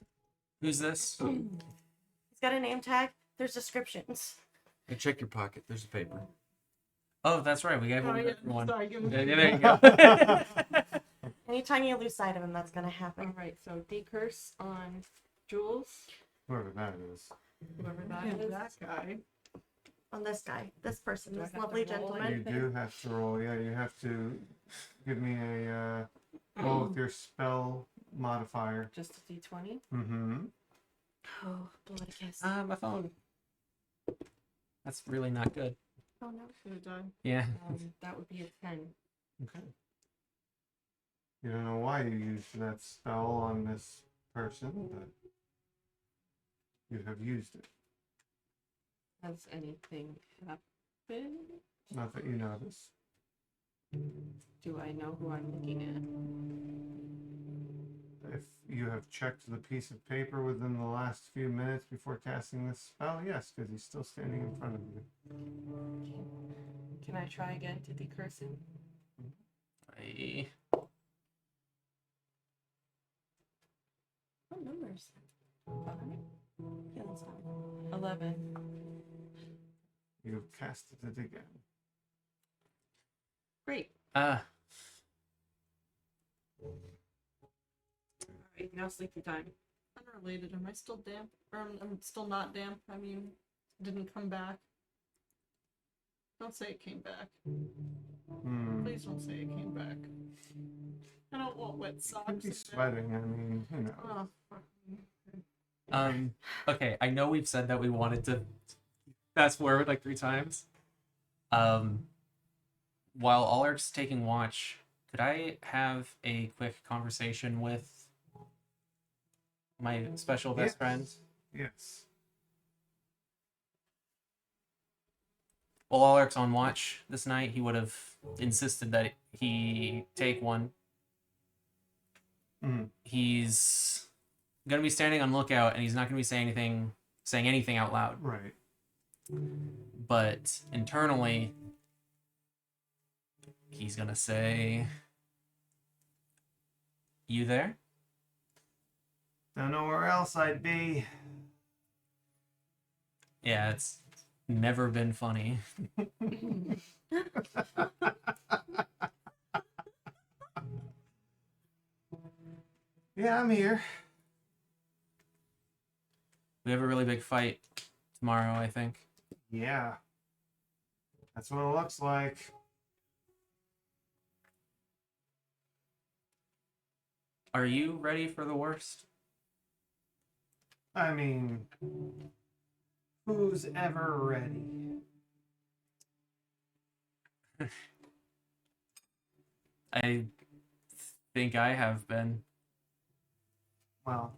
Speaker 5: Who's this?
Speaker 1: He's got a name tag. There's descriptions.
Speaker 8: Hey, check your pocket. There's a paper.
Speaker 5: Oh, that's right. We gave
Speaker 3: oh,
Speaker 5: one to
Speaker 3: yeah,
Speaker 5: everyone.
Speaker 3: sorry, give me
Speaker 5: Yeah, there you go.
Speaker 1: Anytime you lose sight of him, that's gonna happen.
Speaker 9: All right, so decurse on Jules,
Speaker 2: Whoever that is.
Speaker 9: whoever that
Speaker 3: Yeah,
Speaker 9: is.
Speaker 3: that guy.
Speaker 1: On this guy, this person,
Speaker 9: Do I
Speaker 1: this
Speaker 9: have to
Speaker 1: lovely
Speaker 9: roll
Speaker 1: gentleman.
Speaker 2: You do have to roll. Yeah, you have to give me a roll with your spell modifier.
Speaker 9: Just a d20.
Speaker 2: Mm-hmm.
Speaker 1: Oh, bloody kiss.
Speaker 5: My phone. That's really not good.
Speaker 1: Oh no.
Speaker 3: Should have died.
Speaker 5: Yeah.
Speaker 9: That would be a 10.
Speaker 2: Okay. You don't know why you used that spell on this person, but you have used it.
Speaker 9: Has anything happened?
Speaker 2: Not that you notice.
Speaker 9: Do I know who I'm looking at?
Speaker 2: If you have checked the piece of paper within the last few minutes before casting this spell, yes, because he's still standing in front of you.
Speaker 9: Can I try again to decurse him?
Speaker 1: What numbers? Yeah, that's fine.
Speaker 9: 11.
Speaker 2: You have casted it again.
Speaker 9: Great.
Speaker 5: Ah.
Speaker 9: Alright, now sleepy time.
Speaker 3: Unrelated. Am I still damp? Or I'm still not damp? I mean, didn't come back. Don't say it came back. Please don't say it came back. I don't want wet
Speaker 2: You
Speaker 3: socks.
Speaker 2: could be
Speaker 3: in bed.
Speaker 2: sweating. I mean, who knows?
Speaker 3: Oh, fuck.
Speaker 5: Okay, I know we've said that we wanted to fast forward like 3 times. While Ulrich's taking watch, could I have a quick conversation with my special best friend?
Speaker 2: Yes.
Speaker 5: While Ulrich's on watch this night, he would have insisted that he take one. He's gonna be standing on lookout, and he's not gonna be saying anything out loud.
Speaker 2: Right.
Speaker 5: But internally, he's gonna say, "You there?"
Speaker 2: Don't know where else I'd be.
Speaker 5: Yeah, it's never been funny.
Speaker 2: Yeah, I'm here.
Speaker 5: We have a really big fight tomorrow, I think.
Speaker 2: Yeah. That's what it looks like.
Speaker 5: Are you ready for the worst?
Speaker 2: I mean, who's ever ready?
Speaker 5: I think I have been.
Speaker 2: Well,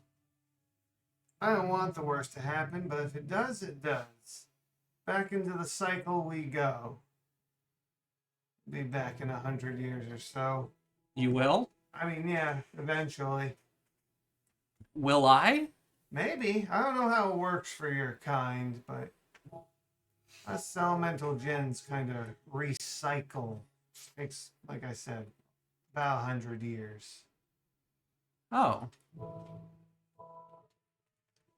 Speaker 2: I don't want the worst to happen, but if it does, it does. Back into the cycle we go. Be back in 100 years or so.
Speaker 5: You will?
Speaker 2: I mean, yeah, eventually.
Speaker 5: Will I?
Speaker 2: Maybe. I don't know how it works for your kind, but us elemental gens kind of recycle. Takes, like I said, about 100 years.
Speaker 5: Oh.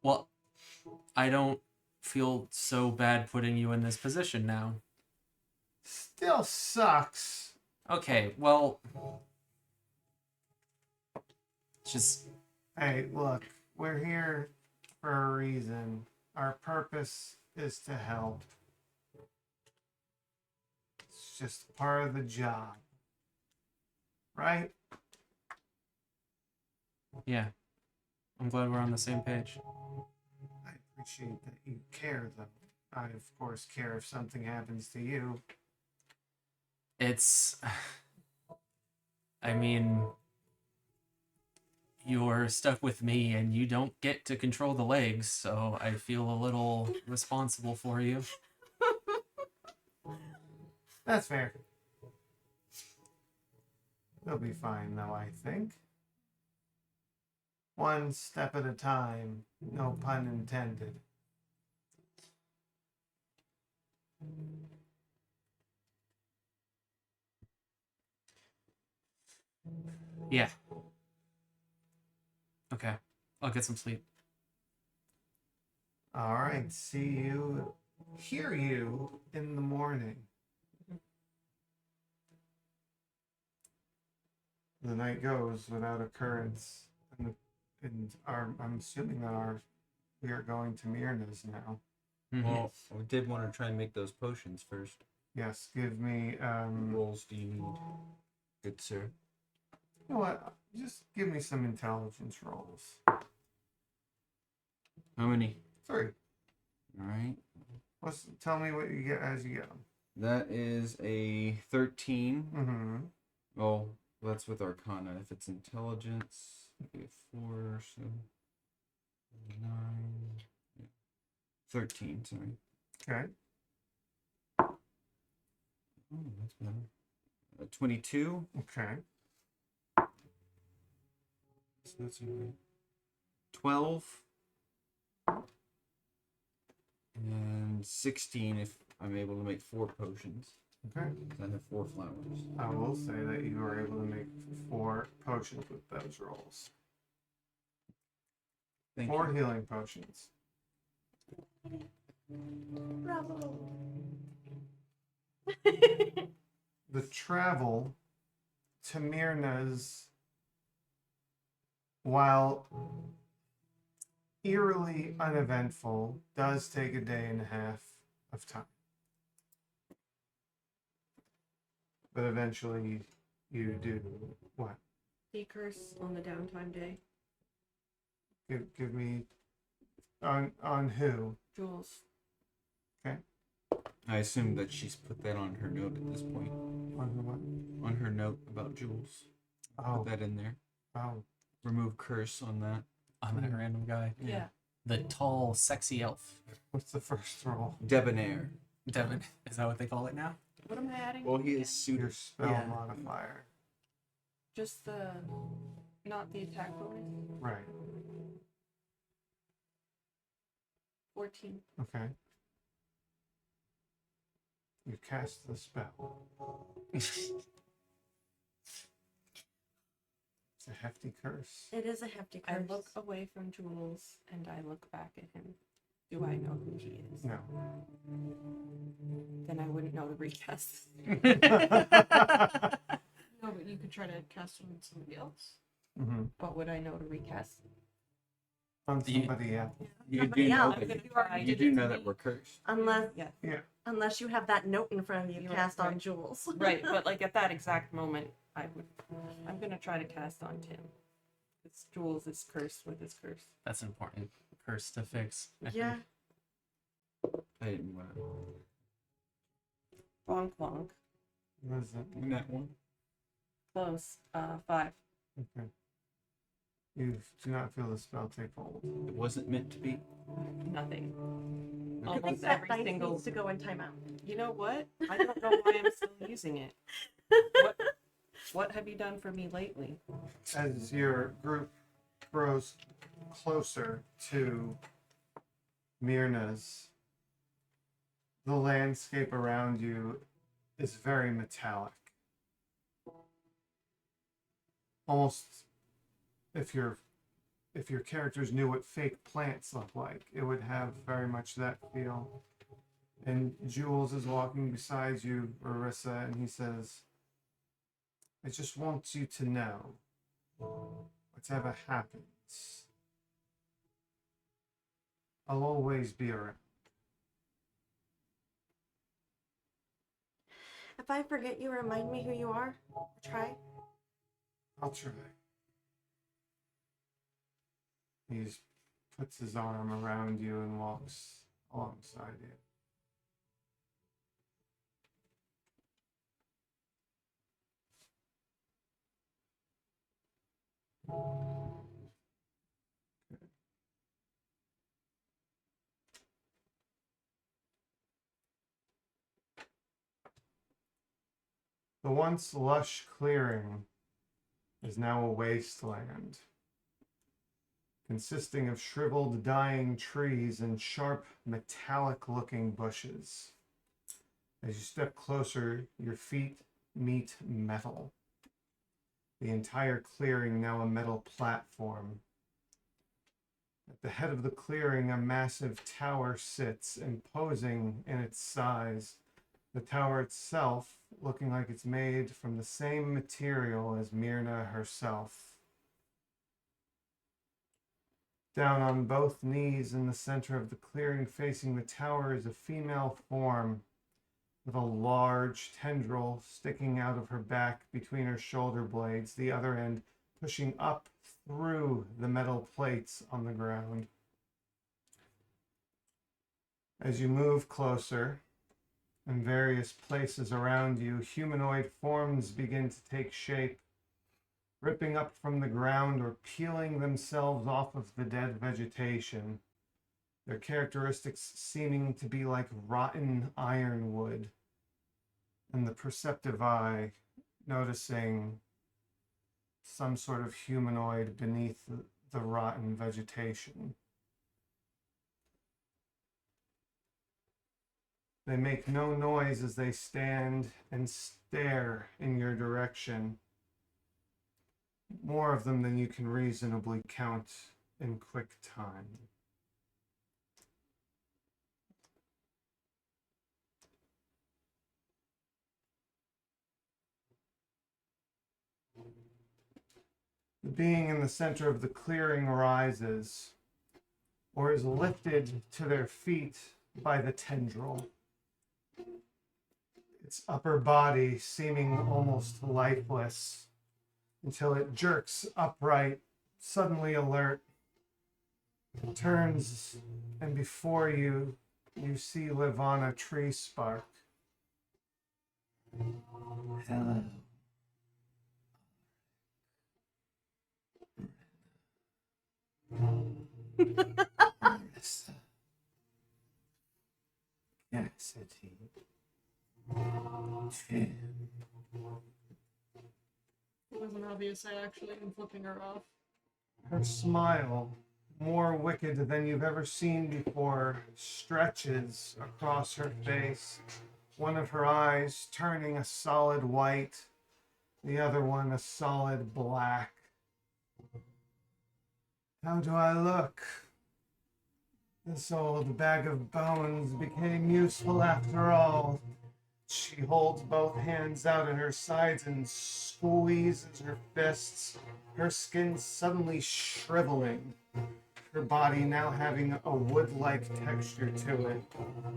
Speaker 5: Well, I don't feel so bad putting you in this position now.
Speaker 2: Still sucks.
Speaker 5: Okay, well, just
Speaker 2: Hey, look, we're here for a reason. Our purpose is to help. It's just part of the job. Right?
Speaker 5: Yeah. I'm glad we're on the same page.
Speaker 2: I appreciate that you care, though. I, of course, care if something happens to you.
Speaker 5: It's. I mean, you're stuck with me and you don't get to control the legs, so I feel a little responsible for you.
Speaker 2: That's fair. They'll be fine, though, I think. One step at a time, no pun intended.
Speaker 5: Yeah. Okay. I'll get some sleep.
Speaker 2: All right, hear you in the morning. The night goes without occurrence, I'm assuming that we are going to Myrna's now.
Speaker 8: Well, we did want to try and make those potions first.
Speaker 2: Yes, give me
Speaker 8: Rolls do you need, good sir?
Speaker 2: you know what? Just give me some intelligence rolls.
Speaker 8: How many?
Speaker 2: 3.
Speaker 8: All right.
Speaker 2: Tell me what you get as you get them.
Speaker 8: That is a 13.
Speaker 2: Mm-hmm.
Speaker 8: Oh, that's with Arcana. If it's intelligence, it'd be a 4, so 9. Yeah. 13, sorry.
Speaker 2: Okay.
Speaker 8: Oh, that's better. 22.
Speaker 2: Okay.
Speaker 8: So that's right. 12. And 16 if I'm able to make 4 potions.
Speaker 2: Okay.
Speaker 8: I have 4 flowers.
Speaker 2: I will say that you were able to make 4 potions with those rolls.
Speaker 8: Thank
Speaker 2: 4
Speaker 8: you.
Speaker 2: healing potions.
Speaker 1: Bravo.
Speaker 2: The travel to Myrna's, while eerily uneventful, does take a day and a half of time. But eventually you do what?
Speaker 9: The curse on the downtime day.
Speaker 2: Give me on who?
Speaker 9: Jules.
Speaker 8: I assume that she's put that on her note at this point.
Speaker 2: On who what?
Speaker 8: On her note about Jules.
Speaker 2: Oh.
Speaker 8: Put that in there.
Speaker 2: Oh.
Speaker 8: Remove curse on that.
Speaker 5: I'm that random guy.
Speaker 9: Yeah.
Speaker 5: The tall, sexy elf.
Speaker 2: What's the first roll?
Speaker 8: Debonair.
Speaker 5: Devin. Is that what they call it now?
Speaker 9: What am I adding?
Speaker 8: Well, he
Speaker 9: again?
Speaker 8: is suited.
Speaker 2: Your spell
Speaker 5: Yeah.
Speaker 2: modifier.
Speaker 9: Just the, not the attack bonus.
Speaker 2: Right.
Speaker 9: 14.
Speaker 2: Okay. You cast the spell. It's a hefty curse.
Speaker 1: It is a hefty curse.
Speaker 9: I look away from Jules and I look back at him. Do I know who he is?
Speaker 2: No.
Speaker 9: Then I wouldn't know to recast.
Speaker 3: No, but you could try to cast on somebody else.
Speaker 2: Mm-hmm.
Speaker 9: But would I know to recast?
Speaker 2: On somebody else.
Speaker 8: You
Speaker 1: Somebody
Speaker 8: do know
Speaker 1: else.
Speaker 8: that you do know that we're cursed.
Speaker 1: Unless
Speaker 9: Yeah.
Speaker 1: unless you have that note in front of you,
Speaker 9: You're
Speaker 1: cast on
Speaker 9: right.
Speaker 1: Jules.
Speaker 9: Right, but like at that exact moment, I'm gonna try to cast on Tim. Because Jules is cursed with his curse.
Speaker 5: That's an important curse to fix. I
Speaker 1: Yeah.
Speaker 5: think.
Speaker 8: I didn't want to.
Speaker 9: Bonk bonk.
Speaker 2: What is it?
Speaker 8: That one.
Speaker 9: Close. 5.
Speaker 2: Okay. You do not feel the spell take hold.
Speaker 8: It wasn't meant to be.
Speaker 9: Nothing.
Speaker 1: I
Speaker 9: Almost
Speaker 1: think that
Speaker 9: every
Speaker 1: dice
Speaker 9: single.
Speaker 1: needs to go in timeout.
Speaker 9: You know what? I don't know why I'm still using it. What have you done for me lately?
Speaker 2: As your group grows closer to Myrna's, the landscape around you is very metallic. Almost, if your characters knew what fake plants look like, it would have very much that feel. And Jules is walking beside you, Marissa, and he says, I just want you to know, whatever happens, I'll always be around.
Speaker 1: If I forget you, remind me who you are. Try.
Speaker 2: I'll try. He puts his arm around you and walks alongside you. The once lush clearing is now a wasteland, consisting of shriveled, dying trees and sharp, metallic-looking bushes. As you step closer, your feet meet metal. The entire clearing now a metal platform. At the head of the clearing, a massive tower sits, imposing in its size. The tower itself looking like it's made from the same material as Myrna herself. Down on both knees in the center of the clearing facing the tower is a female form with a large tendril sticking out of her back between her shoulder blades, the other end pushing up through the metal plates on the ground. As you move closer, in various places around you, humanoid forms begin to take shape, ripping up from the ground or peeling themselves off of the dead vegetation, their characteristics seeming to be like rotten ironwood, and the perceptive eye noticing some sort of humanoid beneath the rotten vegetation. They make no noise as they stand and stare in your direction. More of them than you can reasonably count in quick time. The being in the center of the clearing rises, or is lifted to their feet by the tendril. Its upper body seeming almost lifeless until it jerks upright, suddenly alert. It turns, and before you, you see Levana Treespark.
Speaker 10: Hello. Marissa. Cassidy. Tim.
Speaker 3: It wasn't obvious I actually am flipping her off.
Speaker 2: Her smile, more wicked than you've ever seen before, stretches across her face. One of her eyes turning a solid white, the other one a solid black. How do I look? This old bag of bones became useful after all. She holds both hands out at her sides and squeezes her fists, her skin suddenly shriveling, her body now having a wood-like texture to it,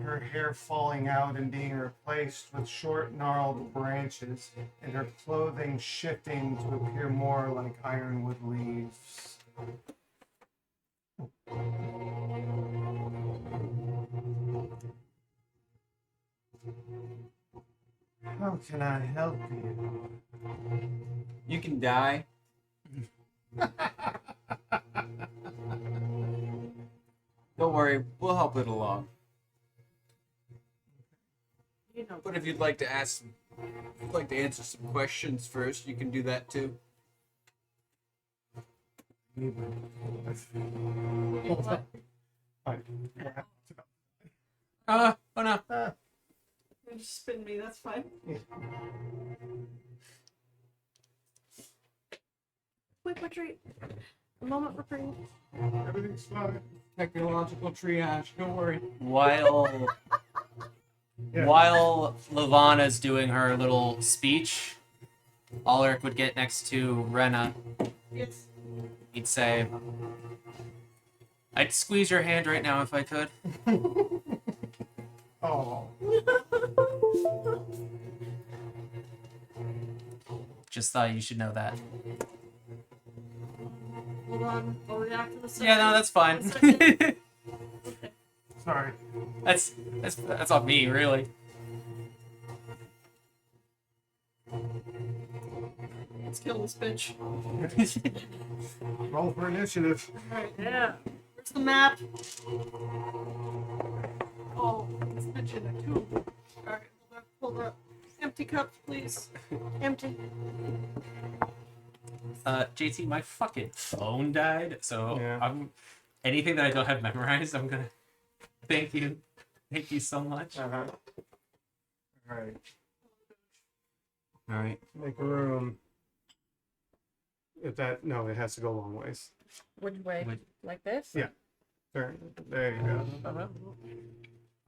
Speaker 2: her hair falling out and being replaced with short, gnarled branches, and her clothing shifting to appear more like ironwood leaves. How can I help you?
Speaker 8: You can die. Don't worry, we'll help it along.
Speaker 9: You know,
Speaker 8: But if you'd like to answer some questions first, you can do that too.
Speaker 3: What?
Speaker 5: Oh no.
Speaker 3: Just spin me, that's fine.
Speaker 1: Quick retreat. A moment for free.
Speaker 2: Everything's fine.
Speaker 8: Technological triage, don't worry.
Speaker 5: While
Speaker 2: Yeah.
Speaker 5: while Levana's doing her little speech, Ulrich would get next to Rena.
Speaker 3: Yes.
Speaker 5: He'd say, "I'd squeeze your hand right now if I could."
Speaker 2: Oh.
Speaker 5: Just thought you should know that.
Speaker 3: Hold on, I'll react to the second.
Speaker 5: Yeah, no, that's fine.
Speaker 3: the second. Okay.
Speaker 2: Sorry.
Speaker 5: That's on me, really.
Speaker 3: Let's kill this bitch.
Speaker 2: Roll for initiative.
Speaker 3: Alright, yeah. Where's the map? Oh, this bitch in a tube. Alright, hold up. Empty cups, please. Empty.
Speaker 5: JT, my fucking phone died, so
Speaker 2: Yeah.
Speaker 5: I'm anything that I don't have memorized, I'm gonna thank you so much.
Speaker 2: Uh-huh. All right.
Speaker 8: All right.
Speaker 2: Make room. If that no, it has to go a long ways.
Speaker 9: Which way?
Speaker 5: Would-
Speaker 9: Like this?
Speaker 2: Yeah. There you go.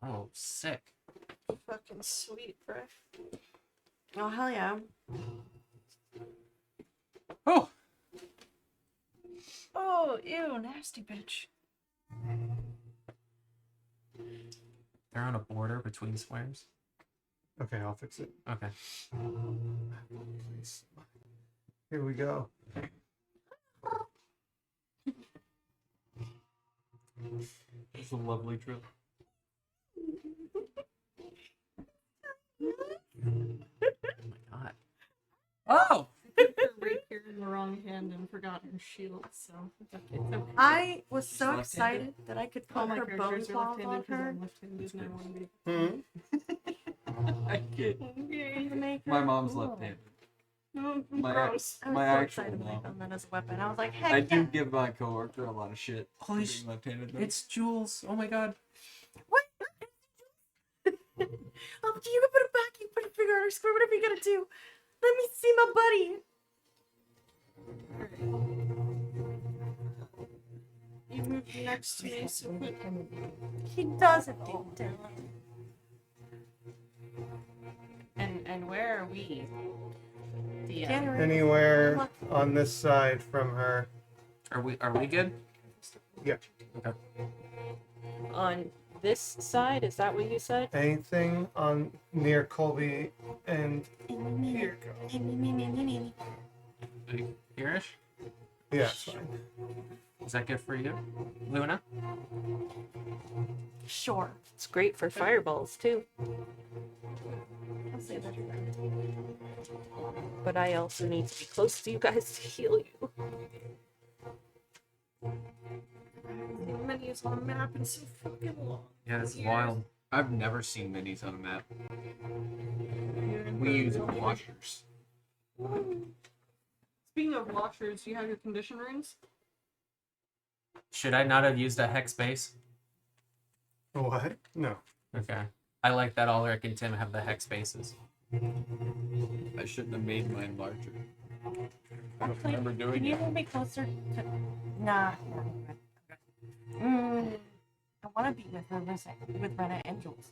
Speaker 5: Oh, sick.
Speaker 3: Fucking sweet, bruh.
Speaker 1: Oh hell yeah.
Speaker 5: Oh,
Speaker 9: Oh, ew, nasty bitch.
Speaker 5: they're on a border between squares.
Speaker 2: Okay, I'll fix it.
Speaker 5: Okay.
Speaker 2: Please. Here we go.
Speaker 4: It's a lovely trip.
Speaker 5: God. Oh,
Speaker 3: Her rapier in the wrong hand and forgot her shield, so it's okay.
Speaker 1: I was so
Speaker 4: left-handed?
Speaker 1: excited that I could
Speaker 3: All
Speaker 1: put
Speaker 3: my
Speaker 1: her bone
Speaker 3: characters are
Speaker 1: claws
Speaker 3: left-handed
Speaker 1: on
Speaker 3: because
Speaker 1: her.
Speaker 3: I'm left-handed and I want to be.
Speaker 4: I get.
Speaker 1: To make
Speaker 4: My
Speaker 1: her
Speaker 4: mom's
Speaker 1: cool.
Speaker 4: left-handed.
Speaker 3: Oh,
Speaker 4: My
Speaker 3: gross.
Speaker 1: I was
Speaker 4: my
Speaker 1: so
Speaker 4: actual
Speaker 1: excited when I
Speaker 4: mom.
Speaker 1: found that as a weapon. I was like, heck
Speaker 4: I
Speaker 1: yeah.
Speaker 4: do give my coworker a lot of shit. for
Speaker 5: Holy
Speaker 4: being
Speaker 5: sh-
Speaker 4: left-handed. though.
Speaker 5: it's Jules. Oh my God.
Speaker 1: What? Oh, you can put it back. You put a finger on her square. Whatever you gotta do. Let me see my buddy.
Speaker 3: You moved next to me, so put
Speaker 1: He does it, Dylan.
Speaker 9: And where are we? The
Speaker 1: January.
Speaker 2: Anywhere on this side from her.
Speaker 5: Are we good?
Speaker 2: Yeah.
Speaker 5: Okay.
Speaker 9: on this side, is that what you said?
Speaker 2: Anything on near Colby and
Speaker 1: Here.
Speaker 5: Hereish?
Speaker 2: yeah, it's fine.
Speaker 5: Is that good for you, Luna?
Speaker 1: Sure.
Speaker 9: It's great for fireballs too.
Speaker 1: I'll say that.
Speaker 9: But I also need to be close to you guys to heal you.
Speaker 3: the menus on a map and so fucking long.
Speaker 5: Yeah, this is
Speaker 3: Years.
Speaker 5: wild.
Speaker 8: I've never seen minis on a map. We use washers.
Speaker 3: Speaking of washers, do you have your condition runes?
Speaker 5: Should I not have used a hex base?
Speaker 2: What? No.
Speaker 5: Okay. I like that Ulrich and Tim have the hex bases.
Speaker 4: I shouldn't have made mine larger. I don't remember
Speaker 1: Can
Speaker 4: doing
Speaker 1: you
Speaker 4: it.
Speaker 1: move me closer to... Nah. I want to be with Rena and Jules.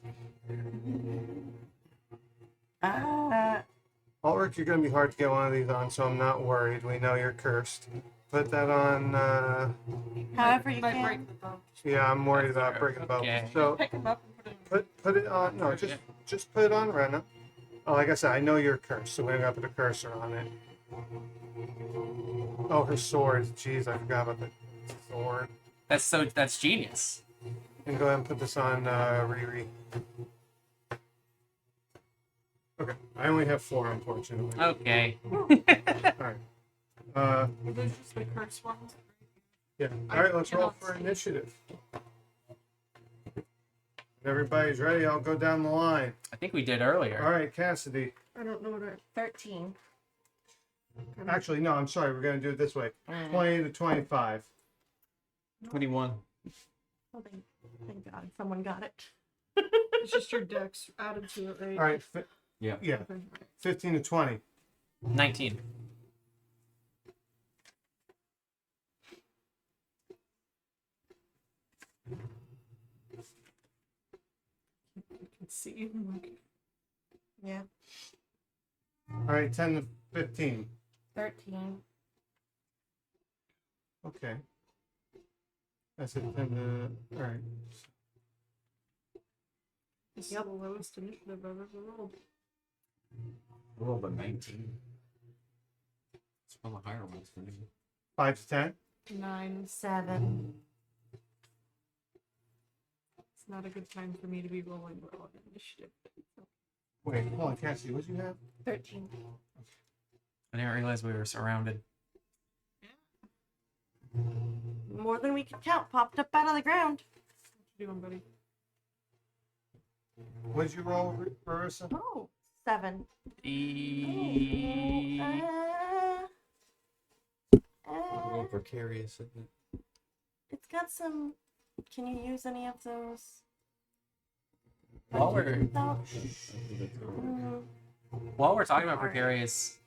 Speaker 2: Ulrich, you're gonna be hard to get one of these on, so I'm not worried. We know you're cursed. Put that on.
Speaker 1: However you
Speaker 3: Might
Speaker 1: can.
Speaker 3: break the boat.
Speaker 2: Yeah, I'm worried about breaking both.
Speaker 5: Okay.
Speaker 2: So
Speaker 3: Pick him up and put him
Speaker 2: put it on. No, just put it on Rena. Oh, like I said, I know you're cursed, so we're gonna put a cursor on it. Oh, her sword. Jeez, I forgot about the sword.
Speaker 5: That's genius.
Speaker 2: And go ahead and put this on Riri. Okay, I only have 4, unfortunately.
Speaker 5: Okay.
Speaker 2: Alright.
Speaker 3: There's just the curse ones.
Speaker 2: Yeah. Alright, let's roll for initiative. When everybody's ready, I'll go down the line.
Speaker 5: I think we did earlier.
Speaker 2: Alright, Cassidy.
Speaker 3: I don't know what I.
Speaker 1: 13.
Speaker 2: Actually, no, I'm sorry. We're going to do it this way 20 to 25.
Speaker 8: 21.
Speaker 1: Oh, thank God. Someone got it.
Speaker 3: It's just your dex added to it, right?
Speaker 2: Alright,
Speaker 8: Yeah.
Speaker 2: yeah.
Speaker 3: Okay.
Speaker 2: 15 to 20.
Speaker 5: 19.
Speaker 3: You can see him. Like,
Speaker 1: Yeah.
Speaker 2: Alright, 10 to 15.
Speaker 1: 13.
Speaker 2: Okay. I said 10 to. Alright.
Speaker 3: this is the lowest initiative I've ever rolled.
Speaker 8: I rolled a 19. It's one of the higher ones for me.
Speaker 2: 5 to 10.
Speaker 3: 9.
Speaker 1: 7.
Speaker 3: It's not a good time for me to be rolling well on initiative.
Speaker 2: Wait, hold on, Cassie, what did you have?
Speaker 9: 13.
Speaker 5: I didn't realize we were surrounded.
Speaker 1: More than we could count popped up out of the ground.
Speaker 3: What you doing, buddy?
Speaker 2: What did you roll, Marissa?
Speaker 1: Oh, 7.
Speaker 8: A little precarious, isn't it?
Speaker 1: It's got some. Can you use any of those?
Speaker 5: While we're
Speaker 1: Mm,
Speaker 5: while we're talking about precarious,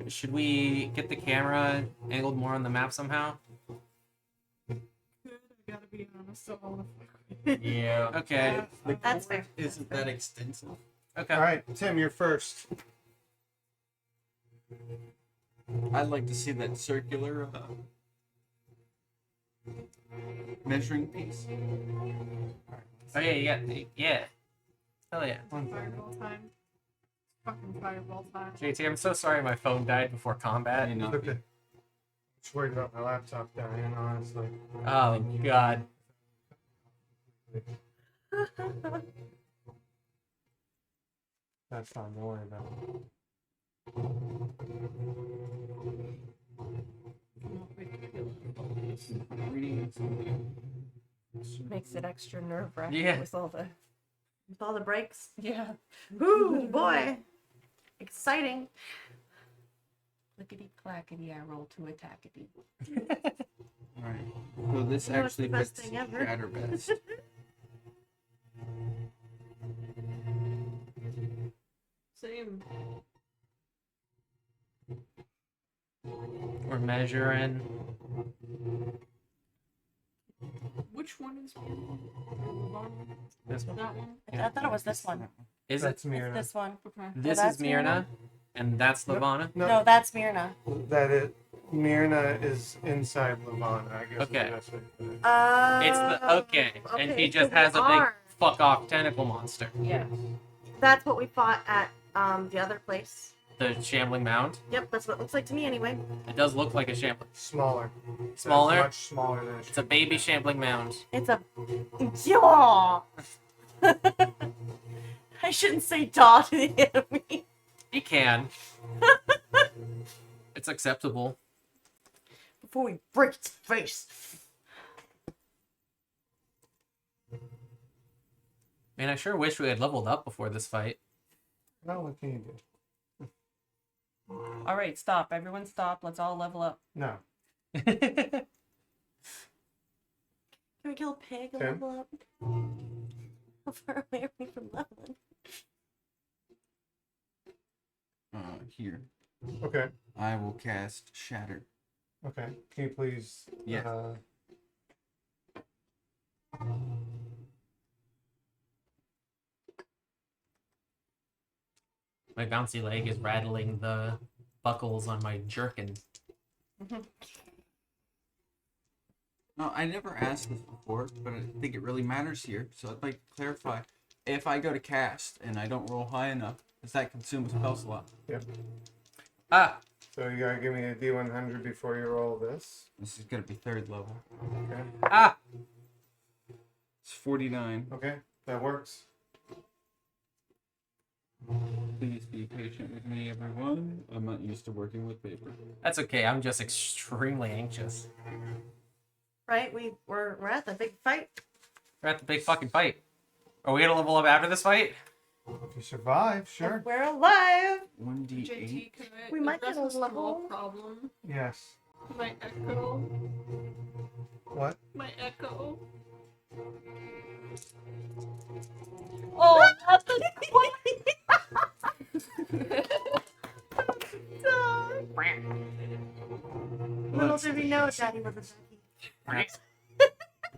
Speaker 5: should we get the camera angled more on the map somehow?
Speaker 3: Good, I gotta be honest. I don't wanna fuck with it.
Speaker 8: Yeah.
Speaker 5: Okay.
Speaker 1: That's fair.
Speaker 8: Isn't that extensive?
Speaker 5: Okay.
Speaker 2: All right, Tim, you're first.
Speaker 8: I'd like to see that circular measuring piece.
Speaker 5: Oh yeah, yeah. Hell yeah.
Speaker 3: Fireball time. Fucking fireball time.
Speaker 5: JT, I'm so sorry my phone died before combat.
Speaker 8: You know,
Speaker 2: Okay. I'm just worried about my laptop dying, honestly.
Speaker 5: Oh god.
Speaker 2: That's fine, don't worry about it.
Speaker 9: Makes it extra nerve wracking
Speaker 5: Yeah.
Speaker 9: with all the.
Speaker 1: with all the breaks.
Speaker 9: Yeah.
Speaker 1: Ooh, boy. Exciting.
Speaker 9: Clickety clackety, I roll to attackety.
Speaker 8: Alright. So this
Speaker 1: You know what's the
Speaker 8: actually
Speaker 1: best
Speaker 8: fits
Speaker 1: thing ever?
Speaker 8: Shatter best.
Speaker 3: Same.
Speaker 5: We're measuring.
Speaker 3: Which one is
Speaker 5: This one.
Speaker 3: that one?
Speaker 1: I thought it was this one.
Speaker 5: Is it?
Speaker 2: That's
Speaker 1: It's
Speaker 2: Myrna.
Speaker 1: this one.
Speaker 3: Okay.
Speaker 5: This
Speaker 1: that's
Speaker 5: is Myrna, and that's
Speaker 2: Nope.
Speaker 5: Lavana.
Speaker 1: No, that's Myrna.
Speaker 2: That it. Myrna is inside Lavana, I guess.
Speaker 5: Okay.
Speaker 2: Is the best way to put it.
Speaker 5: It's the okay, and he just
Speaker 1: so
Speaker 5: has
Speaker 1: we
Speaker 5: a big
Speaker 1: are.
Speaker 5: fuck off tentacle monster.
Speaker 9: Yeah.
Speaker 1: That's what we fought at the other place.
Speaker 5: The shambling mound.
Speaker 1: Yep, that's what it looks like to me anyway.
Speaker 5: It does look like a shambling.
Speaker 2: Smaller.
Speaker 5: Smaller?
Speaker 2: That's much smaller than
Speaker 5: It's a baby shambling mound.
Speaker 1: It's a. Yaw! I shouldn't say daw to the enemy.
Speaker 5: He can. It's acceptable.
Speaker 1: Before we break its face.
Speaker 5: Man, I sure wish we had leveled up before this fight.
Speaker 2: No, what can you do?
Speaker 9: All right, stop. Everyone stop. Let's all level up.
Speaker 2: No.
Speaker 1: Can we kill a pig and
Speaker 2: Tim?
Speaker 1: level up? How far away are we from leveling?
Speaker 8: Here.
Speaker 2: Okay.
Speaker 8: I will cast Shatter.
Speaker 2: Okay. Can you please?
Speaker 8: Yeah.
Speaker 5: My bouncy leg is rattling the buckles on my jerkin.
Speaker 8: No, I never asked this before, but I think it really matters here. So I'd like to clarify. If I go to cast and I don't roll high enough, does that consume a spell slot?
Speaker 2: Yep.
Speaker 5: Ah!
Speaker 2: So you gotta give me a D100 before you roll this.
Speaker 8: This is gonna be 3rd level.
Speaker 2: Okay.
Speaker 5: Ah!
Speaker 8: It's 49.
Speaker 2: Okay. That works.
Speaker 8: Please be patient with me, everyone. I'm not used to working with paper.
Speaker 5: That's okay, I'm just extremely anxious.
Speaker 1: Right? We're at the big fight.
Speaker 5: We're at the big fucking fight. Are we gonna level up after this fight?
Speaker 2: If you survive, sure.
Speaker 1: If we're alive.
Speaker 8: 1d8.
Speaker 3: JT, can I
Speaker 1: We might
Speaker 3: address
Speaker 1: get a
Speaker 3: a small
Speaker 1: level.
Speaker 3: problem?
Speaker 2: Yes.
Speaker 3: My echo.
Speaker 2: What?
Speaker 3: My echo.
Speaker 1: Oh, what the Little did we know Daddy was a junkie.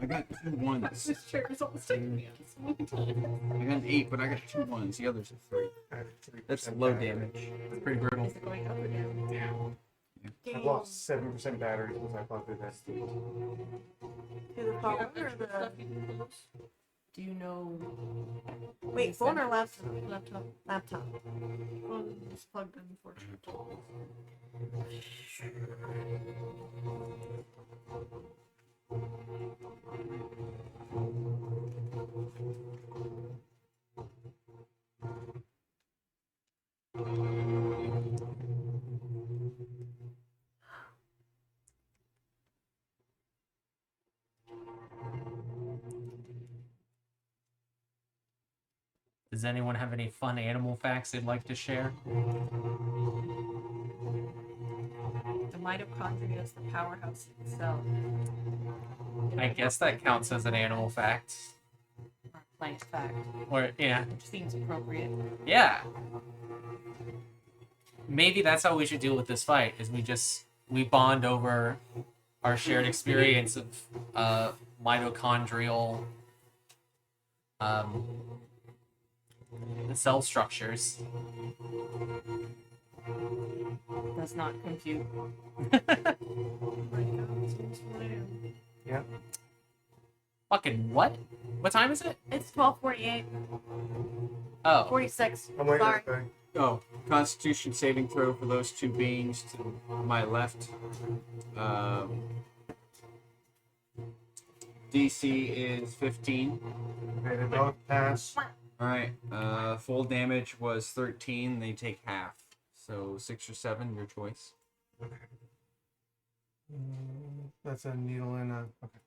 Speaker 8: I got 2 ones.
Speaker 3: This chair is almost taking me out so many times.
Speaker 8: I got an 8, but I got 2 ones. The others are 3.
Speaker 2: I have 3%
Speaker 8: That's low
Speaker 2: battery.
Speaker 8: damage.
Speaker 5: It's pretty brutal.
Speaker 3: Is it going up or down?
Speaker 2: I've lost 7% battery since I plugged it in.
Speaker 1: To the
Speaker 3: Do you
Speaker 1: phone
Speaker 3: have
Speaker 1: or
Speaker 3: extra
Speaker 1: the.
Speaker 3: stuff you can close?
Speaker 9: Do you know?
Speaker 1: Wait, phone or laptop?
Speaker 3: Laptop.
Speaker 1: Laptop.
Speaker 3: Well, Just plugged in fortune tools.
Speaker 5: Does anyone have any fun animal facts they'd like to share?
Speaker 6: The mitochondria is the powerhouse itself.
Speaker 5: I guess that counts as an animal fact.
Speaker 6: Or plant fact,
Speaker 5: Or, yeah.
Speaker 6: which seems appropriate.
Speaker 5: Yeah. Maybe that's how we should deal with this fight, is we bond over our shared experience of mitochondrial cell structures.
Speaker 6: Does not compute.
Speaker 2: Yep.
Speaker 5: Fucking what? What time is it?
Speaker 1: It's 12:48.
Speaker 5: Oh.
Speaker 1: 46.
Speaker 2: I'm waiting.
Speaker 1: Sorry.
Speaker 2: Okay.
Speaker 8: Oh, Constitution saving throw for those two beings to my left. DC is 15.
Speaker 2: Okay, they both pass.
Speaker 8: Alright, full damage was 13. They take half. So 6 or 7, your choice.
Speaker 2: That's a needle and a. Okay.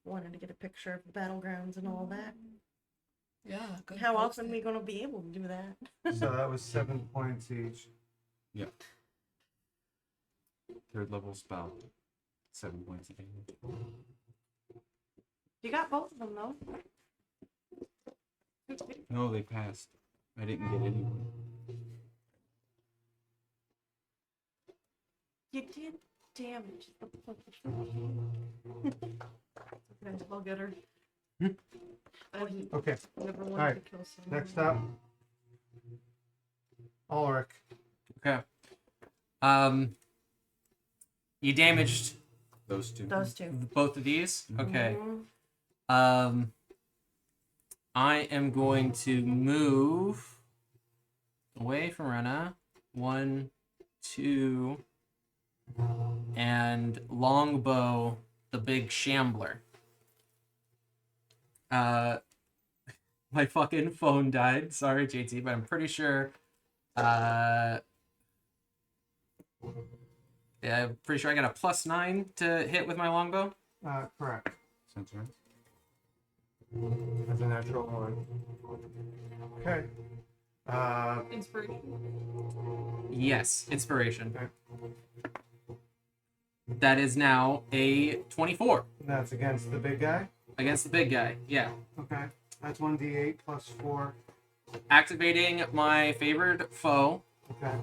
Speaker 1: Wanted to get a picture of the battlegrounds and all that.
Speaker 3: Yeah. Good
Speaker 1: How
Speaker 3: post
Speaker 1: often
Speaker 3: it.
Speaker 1: are we gonna be able to do that?
Speaker 2: So that was 7 points each.
Speaker 8: Yep. Third level spell. 7 points of damage.
Speaker 1: You got both of them though.
Speaker 8: No, they passed. I didn't get anyone.
Speaker 1: You did damage.
Speaker 3: I'll get her. I
Speaker 2: Okay.
Speaker 3: never wanted
Speaker 2: Alright,
Speaker 3: to kill someone.
Speaker 2: Next up, Ulrich.
Speaker 5: Okay. You damaged
Speaker 8: Those two.
Speaker 1: Those two.
Speaker 5: both of these? Okay.
Speaker 1: Mhm.
Speaker 5: I am going to move away from Rena. 1, 2, and longbow the big shambler. My fucking phone died. Sorry, JT, but I'm pretty sure. Yeah, I'm pretty sure I got a +9 to hit with my longbow.
Speaker 2: Correct.
Speaker 8: Sounds right.
Speaker 2: That's a natural 1. Okay.
Speaker 3: Inspiration.
Speaker 5: Yes, inspiration.
Speaker 2: Okay.
Speaker 5: That is now a 24
Speaker 2: That's against the big guy.
Speaker 5: against the big guy. Yeah.
Speaker 2: Okay. That's 1d8 plus 4.
Speaker 5: Activating my favored foe.
Speaker 2: Okay.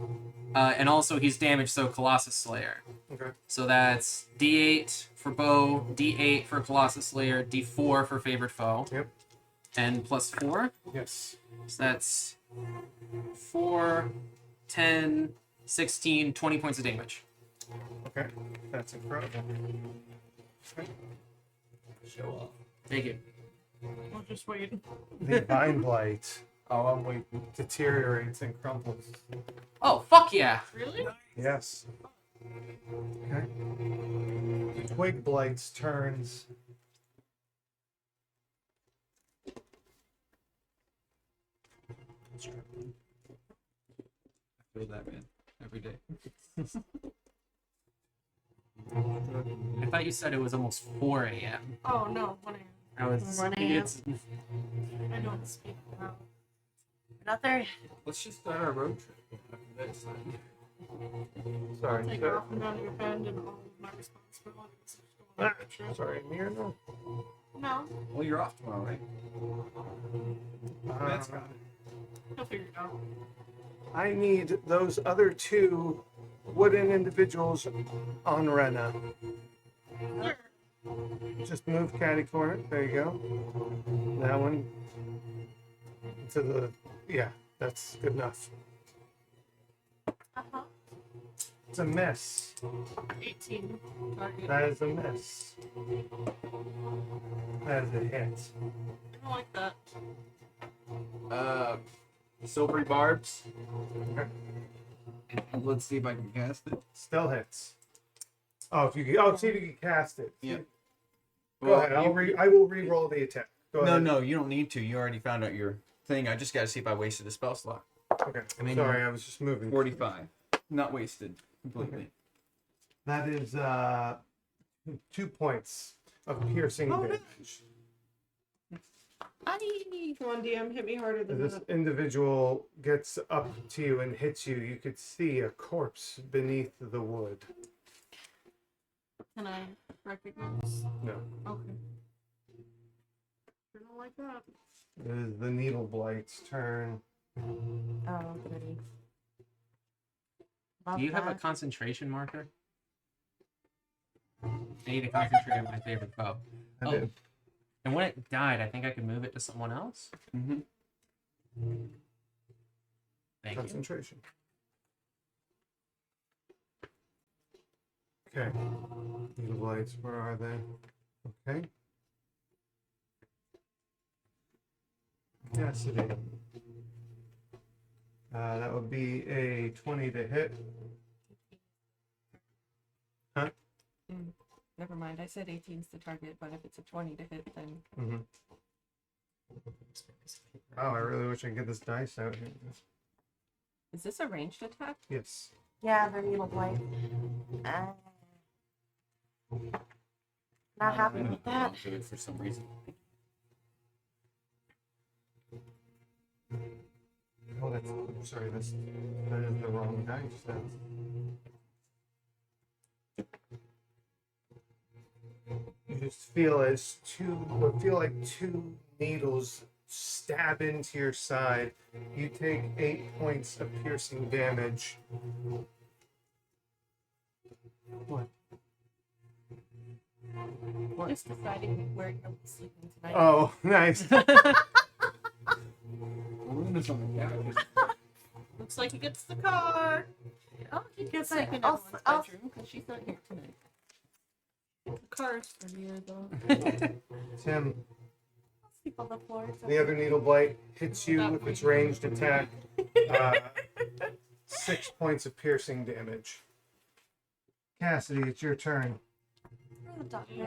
Speaker 5: And also he's damaged, so Colossus Slayer.
Speaker 2: Okay.
Speaker 5: So that's D8 for bow, D8 for Colossus Slayer, D4 for favored foe.
Speaker 2: Yep.
Speaker 5: And +4.
Speaker 2: Yes.
Speaker 5: So that's 4, 10, 16, 20 points of damage.
Speaker 2: Okay. That's incredible. Okay.
Speaker 4: Show off.
Speaker 5: Thank you.
Speaker 3: I'll just wait.
Speaker 2: The vine blight. Oh, I'm waiting. Deteriorates and crumples.
Speaker 5: Oh, fuck yeah.
Speaker 3: Really?
Speaker 2: Yes. Okay. The twig blights turns.
Speaker 8: I feel that, man. Every day.
Speaker 5: I thought you said it was almost 4 a.m.
Speaker 3: Oh no, 1 a.m.
Speaker 5: I was
Speaker 1: 1 a.m.
Speaker 5: it's
Speaker 3: I don't speak now.
Speaker 1: Not there.
Speaker 8: Let's just start our road trip after this.
Speaker 2: Sorry.
Speaker 3: Take her off and down to your bend and all of my responsibilities.
Speaker 2: Sorry, near no.
Speaker 3: No,
Speaker 8: Well, you're off tomorrow, right? That's got
Speaker 3: he'll figure it out.
Speaker 2: I need those other 2 wooden individuals on Rena.
Speaker 3: Sure.
Speaker 2: Just move catty corner. There you go. That one to the. Yeah, that's good enough.
Speaker 1: Uh-huh.
Speaker 2: It's a miss.
Speaker 3: 18 target.
Speaker 2: That is a miss. That is a hit.
Speaker 3: I don't like that.
Speaker 8: Silvery Barbs. And let's see if I can cast it.
Speaker 2: Still hits. Oh, if you see if you can cast it.
Speaker 8: Yeah.
Speaker 2: Go ahead. I will re-roll the attack. Go ahead.
Speaker 8: No, you don't need to. You already found out your thing. I just got to see if I wasted a spell slot.
Speaker 2: Okay.
Speaker 8: I mean,
Speaker 2: Sorry, I was just moving.
Speaker 8: 45. Not wasted completely.
Speaker 2: Okay. That is 2 points of piercing damage.
Speaker 3: Come on, DM, hit me harder
Speaker 2: As
Speaker 3: than
Speaker 2: this
Speaker 3: that.
Speaker 2: individual gets up to you and hits you, you could see a corpse beneath the wood.
Speaker 3: Can I recognize?
Speaker 2: No.
Speaker 3: Okay. Don't like that.
Speaker 2: It is the Needle Blight's turn.
Speaker 9: Oh, goody. Love
Speaker 5: Do you have a
Speaker 9: that.
Speaker 5: concentration marker? I need to concentrate on my favorite foe.
Speaker 2: I
Speaker 5: Oh.
Speaker 2: did.
Speaker 5: And when it died, I think I could move it to someone else.
Speaker 8: Mm-hmm.
Speaker 5: Thank you.
Speaker 2: Concentration. Okay. Needle Blights, where are they? Okay. Cassidy. That would be a 20 to hit. Huh?
Speaker 9: Never mind. I said 18's the target, but if it's a 20 to hit, then
Speaker 2: Mm-hmm. Oh, I really wish I could get this dice out here.
Speaker 9: is this a ranged attack?
Speaker 2: Yes.
Speaker 9: Yeah, the needle blight. Not happy with that.
Speaker 8: For some reason.
Speaker 2: Oh, that's. I'm sorry, that is the wrong dice. That's. You just feel as two needles stab into your side. You take 8 points of piercing damage. What?
Speaker 9: Just deciding where you're sleeping tonight.
Speaker 2: Oh, nice.
Speaker 3: Looks like he gets the car.
Speaker 9: Oh, he
Speaker 3: Gets
Speaker 9: gets
Speaker 3: like in
Speaker 9: I'll,
Speaker 3: everyone's
Speaker 9: I'll,
Speaker 3: bedroom because she's not here tonight. The car's for here though.
Speaker 2: Tim,
Speaker 9: sleep on the floor.
Speaker 2: the other needle blight hits you with its ranged attack. 6 points of piercing damage. Cassidy, it's your turn.
Speaker 9: Give me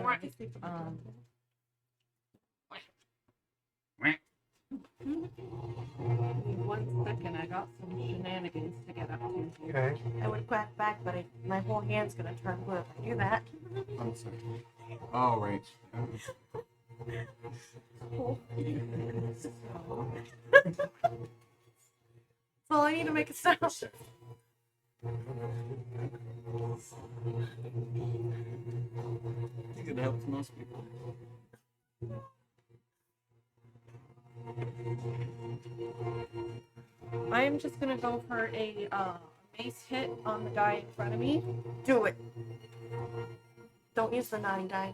Speaker 9: 1 second, I got some shenanigans to get up to here.
Speaker 2: Okay.
Speaker 9: I would quack back, but my whole hand's gonna turn blue if I do that.
Speaker 8: I'm sorry. Oh, right.
Speaker 9: That's all I need to make it sound.
Speaker 8: I think it helps most people.
Speaker 9: I am just gonna go for a mace hit on the guy in front of me. Do it. Don't use the 9 die.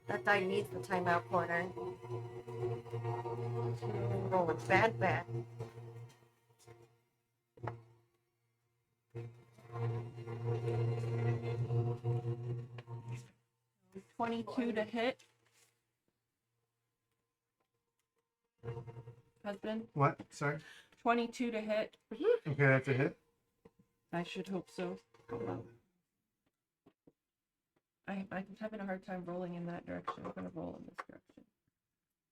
Speaker 9: That die needs the timeout corner. Rolling bad. 22 to hit. Husband,
Speaker 2: What? Sorry.
Speaker 9: 22 to hit.
Speaker 2: Okay, that's a hit.
Speaker 9: I should hope so. I'm having a hard time rolling in that direction. I'm gonna roll in this direction.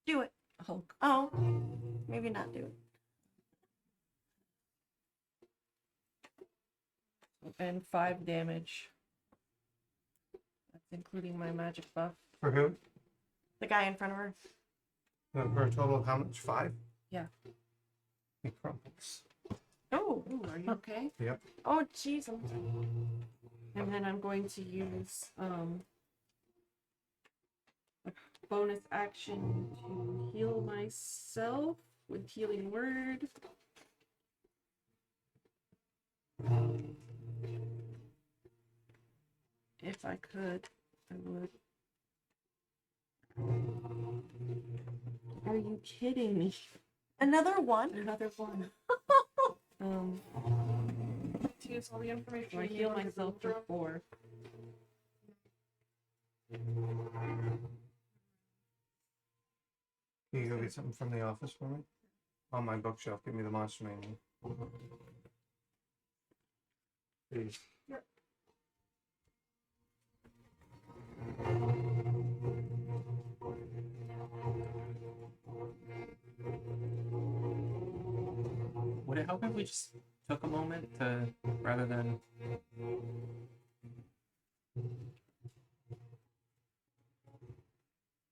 Speaker 1: Do it.
Speaker 9: Hulk.
Speaker 1: Oh, maybe not do it.
Speaker 9: And 5 damage. That's including my magic buff.
Speaker 2: For who?
Speaker 1: The guy in front of her.
Speaker 2: For a total of how much? 5?
Speaker 9: Yeah.
Speaker 2: He crumples.
Speaker 9: Oh, are you okay?
Speaker 2: Yep.
Speaker 1: Oh, jeez.
Speaker 9: And then I'm going to use a bonus action to heal myself with Healing Word. If I could, I would. Are you kidding me?
Speaker 1: Another one?
Speaker 9: Another one.
Speaker 3: To use all the information.
Speaker 9: I
Speaker 3: you
Speaker 9: heal
Speaker 3: need on
Speaker 9: myself
Speaker 3: your
Speaker 9: for 4.
Speaker 2: Can you go get something from the office for me? On my bookshelf, give me the Monster Manual. Please.
Speaker 5: Would it help if we just took a moment to, rather than...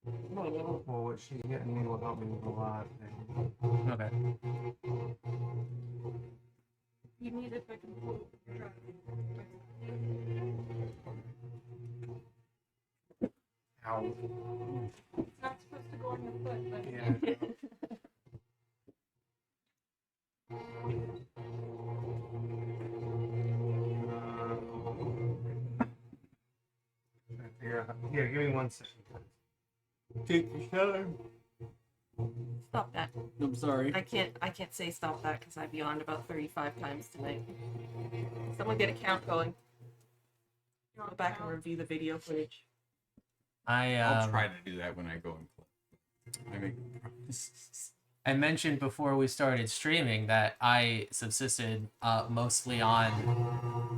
Speaker 2: Well, what she's getting me will help me with a lot of things.
Speaker 5: Okay.
Speaker 3: You need it, I can pull it.
Speaker 2: Ow.
Speaker 3: It's not supposed to go on your foot, but
Speaker 2: Yeah. Trying to figure out how- Here, give me 1 second.
Speaker 8: Take your time.
Speaker 6: Stop that.
Speaker 8: I'm sorry.
Speaker 6: I can't say stop that because I've yawned about 35 times tonight. Someone get a count going. Go back and review the video footage.
Speaker 8: I'll try to do that when I go and play. I mean,
Speaker 5: I mentioned before we started streaming that I subsisted mostly on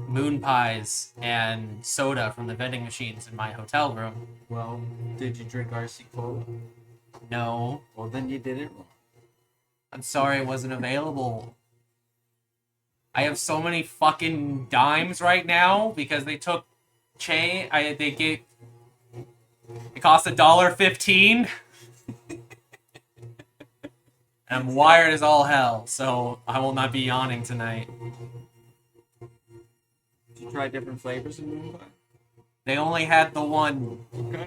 Speaker 5: moon pies and soda from the vending machines in my hotel room.
Speaker 8: well, did you drink RC Cola?
Speaker 5: No,
Speaker 8: Well, then you did it wrong.
Speaker 5: I'm sorry it wasn't available. I have so many fucking dimes right now because they took it cost $1.15. I'm wired as all hell, so I will not be yawning tonight.
Speaker 8: Did you try different flavors of moon pie?
Speaker 5: They only had the one.
Speaker 8: Okay.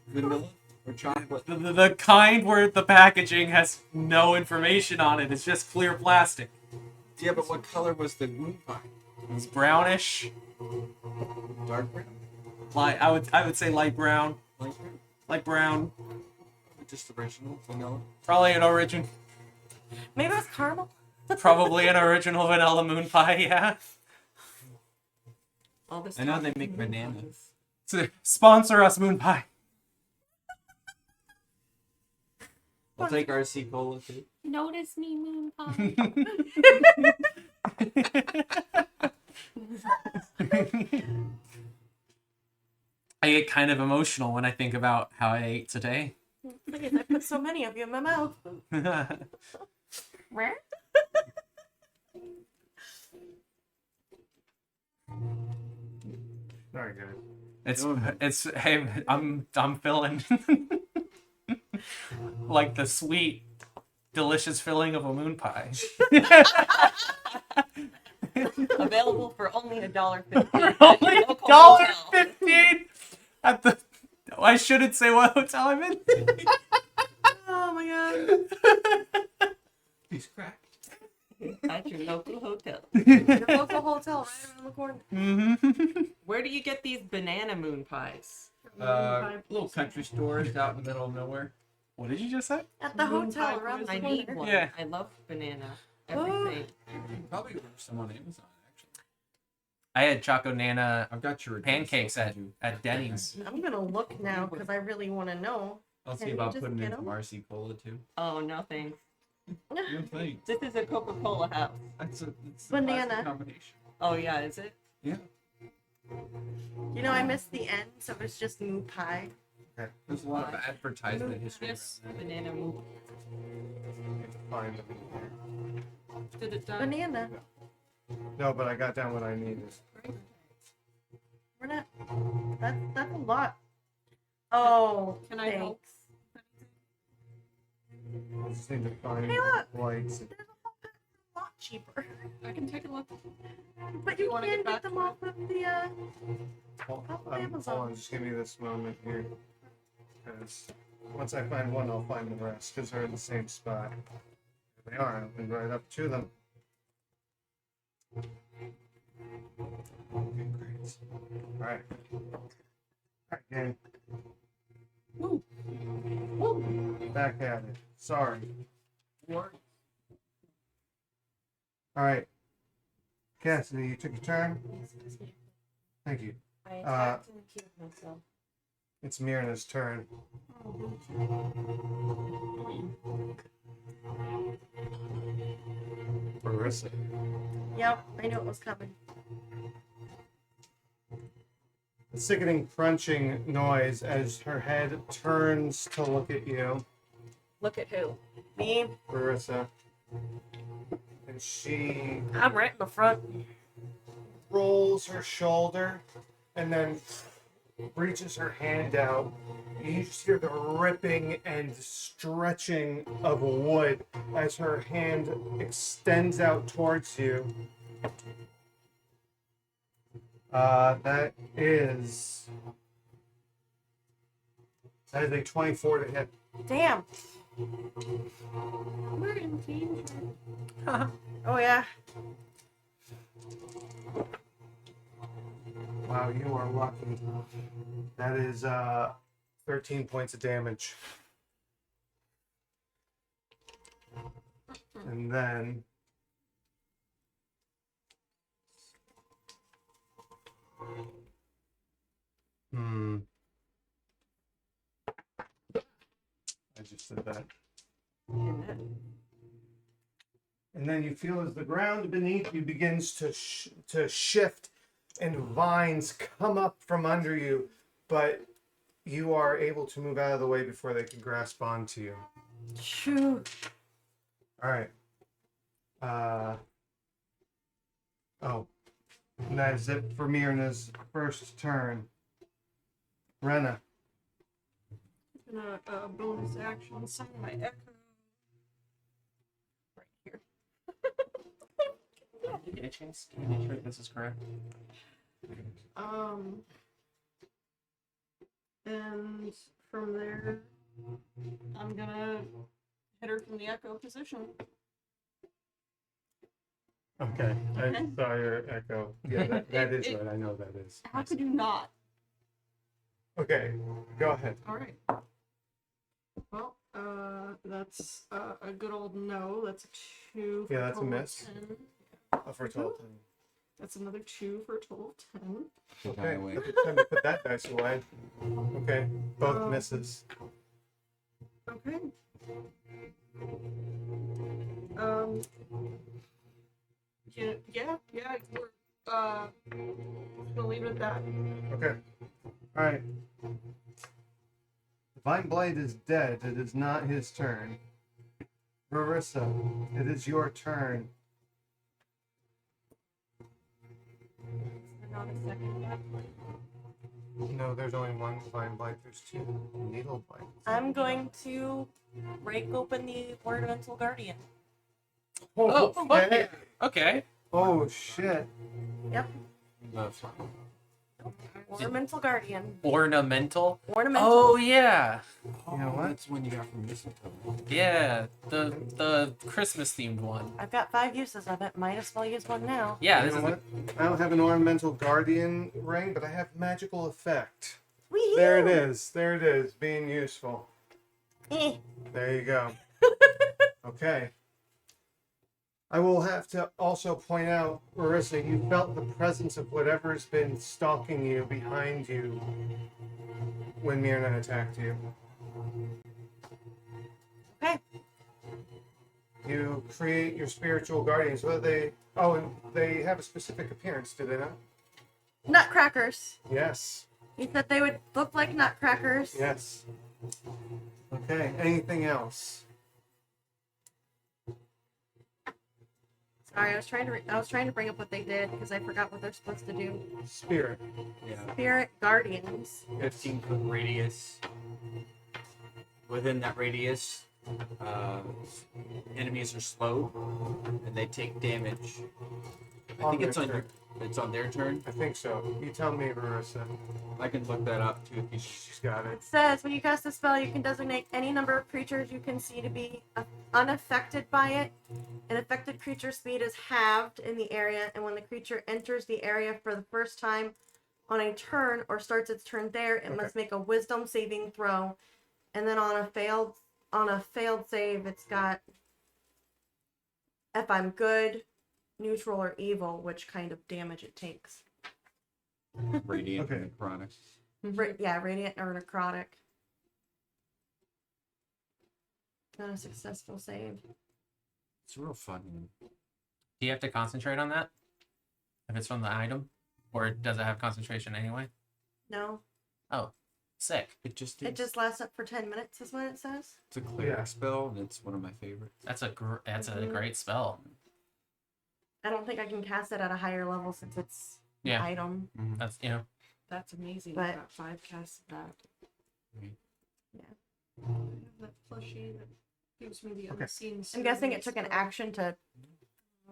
Speaker 8: Vanilla or chocolate?
Speaker 5: The kind where the packaging has no information on it. It's just clear plastic.
Speaker 8: Yeah, but what color was the moon pie?
Speaker 5: It's brownish.
Speaker 8: Dark brown?
Speaker 5: I would say light brown.
Speaker 8: Light brown?
Speaker 5: Light brown.
Speaker 8: Just original vanilla?
Speaker 5: Probably an origin.
Speaker 1: Maybe it was caramel.
Speaker 5: Probably an original vanilla moon pie. Yeah.
Speaker 6: All this
Speaker 8: I know
Speaker 6: talk
Speaker 8: they
Speaker 6: of
Speaker 8: make
Speaker 6: moon
Speaker 8: bananas.
Speaker 6: pies.
Speaker 5: So sponsor us, moon pie.
Speaker 8: I'll take RC Cola too.
Speaker 6: Notice me, moon pie.
Speaker 5: I get kind of emotional when I think about how I ate today.
Speaker 1: Look at I put so many of you in my mouth.
Speaker 6: Where?
Speaker 2: Very good.
Speaker 5: It's hey, I'm feeling like the sweet, delicious filling of a moon pie.
Speaker 6: Available for only $1.15.
Speaker 5: Only
Speaker 6: Local hotel.
Speaker 5: $1.15 at the. I shouldn't say what hotel I'm in.
Speaker 1: Oh my god.
Speaker 8: He's cracked.
Speaker 6: At your local hotel.
Speaker 1: Your local hotel right around the corner.
Speaker 5: Mm-hmm.
Speaker 6: Where do you get these banana moon pies?
Speaker 8: Little country stores out in the middle of nowhere.
Speaker 5: What did you just say?
Speaker 1: At the
Speaker 6: Moon
Speaker 1: hotel
Speaker 6: pie
Speaker 1: around the
Speaker 6: I
Speaker 1: corner.
Speaker 6: need one.
Speaker 5: Yeah.
Speaker 6: I love banana. Everything.
Speaker 8: You can probably order some on Amazon, actually.
Speaker 5: I had Choco Nana
Speaker 8: I've got your
Speaker 5: pancakes at Denny's.
Speaker 1: I'm gonna look now because I really want to know.
Speaker 8: I'll
Speaker 1: Can
Speaker 8: see
Speaker 1: you
Speaker 8: about
Speaker 1: just
Speaker 8: putting in
Speaker 1: get
Speaker 8: some
Speaker 1: 'em?
Speaker 8: RC Cola too.
Speaker 6: Oh, no thanks.
Speaker 8: You're playing.
Speaker 6: This is a Coca-Cola house.
Speaker 8: It's a
Speaker 1: Banana.
Speaker 8: classic combination.
Speaker 6: Oh, yeah, is it?
Speaker 8: Yeah.
Speaker 1: You know, I missed the end, so it's just moon pie.
Speaker 8: There's a lot of advertisement history
Speaker 6: Yes,
Speaker 8: around that.
Speaker 6: banana moon.
Speaker 2: Find them.
Speaker 3: did it done?
Speaker 1: Banana.
Speaker 2: No, but I got down what I needed.
Speaker 1: We're not. That's a lot. Oh,
Speaker 3: Can I help?
Speaker 1: thanks.
Speaker 2: I just need to find
Speaker 1: Hey, look.
Speaker 2: lights.
Speaker 1: There's a whole pack a lot cheaper.
Speaker 3: I can take a look.
Speaker 1: But
Speaker 3: You
Speaker 1: you
Speaker 3: wanna
Speaker 1: can
Speaker 3: get
Speaker 1: get
Speaker 3: back
Speaker 1: them
Speaker 3: to
Speaker 1: off of the
Speaker 2: Hold,
Speaker 1: Off of
Speaker 2: hold
Speaker 1: Amazon.
Speaker 2: on, just give me this moment here. Because once I find one, I'll find the rest, because they're in the same spot. They are, I've been right up to them. Okay, great. Alright. Alright, gang.
Speaker 3: Woo.
Speaker 2: Back at it. Sorry. Alright. Cassidy, you took your turn? Thank you.
Speaker 6: I
Speaker 2: Uh,
Speaker 6: attacked and killed myself.
Speaker 2: It's Myrna's turn. Marissa.
Speaker 9: Yep, I knew it was coming.
Speaker 2: A sickening crunching noise as her head turns to look at you,
Speaker 9: Look at who? Me?
Speaker 2: Marissa. And she
Speaker 9: I'm right in the front.
Speaker 2: rolls her shoulder and then reaches her hand out. You just hear the ripping and stretching of wood as her hand extends out towards you. That is a 24 to hit.
Speaker 9: Damn.
Speaker 3: We're in danger.
Speaker 9: Oh yeah.
Speaker 2: Wow, you are lucky. That is 13 points of damage. And then I just did that. And then you feel as the ground beneath you begins to shift and vines come up from under you, but you are able to move out of the way before they can grasp onto you.
Speaker 9: Shoo.
Speaker 2: All right. And that is it for Myrna's first turn. Rena.
Speaker 3: Gonna bonus action summon my echo. Right here.
Speaker 5: Can you make sure this is correct?
Speaker 3: And from there, I'm gonna hit her from the echo position.
Speaker 2: Okay. I
Speaker 3: Okay.
Speaker 2: saw your echo. Yeah, that is
Speaker 3: It-
Speaker 2: right. I know that is.
Speaker 3: How could you not?
Speaker 2: Okay. Go ahead.
Speaker 3: All right. Well, that's a good old no. That's a 2 for
Speaker 2: Yeah,
Speaker 3: a
Speaker 2: that's a
Speaker 3: total of
Speaker 2: miss.
Speaker 3: 10.
Speaker 2: For 12.
Speaker 3: That's another 2 for a total of 10.
Speaker 2: Okay.
Speaker 8: away.
Speaker 2: Time to put that dice away. Okay. Both misses.
Speaker 3: Okay. Um. Yeah. We're gonna leave it at that.
Speaker 2: Okay. All right. Divine Blade is dead. It is not his turn. Marissa, it is your turn.
Speaker 9: Not a second left.
Speaker 2: No, there's only one Divine Blade. There's two Needle Blades.
Speaker 9: I'm going to break open the Ornamental Guardian.
Speaker 5: Oh,
Speaker 2: okay.
Speaker 5: Okay.
Speaker 2: Oh, shit.
Speaker 9: Yep. Ornamental Guardian.
Speaker 5: Ornamental.
Speaker 9: Ornamental.
Speaker 5: Oh yeah.
Speaker 2: You know what?
Speaker 8: That's one you got from Mistletoe.
Speaker 5: Yeah. The Christmas themed one.
Speaker 9: I've got 5 uses of it. Might as well use one now.
Speaker 5: Yeah.
Speaker 2: You
Speaker 5: This
Speaker 2: know
Speaker 5: is.
Speaker 2: what? I don't have an Ornamental Guardian ring, but I have Magical Effect.
Speaker 9: Wee-hoo!
Speaker 2: There it is. There it is. Being useful.
Speaker 9: Eh.
Speaker 2: There you go. Okay. I will have to also point out, Marissa, you felt the presence of whatever's been stalking you behind you when Myrna attacked you.
Speaker 9: Okay.
Speaker 2: You create your spiritual guardians. What they? Oh, and they have a specific appearance, do they not?
Speaker 9: Nutcrackers.
Speaker 2: Yes.
Speaker 9: He said they would look like nutcrackers.
Speaker 2: Yes. Okay. Anything else?
Speaker 9: Sorry, I was trying to bring up what they did because I forgot what they're supposed to do.
Speaker 2: Spirit.
Speaker 8: Yeah.
Speaker 9: Spirit Guardians.
Speaker 8: 15-foot radius. Within that radius, enemies are slowed, and they take damage. I
Speaker 2: On
Speaker 8: think it's
Speaker 2: their
Speaker 8: on
Speaker 2: turn.
Speaker 8: it's on their turn.
Speaker 2: I think so. You tell me, Marissa.
Speaker 8: I can look that up too. If you
Speaker 2: She's got it.
Speaker 9: It says when you cast a spell, you can designate any number of creatures you can see to be unaffected by it. An affected creature's speed is halved in the area, and when the creature enters the area for the first time on a turn or starts its turn there, it must make a Wisdom saving throw. And then on a failed save, it's got if I'm good, neutral, or evil, which kind of damage it takes.
Speaker 8: radiant
Speaker 2: Okay.
Speaker 8: and necrotic.
Speaker 9: Yeah, radiant or necrotic. Not a successful save.
Speaker 8: It's real fun.
Speaker 5: Do you have to concentrate on that? If it's from the item? Or does it have concentration anyway?
Speaker 9: No.
Speaker 5: Oh, sick.
Speaker 8: It just
Speaker 9: It just lasts up for 10 minutes, is what it says.
Speaker 8: It's a cleric
Speaker 2: Yeah.
Speaker 8: spell, and it's one of my favorites.
Speaker 5: That's a great spell.
Speaker 9: I don't think I can cast it at a higher level since it's
Speaker 5: Yeah.
Speaker 9: an item.
Speaker 5: That's
Speaker 3: That's amazing.
Speaker 9: But-
Speaker 3: I've got 5 casts of that.
Speaker 8: Right.
Speaker 9: Yeah.
Speaker 3: I have that plushie that gives me the
Speaker 2: Okay.
Speaker 3: unseen.
Speaker 9: I'm guessing it
Speaker 3: spell.
Speaker 9: took an action to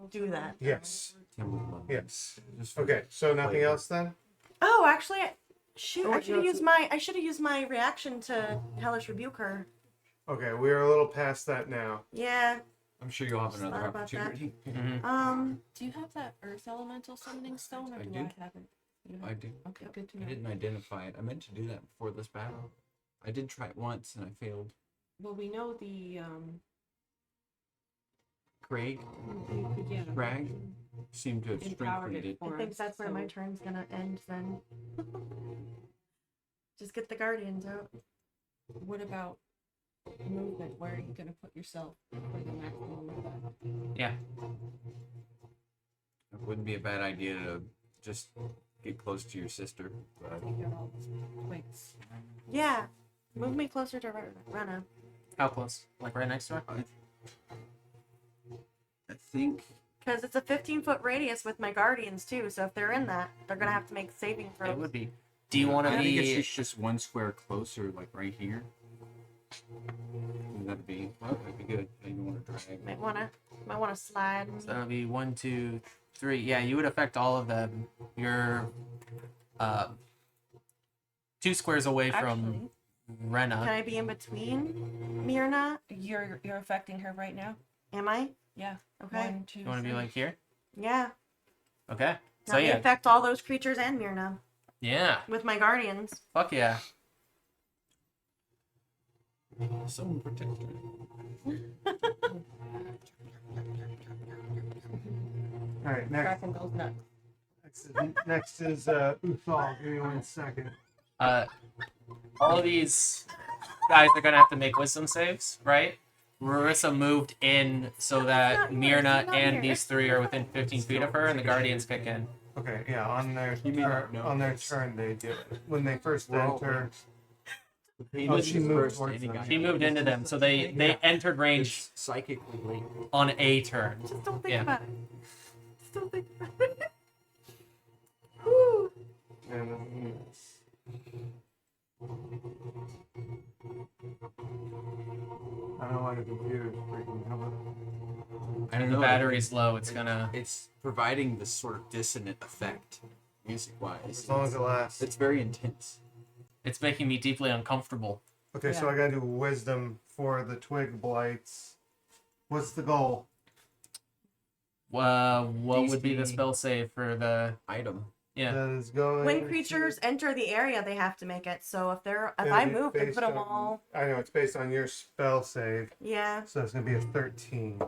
Speaker 9: do that.
Speaker 2: Yes.
Speaker 8: Tim would love it.
Speaker 2: Yes.
Speaker 8: Just for
Speaker 2: Okay. So nothing
Speaker 8: flavor.
Speaker 2: else then?
Speaker 9: Oh, actually, shoot!
Speaker 3: Oh,
Speaker 9: I should have
Speaker 3: you
Speaker 9: used my reaction to Hellish Rebuke her.
Speaker 2: Okay, we're a little past that now.
Speaker 9: Yeah.
Speaker 8: I'm sure you'll have
Speaker 9: Just
Speaker 8: another
Speaker 9: thought about that.
Speaker 8: opportunity.
Speaker 3: Do you have that Earth Elemental summoning stone, or
Speaker 8: I
Speaker 3: do
Speaker 8: do.
Speaker 3: I have it? You
Speaker 8: I
Speaker 3: have-
Speaker 8: do.
Speaker 3: Okay, good to
Speaker 8: I
Speaker 3: know.
Speaker 8: didn't identify it. I meant to do that before this battle. I did try it once and I failed.
Speaker 3: Well, we know the
Speaker 8: Craig
Speaker 3: yeah.
Speaker 8: Crag seemed to have
Speaker 3: Empowered
Speaker 8: strengthened
Speaker 3: it
Speaker 8: it.
Speaker 9: I
Speaker 3: for
Speaker 9: think
Speaker 3: us,
Speaker 9: that's where my
Speaker 3: so
Speaker 9: turn's gonna end then. Just get the Guardians out.
Speaker 3: What about movement? Where are you gonna put yourself for the maximum effect?
Speaker 5: yeah.
Speaker 8: It wouldn't be a bad idea to just get close to your sister. But
Speaker 3: You got all those twigs.
Speaker 9: Yeah. Move me closer to Rena.
Speaker 5: How close? Like right next to her?
Speaker 8: I think
Speaker 9: Because it's a 15-foot radius with my Guardians too, so if they're in that, they're gonna have to make saving throws.
Speaker 5: It would be. Do you want to
Speaker 8: I think
Speaker 5: be?
Speaker 8: it's just one square closer, like right here. That'd be good. I don't want to drag.
Speaker 9: Might wanna slide.
Speaker 5: So that would be 1, 2, 3. Yeah, you would affect all of them. You're 2 squares away from
Speaker 9: Can
Speaker 5: Rena.
Speaker 9: I be in between Myrna?
Speaker 3: You're affecting her right now.
Speaker 9: Am I?
Speaker 3: Yeah.
Speaker 9: Okay.
Speaker 3: 1, 2.
Speaker 5: You want to be
Speaker 3: 3.
Speaker 5: like here?
Speaker 9: Yeah.
Speaker 5: Okay.
Speaker 9: So
Speaker 5: So yeah,
Speaker 9: affect all those creatures and Myrna
Speaker 5: yeah.
Speaker 9: with my Guardians.
Speaker 5: Fuck yeah.
Speaker 8: Someone protect her.
Speaker 2: All right, next.
Speaker 3: Cracking those nuts.
Speaker 2: Next is Uthal. Give me 1 second.
Speaker 5: All of these guys are gonna have to make wisdom saves, right? Marissa moved in so that
Speaker 9: not yours,
Speaker 5: Myrna
Speaker 9: it's not
Speaker 5: and
Speaker 9: here.
Speaker 5: these 3 are within 15 feet of her, and the Guardians kick in.
Speaker 2: Okay, yeah, on their
Speaker 8: You may not know
Speaker 2: on their
Speaker 8: this.
Speaker 2: turn they do it. When they first
Speaker 8: We're all
Speaker 2: enter.
Speaker 8: He
Speaker 2: Oh,
Speaker 8: was
Speaker 2: she
Speaker 8: the
Speaker 2: moved
Speaker 8: first
Speaker 2: towards
Speaker 8: any
Speaker 2: them.
Speaker 8: guy.
Speaker 5: She moved into them, so they entered range
Speaker 8: It's psychically linked.
Speaker 5: on a turn.
Speaker 9: Just don't think
Speaker 5: Yeah.
Speaker 9: about it. Just don't think about it. Whew.
Speaker 2: And I don't know why the computer's freaking coming.
Speaker 8: I don't
Speaker 5: The
Speaker 8: know.
Speaker 5: battery's low. It's gonna.
Speaker 8: It's providing this sort of dissonant effect, music-wise.
Speaker 2: As long as it lasts.
Speaker 8: It's very intense.
Speaker 5: It's making me deeply uncomfortable.
Speaker 2: Okay, so I gotta do wisdom for the twig blights. What's the goal?
Speaker 5: What would be the
Speaker 8: DC.
Speaker 5: spell save for the?
Speaker 8: Item.
Speaker 5: Yeah.
Speaker 2: That is going.
Speaker 9: When creatures enter the area, they have to make it. So if
Speaker 2: It'll
Speaker 9: I
Speaker 2: be
Speaker 9: move and
Speaker 2: based
Speaker 9: put them
Speaker 2: on-
Speaker 9: all,
Speaker 2: I know it's based on your spell save,
Speaker 9: yeah.
Speaker 2: so it's gonna be a 13.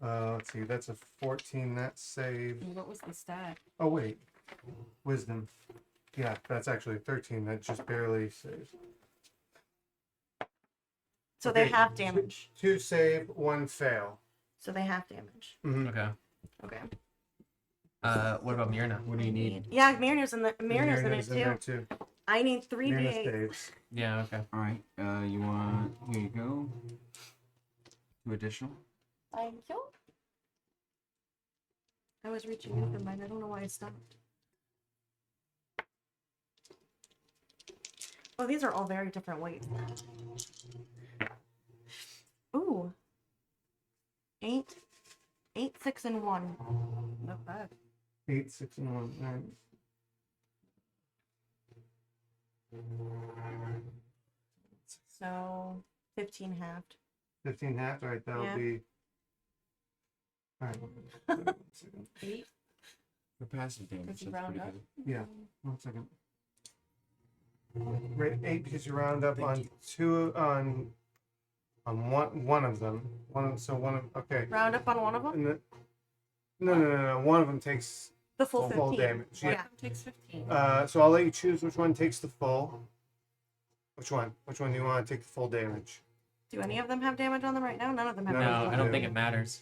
Speaker 2: Let's see, that's a 14. That saved.
Speaker 3: What was the stat?
Speaker 2: Oh wait, wisdom. Yeah, that's actually 13. That just barely saves.
Speaker 9: So they
Speaker 2: Okay,
Speaker 9: have damage.
Speaker 2: 2 save, 1 fail.
Speaker 9: So they have damage.
Speaker 2: Mhm.
Speaker 5: Okay.
Speaker 9: Okay.
Speaker 5: What about Myrna?
Speaker 8: What do you need?
Speaker 9: Yeah, Myrna's in it
Speaker 2: Myrna's
Speaker 9: too.
Speaker 2: too.
Speaker 9: I need 3
Speaker 2: Myrna
Speaker 9: d8.
Speaker 2: saves.
Speaker 5: Yeah. Okay.
Speaker 8: All right. You want? Here you go. 2 additional.
Speaker 9: Thank you. I was reaching in for mine. I don't know why I stopped. Oh, these are all very different weights. Ooh. 8, 6, and 1. Not bad.
Speaker 2: 8, 6, and 1. All right.
Speaker 9: So 15 halved.
Speaker 2: 15 half. All right, that'll
Speaker 9: Yeah.
Speaker 2: be. All right. 1 second.
Speaker 3: 8?
Speaker 8: For passive damage,
Speaker 3: Does he
Speaker 8: that's
Speaker 3: round
Speaker 8: pretty
Speaker 3: up?
Speaker 8: good.
Speaker 2: Yeah. 1 second. Right, 8 because you round up on 2 on one of them. Okay.
Speaker 9: Round up on one of them?
Speaker 2: And no. One of them takes
Speaker 9: The full 15.
Speaker 2: full damage.
Speaker 9: Yeah.
Speaker 2: Yeah.
Speaker 3: Takes 15.
Speaker 2: So I'll let you choose which one takes the full. Which one? Which one do you want to take the full damage?
Speaker 9: Do any of them have damage on them right now? None of them have
Speaker 2: No,
Speaker 9: damage
Speaker 5: No,
Speaker 9: on
Speaker 5: I
Speaker 9: them.
Speaker 5: don't think it matters.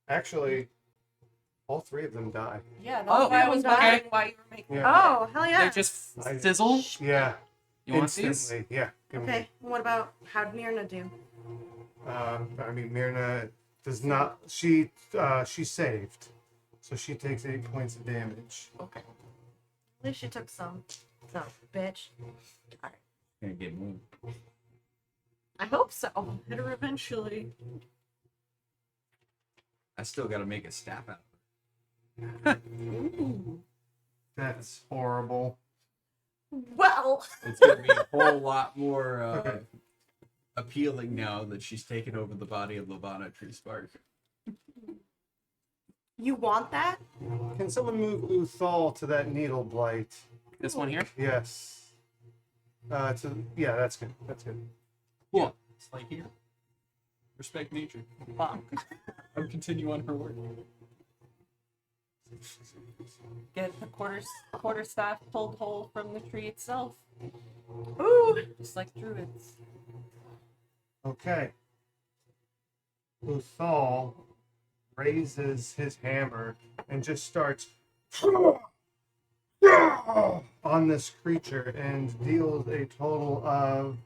Speaker 2: Actually, all 3 of them die.
Speaker 6: Yeah, that's
Speaker 5: Oh,
Speaker 6: why I was
Speaker 9: okay.
Speaker 6: wondering why you were making.
Speaker 2: Yeah.
Speaker 9: Oh, hell yeah.
Speaker 5: They just
Speaker 2: I-
Speaker 5: sizzle.
Speaker 2: Yeah.
Speaker 5: You want these?
Speaker 2: Instantly. Yeah. Give me-
Speaker 9: Okay, what about how'd Myrna do?
Speaker 2: I mean, Myrna does not. She saved, so she takes 8 points of damage.
Speaker 5: Okay.
Speaker 9: At least she took some. So, bitch.
Speaker 8: Gonna get moved.
Speaker 9: I hope so.
Speaker 3: Hit her eventually.
Speaker 8: I still gotta make a staff out.
Speaker 2: That's horrible.
Speaker 9: Well,
Speaker 8: It's gonna be a whole lot more appealing now that she's taken over the body of Levana Tree Spark.
Speaker 9: you want that?
Speaker 2: Can someone move Uthal to that needle blight?
Speaker 5: This one here.
Speaker 2: Yes. Yeah, that's good. That's good.
Speaker 8: Cool. It's like here. Respect nature. I'll continue on her work.
Speaker 6: Get the quarter staff pulled whole from the tree itself,
Speaker 9: Ooh.
Speaker 6: just like druids.
Speaker 2: Okay. Uthal raises his hammer and just starts on this creature and deals a total of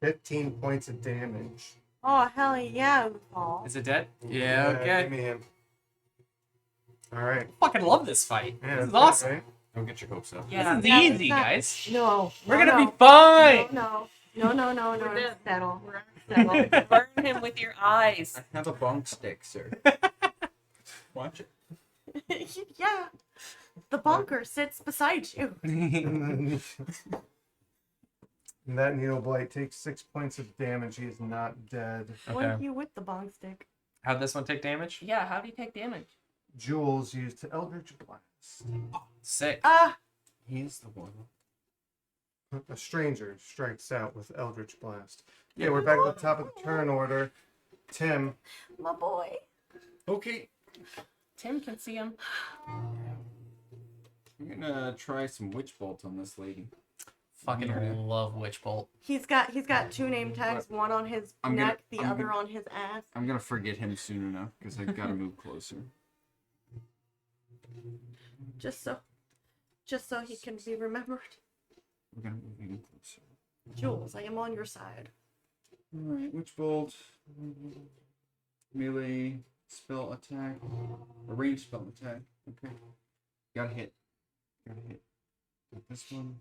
Speaker 2: 15 points of damage.
Speaker 9: Oh, hell yeah, Paul.
Speaker 5: Is it dead? Yeah.
Speaker 2: Give
Speaker 5: Okay.
Speaker 2: me him. All right.
Speaker 5: Fucking love this fight.
Speaker 2: Yeah,
Speaker 5: This is
Speaker 2: that's
Speaker 5: awesome.
Speaker 2: right.
Speaker 8: Don't get your hopes up.
Speaker 6: Yeah,
Speaker 5: This is
Speaker 9: Yeah,
Speaker 5: easy,
Speaker 9: it's not-
Speaker 5: guys.
Speaker 9: No.
Speaker 5: We're
Speaker 9: no,
Speaker 5: gonna
Speaker 9: no.
Speaker 5: be fine.
Speaker 9: No.
Speaker 6: We're dead.
Speaker 9: Settle.
Speaker 6: We're settle. Burn him with your eyes.
Speaker 8: I have a bonk stick, sir. Watch it.
Speaker 9: Yeah. The bonker sits beside you.
Speaker 2: And that needle blight takes 6 points of damage. He is not dead.
Speaker 9: What
Speaker 5: Okay.
Speaker 9: are you with the bonk stick?
Speaker 5: How'd this one take damage?
Speaker 6: Yeah, how do you take damage?
Speaker 2: Jules used to Eldritch Blast.
Speaker 5: Sick.
Speaker 8: He's the one.
Speaker 2: A stranger strikes out with Eldritch Blast. Yeah, we're back at the top of the turn order. Tim.
Speaker 9: My boy.
Speaker 8: Okay.
Speaker 6: Tim can see him.
Speaker 8: I'm gonna try some Witch Bolt on this lady.
Speaker 5: Fucking
Speaker 8: Yeah.
Speaker 5: love Witch Bolt.
Speaker 9: He's got 2 name tags, one on his
Speaker 8: I'm gonna-
Speaker 9: neck, the
Speaker 8: I'm
Speaker 9: other
Speaker 8: gonna-
Speaker 9: on his ass.
Speaker 8: I'm gonna forget him soon enough because I've gotta move closer.
Speaker 9: Just so he can be remembered.
Speaker 8: We're gonna move even closer.
Speaker 9: Jules, I am on your side.
Speaker 8: Alright, Witch Bolt. Melee spell attack. A ranged spell attack. Okay. Gotta hit. Gotta hit. Got this one.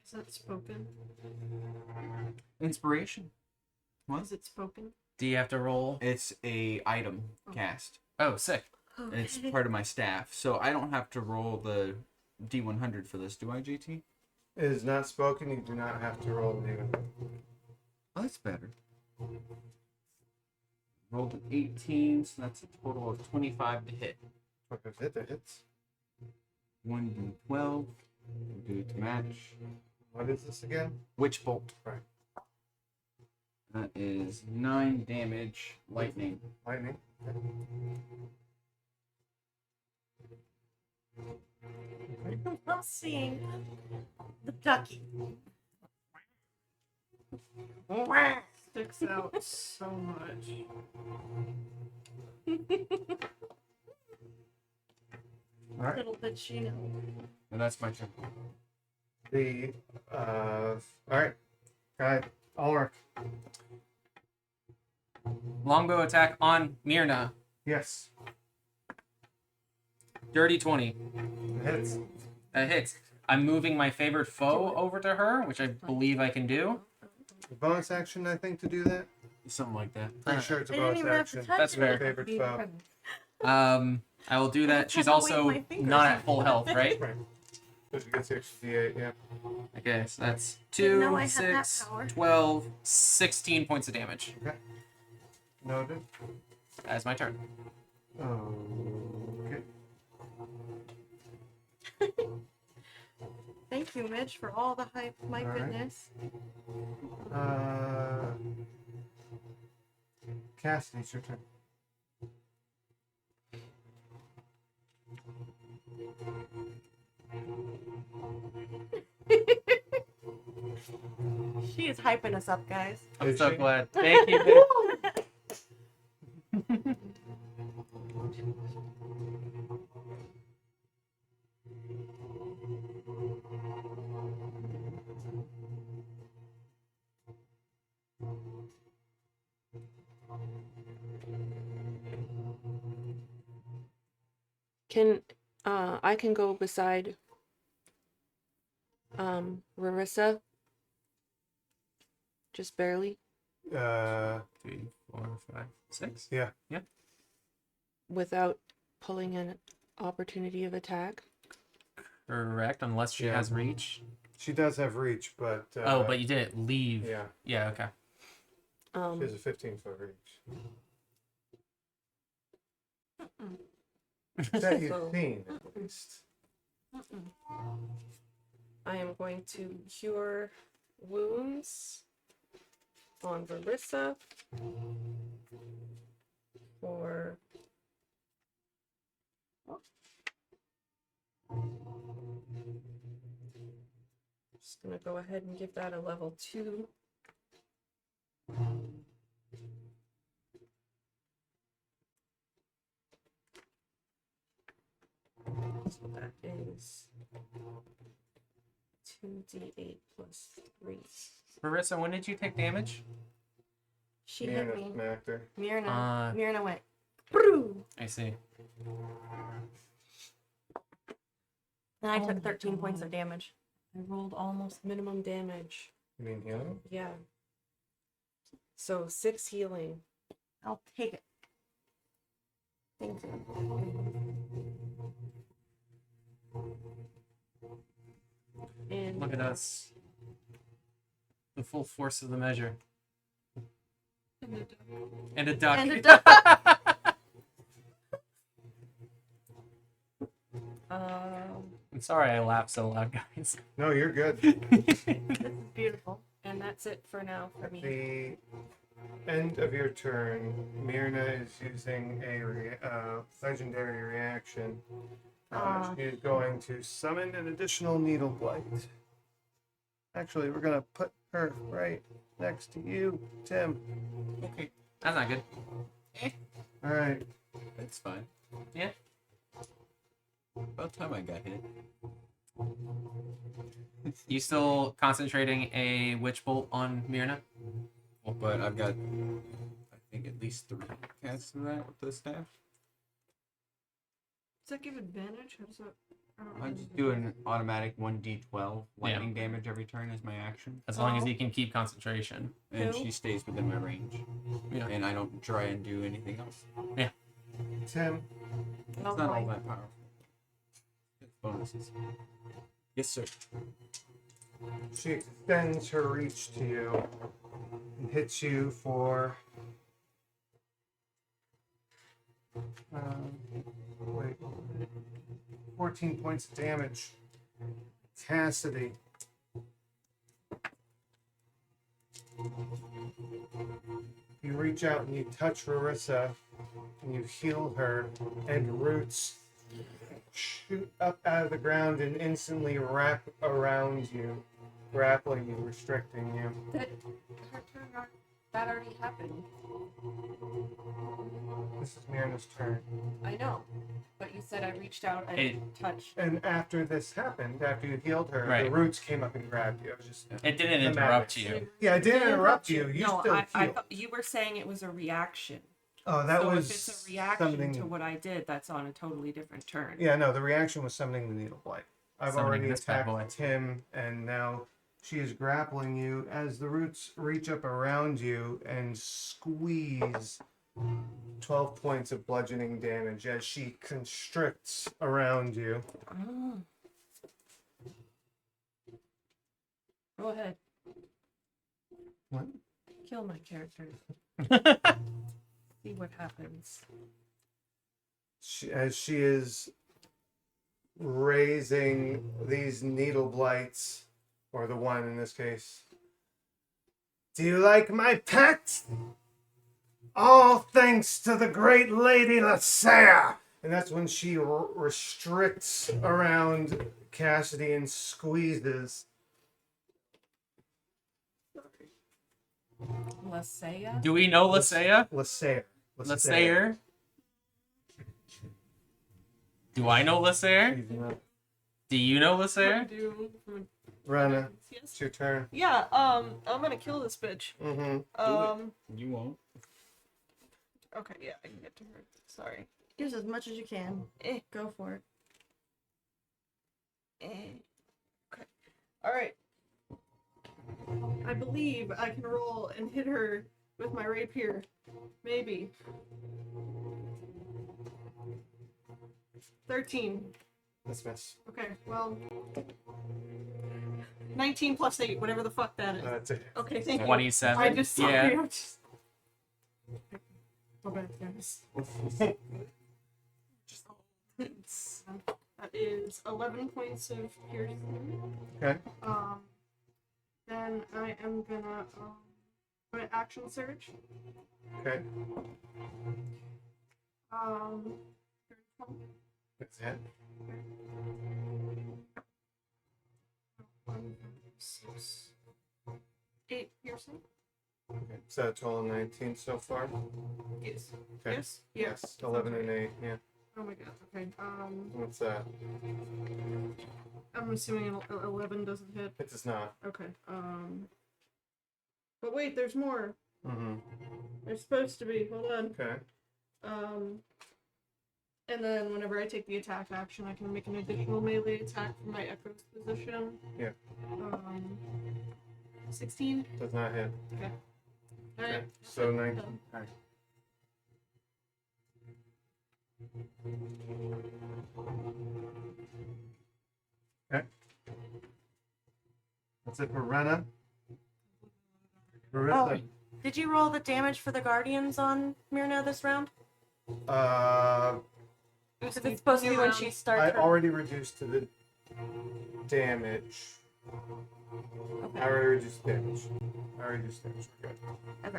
Speaker 3: Is that spoken?
Speaker 8: Inspiration. What?
Speaker 3: Is it spoken?
Speaker 5: Do you have to roll?
Speaker 8: It's a item cast.
Speaker 5: Oh, sick.
Speaker 8: And it's part of my staff. So I don't have to roll the D100 for this, do I, JT?
Speaker 2: It is not spoken. You do not have to roll the demon.
Speaker 8: Oh, that's better. Rolled an 18, so that's a total of 25 to hit.
Speaker 2: Hit the hits.
Speaker 8: 1d12. We'll do it to match.
Speaker 2: What is this again?
Speaker 8: Witch Bolt.
Speaker 2: Right.
Speaker 8: That is 9 damage, lightning.
Speaker 2: Lightning.
Speaker 9: I'm seeing the ducky.
Speaker 3: Sticks out so much.
Speaker 2: All right.
Speaker 9: Little did she know.
Speaker 8: And that's my turn.
Speaker 2: The all right, guy Ulrich.
Speaker 5: Longbow attack on Myrna.
Speaker 2: Yes,
Speaker 5: Dirty 20.
Speaker 2: it hits.
Speaker 5: That hits. I'm moving my favorite foe over to her, which I believe I can do.
Speaker 2: Bonus action, I think, to do that.
Speaker 8: Something like that.
Speaker 2: Pretty sure it's a
Speaker 9: I didn't
Speaker 2: bonus
Speaker 9: even have
Speaker 2: action.
Speaker 9: to touch
Speaker 5: That's
Speaker 9: it.
Speaker 5: fair.
Speaker 2: Favorite foe.
Speaker 5: I will do that. She's
Speaker 9: had to
Speaker 5: also
Speaker 9: wave my fingers.
Speaker 5: not at full health, right?
Speaker 2: Right. Because you get 68, yeah.
Speaker 5: Okay, so that's
Speaker 9: Didn't
Speaker 5: 2,
Speaker 9: know I had that
Speaker 5: 6,
Speaker 9: power.
Speaker 5: 12, 16 points of damage.
Speaker 2: Noted.
Speaker 5: That's my turn.
Speaker 2: Okay.
Speaker 9: Thank you, Mitch, for all the hype. My
Speaker 2: All right.
Speaker 9: goodness.
Speaker 2: Cassidy, it's your turn.
Speaker 9: Cassidy is hyping us up, guys.
Speaker 5: I'm
Speaker 2: Is
Speaker 5: so
Speaker 2: she?
Speaker 5: glad. Thank you. Babe.
Speaker 11: Can I can go beside Rarissa? Just barely.
Speaker 5: 3, 4, 5, 6.
Speaker 2: Yeah.
Speaker 5: Yeah.
Speaker 11: Without pulling an opportunity of attack.
Speaker 5: Correct, unless she
Speaker 2: Yeah.
Speaker 5: has reach.
Speaker 2: She does have reach, but
Speaker 5: Oh, but you didn't leave.
Speaker 2: yeah,
Speaker 5: Yeah, okay.
Speaker 2: she has a 15-foot reach. That you've
Speaker 11: So-
Speaker 2: seen at least.
Speaker 11: I am going to cure wounds on Rarissa for just gonna go ahead and give that a level 2. So that is 2d8 plus 3.
Speaker 5: Marissa, when did you take damage?
Speaker 9: She hit
Speaker 2: Myrna
Speaker 9: me.
Speaker 2: smacked her.
Speaker 9: Myrna. Myrna went. "Broo!"
Speaker 5: I see.
Speaker 9: And I took 13 points of damage.
Speaker 11: I rolled almost minimum damage.
Speaker 2: You mean healing?
Speaker 11: Yeah. So 6 healing.
Speaker 9: I'll take it. Thank you.
Speaker 11: And
Speaker 5: Look at us. The full force of the measure. And a duck.
Speaker 9: And a duck.
Speaker 5: I'm sorry I laughed so loud, guys.
Speaker 2: No, you're good.
Speaker 9: This is beautiful.
Speaker 11: and that's it for now for me.
Speaker 2: The end of your turn, Myrna is using a legendary reaction. She is going to summon an additional Needle Blight. Actually, we're gonna put her right next to you, Tim.
Speaker 5: Okay. That's not good.
Speaker 2: All right.
Speaker 8: That's fine.
Speaker 5: Yeah.
Speaker 8: About time I got hit.
Speaker 5: You still concentrating a witch bolt on Myrna?
Speaker 8: But I've got, I think, at least 3 casts of that with the staff.
Speaker 3: Does that give advantage? How does that? I don't
Speaker 8: I
Speaker 3: know.
Speaker 8: just do an automatic 1d12 lightning damage every turn as my action.
Speaker 5: As long as you can keep concentration.
Speaker 8: And
Speaker 11: Who?
Speaker 8: she stays within my range.
Speaker 5: Yeah.
Speaker 8: And I don't try and do anything else.
Speaker 2: Tim,
Speaker 8: It's not all that powerful. It's bonuses. Yes, sir.
Speaker 2: she extends her reach to you and hits you for. Wait, 14 points of damage. Cassidy. You reach out and you touch Rarissa and you heal her, and roots shoot up out of the ground and instantly wrap around you, grappling you, restricting you.
Speaker 11: That already happened.
Speaker 2: This is Myrna's turn.
Speaker 11: I know. But you said I reached out and
Speaker 5: It-
Speaker 11: touched.
Speaker 2: And after this happened, after you healed her, the
Speaker 5: Right.
Speaker 2: roots came up and grabbed you. It was just
Speaker 5: It didn't
Speaker 2: thematic.
Speaker 5: interrupt you.
Speaker 2: Yeah, I didn't interrupt you. You
Speaker 11: no,
Speaker 2: still
Speaker 11: I
Speaker 2: healed.
Speaker 11: thought you were saying it was a reaction.
Speaker 2: Oh, that
Speaker 11: so
Speaker 2: was
Speaker 11: if it's a reaction
Speaker 2: something.
Speaker 11: to what I did, that's on a totally different turn.
Speaker 2: Yeah, no, the reaction was summoning the Needle Blight. I've
Speaker 5: Summoning
Speaker 2: already
Speaker 5: this bad boy.
Speaker 2: attacked Tim, and now she is grappling you as the roots reach up around you and squeeze 12 points of bludgeoning damage as she constricts around you.
Speaker 11: Oh. Go ahead.
Speaker 2: What?
Speaker 11: Kill my character. See what happens.
Speaker 2: As she is raising these needle blights, or the one in this case. Do you like my pet? All thanks to the great Lady Lasea! And that's when she restricts around Cassidy and squeezes. Sorry.
Speaker 6: Lasea?
Speaker 5: Do we know Lasea?
Speaker 2: Lasair.
Speaker 5: Lasair? Do I know Lasair? Do you know
Speaker 3: I
Speaker 5: Lasair?
Speaker 3: do.
Speaker 2: Rana,
Speaker 3: Yes.
Speaker 2: it's your turn.
Speaker 3: Yeah, I'm gonna kill this bitch.
Speaker 2: Mm-hmm.
Speaker 8: You won't.
Speaker 3: Okay, yeah, I can get to her. Sorry.
Speaker 9: Use as much as you can. Go for it.
Speaker 3: Okay. Alright. I believe I can roll and hit her with my rapier. Maybe. 13.
Speaker 2: Let's miss.
Speaker 3: Okay, well. 19 plus 8, whatever the fuck that is.
Speaker 2: That's it.
Speaker 3: Okay, thank you.
Speaker 5: 27.
Speaker 3: I just sorry.
Speaker 5: Yeah.
Speaker 3: I'm just... Go back, guys. That is 11 points of piercing.
Speaker 2: Okay.
Speaker 3: Then I am gonna put an action surge.
Speaker 2: Okay. That's it.
Speaker 3: 6, 8 piercing.
Speaker 2: Okay. So a total of 19 so far.
Speaker 3: Yes.
Speaker 2: Okay.
Speaker 3: Yes. Yes.
Speaker 2: 11 and 8. Yeah.
Speaker 3: Oh my god. Okay.
Speaker 2: What's that?
Speaker 3: I'm assuming an 11 doesn't hit.
Speaker 2: It does not.
Speaker 3: Okay. But wait, there's more.
Speaker 2: Mm-hmm.
Speaker 3: There's supposed to be. Hold on.
Speaker 2: Okay.
Speaker 3: And then whenever I take the attack action, I can make an additional melee attack from my echo's position.
Speaker 2: Yeah.
Speaker 3: 16.
Speaker 2: Does not hit.
Speaker 3: Okay. All
Speaker 2: Okay.
Speaker 3: right.
Speaker 2: So 19. All right. Okay. That's it for Rena. Marissa.
Speaker 9: Did you roll the damage for the Guardians on Myrna this round? Because it's supposed to be when she starts.
Speaker 2: I
Speaker 9: her-
Speaker 2: already reduced to the damage.
Speaker 9: Okay.
Speaker 2: I already reduced damage. We're good.
Speaker 9: Okay.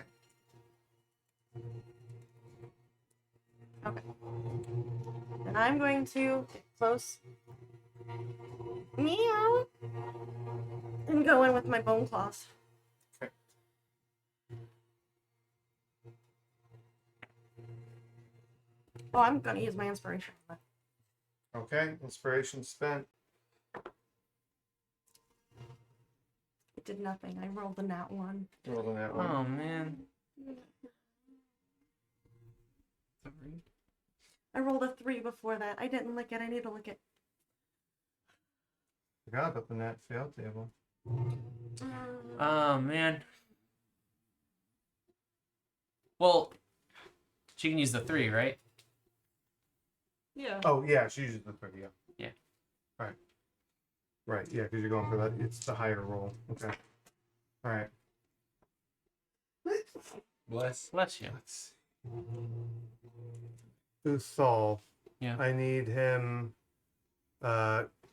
Speaker 9: Okay. Then I'm going to get close. Meow. And go in with my bone claws.
Speaker 2: Okay.
Speaker 9: Oh, I'm gonna use my inspiration.
Speaker 2: Okay, inspiration spent.
Speaker 9: It did nothing. I rolled a nat one.
Speaker 2: Rolled on that one.
Speaker 5: Oh man.
Speaker 9: I rolled a 3 before that. I didn't lick it. I need to lick it.
Speaker 2: Forgot about the nat fail table.
Speaker 5: Oh man. Well, she can use the 3, right?
Speaker 3: Yeah.
Speaker 2: Oh yeah, she uses the 3. Yeah.
Speaker 5: Yeah.
Speaker 2: Right. Right. Yeah, because you're going for that. It's the higher roll. Okay. All right.
Speaker 5: Bless you.
Speaker 2: Let's see. Uthal.
Speaker 5: Yeah.
Speaker 2: I need him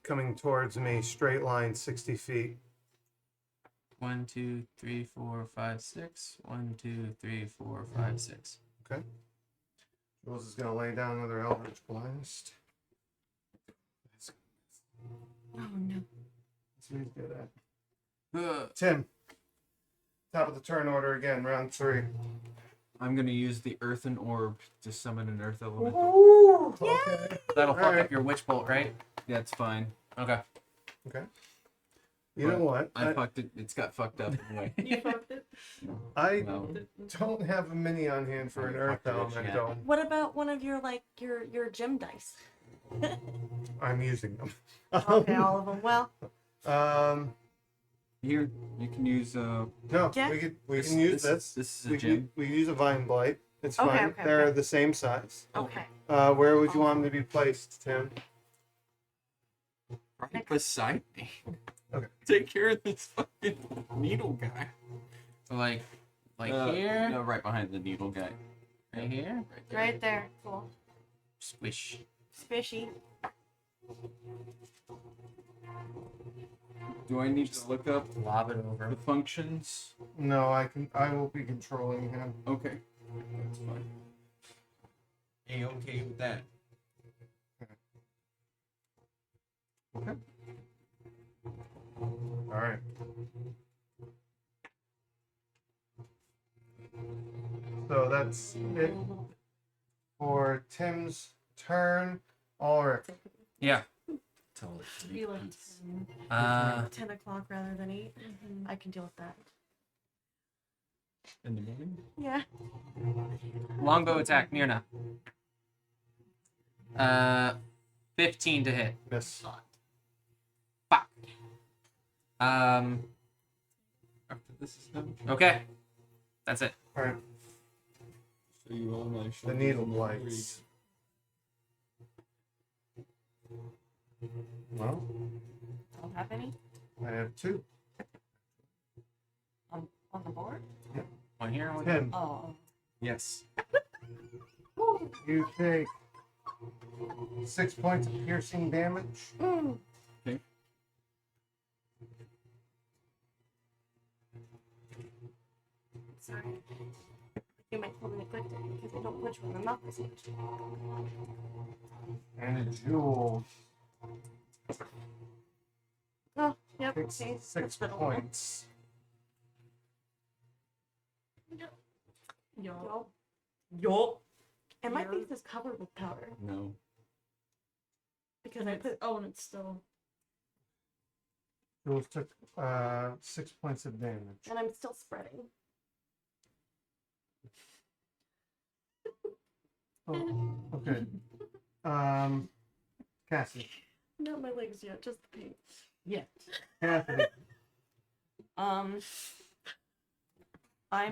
Speaker 2: coming towards me, straight line 60 feet.
Speaker 5: 1, 2, 3, 4, 5, 6. 1, 2, 3, 4, 5, 6.
Speaker 2: Okay. Jules is going to lay down another Eldritch Blast.
Speaker 9: Oh no.
Speaker 2: That's what he's good at. Tim. Top of the turn order again, round 3.
Speaker 8: I'm gonna use the earthen orb to summon an earth elemental.
Speaker 2: Ooh, okay.
Speaker 5: That'll fuck
Speaker 2: Alright.
Speaker 5: up your witch bolt, right?
Speaker 8: That's fine.
Speaker 5: Okay.
Speaker 2: Okay. You know what?
Speaker 8: I fucked it. It's got fucked up anyway.
Speaker 3: You fucked it.
Speaker 2: I
Speaker 8: Well,
Speaker 2: don't have a mini on hand for an Earth Elemental.
Speaker 9: What about one of your your gym dice?
Speaker 2: I'm using them.
Speaker 9: Okay, all of them. Well,
Speaker 8: here you can use
Speaker 2: no,
Speaker 9: Yeah.
Speaker 2: we can use this.
Speaker 8: This is a
Speaker 2: We
Speaker 8: gem.
Speaker 2: use a Vine Blight. It's
Speaker 9: Okay,
Speaker 2: fine.
Speaker 9: okay,
Speaker 2: They're
Speaker 9: okay.
Speaker 2: the same size.
Speaker 9: okay.
Speaker 2: Where would you want them to be placed, Tim?
Speaker 8: Right beside me.
Speaker 2: Okay.
Speaker 8: Take care of this fucking needle guy.
Speaker 5: So like here,
Speaker 8: No, right behind the needle guy.
Speaker 5: right here,
Speaker 9: Right there. Cool.
Speaker 5: squish.
Speaker 9: Spishy.
Speaker 8: Do I need to look up
Speaker 5: Lob it over.
Speaker 8: the functions?
Speaker 2: No, I will be controlling him.
Speaker 8: Okay. That's fine. Hey, okay with that.
Speaker 2: Okay. All right. that's it for Tim's turn. Ulrich.
Speaker 5: Yeah.
Speaker 4: Tell it to
Speaker 3: Be
Speaker 4: be
Speaker 3: like
Speaker 4: peace.
Speaker 3: 10.
Speaker 9: 10 o'clock rather than 8. I can deal with that.
Speaker 8: In the morning?
Speaker 9: Yeah.
Speaker 5: Longbow attack, Mirna. 15 to hit.
Speaker 2: Miss.
Speaker 5: Fuck.
Speaker 8: After this is done.
Speaker 5: Okay. That's it.
Speaker 2: All right.
Speaker 8: So you roll my
Speaker 2: The needle blights. Well,
Speaker 6: Don't have any
Speaker 2: I have 2.
Speaker 6: on the board.
Speaker 5: One here, one
Speaker 2: 10.
Speaker 6: Oh,
Speaker 8: Yes.
Speaker 2: You take 6 points of piercing damage.
Speaker 8: Okay.
Speaker 9: Sorry. You might totally neglect it because I don't punch when I'm not this much.
Speaker 2: And a jewel
Speaker 9: Oh, yep.
Speaker 2: takes
Speaker 9: Okay.
Speaker 2: 6 points.
Speaker 3: Yo.
Speaker 9: Yo. And my face is covered with powder
Speaker 8: No.
Speaker 9: because I put.
Speaker 3: Oh, and it's still.
Speaker 2: Jules took 6 points of damage.
Speaker 9: And I'm still spreading.
Speaker 2: Oh, okay. Cassie.
Speaker 9: Not my legs yet, just the paint.
Speaker 2: Cassidy.
Speaker 6: I'm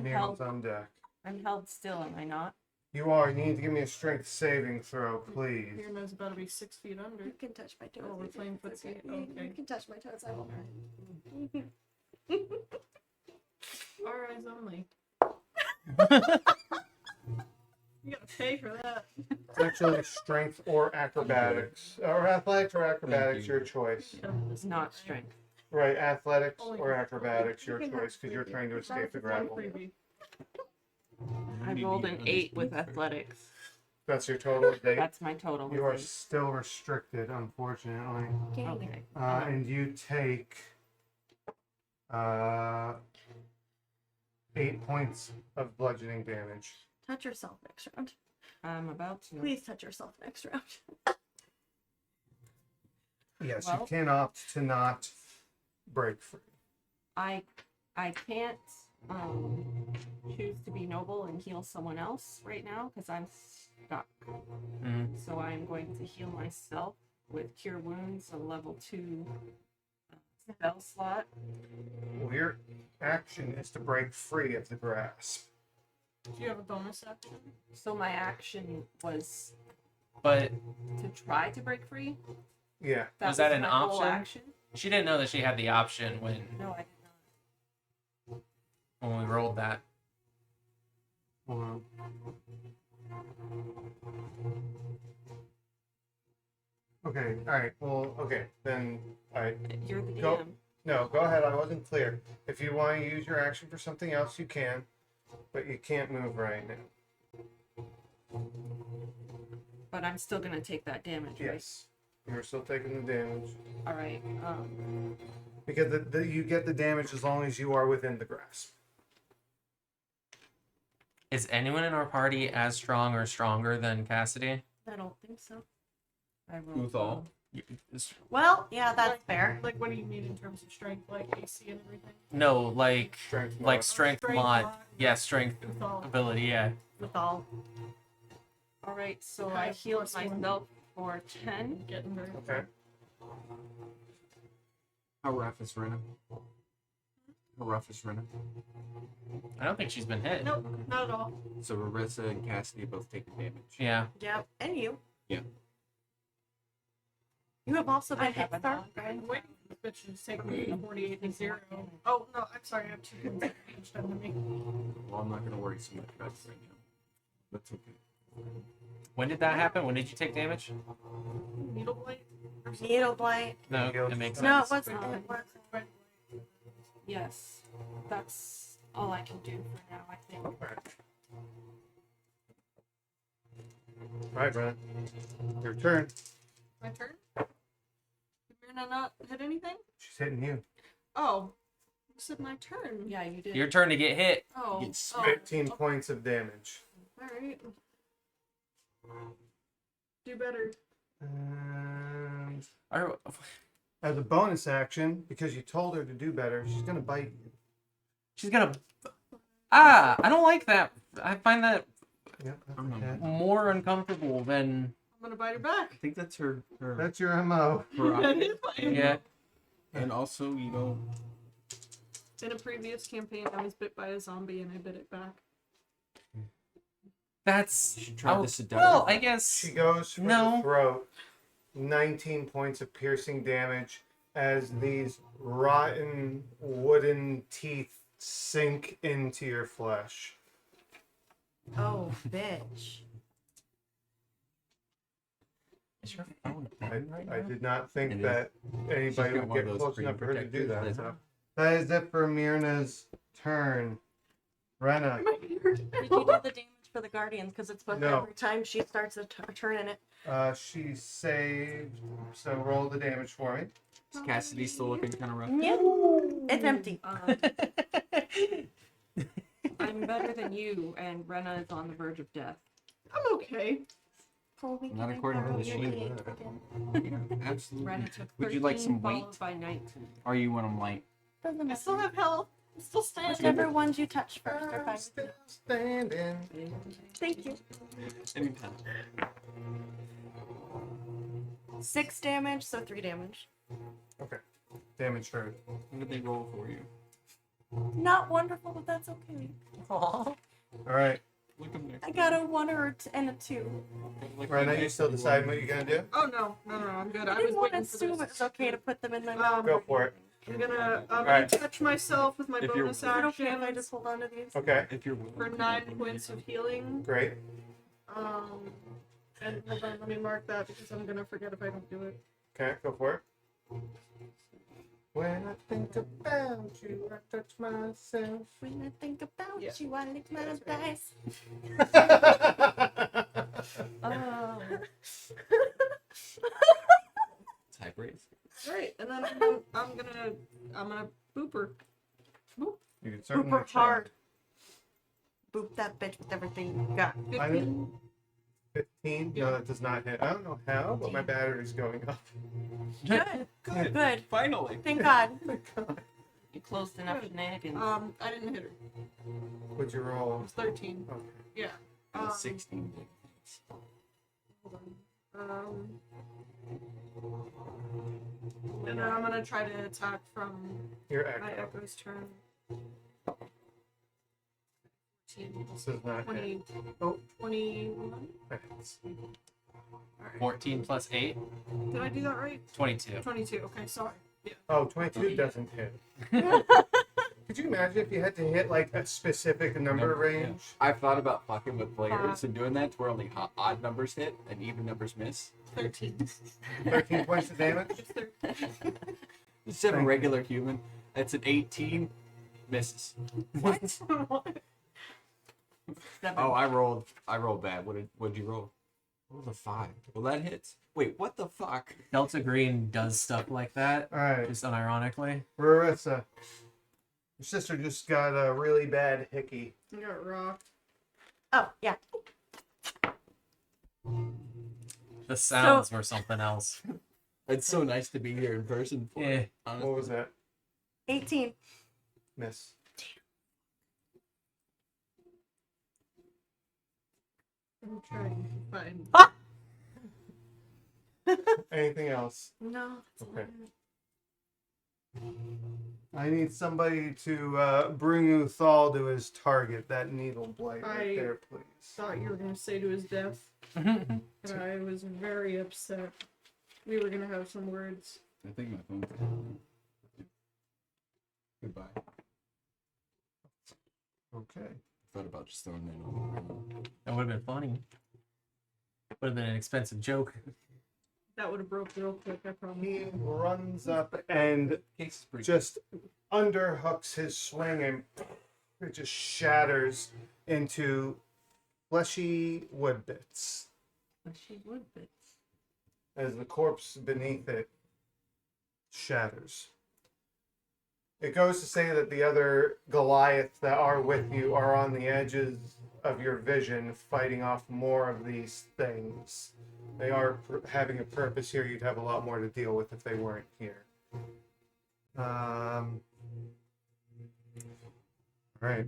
Speaker 2: Neil's
Speaker 6: held.
Speaker 2: on deck.
Speaker 6: I'm held still, am I not?
Speaker 2: You are. You need to give me a strength saving throw, please.
Speaker 3: Mirna's about to be 6 feet under.
Speaker 9: You can touch my toes.
Speaker 3: Oh, we're
Speaker 9: It's
Speaker 3: playing
Speaker 9: okay.
Speaker 3: footsie.
Speaker 9: You
Speaker 3: Okay.
Speaker 9: can touch my toes. I won't hurt.
Speaker 3: Our eyes only. You gotta pay for that.
Speaker 2: It's actually strength or acrobatics. Or athletics or acrobatics,
Speaker 8: you.
Speaker 2: your choice.
Speaker 6: It's not strength.
Speaker 2: Right, athletics
Speaker 3: Only
Speaker 2: or acrobatics, your
Speaker 9: You can have
Speaker 2: choice, because you're
Speaker 9: freebie.
Speaker 2: trying to escape the
Speaker 3: One
Speaker 2: grapple.
Speaker 3: freebie.
Speaker 6: I rolled an 8 with athletics.
Speaker 2: That's your total date.
Speaker 6: That's my total.
Speaker 2: You are
Speaker 6: with
Speaker 2: still restricted, unfortunately.
Speaker 6: eight. Okay.
Speaker 2: And you take 8 points of bludgeoning damage.
Speaker 9: Touch yourself next round.
Speaker 6: I'm about to.
Speaker 9: Please touch yourself next round.
Speaker 2: Yes,
Speaker 6: Well-
Speaker 2: you can opt to not break free.
Speaker 6: I can't choose to be noble and heal someone else right now because I'm stuck.
Speaker 5: Mhm.
Speaker 6: So I'm going to heal myself with Cure Wounds, a level 2 spell slot.
Speaker 2: Well, your action is to break free of the grasp.
Speaker 3: Do you have a bonus action?
Speaker 6: So my action was
Speaker 5: But
Speaker 6: to try to break free.
Speaker 2: Yeah.
Speaker 5: Was that an
Speaker 6: my whole
Speaker 5: option?
Speaker 6: action?
Speaker 5: she didn't know that she had the option
Speaker 6: No, I did not.
Speaker 5: when we rolled that.
Speaker 2: Hold on. Okay, alright, well, okay, then, alright.
Speaker 6: You're the
Speaker 2: Go.
Speaker 6: DM.
Speaker 2: No, go ahead, I wasn't clear. If you want to use your action for something else, you can, but you can't move right now.
Speaker 6: But I'm still gonna take that damage, right?
Speaker 2: Yes. You're still taking the damage.
Speaker 6: Alright.
Speaker 2: Because you get the damage as long as you are within the grasp.
Speaker 5: Is anyone in our party as strong or stronger than Cassidy?
Speaker 9: I don't think so.
Speaker 6: I rolled.
Speaker 8: Uthal.
Speaker 9: Well, yeah, that's fair.
Speaker 3: Like, what do you need in terms of strength, like AC and everything?
Speaker 5: No, like
Speaker 2: Strength
Speaker 5: like
Speaker 2: mod.
Speaker 5: strength
Speaker 3: Strength
Speaker 5: mod.
Speaker 3: mod.
Speaker 5: Yeah, strength
Speaker 3: With all.
Speaker 5: ability. Yeah.
Speaker 9: With all.
Speaker 6: Alright, so
Speaker 3: Okay,
Speaker 6: I healed
Speaker 3: plus one.
Speaker 6: myself for 10.
Speaker 3: Getting very
Speaker 2: Okay.
Speaker 8: How rough is Rena? How rough is Rena?
Speaker 5: I don't think she's been hit.
Speaker 3: Nope, not at all.
Speaker 8: So Rarissa and Cassidy both taking damage.
Speaker 5: Yeah.
Speaker 9: Yep. And you.
Speaker 8: Yeah.
Speaker 9: You have also
Speaker 6: I
Speaker 9: been hit,
Speaker 6: have
Speaker 9: sir.
Speaker 3: I'm waiting for this bitch to take me from 48 to 0. Oh, no, I'm sorry, I have 2 points of damage done to me.
Speaker 8: Well, I'm not gonna worry so much about it right now. That's okay.
Speaker 5: When did that happen? When did you take damage?
Speaker 3: Needle blade? Or something?
Speaker 9: Needle blight.
Speaker 5: No,
Speaker 2: Healed.
Speaker 5: it makes
Speaker 9: No, it
Speaker 5: sense.
Speaker 9: wasn't. It wasn't.
Speaker 6: Yes. That's all I can do for now, I think.
Speaker 2: Alright. Alright, Brennan. Your turn.
Speaker 3: My turn? Did Mirna not hit anything?
Speaker 2: She's hitting you.
Speaker 3: Oh. You said my turn.
Speaker 6: Yeah, you did.
Speaker 5: Your turn to get hit.
Speaker 3: Oh.
Speaker 8: Yes.
Speaker 3: oh,
Speaker 2: 15
Speaker 3: oh,
Speaker 2: points of damage.
Speaker 3: Alright. Do better.
Speaker 2: And
Speaker 5: Are-
Speaker 2: as a bonus action, because you told her to do better, she's gonna bite you.
Speaker 5: She's gonna. Ah, I don't like that. I find that
Speaker 2: Yep, that's
Speaker 8: I'm
Speaker 2: okay.
Speaker 5: more uncomfortable than.
Speaker 3: I'm gonna bite her back.
Speaker 8: I think that's her.
Speaker 2: That's your MO.
Speaker 8: prerogative.
Speaker 5: Yeah.
Speaker 8: And also, you know,
Speaker 3: In a previous campaign, I was bit by a zombie and I bit it back.
Speaker 5: That's.
Speaker 8: she tried
Speaker 5: oh,
Speaker 8: to seduce.
Speaker 5: well, I guess.
Speaker 2: She goes for
Speaker 5: No.
Speaker 2: the throat. 19 points of piercing damage as these rotten wooden teeth sink into your flesh.
Speaker 9: Oh, bitch.
Speaker 5: Is your phone
Speaker 2: I,
Speaker 5: on right
Speaker 2: I
Speaker 5: now?
Speaker 2: did not think
Speaker 8: It is.
Speaker 2: that anybody
Speaker 8: got
Speaker 2: would
Speaker 8: one of
Speaker 2: get
Speaker 8: those
Speaker 2: close
Speaker 8: screen
Speaker 2: enough for her to do
Speaker 8: protectors
Speaker 2: that.
Speaker 8: that-
Speaker 2: So. That is it for Myrna's turn. Rena.
Speaker 9: Did you do the damage for the Guardians? Because it's supposed to
Speaker 2: No.
Speaker 9: every time she starts a turn in it.
Speaker 2: She saved, so roll the damage for me.
Speaker 8: Is Cassidy still looking kind of rough?
Speaker 9: Yep. It's empty.
Speaker 6: I'm better than you, and Rena is on the verge of death.
Speaker 3: I'm okay.
Speaker 9: Colby,
Speaker 8: Not
Speaker 9: can I
Speaker 8: according to
Speaker 9: borrow
Speaker 8: the
Speaker 9: your
Speaker 8: sheet.
Speaker 9: D8 again?
Speaker 8: Yeah, absolutely.
Speaker 6: Rena took 13,
Speaker 8: Would you like some weight?
Speaker 6: followed by 19.
Speaker 8: Or you want them light?
Speaker 9: Doesn't
Speaker 3: I
Speaker 9: matter.
Speaker 3: still have health. I'm still standing.
Speaker 9: Whichever ones you touch first are
Speaker 2: I'm
Speaker 9: fine.
Speaker 2: still standing.
Speaker 9: Thank you.
Speaker 8: Anytime.
Speaker 9: 6 damage, so 3 damage.
Speaker 2: Okay. Damage heard.
Speaker 8: What did they roll for you?
Speaker 9: Not wonderful, but that's okay.
Speaker 5: Aw.
Speaker 2: Alright.
Speaker 8: Look them there.
Speaker 9: I got a 1 or and a 2.
Speaker 2: Rena, you still deciding what you're gonna do?
Speaker 3: Oh no, I'm good.
Speaker 9: I
Speaker 3: I was
Speaker 9: didn't want to
Speaker 3: waiting for
Speaker 9: assume it
Speaker 3: this.
Speaker 9: was okay to put them in my
Speaker 2: Go for it.
Speaker 3: I'm gonna
Speaker 2: Alright.
Speaker 3: touch myself with my
Speaker 8: If you're
Speaker 3: bonus
Speaker 9: Is it okay
Speaker 3: action
Speaker 9: if I just hold on to these?
Speaker 2: Okay.
Speaker 8: If you're willing.
Speaker 3: for 9 points of healing.
Speaker 2: Great.
Speaker 3: And hold on, let me mark that because I'm gonna forget if I don't do it.
Speaker 2: Okay, go for it. When I think about you, I touch myself.
Speaker 9: When I think about
Speaker 3: Yeah.
Speaker 9: you, I lick my
Speaker 3: That's right.
Speaker 9: dice. Oh.
Speaker 8: Type raise.
Speaker 3: Right, and then I'm gonna boop her.
Speaker 2: You can
Speaker 9: Boop
Speaker 2: certainly
Speaker 9: her
Speaker 2: try.
Speaker 9: hard. Boop that bitch with everything you got.
Speaker 3: 15.
Speaker 2: 15?
Speaker 3: Yeah.
Speaker 2: No, that does not hit. I don't know how, but my battery's going up.
Speaker 9: Good. Good.
Speaker 8: Finally.
Speaker 9: Thank God.
Speaker 6: You closed enough shenanigans.
Speaker 3: I didn't hit her.
Speaker 2: What'd you
Speaker 3: It
Speaker 2: roll?
Speaker 3: was 13.
Speaker 2: Okay.
Speaker 3: Yeah.
Speaker 8: 16.
Speaker 3: Hold on. And then I'm gonna try to attack from
Speaker 2: Your
Speaker 3: my
Speaker 2: echo.
Speaker 3: Echo's turn.
Speaker 2: This does not hit.
Speaker 3: 20,
Speaker 2: Oh.
Speaker 3: 21.
Speaker 2: That hits.
Speaker 5: 14 plus 8,
Speaker 3: Did I do that right?
Speaker 5: 22.
Speaker 3: 22. Okay, sorry.
Speaker 2: Oh, 22 doesn't hit. Could you imagine if you had to hit like a specific number range?
Speaker 8: I've thought about fucking with players and doing that to where only odd numbers hit and even numbers miss.
Speaker 3: 13.
Speaker 2: 13 points of damage?
Speaker 3: It's 13.
Speaker 8: Just have a
Speaker 2: Thank you.
Speaker 8: regular human. That's an 18. Misses.
Speaker 3: What?
Speaker 8: Oh, I rolled bad. What'd you roll? I rolled a 5. Well, that hits. Wait, what the fuck?
Speaker 5: Delta Green does stuff like that,
Speaker 2: Alright,
Speaker 5: just unironically.
Speaker 2: Marissa. Your sister just got a really bad hickey.
Speaker 3: I got rocked.
Speaker 9: Oh, yeah.
Speaker 5: The sounds were something else.
Speaker 8: It's so nice to be here in person. For
Speaker 5: Yeah.
Speaker 8: it, honestly.
Speaker 2: What was that?
Speaker 9: 18.
Speaker 2: Miss.
Speaker 3: I'm trying to find.
Speaker 2: Anything else?
Speaker 9: No. that's
Speaker 2: Okay.
Speaker 9: not it.
Speaker 2: I need somebody to bring Uthal to his target. That needle blight right
Speaker 3: I-
Speaker 2: there, please.
Speaker 3: Thought you were gonna say to his death, and I was very upset. We were gonna have some words.
Speaker 8: I think my phone's Goodbye.
Speaker 2: Okay.
Speaker 8: Thought about just throwing that on.
Speaker 5: That would have been funny. Would have been an expensive joke.
Speaker 3: That would have broke real quick, I promise.
Speaker 2: He runs up and
Speaker 8: Case is pretty
Speaker 2: just underhooks his swing and it just shatters into fleshy wood bits
Speaker 6: She would, but
Speaker 2: as the corpse beneath it shatters. It goes to say that the other Goliaths that are with you are on the edges of your vision, fighting off more of these things. They are having a purpose here. You'd have a lot more to deal with if they weren't here. All right.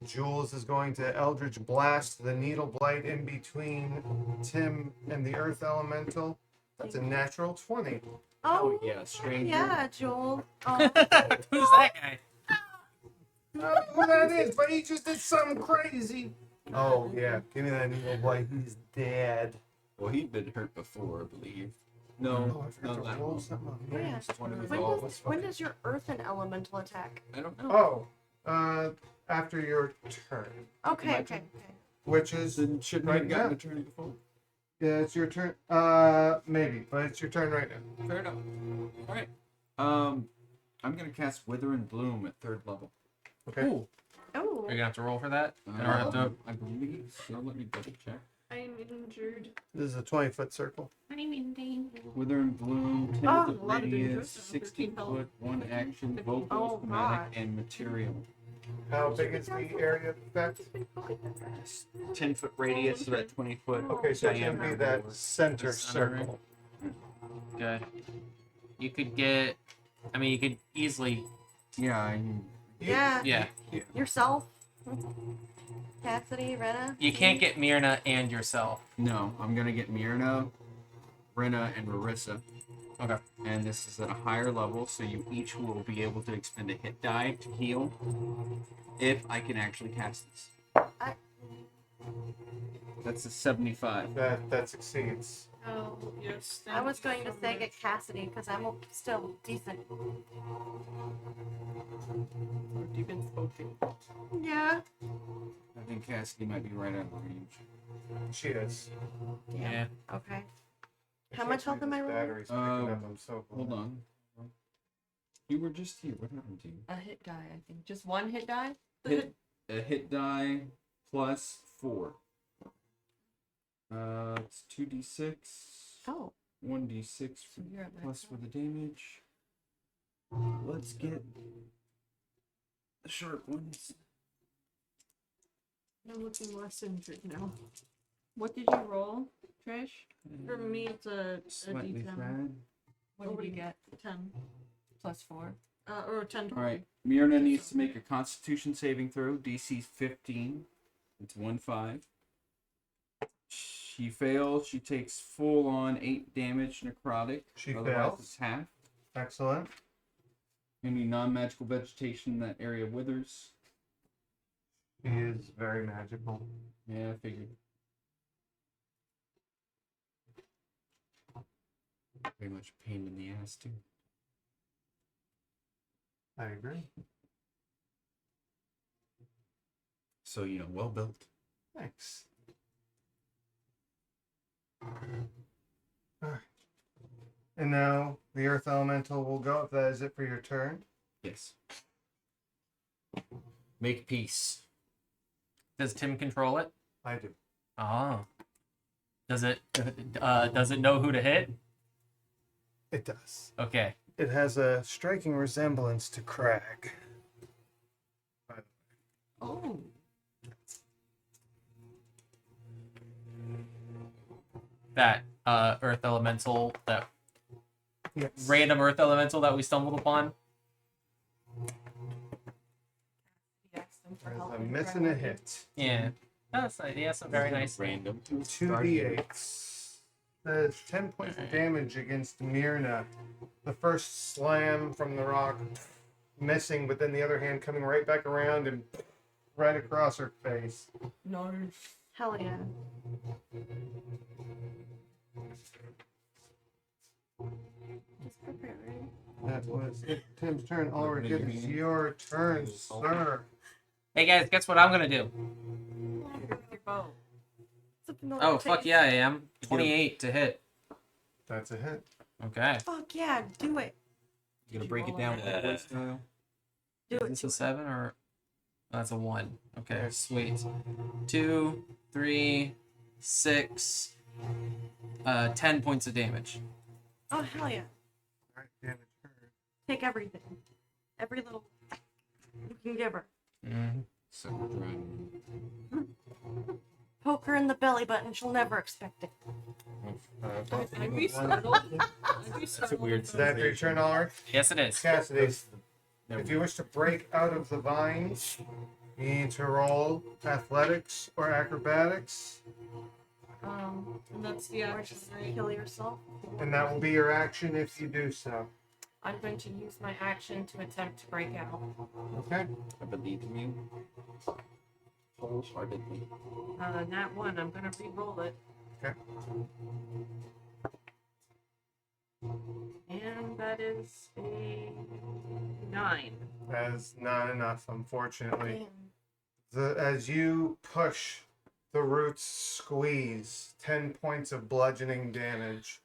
Speaker 2: Jules is going to Eldritch Blast the Needle Blight in between Tim and the Earth Elemental. That's a natural 20.
Speaker 9: Oh,
Speaker 8: yeah, stranger.
Speaker 9: yeah, Joel. Oh,
Speaker 5: Who's that guy?
Speaker 2: I don't know who that is, but he just did something crazy. Oh, yeah. Give me that Needle Blight. He's dead.
Speaker 8: Well, he'd been hurt before, I believe.
Speaker 2: Oh,
Speaker 8: No,
Speaker 2: I forgot
Speaker 8: not
Speaker 2: to
Speaker 8: that
Speaker 2: roll
Speaker 8: one.
Speaker 2: something on
Speaker 9: Oh,
Speaker 2: here.
Speaker 9: yeah.
Speaker 8: Just one of his all.
Speaker 9: when does your earthen elemental attack?
Speaker 8: I don't know.
Speaker 2: Oh, after your turn,
Speaker 9: Okay,
Speaker 8: My
Speaker 9: okay,
Speaker 8: turn?
Speaker 9: okay.
Speaker 2: which is
Speaker 8: Then shouldn't
Speaker 2: right
Speaker 8: have gotten
Speaker 2: now.
Speaker 8: a turn before.
Speaker 2: Yeah, it's your turn. Maybe, but it's your turn right now.
Speaker 8: Fair enough. All right. I'm gonna cast Wither and Bloom at 3rd level.
Speaker 2: Okay.
Speaker 5: Ooh.
Speaker 9: Oh,
Speaker 5: Are you gonna have to roll for that? In order to...
Speaker 8: I believe so. Let me double check.
Speaker 3: I'm injured.
Speaker 2: This is a 20-foot circle.
Speaker 6: I'm in danger.
Speaker 8: Wither and Bloom, 10
Speaker 9: Oh,
Speaker 8: foot
Speaker 3: a lot of
Speaker 8: radius,
Speaker 3: dangerous.
Speaker 8: 16
Speaker 3: 15
Speaker 8: foot, 1 action,
Speaker 3: 15.
Speaker 8: vocal,
Speaker 9: Oh,
Speaker 8: chromatic,
Speaker 9: God.
Speaker 8: and material.
Speaker 2: How big is the area of effect?
Speaker 8: 10 foot radius, so that 20 foot.
Speaker 2: Okay, so it's gonna be
Speaker 8: diameter.
Speaker 2: that center
Speaker 5: The center,
Speaker 2: circle.
Speaker 5: Okay. You could get... I mean, you could easily...
Speaker 8: Yeah,
Speaker 9: yeah.
Speaker 5: Yeah.
Speaker 9: Yourself, Cassidy, Rena.
Speaker 5: You can't get Myrna and yourself.
Speaker 8: no, I'm gonna get Myrna, Brenna, and Marissa.
Speaker 5: Okay.
Speaker 8: And this is at a higher level, so you each will be able to expend a hit die to heal if I can actually cast this. That's a 75.
Speaker 2: That succeeds.
Speaker 3: Oh, yes.
Speaker 9: I was going to say get Cassidy because I'm still decent.
Speaker 3: You've been spoken.
Speaker 9: Yeah.
Speaker 8: I think Cassidy might be right out of range.
Speaker 2: She is.
Speaker 5: Yeah.
Speaker 9: Okay. How much health am I rolling?
Speaker 2: Battery's picking up. I'm so
Speaker 8: Hold on. You were just here. What happened to you?
Speaker 6: A hit die, I think. Just one hit die?
Speaker 8: A hit die plus 4. It's 2d6.
Speaker 9: Oh.
Speaker 8: 1d6
Speaker 6: So you're at
Speaker 8: plus
Speaker 6: max
Speaker 8: for the damage. Let's get the sharp ones.
Speaker 3: I'm looking less injured now. What did you roll, Trish? For me, it's a
Speaker 8: Slightly
Speaker 3: D10.
Speaker 8: bad.
Speaker 6: What did you get?
Speaker 3: 10.
Speaker 6: Plus 4.
Speaker 3: Or 10.
Speaker 8: Alright, Myrna needs to make a constitution saving throw. DC 15. It's 1-5. She fails. She takes full on 8 damage necrotic.
Speaker 2: She
Speaker 8: Otherwise,
Speaker 2: fails.
Speaker 8: it's half.
Speaker 2: Excellent.
Speaker 8: Any non-magical vegetation in that area withers.
Speaker 2: He is very magical.
Speaker 8: Yeah, I figured. Very much a pain in the ass, too.
Speaker 2: I agree.
Speaker 8: So, well built.
Speaker 2: Thanks. Alright. And now the Earth Elemental will go. If that is it for your turn.
Speaker 8: Yes. Make peace.
Speaker 5: Does Tim control it?
Speaker 2: I do.
Speaker 5: Oh. Does it know who to hit?
Speaker 2: It does.
Speaker 5: Okay.
Speaker 2: It has a striking resemblance to Crag.
Speaker 6: Oh.
Speaker 5: That earth elemental, that
Speaker 2: Yes.
Speaker 5: random earth elemental that we stumbled upon.
Speaker 2: I'm missing a hit.
Speaker 5: Yeah. That's nice. Yeah, some very nice.
Speaker 8: Random.
Speaker 2: 2d8s. That's 10 points of damage against Myrna. The first slam from the rock, missing, but then the other hand coming right back around and right across her face.
Speaker 6: No.
Speaker 9: Hell yeah. Just prepare, right?
Speaker 2: That was Tim's turn. Ulrich, it is your turn, sir.
Speaker 5: Hey guys, guess what I'm gonna do?
Speaker 6: Your bow.
Speaker 5: Oh, fuck yeah, I am. 28 to hit.
Speaker 2: That's a hit.
Speaker 5: Okay.
Speaker 9: Fuck yeah, do it.
Speaker 8: You gonna break it down with that voice style?
Speaker 9: Do
Speaker 5: Is
Speaker 9: it.
Speaker 5: this a 7 or... That's a 1. Okay, sweet. 2, 3, 6, 10 points of damage.
Speaker 9: Oh, hell yeah.
Speaker 2: Alright, damage her.
Speaker 9: Take everything. Every little you can give her.
Speaker 8: Sucker dragon.
Speaker 9: Poke her in the belly button. She'll never expect it.
Speaker 3: I'd be startled. I'd be
Speaker 8: That's a
Speaker 3: startled
Speaker 8: weird
Speaker 3: if
Speaker 2: Is that your turn, Ulrich?
Speaker 5: Yes, it is.
Speaker 2: Cassidy, if you wish to break out of the vines, you need to roll athletics or acrobatics,
Speaker 3: And that's the
Speaker 9: Or
Speaker 3: action,
Speaker 9: just
Speaker 3: right?
Speaker 9: kill yourself.
Speaker 2: and that will be your action if you do so.
Speaker 11: I'm going to use my action to attempt to break out.
Speaker 2: Okay?
Speaker 8: I believe in you. Wholeheartedly.
Speaker 11: Nat 1, I'm going to re-roll it.
Speaker 2: Okay.
Speaker 11: And that is a 9.
Speaker 2: That is not enough, unfortunately. As you push, the roots squeeze. 10 points of bludgeoning damage.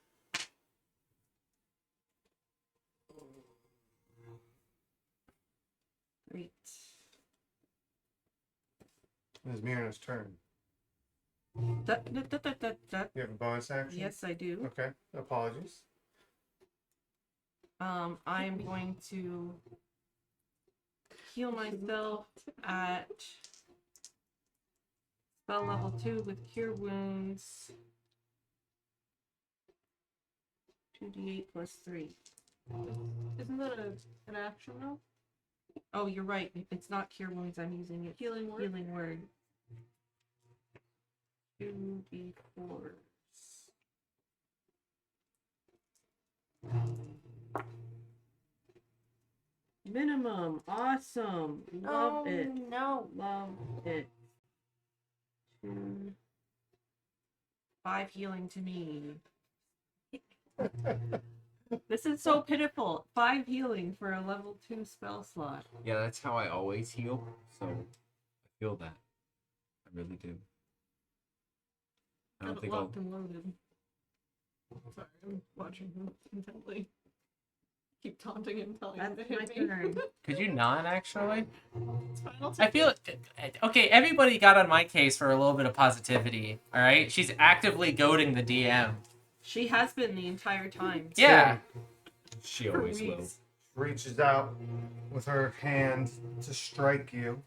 Speaker 11: Great.
Speaker 2: It is Myrna's turn.
Speaker 11: Da, da, da, da, da, da.
Speaker 2: You have a bonus action?
Speaker 11: Yes, I do.
Speaker 2: Okay, apologies.
Speaker 11: I'm going to heal myself at spell level 2 with Cure Wounds. 2d8 plus 3.
Speaker 3: Isn't that an action though?
Speaker 11: Oh, you're right. It's not Cure Wounds. I'm using it.
Speaker 3: Healing word?
Speaker 11: Healing Word. 2d4s. Minimum. Awesome. Love it.
Speaker 9: No.
Speaker 11: Love it. 2. 5 healing to me. This is so pitiful. 5 healing for a level 2 spell slot.
Speaker 8: Yeah, that's how I always heal. So I feel that. I really do. I don't
Speaker 3: Got it
Speaker 8: think I'll.
Speaker 3: locked and loaded. Sorry, I'm watching him intently. Keep taunting him, telling him
Speaker 11: That's
Speaker 3: to
Speaker 11: my
Speaker 3: hit me.
Speaker 11: turn.
Speaker 5: Could you not actually?
Speaker 3: It's fine, I'll
Speaker 5: I
Speaker 3: take
Speaker 5: feel
Speaker 3: it.
Speaker 5: okay. Everybody got on my case for a little bit of positivity. All right, she's actively goading the DM.
Speaker 11: She has been the entire time.
Speaker 5: Yeah.
Speaker 8: She
Speaker 11: For
Speaker 8: always will.
Speaker 11: weeks.
Speaker 2: Reaches out with her hand to strike you.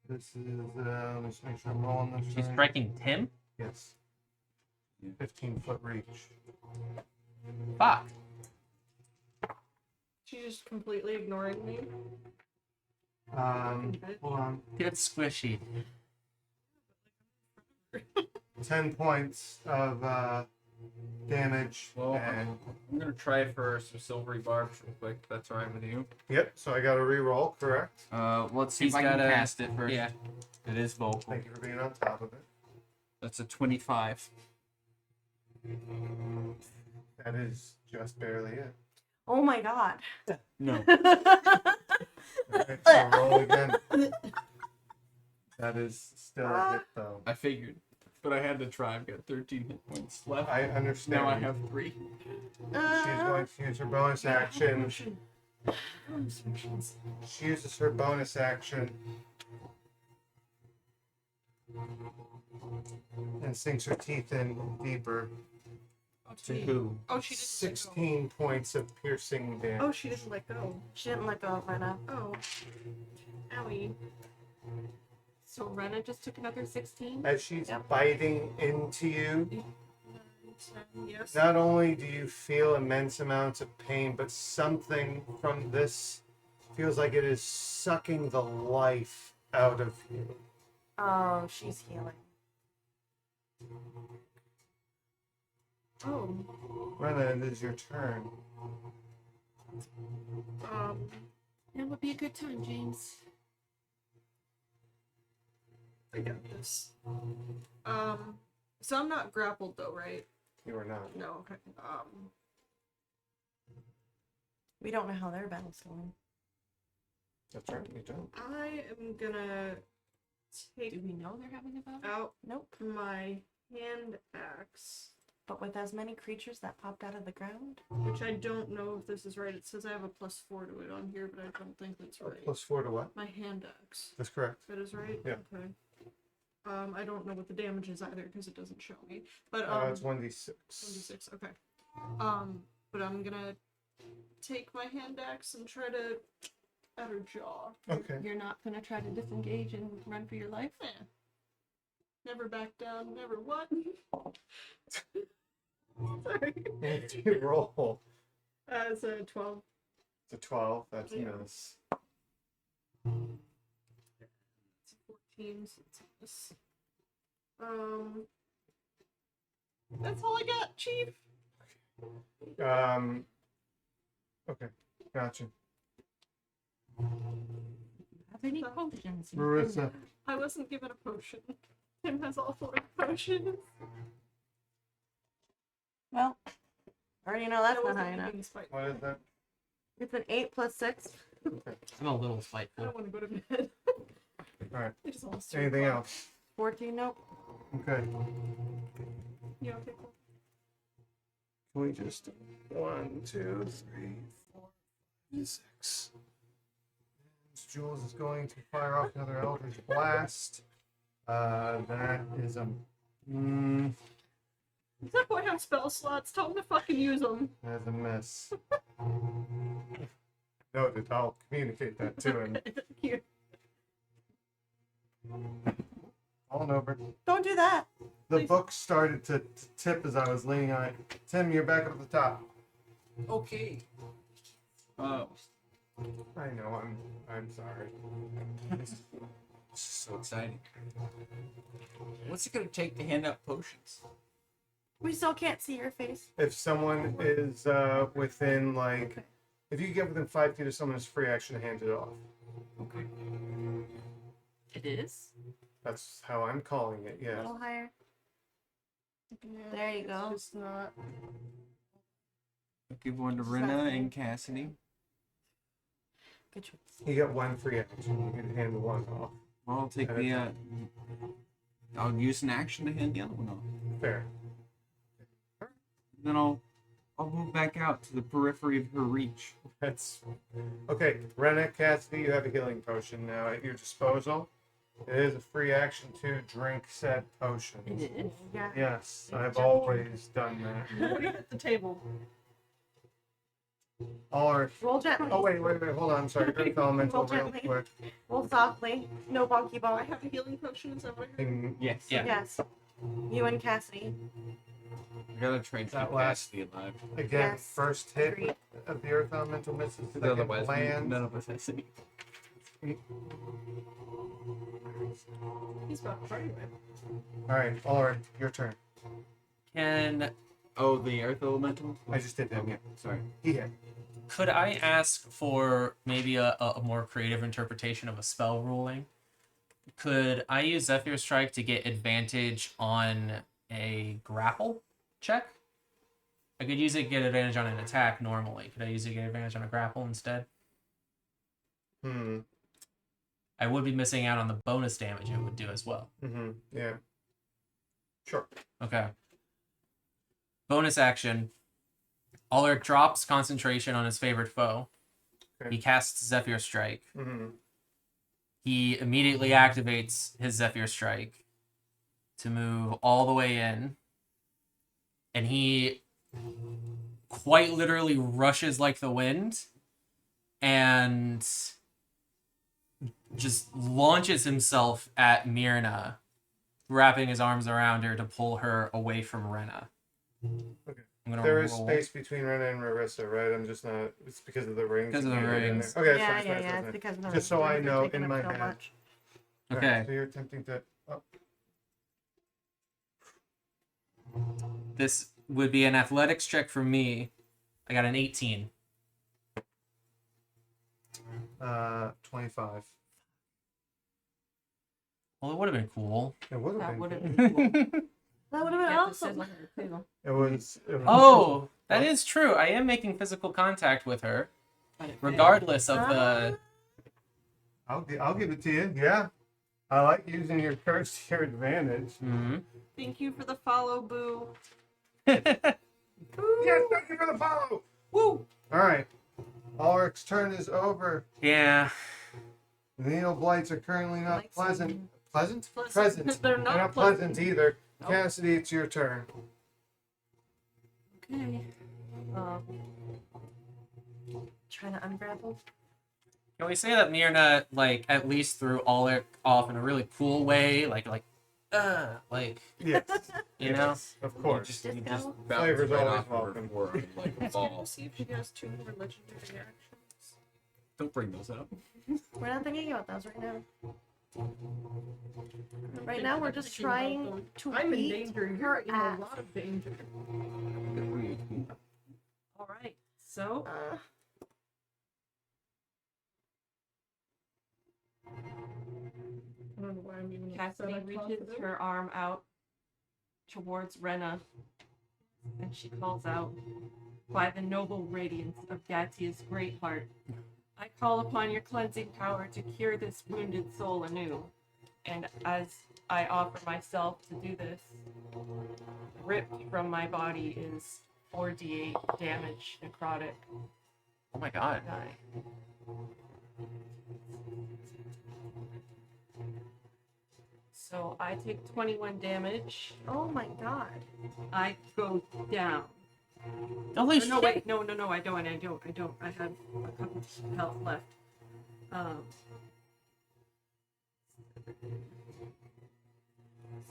Speaker 2: This is, let's make sure I'm rolling this
Speaker 5: She's
Speaker 2: right.
Speaker 5: striking Tim.
Speaker 2: Yes. 15-foot reach.
Speaker 5: Fuck.
Speaker 3: She's just completely ignoring me.
Speaker 2: Hold on.
Speaker 5: It's squishy.
Speaker 2: 10 points of damage.
Speaker 8: Well,
Speaker 2: And
Speaker 8: I'm gonna try for some silvery barbs real quick. If that's alright with you.
Speaker 2: yep, so I got a re-roll, correct?
Speaker 8: Let's see
Speaker 5: He's
Speaker 8: if I can
Speaker 5: got a-
Speaker 8: cast it first.
Speaker 5: Yeah.
Speaker 8: It is vocal.
Speaker 2: Thank you for being on top of it.
Speaker 8: That's a 25.
Speaker 2: That is just barely it.
Speaker 9: Oh my god.
Speaker 8: No.
Speaker 2: Alright, so roll again. That is still a hit, though.
Speaker 8: I figured, but I had to try. I've got 13 hit points left.
Speaker 2: I understand.
Speaker 8: Now I have 3.
Speaker 2: She's going to use her bonus action. She uses her bonus action and sinks her teeth in deeper.
Speaker 8: To who?
Speaker 3: Oh, she didn't let go.
Speaker 2: 16 points of piercing damage.
Speaker 3: Oh, she didn't let go.
Speaker 9: She didn't let go of Rena.
Speaker 3: Oh. Owie.
Speaker 11: So Rena just took another 16?
Speaker 2: As she's biting into you,
Speaker 3: Yes.
Speaker 2: not only do you feel immense amounts of pain, but something from this feels like it is sucking the life out of you.
Speaker 9: Oh, she's healing.
Speaker 3: Oh.
Speaker 2: Rena, it is your turn.
Speaker 11: That would be a good time, James.
Speaker 3: I got this. So I'm not grappled though, right?
Speaker 2: You are not.
Speaker 3: No, okay.
Speaker 9: We don't know how their battle's going.
Speaker 2: That's right, you don't.
Speaker 3: I am gonna take
Speaker 11: Do we know they're having a battle?
Speaker 3: out
Speaker 9: Nope.
Speaker 3: my hand axe,
Speaker 9: But with as many creatures that popped out of the ground.
Speaker 3: which I don't know if this is right. It says I have a +4 to it on here, but I don't think that's right.
Speaker 2: +4 to what?
Speaker 3: My hand axe.
Speaker 2: That's correct.
Speaker 3: That is right?
Speaker 2: Yeah.
Speaker 3: Okay. I don't know what the damage is either because it doesn't show me. But
Speaker 2: It's 1d6.
Speaker 3: 1d6, okay. But I'm gonna take my hand axe and try to at her jaw.
Speaker 2: Okay.
Speaker 11: You're not gonna try to disengage and run for your life?
Speaker 3: Yeah. Never back down, never what? Sorry.
Speaker 2: And you roll.
Speaker 3: It's a 12.
Speaker 2: It's a 12. That's a
Speaker 3: Yeah.
Speaker 2: miss.
Speaker 3: It's a 14, so it's a miss. That's all I got, Chief.
Speaker 2: Okay. Gotcha.
Speaker 11: Have any potions?
Speaker 2: Marissa.
Speaker 3: I wasn't given a potion. Tim has all 4 potions.
Speaker 9: Well, already know that's
Speaker 3: I
Speaker 9: not
Speaker 3: wasn't
Speaker 9: high enough.
Speaker 3: being spiteful.
Speaker 2: What is that?
Speaker 9: It's an 8 plus 6.
Speaker 5: I'm a little
Speaker 3: I
Speaker 5: spiteful.
Speaker 3: don't want to go to bed.
Speaker 2: Alright.
Speaker 3: I just want to
Speaker 2: Anything else?
Speaker 9: 14, nope.
Speaker 2: Okay.
Speaker 3: Yeah, okay, cool.
Speaker 2: Can we just 1, 2, 3, 4, 5, 6. Jules is going to fire off another Eldritch Blast. That is a
Speaker 3: Does that boy have spell slots? Tell him to fucking use them.
Speaker 2: that's a miss. Noted. I'll communicate that to him.
Speaker 3: Thank you.
Speaker 2: All over.
Speaker 9: Don't do that.
Speaker 2: The
Speaker 3: Please.
Speaker 2: book started to tip as I was leaning on it. Tim, you're back up at the top.
Speaker 8: Okay.
Speaker 2: I know. I'm sorry.
Speaker 8: This is so exciting. What's it gonna take to hand out potions?
Speaker 9: We still can't see your face.
Speaker 2: If someone is within like, if you get within 5 feet of someone, it's free action to hand it off.
Speaker 8: Okay.
Speaker 6: It is?
Speaker 2: That's how I'm calling it.
Speaker 9: A
Speaker 2: Yeah.
Speaker 9: little higher.
Speaker 3: Yeah,
Speaker 9: There you
Speaker 3: it's
Speaker 9: go.
Speaker 3: just not.
Speaker 8: I'll give one to Rena and Cassidy.
Speaker 9: Good choice.
Speaker 2: You get 1 free action. You can hand the one off.
Speaker 8: Well, I'll take the. I'll use an action to hand the other one off.
Speaker 2: Fair.
Speaker 8: Then I'll move back out to the periphery of her reach.
Speaker 2: That's okay. Rena, Cassidy, you have a healing potion now at your disposal. It is a free action to drink said potion.
Speaker 6: It is?
Speaker 9: Yeah.
Speaker 2: Yes, I've always done that.
Speaker 3: What do you at the table?
Speaker 2: All right.
Speaker 9: Roll gently.
Speaker 2: Oh wait, hold on. I'm sorry. Earth Elemental,
Speaker 9: Roll
Speaker 2: real
Speaker 9: gently.
Speaker 2: quick.
Speaker 9: Roll softly. No bonky
Speaker 3: I
Speaker 9: bone.
Speaker 3: have a healing potion. Is that what I heard?
Speaker 2: And
Speaker 8: Yes.
Speaker 5: Yeah.
Speaker 9: Yes. You and Cassidy.
Speaker 8: I gotta try and
Speaker 2: That
Speaker 8: keep
Speaker 2: last-
Speaker 8: Cassidy alive.
Speaker 2: again,
Speaker 9: Yes.
Speaker 2: first hit
Speaker 9: Agreed.
Speaker 2: of the Earth Elemental misses.
Speaker 8: Because
Speaker 2: Second
Speaker 8: otherwise,
Speaker 2: land.
Speaker 8: none of us has any.
Speaker 3: He's about to party with.
Speaker 2: All right, your turn.
Speaker 5: Can
Speaker 8: Oh, the Earth Elemental?
Speaker 2: I just did that.
Speaker 8: Okay, sorry.
Speaker 2: He hit.
Speaker 5: could I ask for maybe a more creative interpretation of a spell ruling? Could I use Zephyr Strike to get advantage on a grapple check? I could use it to get advantage on an attack normally. Could I use it to get advantage on a grapple instead? I would be missing out on the bonus damage it would do as well.
Speaker 2: Yeah. Sure.
Speaker 5: Okay. Bonus action. Ulrich drops concentration on his favorite foe.
Speaker 2: Okay.
Speaker 5: He casts Zephyr Strike.
Speaker 2: Mm-hmm.
Speaker 5: He immediately activates his Zephyr Strike to move all the way in. And he quite literally rushes like the wind and just launches himself at Myrna, wrapping his arms around her to pull her away from Rena.
Speaker 2: Okay.
Speaker 5: I'm gonna
Speaker 2: There is
Speaker 5: roll.
Speaker 2: space between Rena and Marissa, right? I'm just not. It's because of the rings.
Speaker 5: Because of
Speaker 2: you
Speaker 5: the
Speaker 2: can't get in
Speaker 5: rings.
Speaker 2: there. Okay,
Speaker 9: Yeah,
Speaker 2: that's
Speaker 9: yeah,
Speaker 2: fine,
Speaker 9: yeah.
Speaker 2: that's
Speaker 9: It's
Speaker 2: fine.
Speaker 9: because of the
Speaker 2: Just so I
Speaker 9: rings are
Speaker 2: know
Speaker 9: taking
Speaker 2: in
Speaker 9: up
Speaker 2: my
Speaker 9: so
Speaker 2: head.
Speaker 9: much.
Speaker 2: All
Speaker 5: Okay.
Speaker 2: right, so you're attempting to. Oh,
Speaker 5: This would be an athletics check for me. I got an 18.
Speaker 2: 25.
Speaker 5: Well, it would have been cool.
Speaker 2: It would
Speaker 6: That
Speaker 2: have
Speaker 6: would
Speaker 2: been.
Speaker 6: have been cool.
Speaker 9: That would have been
Speaker 6: Get this
Speaker 9: awesome.
Speaker 6: in her too.
Speaker 2: It was.
Speaker 5: Oh, that is true. I am making physical contact with her, regardless of the.
Speaker 2: I'll give it to you. Yeah. I like using your curse to your advantage.
Speaker 5: Mhm.
Speaker 3: Thank you for the follow, Boo.
Speaker 2: Yes, thank you for the follow. Woo! All right. Ulrich's turn is over.
Speaker 5: Yeah.
Speaker 2: The needle blights are currently not
Speaker 3: Like
Speaker 2: pleasant.
Speaker 3: some-
Speaker 2: Pleasant?
Speaker 3: Pleasant.
Speaker 2: Present.
Speaker 3: They're not
Speaker 2: pleasant either.
Speaker 6: Nope.
Speaker 2: Cassidy, it's your turn.
Speaker 6: Okay.
Speaker 9: Trying to ungrapple.
Speaker 5: Can we say that Myrna, like, at least threw Alec off in a really cool way? Like,
Speaker 2: Yes.
Speaker 5: you know?
Speaker 2: Yes, of course.
Speaker 8: Just
Speaker 9: Disco?
Speaker 8: bounce
Speaker 2: Flavor's
Speaker 8: right
Speaker 2: always
Speaker 8: off of her
Speaker 2: welcome.
Speaker 8: forearm like a
Speaker 3: Can
Speaker 8: ball.
Speaker 3: you see if she has 2 more legendary actions?
Speaker 8: Don't bring those up.
Speaker 9: We're not thinking about those right now. Right now, we're just trying to
Speaker 3: I'm in
Speaker 9: beat
Speaker 3: danger.
Speaker 9: her
Speaker 3: You're in a
Speaker 9: ass.
Speaker 3: lot of danger.
Speaker 11: All right. So
Speaker 3: I don't know why I'm even upset.
Speaker 6: Cassidy
Speaker 3: I
Speaker 6: reaches
Speaker 3: confident.
Speaker 6: her arm out towards Rena, and she calls out, "By the noble radiance of Gatia's great heart, I call upon your cleansing power to cure this wounded soul anew. And as I offer myself to do this, ripped from my body is 4d8 damage necrotic
Speaker 5: Oh my god.
Speaker 6: die. So I take 21 damage.
Speaker 9: Oh my god.
Speaker 6: I go down.
Speaker 5: Holy
Speaker 6: Oh, no, wait, no, I don't. I have a couple of health left.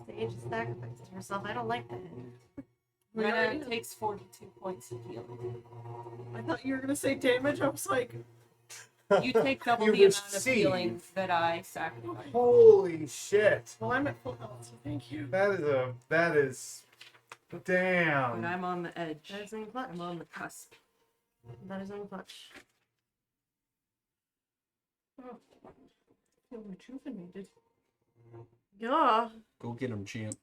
Speaker 9: Stage sacrifices herself. I don't like that.
Speaker 6: Rena takes 42 points of healing.
Speaker 3: I thought you were gonna say damage. I was like,
Speaker 6: You take double
Speaker 2: You
Speaker 6: the amount of
Speaker 2: receive.
Speaker 6: healing that I sacrificed.
Speaker 2: Holy shit.
Speaker 3: well, I'm at full health, so thank you.
Speaker 2: That is
Speaker 6: But
Speaker 2: damn.
Speaker 6: I'm on the edge.
Speaker 9: That is in clutch.
Speaker 6: I'm on the cusp.
Speaker 9: That is in clutch.
Speaker 3: Oh, I feel rejuvenated.
Speaker 9: Yeah.
Speaker 8: Go get him, champ.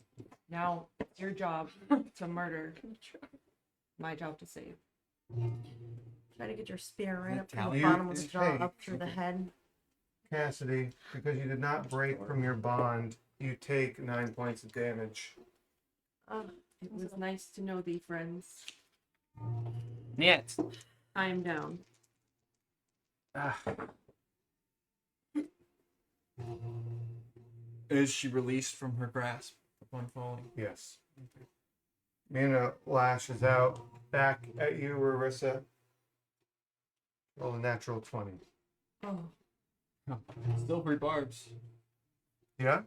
Speaker 6: Now it's your job to murder. My job to save.
Speaker 9: Try to get your spear right up to the
Speaker 8: Italian
Speaker 9: bottom of the
Speaker 2: is
Speaker 9: jaw,
Speaker 2: fake.
Speaker 9: up through the head.
Speaker 2: Cassidy, because you did not break from your bond, you take 9 points of damage.
Speaker 6: It was nice to know thee, friends.
Speaker 5: Yet.
Speaker 6: I am down.
Speaker 8: Is she released from her grasp upon falling?
Speaker 2: Yes. Mina lashes out back at you, Rarissa. Roll a natural 20.
Speaker 6: Oh.
Speaker 8: Still 3 barbs.
Speaker 2: Yeah?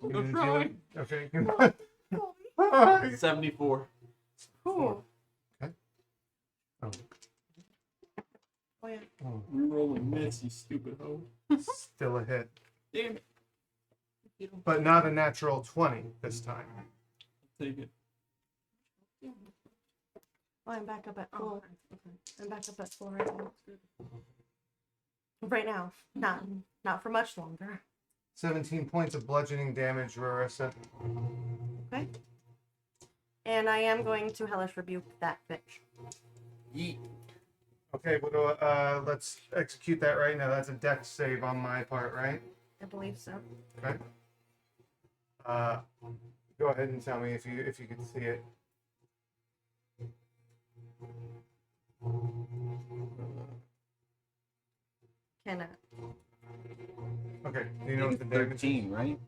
Speaker 8: I'm
Speaker 2: You
Speaker 8: crying.
Speaker 2: Okay.
Speaker 8: 74.
Speaker 9: Cool.
Speaker 2: Okay. Oh.
Speaker 9: Oh yeah.
Speaker 2: Oh.
Speaker 8: You're rolling miss, you stupid hoe.
Speaker 2: Still a hit.
Speaker 8: Damn it.
Speaker 2: But not a natural 20 this time.
Speaker 8: Take it.
Speaker 9: Oh, I'm back up at full. I'm back up at full right now. Right now. Not for much longer.
Speaker 2: 17 points of bludgeoning damage, Rarissa.
Speaker 9: Okay. And I am going to hellish rebuke that bitch.
Speaker 8: Yeet.
Speaker 2: Okay, let's execute that right now. That's a dex save on my part, right?
Speaker 9: I believe so.
Speaker 2: Okay. Go ahead and tell me if you can see it.
Speaker 9: Cannot.
Speaker 2: Okay. Do you know what the damage is?
Speaker 8: 13, right?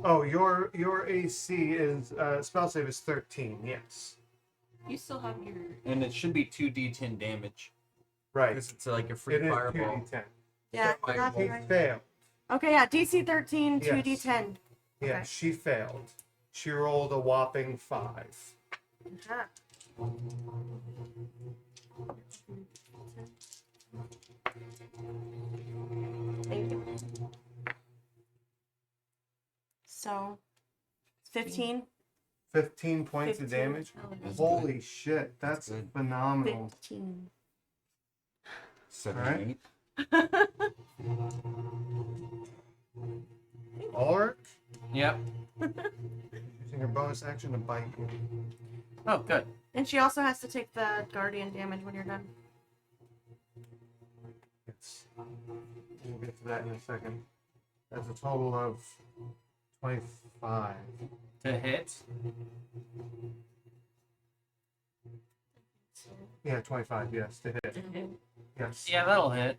Speaker 2: Oh, your AC is spell save is 13. Yes.
Speaker 6: You still have your.
Speaker 8: And it should be 2d10 damage.
Speaker 2: Right.
Speaker 8: Because it's like a free
Speaker 2: It is
Speaker 8: fireball.
Speaker 2: 2d10.
Speaker 9: Yeah,
Speaker 8: So
Speaker 9: that's
Speaker 2: He
Speaker 9: right.
Speaker 2: failed.
Speaker 9: Okay, yeah, DC 13,
Speaker 2: Yes.
Speaker 9: 2d10.
Speaker 2: Yeah,
Speaker 9: Okay.
Speaker 2: she failed. She rolled a whopping 5.
Speaker 9: Aha. Thank you. So, 15?
Speaker 2: 15 points of
Speaker 9: 15.
Speaker 2: damage.
Speaker 8: That's
Speaker 2: Holy shit, that's
Speaker 8: good.
Speaker 2: phenomenal.
Speaker 9: 15.
Speaker 8: 7,
Speaker 2: Alright.
Speaker 8: 8.
Speaker 2: Ulrich,
Speaker 5: Yep.
Speaker 2: using your bonus action to bite you.
Speaker 5: Oh, good.
Speaker 9: And she also has to take the guardian damage when you're done.
Speaker 2: Yes. We'll get to that in a second. That's a total of 25.
Speaker 5: To hit.
Speaker 2: Yeah, 25, yes, to hit. Yes.
Speaker 5: Yeah, that'll hit.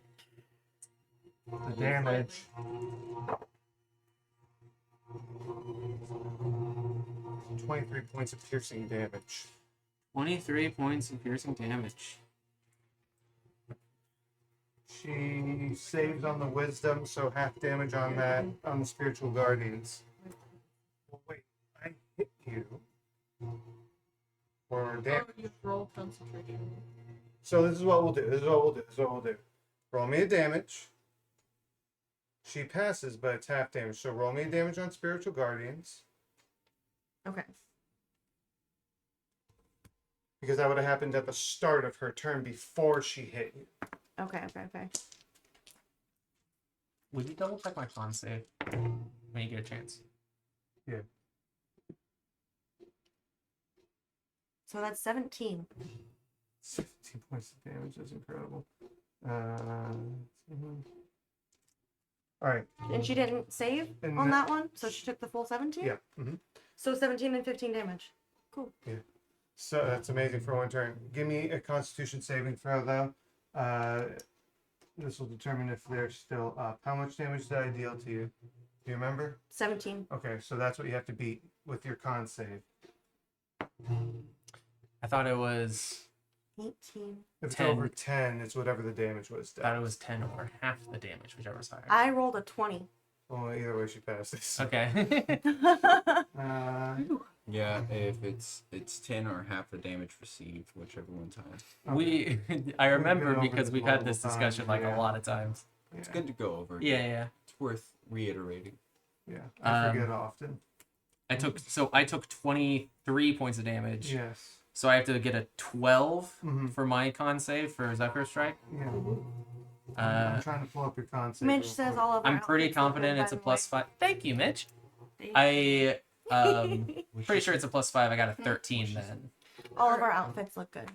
Speaker 2: The damage. .23 points of piercing damage.
Speaker 5: 23 points of piercing damage.
Speaker 2: She saves on the wisdom, so half damage on that, on the spiritual guardians. Well, wait, I hit you for damage.
Speaker 3: Oh, you roll concentration.
Speaker 2: So this is what we'll do. This is what we'll do. Roll me a damage. She passes, but it's half damage. So roll me a damage on spiritual guardians.
Speaker 9: Okay.
Speaker 2: Because that would have happened at the start of her turn before she hit you.
Speaker 9: Okay.
Speaker 5: Would you double check my con save when you get a chance?
Speaker 2: Yeah.
Speaker 9: So that's 17.
Speaker 2: 17 points of damage is incredible. All right.
Speaker 9: And she didn't save
Speaker 2: And
Speaker 9: on
Speaker 2: that-
Speaker 9: that one, so she took the full 17?
Speaker 2: Yeah. Mm-hmm.
Speaker 9: So 17 and 15 damage. Cool.
Speaker 2: Yeah. So that's amazing for one turn. Give me a Constitution saving throw, though. This will determine if they're still up. How much damage did I deal to you? Do you remember?
Speaker 9: 17.
Speaker 2: Okay, so that's what you have to beat with your con save.
Speaker 5: I thought it was
Speaker 9: 18.
Speaker 2: If it's
Speaker 5: 10.
Speaker 2: over 10, it's whatever the damage was.
Speaker 5: I thought it was 10 or half the damage, whichever is higher.
Speaker 9: I rolled a 20.
Speaker 2: Well, either way, she passes.
Speaker 5: Okay.
Speaker 8: Yeah, if it's 10 or half the damage received, whichever one's higher.
Speaker 5: We, I remember
Speaker 2: over
Speaker 5: because
Speaker 2: this
Speaker 5: we've had
Speaker 2: multiple
Speaker 5: this discussion
Speaker 2: times,
Speaker 5: like
Speaker 2: yeah.
Speaker 5: a lot of times.
Speaker 2: Yeah.
Speaker 8: It's good to go over.
Speaker 5: Yeah.
Speaker 8: It's worth reiterating.
Speaker 2: Yeah, I forget
Speaker 5: Um,
Speaker 2: often.
Speaker 5: I took 23 points of damage.
Speaker 2: Yes.
Speaker 5: So I have to get a 12
Speaker 2: Mhm.
Speaker 5: for my con save for Zephyr Strike.
Speaker 2: Yeah.
Speaker 5: Uh,
Speaker 2: I'm trying to pull up your con save.
Speaker 9: Mitch
Speaker 2: real
Speaker 9: says
Speaker 2: quick.
Speaker 9: all of our
Speaker 5: I'm pretty
Speaker 9: outfits look
Speaker 5: confident
Speaker 9: good,
Speaker 5: it's a
Speaker 9: by the
Speaker 5: plus
Speaker 9: way.
Speaker 5: 5. Thank you, Mitch.
Speaker 11: Thank
Speaker 5: I pretty sure it's a plus 5. I got a 13 then.
Speaker 9: All of our outfits look good.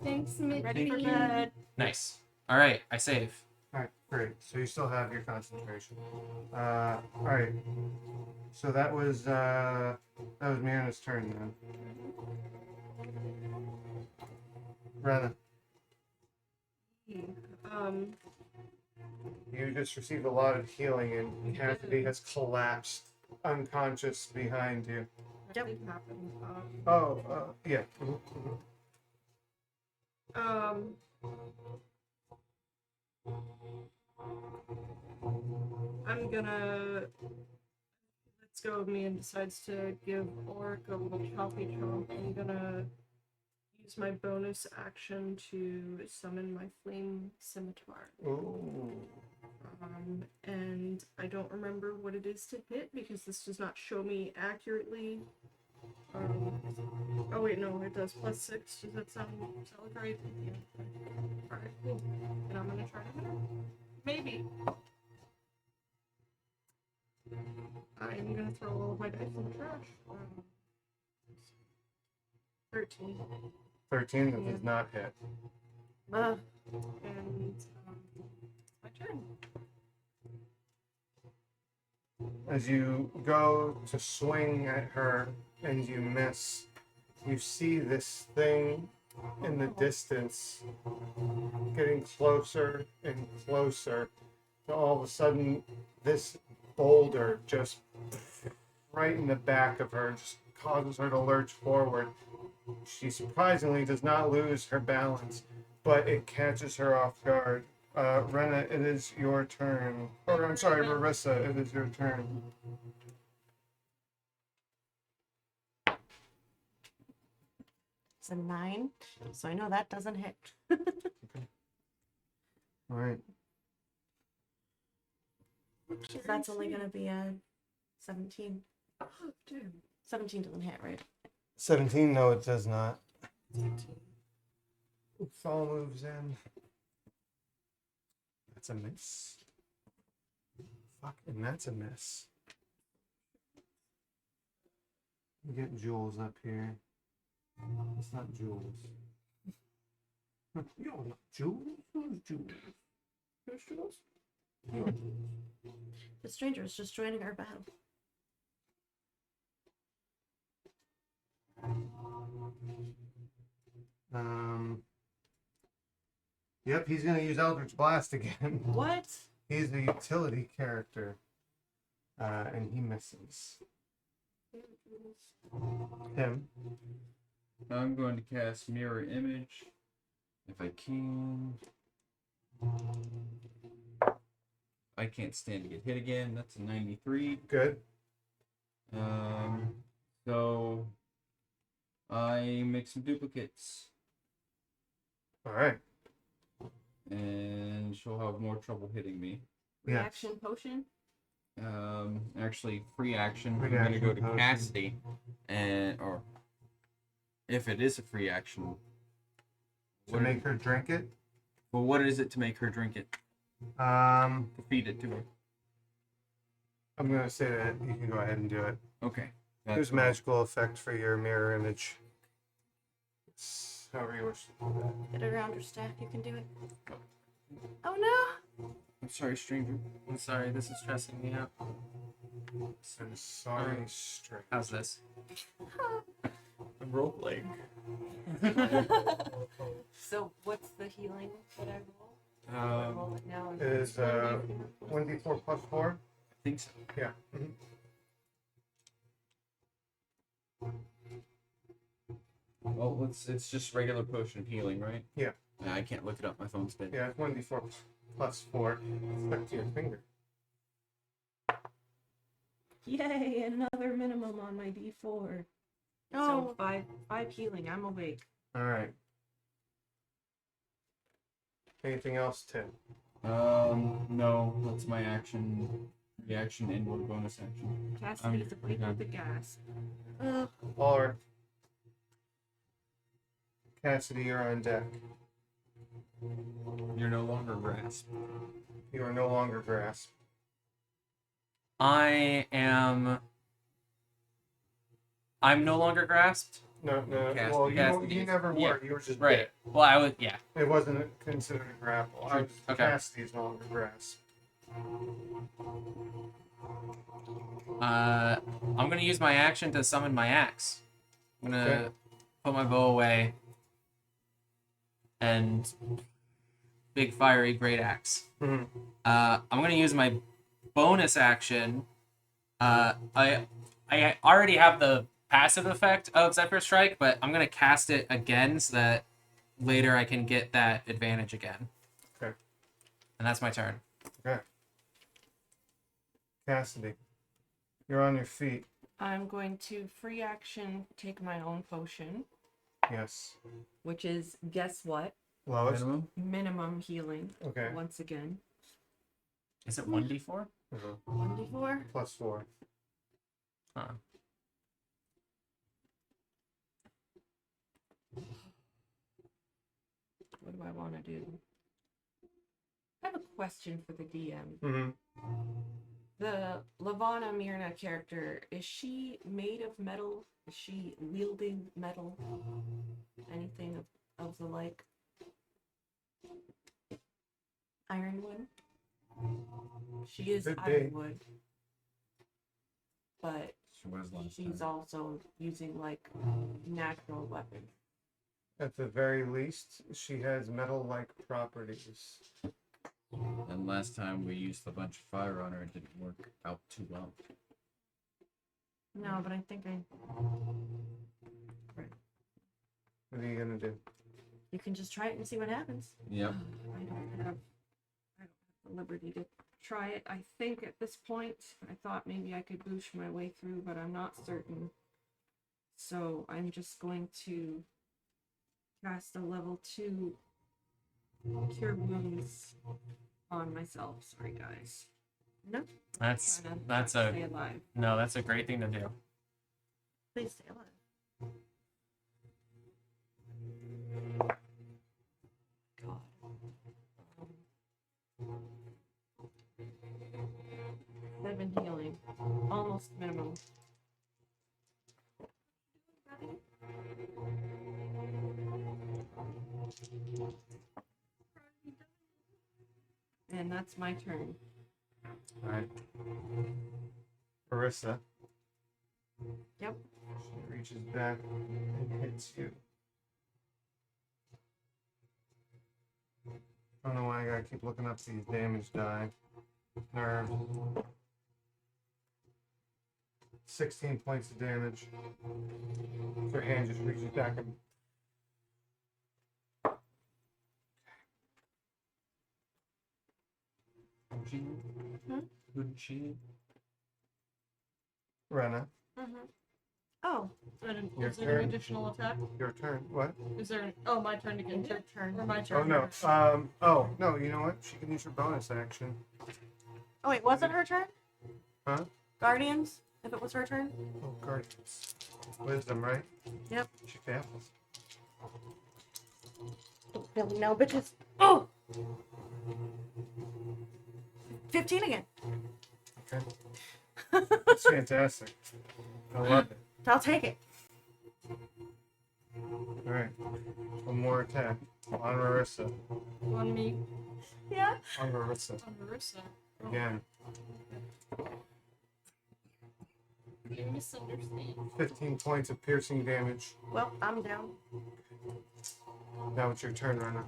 Speaker 11: Thanks, Mitch.
Speaker 3: Ready for bed.
Speaker 5: Nice. All right, I save.
Speaker 2: All right, great. So you still have your concentration. All right. So that was Miranda's turn then. Rena, you just received a lot of healing, and Cassidy has collapsed unconscious behind you.
Speaker 3: That did happen.
Speaker 2: Yeah.
Speaker 3: I'm gonna. Let's go. Mian decides to give Orc a little choppy chomp. I'm gonna use my bonus action to summon my flame scimitar.
Speaker 2: Ooh.
Speaker 3: And I don't remember what it is to hit because this does not show me accurately. Oh wait, no, it does. +6. Does that sound right? Yeah. Alright, cool. And I'm gonna try to hit her. Maybe. I'm gonna throw all of my dice in the trash. 13.
Speaker 2: 13, that does not hit.
Speaker 9: Ugh.
Speaker 3: And my turn.
Speaker 2: As you go to swing at her and you miss, you see this thing in the distance getting closer and closer. And all of a sudden, this boulder just right in the back of her just causes her to lurch forward. She surprisingly does not lose her balance, but it catches her off guard. Rena, it is your turn. Or, I'm sorry, Marissa, it is your turn.
Speaker 9: It's a 9, so I know that doesn't hit.
Speaker 2: All right.
Speaker 9: That's only going to be a 17.
Speaker 3: Oh, damn.
Speaker 9: 17 doesn't hit, right?
Speaker 2: 17, no, it does not. Fall moves in. That's a miss. Fuck, and that's a miss. We get Jules up here. It's not Jules. You're not Jules. Who's Jules? Who's Jules? You're Jules.
Speaker 9: The stranger is just joining our battle.
Speaker 2: Yep, he's gonna use Eldritch Blast again.
Speaker 9: What?
Speaker 2: He's the utility character. And he misses. Him.
Speaker 8: I'm going to cast Mirror Image if I can. I can't stand to get hit again. That's a 93.
Speaker 2: Good.
Speaker 8: So I make some duplicates,
Speaker 2: All right.
Speaker 8: and she'll have more trouble hitting me.
Speaker 2: Yeah.
Speaker 6: Reaction potion.
Speaker 8: Actually, free action.
Speaker 2: Free
Speaker 8: I'm gonna go
Speaker 2: action
Speaker 8: to
Speaker 2: potion.
Speaker 8: Cassidy, or if it is a free action,
Speaker 2: To make her drink it.
Speaker 8: well, what is it to make her drink it?
Speaker 2: Um,
Speaker 8: To feed it to her.
Speaker 2: I'm gonna say that you can go ahead and do it.
Speaker 8: Okay.
Speaker 2: Use magical effect for your mirror image. It's however you wish to do that.
Speaker 9: Get it around your staff. You can do it. Oh no!
Speaker 8: I'm sorry, stranger.
Speaker 5: I'm sorry, this is stressing me out.
Speaker 2: I'm sorry, straight.
Speaker 5: How's this?
Speaker 8: I'm role playing.
Speaker 6: So what's the healing that I roll? I roll it now.
Speaker 2: It is 1d4 plus 4.
Speaker 8: I think so.
Speaker 2: Yeah.
Speaker 8: Well, it's just regular potion of healing, right?
Speaker 2: Yeah.
Speaker 8: I can't look it up. My phone's dead.
Speaker 2: Yeah, it's 1d4 plus 4. Stuck to your finger.
Speaker 11: Yay, another minimum on my D4.
Speaker 9: Oh,
Speaker 11: So five healing. I'm awake.
Speaker 2: All right. Anything else, Tim?
Speaker 8: No, that's my action. Reaction and one bonus action.
Speaker 11: Cassidy's awake with the gas.
Speaker 2: Or Cassidy, you're on deck.
Speaker 8: You're no longer grasp.
Speaker 2: You are no longer grasp.
Speaker 5: I'm no longer grasped.
Speaker 2: No.
Speaker 8: Cast-
Speaker 2: Well,
Speaker 8: Cassidy
Speaker 2: you
Speaker 8: is-
Speaker 2: never
Speaker 5: yeah,
Speaker 2: were. You were just
Speaker 5: Right.
Speaker 2: bit.
Speaker 5: Well, I was, yeah.
Speaker 2: It wasn't considered a grapple. I was,
Speaker 5: Okay.
Speaker 2: Cassidy's no longer grasp.
Speaker 5: I'm gonna use my action to summon my axe. I'm gonna
Speaker 2: Okay.
Speaker 5: put my bow away and big fiery great axe.
Speaker 2: Mhm.
Speaker 5: I'm gonna use my bonus action. I already have the passive effect of Zephyr Strike, but I'm gonna cast it again so that later I can get that advantage again.
Speaker 2: Okay.
Speaker 5: And that's my turn.
Speaker 2: Okay. Cassidy, you're on your feet.
Speaker 11: I'm going to free action take my own potion,
Speaker 2: Yes.
Speaker 11: which is, guess what?
Speaker 2: Lowest.
Speaker 8: Minimum?
Speaker 11: Minimum healing.
Speaker 2: Okay.
Speaker 11: Once again.
Speaker 5: Is it 1d4?
Speaker 9: 1d4.
Speaker 2: Plus 4.
Speaker 5: Huh.
Speaker 11: What do I want to do? I have a question for the DM.
Speaker 2: Mm-hmm.
Speaker 11: The Lavana Mirna character, is she made of metal? Is she wielding metal? Anything of the like? Ironwood? She is
Speaker 2: Could be.
Speaker 11: Ironwood. But
Speaker 8: She was last
Speaker 11: she's
Speaker 8: time.
Speaker 11: also using like natural weapons.
Speaker 2: At the very least, she has metal-like properties.
Speaker 8: And last time we used a bunch of fire on her, it didn't work out too well.
Speaker 9: No, but I think
Speaker 2: What are you gonna do?
Speaker 9: you can just try it and see what happens.
Speaker 8: Yep.
Speaker 11: I don't have the liberty to try it. I think at this point, I thought maybe I could boosh my way through, but I'm not certain. So I'm just going to cast a level 2 Cure Wounds on myself. Sorry, guys.
Speaker 5: That's
Speaker 11: Trying to
Speaker 5: that's
Speaker 11: stay
Speaker 5: a
Speaker 11: alive.
Speaker 5: no. That's a great thing to do.
Speaker 9: Please stay alive.
Speaker 11: God. 7 healing. Almost minimum. And that's my turn.
Speaker 2: All right. Carissa.
Speaker 11: Yep.
Speaker 2: She reaches back and hits you. I don't know why I gotta keep looking up these damage die. Nerve. 16 points of damage. Her hand just reaches back and
Speaker 5: Good shield.
Speaker 2: Rena,
Speaker 9: Oh,
Speaker 2: Your
Speaker 3: Is there an
Speaker 2: turn.
Speaker 3: additional attack?
Speaker 2: your turn. What?
Speaker 3: Is there? Oh, my turn to get
Speaker 9: your turn.
Speaker 3: Or my
Speaker 2: Oh
Speaker 3: turn.
Speaker 2: no. No. You know what? She can use her bonus action.
Speaker 9: Oh wait, was it her turn?
Speaker 2: Huh?
Speaker 9: Guardians? If it was her turn?
Speaker 2: Oh, guardians. Wisdom, right?
Speaker 9: Yep.
Speaker 2: She fails.
Speaker 9: Really no, bitches. Oh! 15 again.
Speaker 2: Okay. That's fantastic. I love it.
Speaker 9: I'll take it.
Speaker 2: All right. One more attack on Marissa.
Speaker 3: On me.
Speaker 9: Yeah.
Speaker 2: On Marissa.
Speaker 3: On Marissa.
Speaker 2: Again.
Speaker 3: You misunderstand.
Speaker 2: 15 points of piercing damage.
Speaker 9: Well, I'm down.
Speaker 2: Now it's your turn, Rena.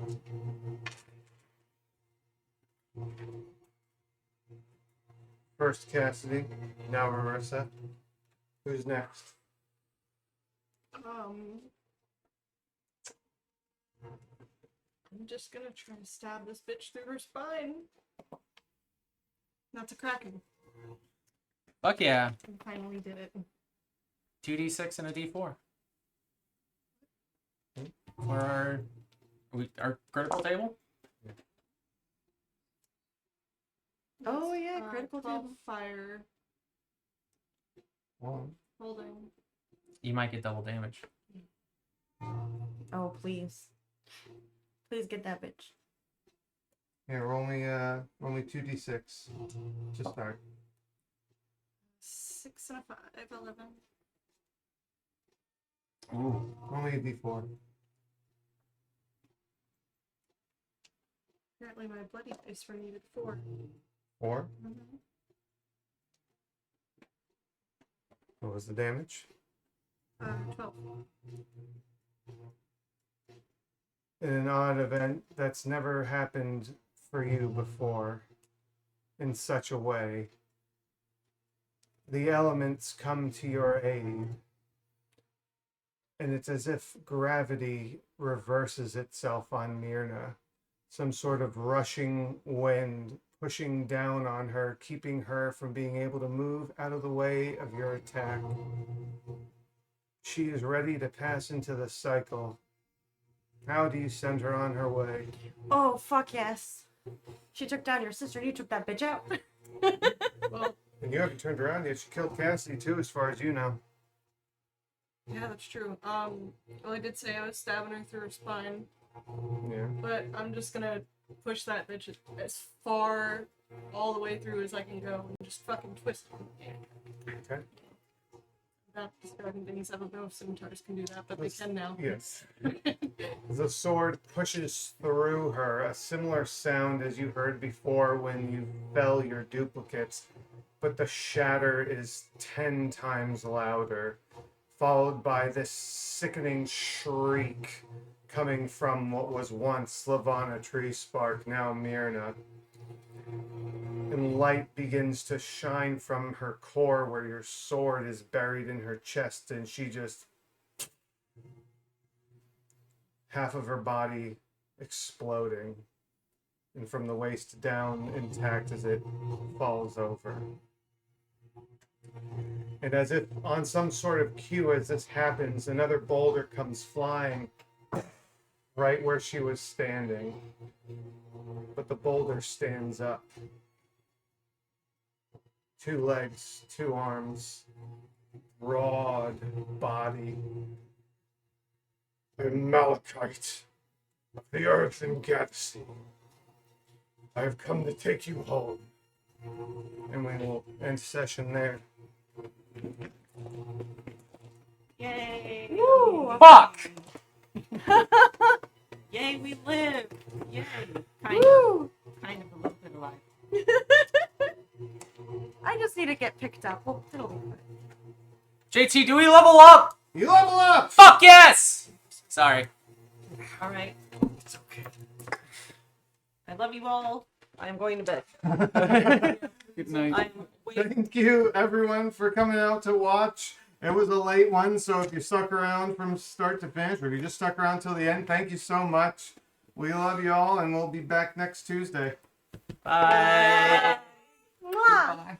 Speaker 2: First Cassidy, now Marissa. Who's next?
Speaker 3: I'm just gonna try to stab this bitch through her spine. That's a kraken.
Speaker 5: Fuck yeah.
Speaker 3: I finally did it.
Speaker 5: 2d6 and a d4. For our critical table?
Speaker 9: Oh, yeah, critical
Speaker 3: 12
Speaker 9: table.
Speaker 3: fire.
Speaker 2: One.
Speaker 3: Holding.
Speaker 5: You might get double damage.
Speaker 9: Oh, please. Please get that bitch.
Speaker 2: Yeah, we're only 2d6 to start.
Speaker 3: 6 and a 5, 11.
Speaker 5: Ooh.
Speaker 2: Only a d4.
Speaker 3: Apparently my bloody dice were needed 4.
Speaker 2: 4. What was the damage?
Speaker 3: 12.
Speaker 2: In an odd event that's never happened for you before in such a way, the elements come to your aid. And it's as if gravity reverses itself on Myrna. Some sort of rushing wind pushing down on her, keeping her from being able to move out of the way of your attack. She is ready to pass into the cycle. How do you send her on her way?
Speaker 9: Oh, fuck yes. She took down your sister and you took that bitch out.
Speaker 3: Well,
Speaker 2: And you haven't turned around yet. She killed Cassidy too, as far as you know.
Speaker 3: yeah, that's true. Well, I did say I was stabbing her through her spine,
Speaker 2: Yeah.
Speaker 3: but I'm just gonna push that bitch as far all the way through as I can go and just fucking twist her.
Speaker 2: Okay.
Speaker 3: Not describing things. I don't know if scimitars can do that, but they can now.
Speaker 2: Yes. The sword pushes through her, a similar sound as you heard before when you fell your duplicates, but the shatter is 10 times louder, followed by this sickening shriek coming from what was once Slavana Tree Spark, now Myrna. And light begins to shine from her core where your sword is buried in her chest, and she just... half of her body exploding, and from the waist down intact as it falls over. And as if on some sort of cue as this happens, another boulder comes flying right where she was standing. But the boulder stands up. 2 legs, 2 arms, broad body. I am Malachite of the earth and galaxy. I have come to take you home. And we will end session there.
Speaker 6: Yay!
Speaker 9: Woo!
Speaker 5: Fuck!
Speaker 6: Yay, we live! Yay!
Speaker 9: Woo!
Speaker 6: Kind of a little bit alive.
Speaker 9: I just need to get picked up. Well, it'll be fine.
Speaker 5: JT, do we level up?
Speaker 2: You level up!
Speaker 5: Fuck yes! Sorry.
Speaker 6: Alright.
Speaker 2: It's okay.
Speaker 6: I love you all. I'm going to bed.
Speaker 8: Good night.
Speaker 6: I'm waiting.
Speaker 2: Thank you, everyone, for coming out to watch It was a late one, so if you stuck around from start to finish, or if you just stuck around till the end, thank you so much. We love you all, and we'll be back next Tuesday.
Speaker 5: Bye.
Speaker 9: Mwah.